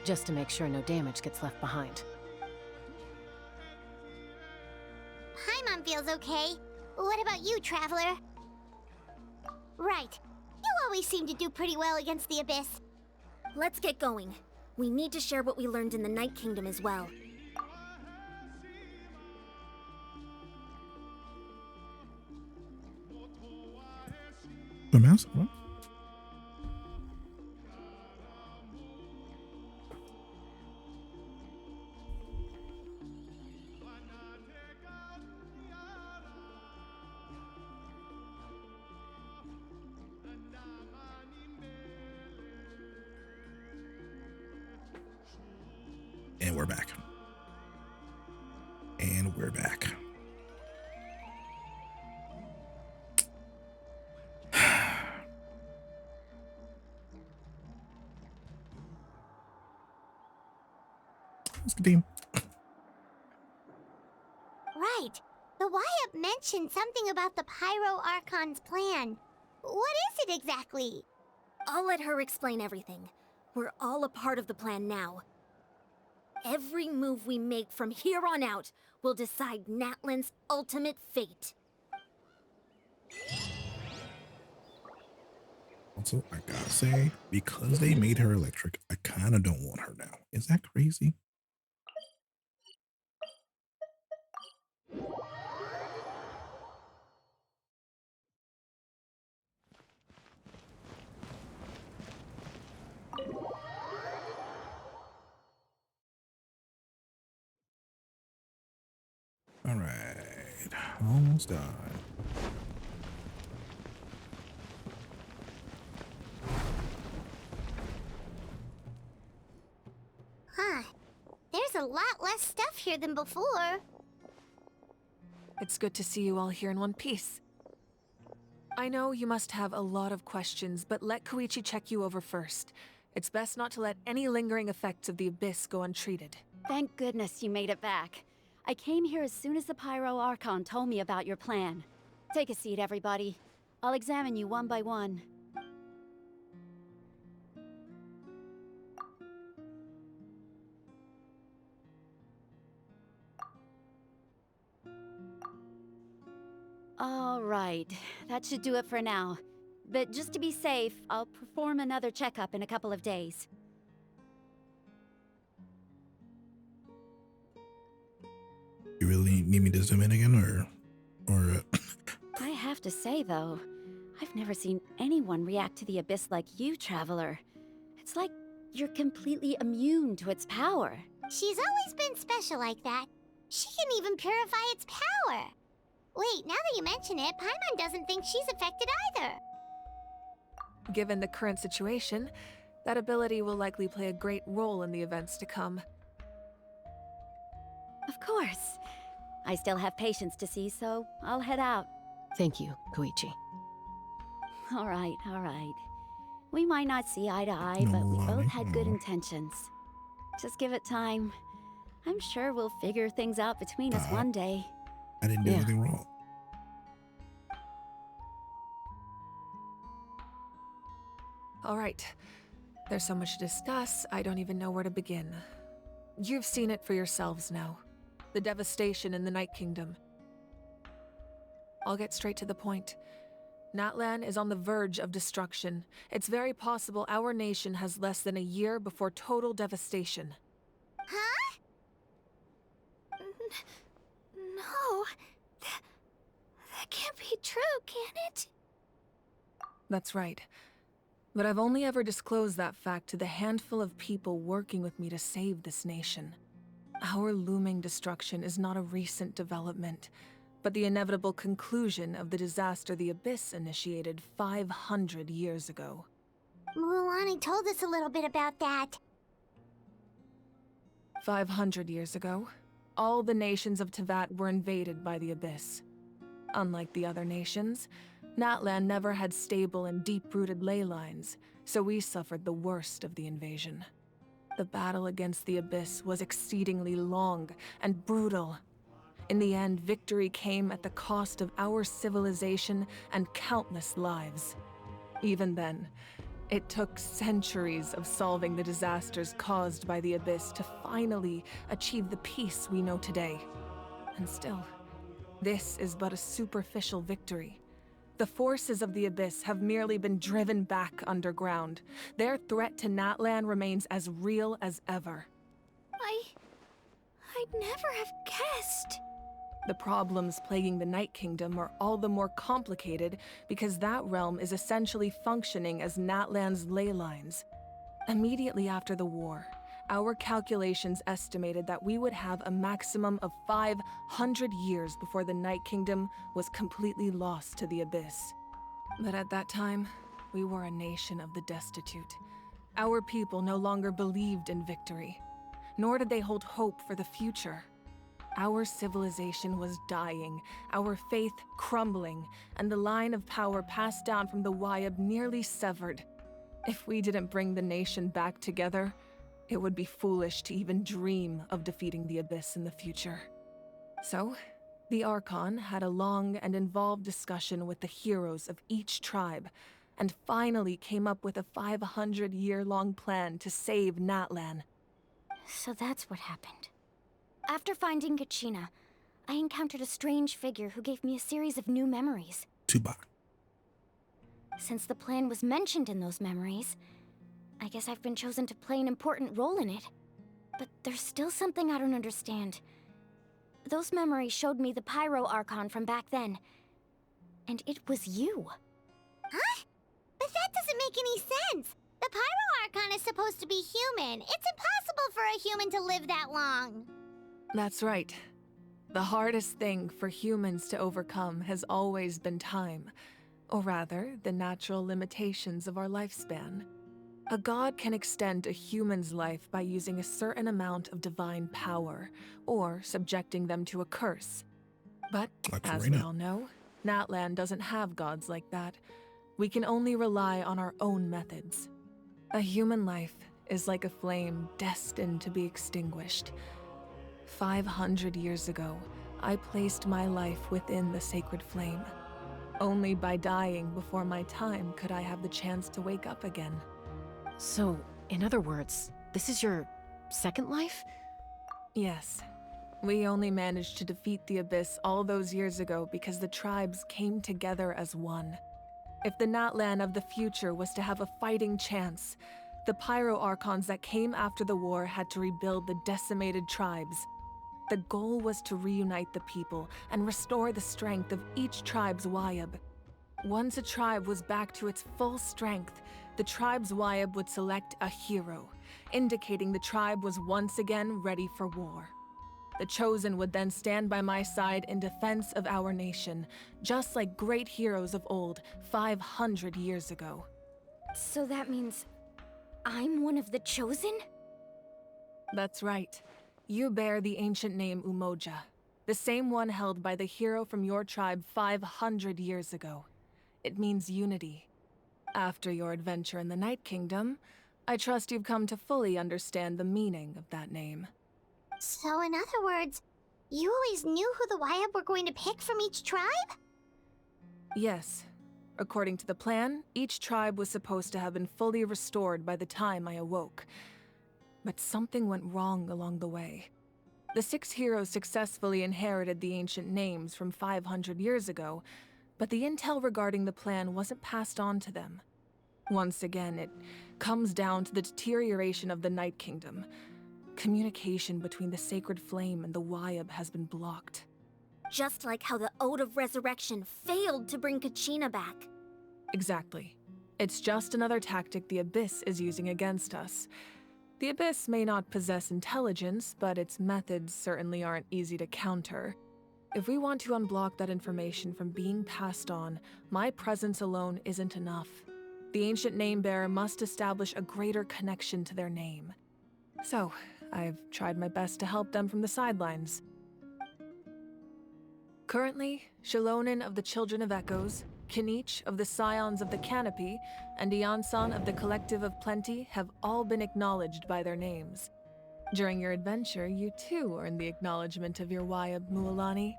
just to make sure no damage gets left behind. Paimon feels okay. What about you, Traveler? Right. You always seem to do pretty well against the Abyss. Let's get going. We need to share what we learned in the Night Kingdom as well. The mouse? What? And we're back. And we're back. Let's continue. Right. The YUP mentioned something about the Pyro Archon's plan. What is it exactly? I'll let her explain everything. We're all a part of the plan now. Every move we make from here on out will decide Natlan's ultimate fate. Also, I gotta say, because they made her electric, I kind of don't want her now. Is that crazy? All right, almost done. Huh. There's a lot less stuff here than before. It's good to see you all here in one piece. I know you must have a lot of questions, but let Koichi check you over first. It's best not to let any lingering effects of the Abyss go untreated. Thank goodness you made it back. I came here as soon as the Pyro Archon told me about your plan. Take a seat, everybody. I'll examine you one by one. All right, that should do it for now. But just to be safe, I'll perform another checkup in a couple of days. You really need me to zoom in again, or? I have to say, though, I've never seen anyone react to the Abyss like you, Traveler. It's like you're completely immune to its power. She's always been special like that. She can even purify its power. Wait, now that you mention it, Paimon doesn't think she's affected either. Given the current situation, that ability will likely play a great role in the events to come. Of course. I still have patients to see, so I'll head out. Thank you, Koichi. All right, all right. We might not see eye to eye, but we both had good intentions. Just give it time. I'm sure we'll figure things out between us one day. I didn't do anything wrong. All right. There's so much to discuss, I don't even know where to begin. You've seen it for yourselves now. The devastation in the Night Kingdom. I'll get straight to the point. Natlan is on the verge of destruction. It's very possible our nation has less than a year before total devastation. Huh? No. That can't be true, can it? That's right. But I've only ever disclosed that fact to the handful of people working with me to save this nation. Our looming destruction is not a recent development, but the inevitable conclusion of the disaster the Abyss initiated 500 years ago. Mualani told us a little bit about that. 500 years ago, all the nations of Teyvat were invaded by the Abyss. Unlike the other nations, Natlan never had stable and deep-rooted ley lines, so we suffered the worst of the invasion. The battle against the Abyss was exceedingly long and brutal. In the end, victory came at the cost of our civilization and countless lives. Even then, it took centuries of solving the disasters caused by the Abyss to finally achieve the peace we know today. And still, this is but a superficial victory. The forces of the Abyss have merely been driven back underground. Their threat to Natlan remains as real as ever. I'd never have guessed. The problems plaguing the Night Kingdom are all the more complicated because that realm is essentially functioning as Natlan's ley lines. Immediately after the war, our calculations estimated that we would have a maximum of 500 years before the Night Kingdom was completely lost to the Abyss. But at that time, we were a nation of the destitute. Our people no longer believed in victory, nor did they hold hope for the future. Our civilization was dying, our faith crumbling, and the line of power passed down from the Wayab nearly severed. If we didn't bring the nation back together, it would be foolish to even dream of defeating the Abyss in the future. So, the Archon had a long and involved discussion with the heroes of each tribe, and finally came up with a 500-year-long plan to save Natlan. So that's what happened. After finding Kachina, I encountered a strange figure who gave me a series of new memories. Tuba. Since the plan was mentioned in those memories, I guess I've been chosen to play an important role in it. But there's still something I don't understand. Those memories showed me the Pyro Archon from back then. And it was you. Huh? But that doesn't make any sense. The Pyro Archon is supposed to be human. It's impossible for a human to live that long. That's right. The hardest thing for humans to overcome has always been time, or rather, the natural limitations of our lifespan. A god can extend a human's life by using a certain amount of divine power, or subjecting them to a curse. But, as we all know, Natlan doesn't have gods like that. We can only rely on our own methods. A human life is like a flame destined to be extinguished. 500 years ago, I placed my life within the sacred flame. Only by dying before my time could I have the chance to wake up again. So, in other words, this is your second life? Yes. We only managed to defeat the Abyss all those years ago because the tribes came together as one. If the Natlan of the future was to have a fighting chance, the Pyro Archons that came after the war had to rebuild the decimated tribes. The goal was to reunite the people and restore the strength of each tribe's Wayab. Once a tribe was back to its full strength, the tribe's Wayab would select a hero, indicating the tribe was once again ready for war. The Chosen would then stand by my side in defense of our nation, just like great heroes of old 500 years ago. So that means I'm one of the Chosen? That's right. You bear the ancient name Umoja, the same one held by the hero from your tribe 500 years ago. It means unity. After your adventure in the Night Kingdom, I trust you've come to fully understand the meaning of that name. So in other words, you always knew who the Wayab were going to pick from each tribe? Yes. According to the plan, each tribe was supposed to have been fully restored by the time I awoke. But something went wrong along the way. The 6 heroes successfully inherited the ancient names from 500 years ago, but the intel regarding the plan wasn't passed on to them. Once again, it comes down to the deterioration of the Night Kingdom. Communication between the Sacred Flame and the Wayab has been blocked. Just like how the Ode of Resurrection failed to bring Kachina back. Exactly. It's just another tactic the Abyss is using against us. The Abyss may not possess intelligence, but its methods certainly aren't easy to counter. If we want to unblock that information from being passed on, my presence alone isn't enough. The ancient name bearer must establish a greater connection to their name. So, I've tried my best to help them from the sidelines. Currently, Shilonen of the Children of Echoes, Kinich of the Scions of the Canopy, and Iansan of the Collective of Plenty have all been acknowledged by their names. During your adventure, you too earned the acknowledgement of your Wayab Mualani.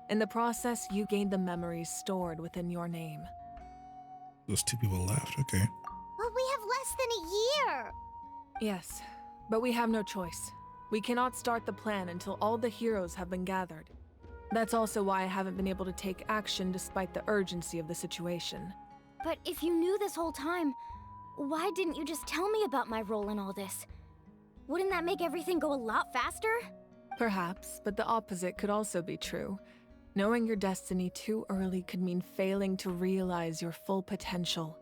In the process, you gained the memories stored within your name. Those 2 people left, okay. But we have less than a year! Yes, but we have no choice. We cannot start the plan until all the heroes have been gathered. That's also why I haven't been able to take action despite the urgency of the situation. But if you knew this whole time, why didn't you just tell me about my role in all this? Wouldn't that make everything go a lot faster? Perhaps, but the opposite could also be true. Knowing your destiny too early could mean failing to realize your full potential.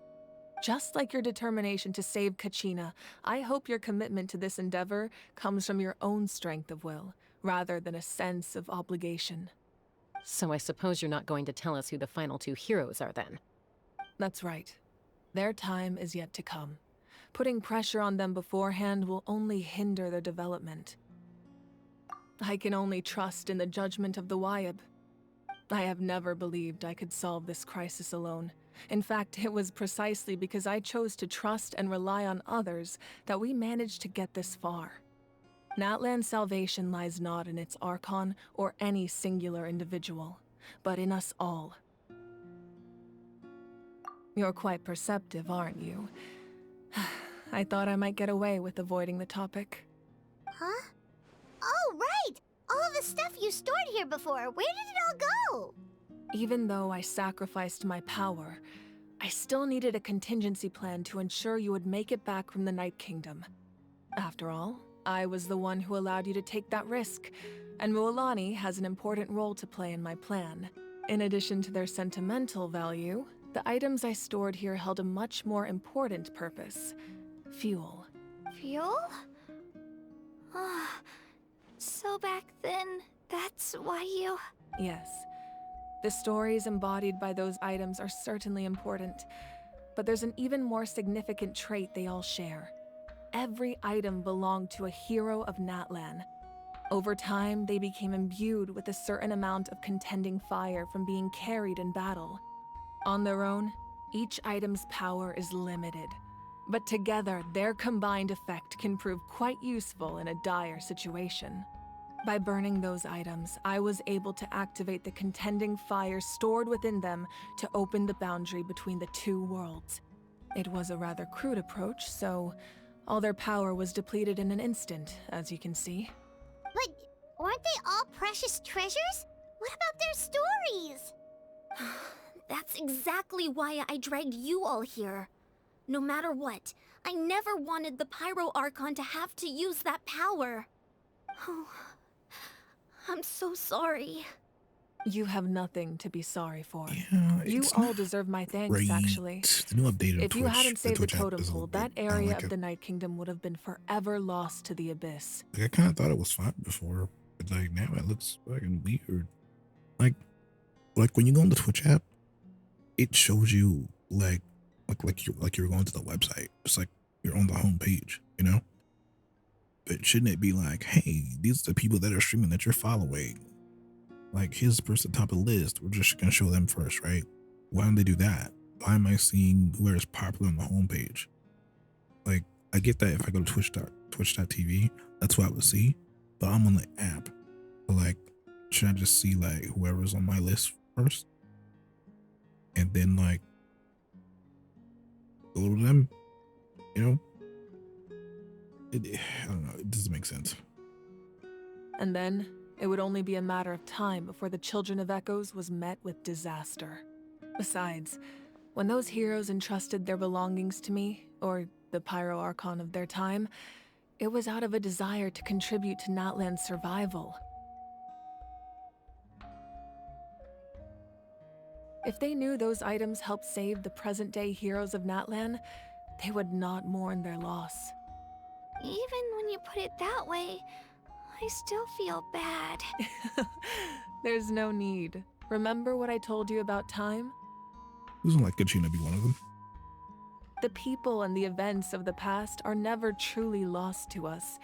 Just like your determination to save Kachina, I hope your commitment to this endeavor comes from your own strength of will, rather than a sense of obligation. So I suppose you're not going to tell us who the final 2 heroes are then? That's right. Their time is yet to come. Putting pressure on them beforehand will only hinder their development. I can only trust in the judgment of the Wayab. I have never believed I could solve this crisis alone. In fact, it was precisely because I chose to trust and rely on others that we managed to get this far. Natlan's salvation lies not in its Archon or any singular individual, but in us all. You're quite perceptive, aren't you? I thought I might get away with avoiding the topic. Huh? Oh, right! All of the stuff you stored here before, where did it all go? Even though I sacrificed my power, I still needed a contingency plan to ensure you would make it back from the Night Kingdom. After all, I was the one who allowed you to take that risk, and Mualani has an important role to play in my plan. In addition to their sentimental value, the items I stored here held a much more important purpose: fuel. Fuel? So back then, that's why you... Yes. The stories embodied by those items are certainly important, but there's an even more significant trait they all share. Every item belonged to a hero of Natlan. Over time, they became imbued with a certain amount of contending fire from being carried in battle. On their own, each item's power is limited, but together, their combined effect can prove quite useful in a dire situation. By burning those items, I was able to activate the contending fire stored within them to open the boundary between the 2 worlds. It was a rather crude approach, so all their power was depleted in an instant, as you can see. But aren't they all precious treasures? What about their stories? That's exactly why I dragged you all here. No matter what, I never wanted the Pyro Archon to have to use that power. Oh, I'm so sorry. You have nothing to be sorry for. Yeah, you all deserve my thanks, great. actually. The new updated If you Twitch, hadn't saved the Twitch app totem is a pole, little that bit- I don't area like of it. the Night Kingdom would have been forever lost to the abyss. Like, I kind of thought it was fine before, but like now it looks fucking weird. Like when you go on the Twitch app, it shows you like you're going to the website. It's like you're on the home page, you know. But shouldn't it be like, hey, these are the people that are streaming that you're following? Like, here's the person top of the list. We're just gonna show them first, right? Why don't they do that? Why am I seeing where it's popular on the homepage? Like, I get that if I go to twitch.tv, that's what I would see. But I'm on the app. But like, should I just see like whoever's on my list first? And then like go to them, you know? I don't know, it doesn't make sense. And then, it would only be a matter of time before the Children of Echoes was met with disaster. Besides, when those heroes entrusted their belongings to me, or the Pyro Archon of their time, it was out of a desire to contribute to Natlan's survival. If they knew those items helped save the present-day heroes of Natlan, they would not mourn their loss. Even when you put it that way, I still feel bad. There's no need. Remember what I told you about time? Doesn't like Kachina be one of them? The people and the events of the past are never truly lost to us.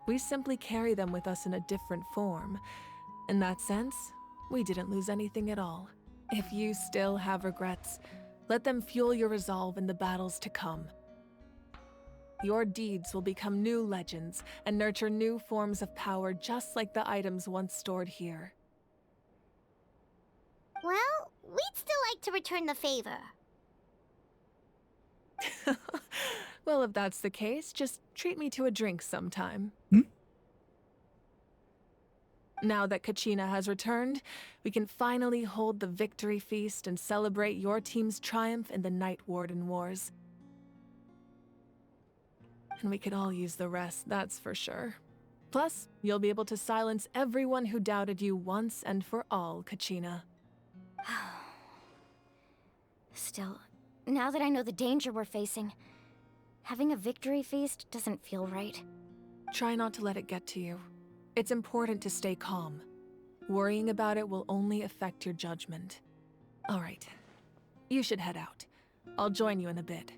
We simply carry them with us in a different form. In that sense, we didn't lose anything at all. If you still have regrets, let them fuel your resolve in the battles to come. Your deeds will become new legends and nurture new forms of power just like the items once stored here. Well, we'd still like to return the favor. Well, if that's the case, just treat me to a drink sometime. Now that Kachina has returned, we can finally hold the victory feast and celebrate your team's triumph in the Night Warden Wars. And we could all use the rest, that's for sure. Plus, you'll be able to silence everyone who doubted you once and for all, Kachina. Still, now that I know the danger we're facing, having a victory feast doesn't feel right. Try not to let it get to you. It's important to stay calm. Worrying about it will only affect your judgment. All right, you should head out. I'll join you in a bit.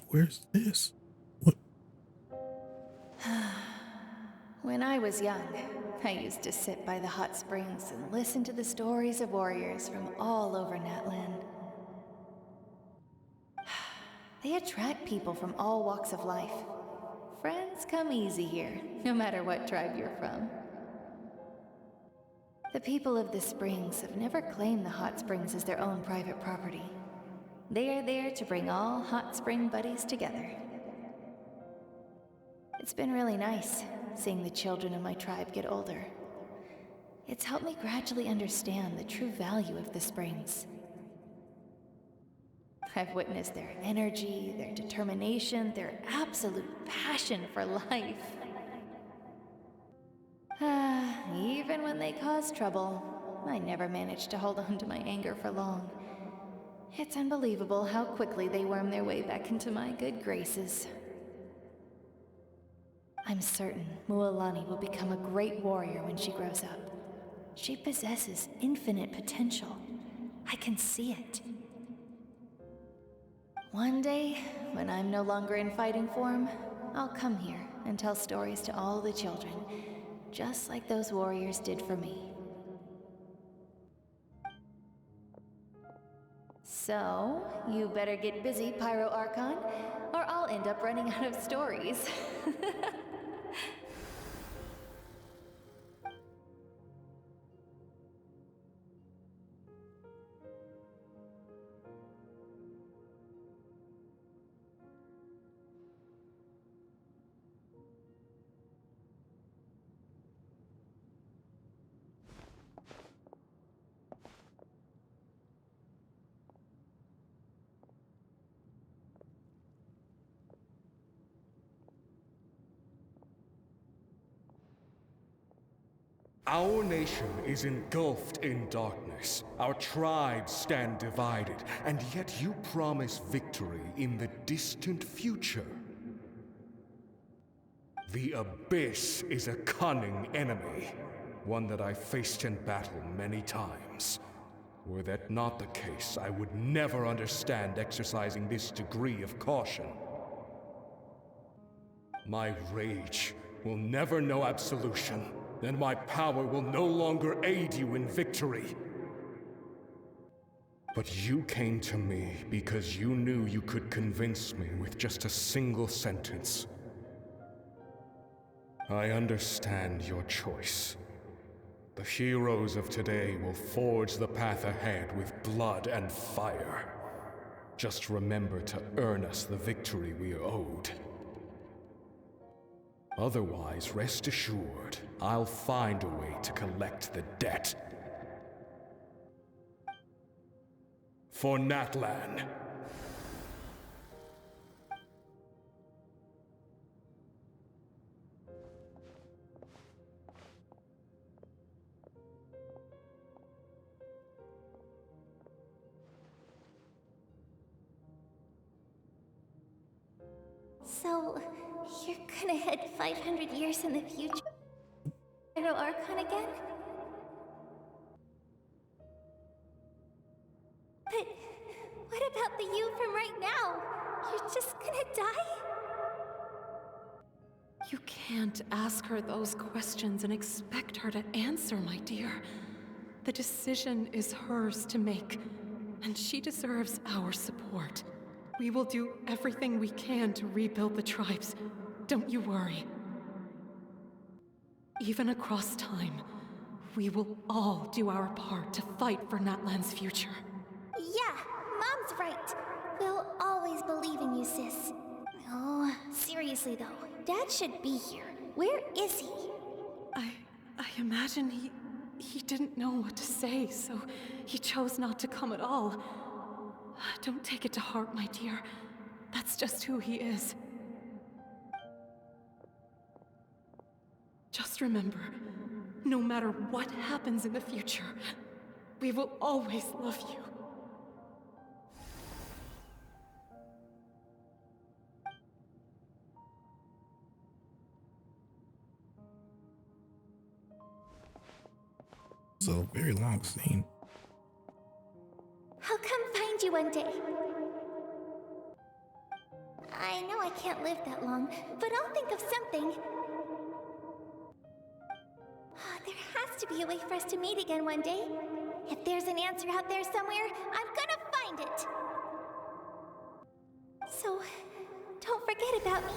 Where's this? When I was young, I used to sit by the hot springs and listen to the stories of warriors from all over Natlan. They attract people from all walks of life. Friends come easy here, no matter what tribe you're from. The people of the springs have never claimed the hot springs as their own private property. They are there to bring all hot spring buddies together. It's been really nice seeing the children of my tribe get older. It's helped me gradually understand the true value of the springs. I've witnessed their energy, their determination, their absolute passion for life. Even when they cause trouble, I never managed to hold on to my anger for long. It's unbelievable how quickly they worm their way back into my good graces. I'm certain Mualani will become a great warrior when she grows up. She possesses infinite potential. I can see it. One day, when I'm no longer in fighting form, I'll come here and tell stories to all the children, just like those warriors did for me. So, you better get busy, Pyro Archon, or I'll end up running out of stories. Our nation is engulfed in darkness. Our tribes stand divided, and yet you promise victory in the distant future. The Abyss is a cunning enemy, one that I faced in battle many times. Were that not the case, I would never understand exercising this degree of caution. My rage will never know absolution. Then my power will no longer aid you in victory. But you came to me because you knew you could convince me with just a single sentence. I understand your choice. The heroes of today will forge the path ahead with blood and fire. Just remember to earn us the victory we are owed. Otherwise, rest assured, I'll find a way to collect the debt. For Natlan. So, you're gonna head 500 years in the future? Pyro Archon again? But what about the you from right now? You're just gonna die? You can't ask her those questions and expect her to answer, my dear. The decision is hers to make, and she deserves our support. We will do everything we can to rebuild the tribes. Don't you worry. Even across time, we will all do our part to fight for Natlan's future. Yeah, Mom's right. We'll always believe in you, sis. Oh, seriously though, Dad should be here. Where is he? I imagine he didn't know what to say, so he chose not to come at all. Don't take it to heart, my dear. That's just who he is. Just remember, no matter what happens in the future, we will always love you. It's a very long scene. I'll come find you one day. I know I can't live that long, but I'll think of something. There has to be a way for us to meet again one day. If there's an answer out there somewhere, I'm gonna find it. So, don't forget about me.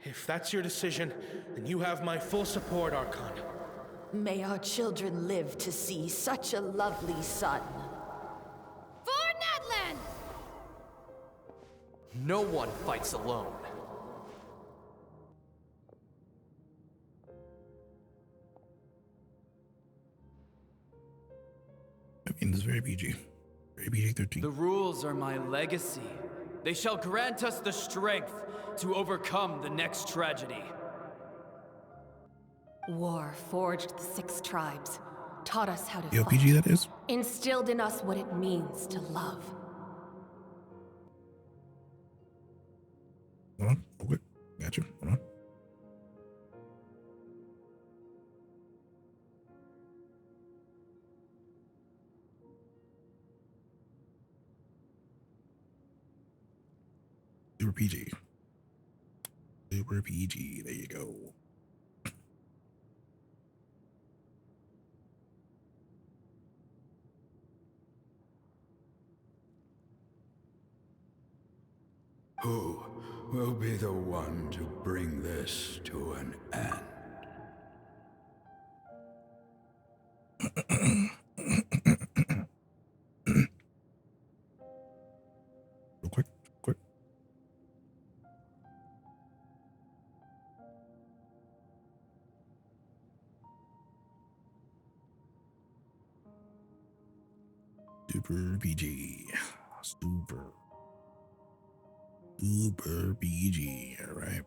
If that's your decision, then you have my full support, Archon. May our children live to see such a lovely son. For Natlan! No one fights alone. I mean, this is very PG. Very PG-13. The rules are my legacy. They shall grant us the strength to overcome the next tragedy. War forged the 6 tribes, taught us how to fight, PG that is? instilled in us what it means to love. Hold on, real quick. Got you. Hold on. Super PG. Super PG. There you go. Who will be the one to bring this to an end? Real quick. Super PG. Super PG. All right.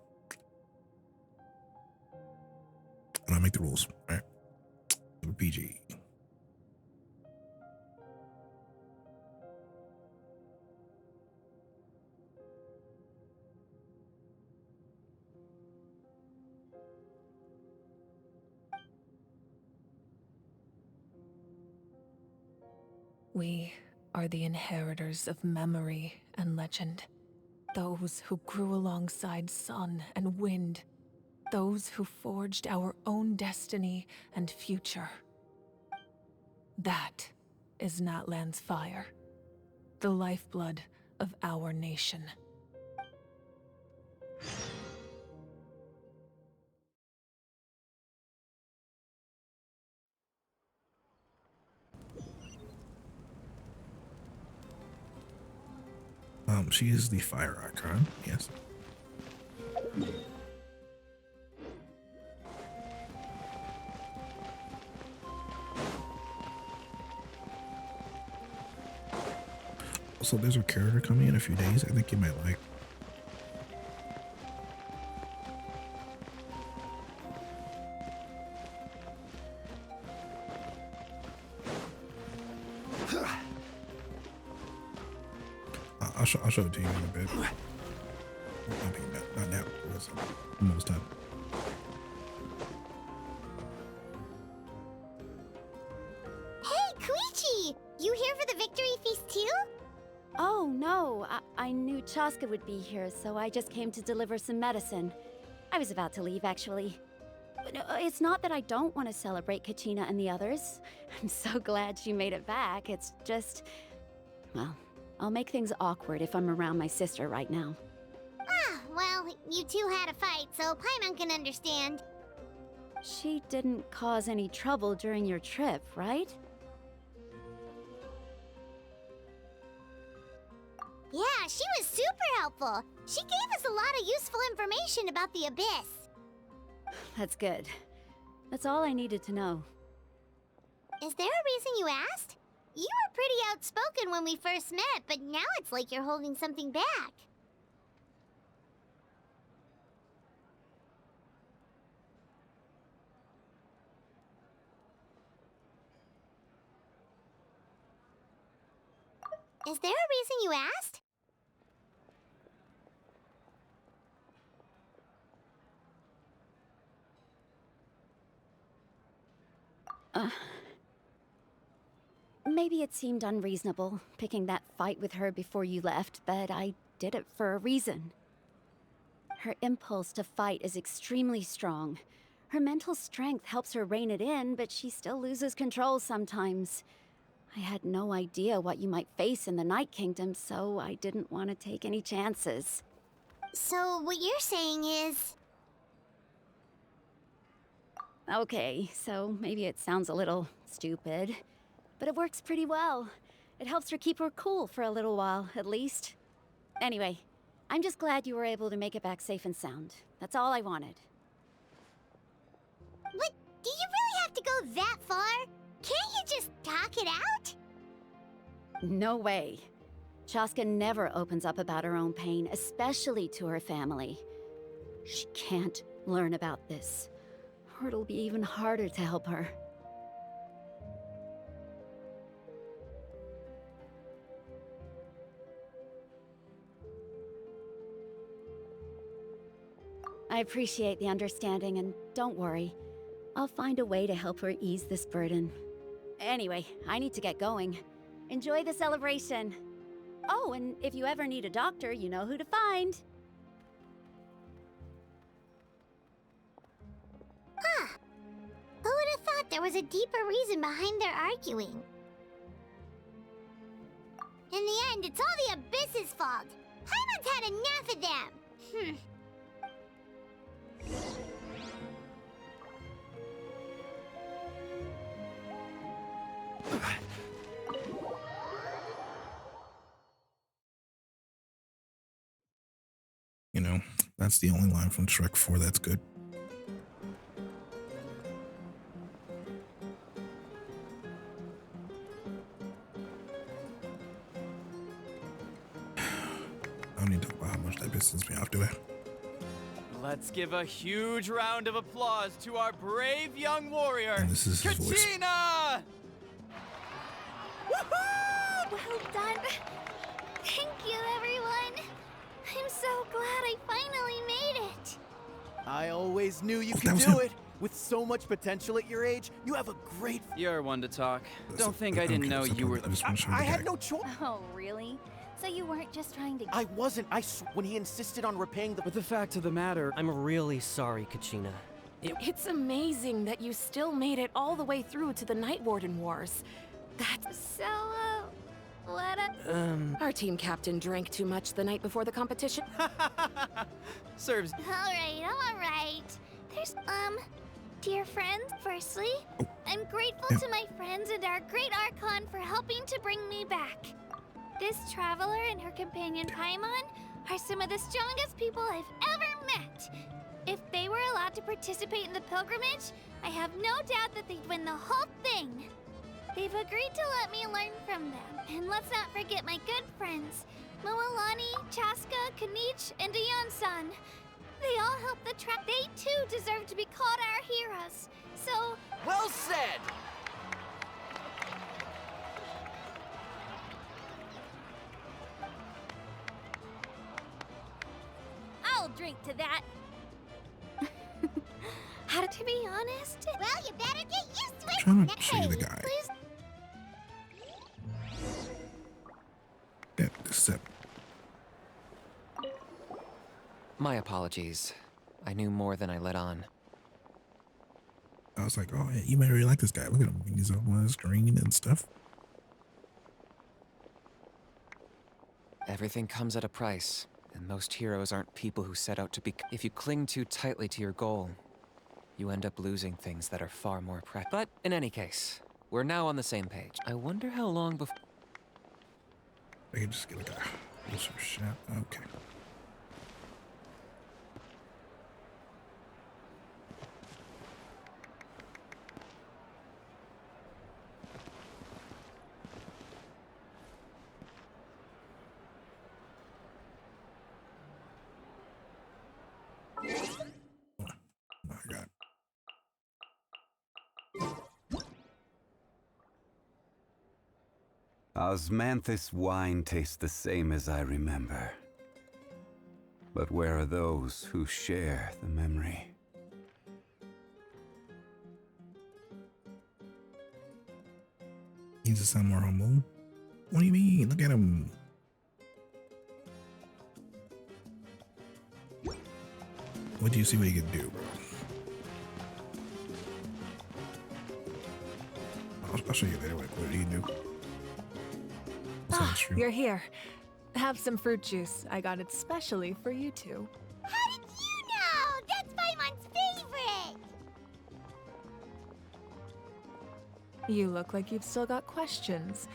And I make the rules. All right. Super PG. We are the inheritors of memory and legend. Those who grew alongside sun and wind. Those who forged our own destiny and future. That is Natlan's fire. The lifeblood of our nation. She is the fire icon, yes. Also, there's a character coming in a few days I think you might like. I'll show it to you in a bit. I mean, not now. It's almost time. Hey, Koichi! You here for the victory feast too? Oh, no. I knew Chaska would be here, so I just came to deliver some medicine. I was about to leave, actually. But it's not that I don't want to celebrate Kachina and the others. I'm so glad she made it back. It's just... well, I'll make things awkward if I'm around my sister right now. Ah, well, you two had a fight, so Paimon can understand. She didn't cause any trouble during your trip, right? Yeah, she was super helpful. She gave us a lot of useful information about the Abyss. That's good. That's all I needed to know. Is there a reason you asked? You were pretty outspoken when we first met, but now it's like you're holding something back. Is there a reason you asked? Maybe it seemed unreasonable, picking that fight with her before you left, but I did it for a reason. Her impulse to fight is extremely strong. Her mental strength helps her rein it in, but she still loses control sometimes. I had no idea what you might face in the Night Kingdom, so I didn't want to take any chances. So what you're saying is... Okay, so maybe it sounds a little stupid, but it works pretty well. It helps her keep her cool for a little while, at least. Anyway, I'm just glad you were able to make it back safe and sound. That's all I wanted. But do you really have to go that far? Can't you just talk it out? No way. Chaska never opens up about her own pain, especially to her family. She can't learn about this, or it'll be even harder to help her. I appreciate the understanding, and don't worry. I'll find a way to help her ease this burden. Anyway, I need to get going. Enjoy the celebration. Oh, and if you ever need a doctor, you know who to find. Huh. Who would have thought there was a deeper reason behind their arguing? In the end, it's all the Abyss's fault. Paimon's had enough of them. You know, that's the only line from Shrek 4 that's good. I don't need to talk about how much that pisses me off, do I? Let's give a huge round of applause to our brave young warrior, And this is his voice. Kachina! Woohoo! Well done. Thank you, everyone. I'm so glad I finally made it. I always knew you could do it. With so much potential at your age, you have a great... You're one to talk. Don't think I didn't know you were the... I had no choice. Oh, really? So you weren't just trying to... I wasn't. When he insisted on repaying the... But the fact of the matter, I'm really sorry, Kachina. It's amazing that you still made it all the way through to the Night Warden Wars. That's... So, what up? Our team captain drank too much the night before the competition. Serves. All right. There's, dear friends, firstly, I'm grateful to my friends and our great Archon for helping to bring me back. This traveler and her companion Paimon are some of the strongest people I've ever met. If they were allowed to participate in the pilgrimage, I have no doubt that they'd win the whole thing. They've agreed to let me learn from them. And let's not forget my good friends, Mualani, Chaska, Kanich, and Ayan-san. They all helped the track. They too deserve to be called our heroes. So... Well said! drink to that. To be honest... Well, you better get used to it. Trying to show you the guy. Please. Yeah, sip. My apologies. I knew more than I let on. I was like, oh, yeah, you might really like this guy. Look at him. He's up on the screen and stuff. Everything comes at a price, and most heroes aren't people who set out to be. If you cling too tightly to your goal, you end up losing things that are far more precious. But in any case, we're now on the same page. I wonder how long before. I can just get like a closer shot. Okay. Osmanthus wine tastes the same as I remember. But where are those who share the memory? Needs to sound more humble. What do you mean? Look at him. What do you see what he can do, bro? I'll show you later what he can do. You're here. Have some fruit juice. I got it specially for you two. How did you know? That's Paimon's favorite! You look like you've still got questions.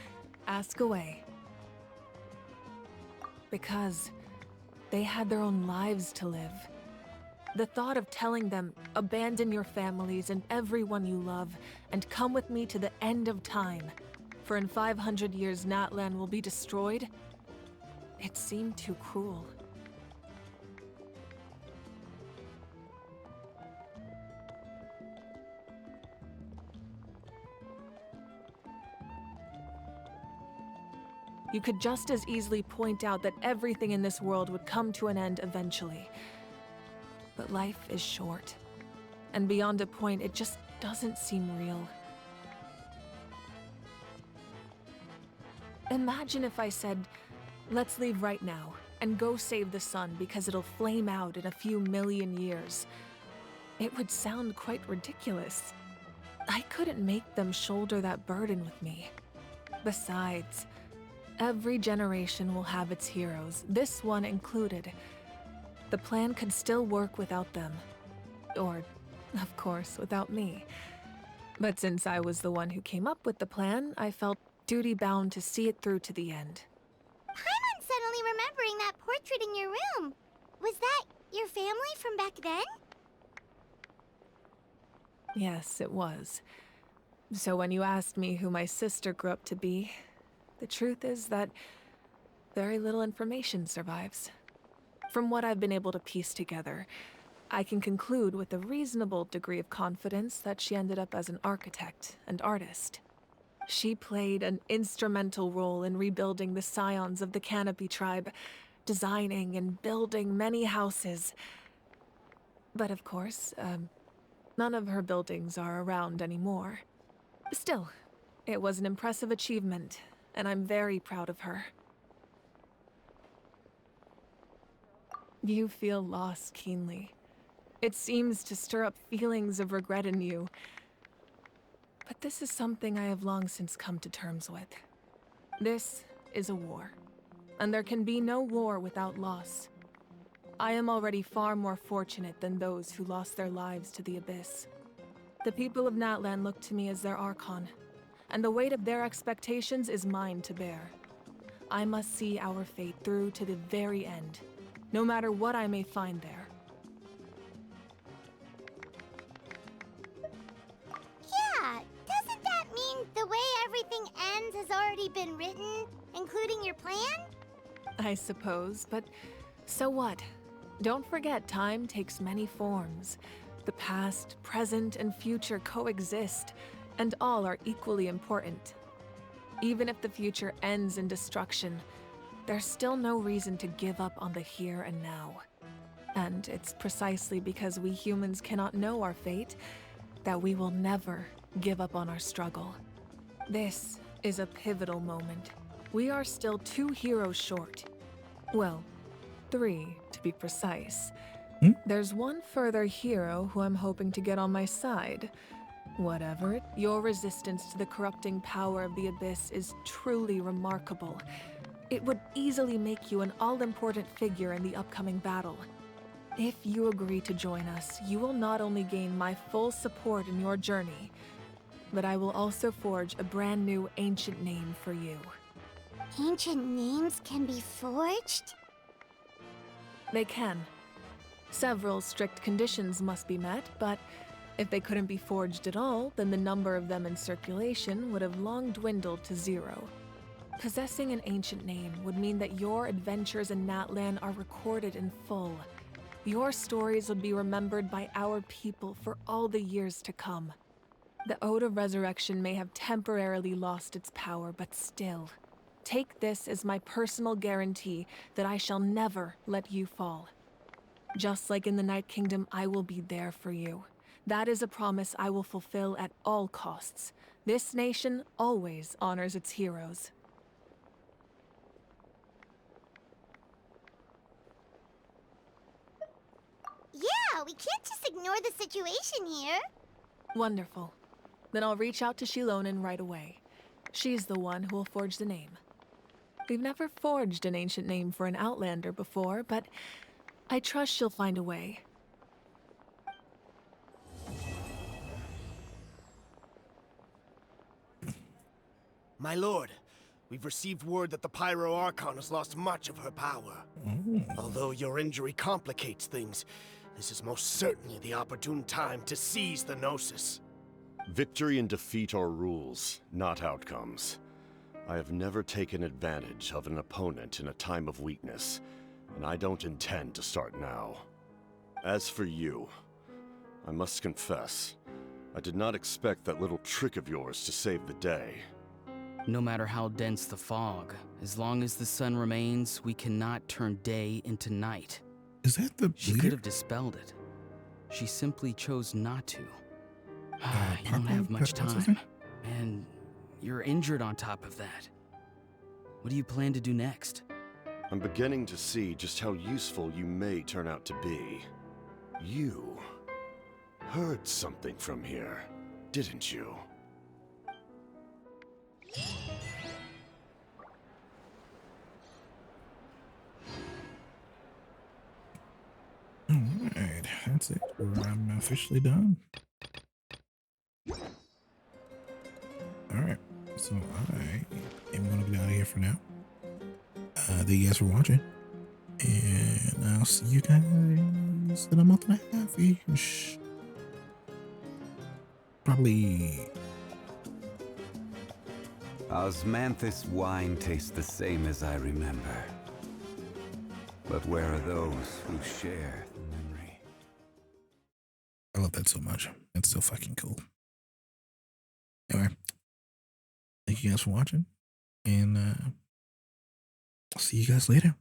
Ask away. Because they had their own lives to live. The thought of telling them, abandon your families and everyone you love, and come with me to the end of time, for in 500 years Natlan will be destroyed, it seemed too cruel. You could just as easily point out that everything in this world would come to an end eventually. But life is short, and beyond a point, it just doesn't seem real. Imagine if I said, let's leave right now, and go save the sun because it'll flame out in a few million years. It would sound quite ridiculous. I couldn't make them shoulder that burden with me. Besides, every generation will have its heroes, this one included. The plan could still work without them. Or, of course, without me. But since I was the one who came up with the plan, I felt duty-bound to see it through to the end. Paimon's suddenly remembering that portrait in your room. Was that your family from back then? Yes, it was. So when you asked me who my sister grew up to be, the truth is that very little information survives. From what I've been able to piece together, I can conclude with a reasonable degree of confidence that she ended up as an architect and artist. She played an instrumental role in rebuilding the scions of the Canopy tribe, designing and building many houses. But of course, none of her buildings are around anymore. Still, it was an impressive achievement, and I'm very proud of her. You feel loss keenly. It seems to stir up feelings of regret in you. But this is something I have long since come to terms with. This is a war, and there can be no war without loss. I am already far more fortunate than those who lost their lives to the Abyss. The people of Natlan look to me as their Archon, and the weight of their expectations is mine to bear. I must see our fate through to the very end, no matter what I may find there. Yeah, doesn't that mean the way everything ends has already been written, including your plan? I suppose, but so what? Don't forget, time takes many forms. The past, present, and future coexist, and all are equally important. Even if the future ends in destruction, there's still no reason to give up on the here and now. And it's precisely because we humans cannot know our fate that we will never give up on our struggle. This is a pivotal moment. We are still 2 heroes short. Well, 3 to be precise. There's one further hero who I'm hoping to get on my side. Whatever, your resistance to the corrupting power of the Abyss is truly remarkable. It would easily make you an all-important figure in the upcoming battle. If you agree to join us, you will not only gain my full support in your journey, but I will also forge a brand new ancient name for you. Ancient names can be forged? They can. Several strict conditions must be met, but if they couldn't be forged at all, then the number of them in circulation would have long dwindled to 0. Possessing an ancient name would mean that your adventures in Natlan are recorded in full. Your stories would be remembered by our people for all the years to come. The Ode of Resurrection may have temporarily lost its power, but still, take this as my personal guarantee that I shall never let you fall. Just like in the Night Kingdom, I will be there for you. That is a promise I will fulfill at all costs. This nation always honors its heroes. Yeah, we can't just ignore the situation here. Wonderful. Then I'll reach out to Shilonen right away. She's the one who will forge the name. We've never forged an ancient name for an Outlander before, but I trust she'll find a way. My lord, we've received word that the Pyro Archon has lost much of her power. Although your injury complicates things, this is most certainly the opportune time to seize the Gnosis. Victory and defeat are rules, not outcomes. I have never taken advantage of an opponent in a time of weakness, and I don't intend to start now. As for you, I must confess, I did not expect that little trick of yours to save the day. No matter how dense the fog, as long as the sun remains, we cannot turn day into night. Is that the She could have dispelled it. She simply chose not to. You don't have much time. And you're injured on top of that. What do you plan to do next? I'm beginning to see just how useful you may turn out to be. You heard something from here, didn't you? Alright, that's it. I'm officially done. Alright, so I am going to get out of here for now. Thank you guys for watching. And I'll see you guys in a month and a half-ish. Probably. Osmanthus wine tastes the same as I remember. But where are those who share the memory? I love that so much. It's so fucking cool. Anyway, thank you guys for watching. And I'll see you guys later.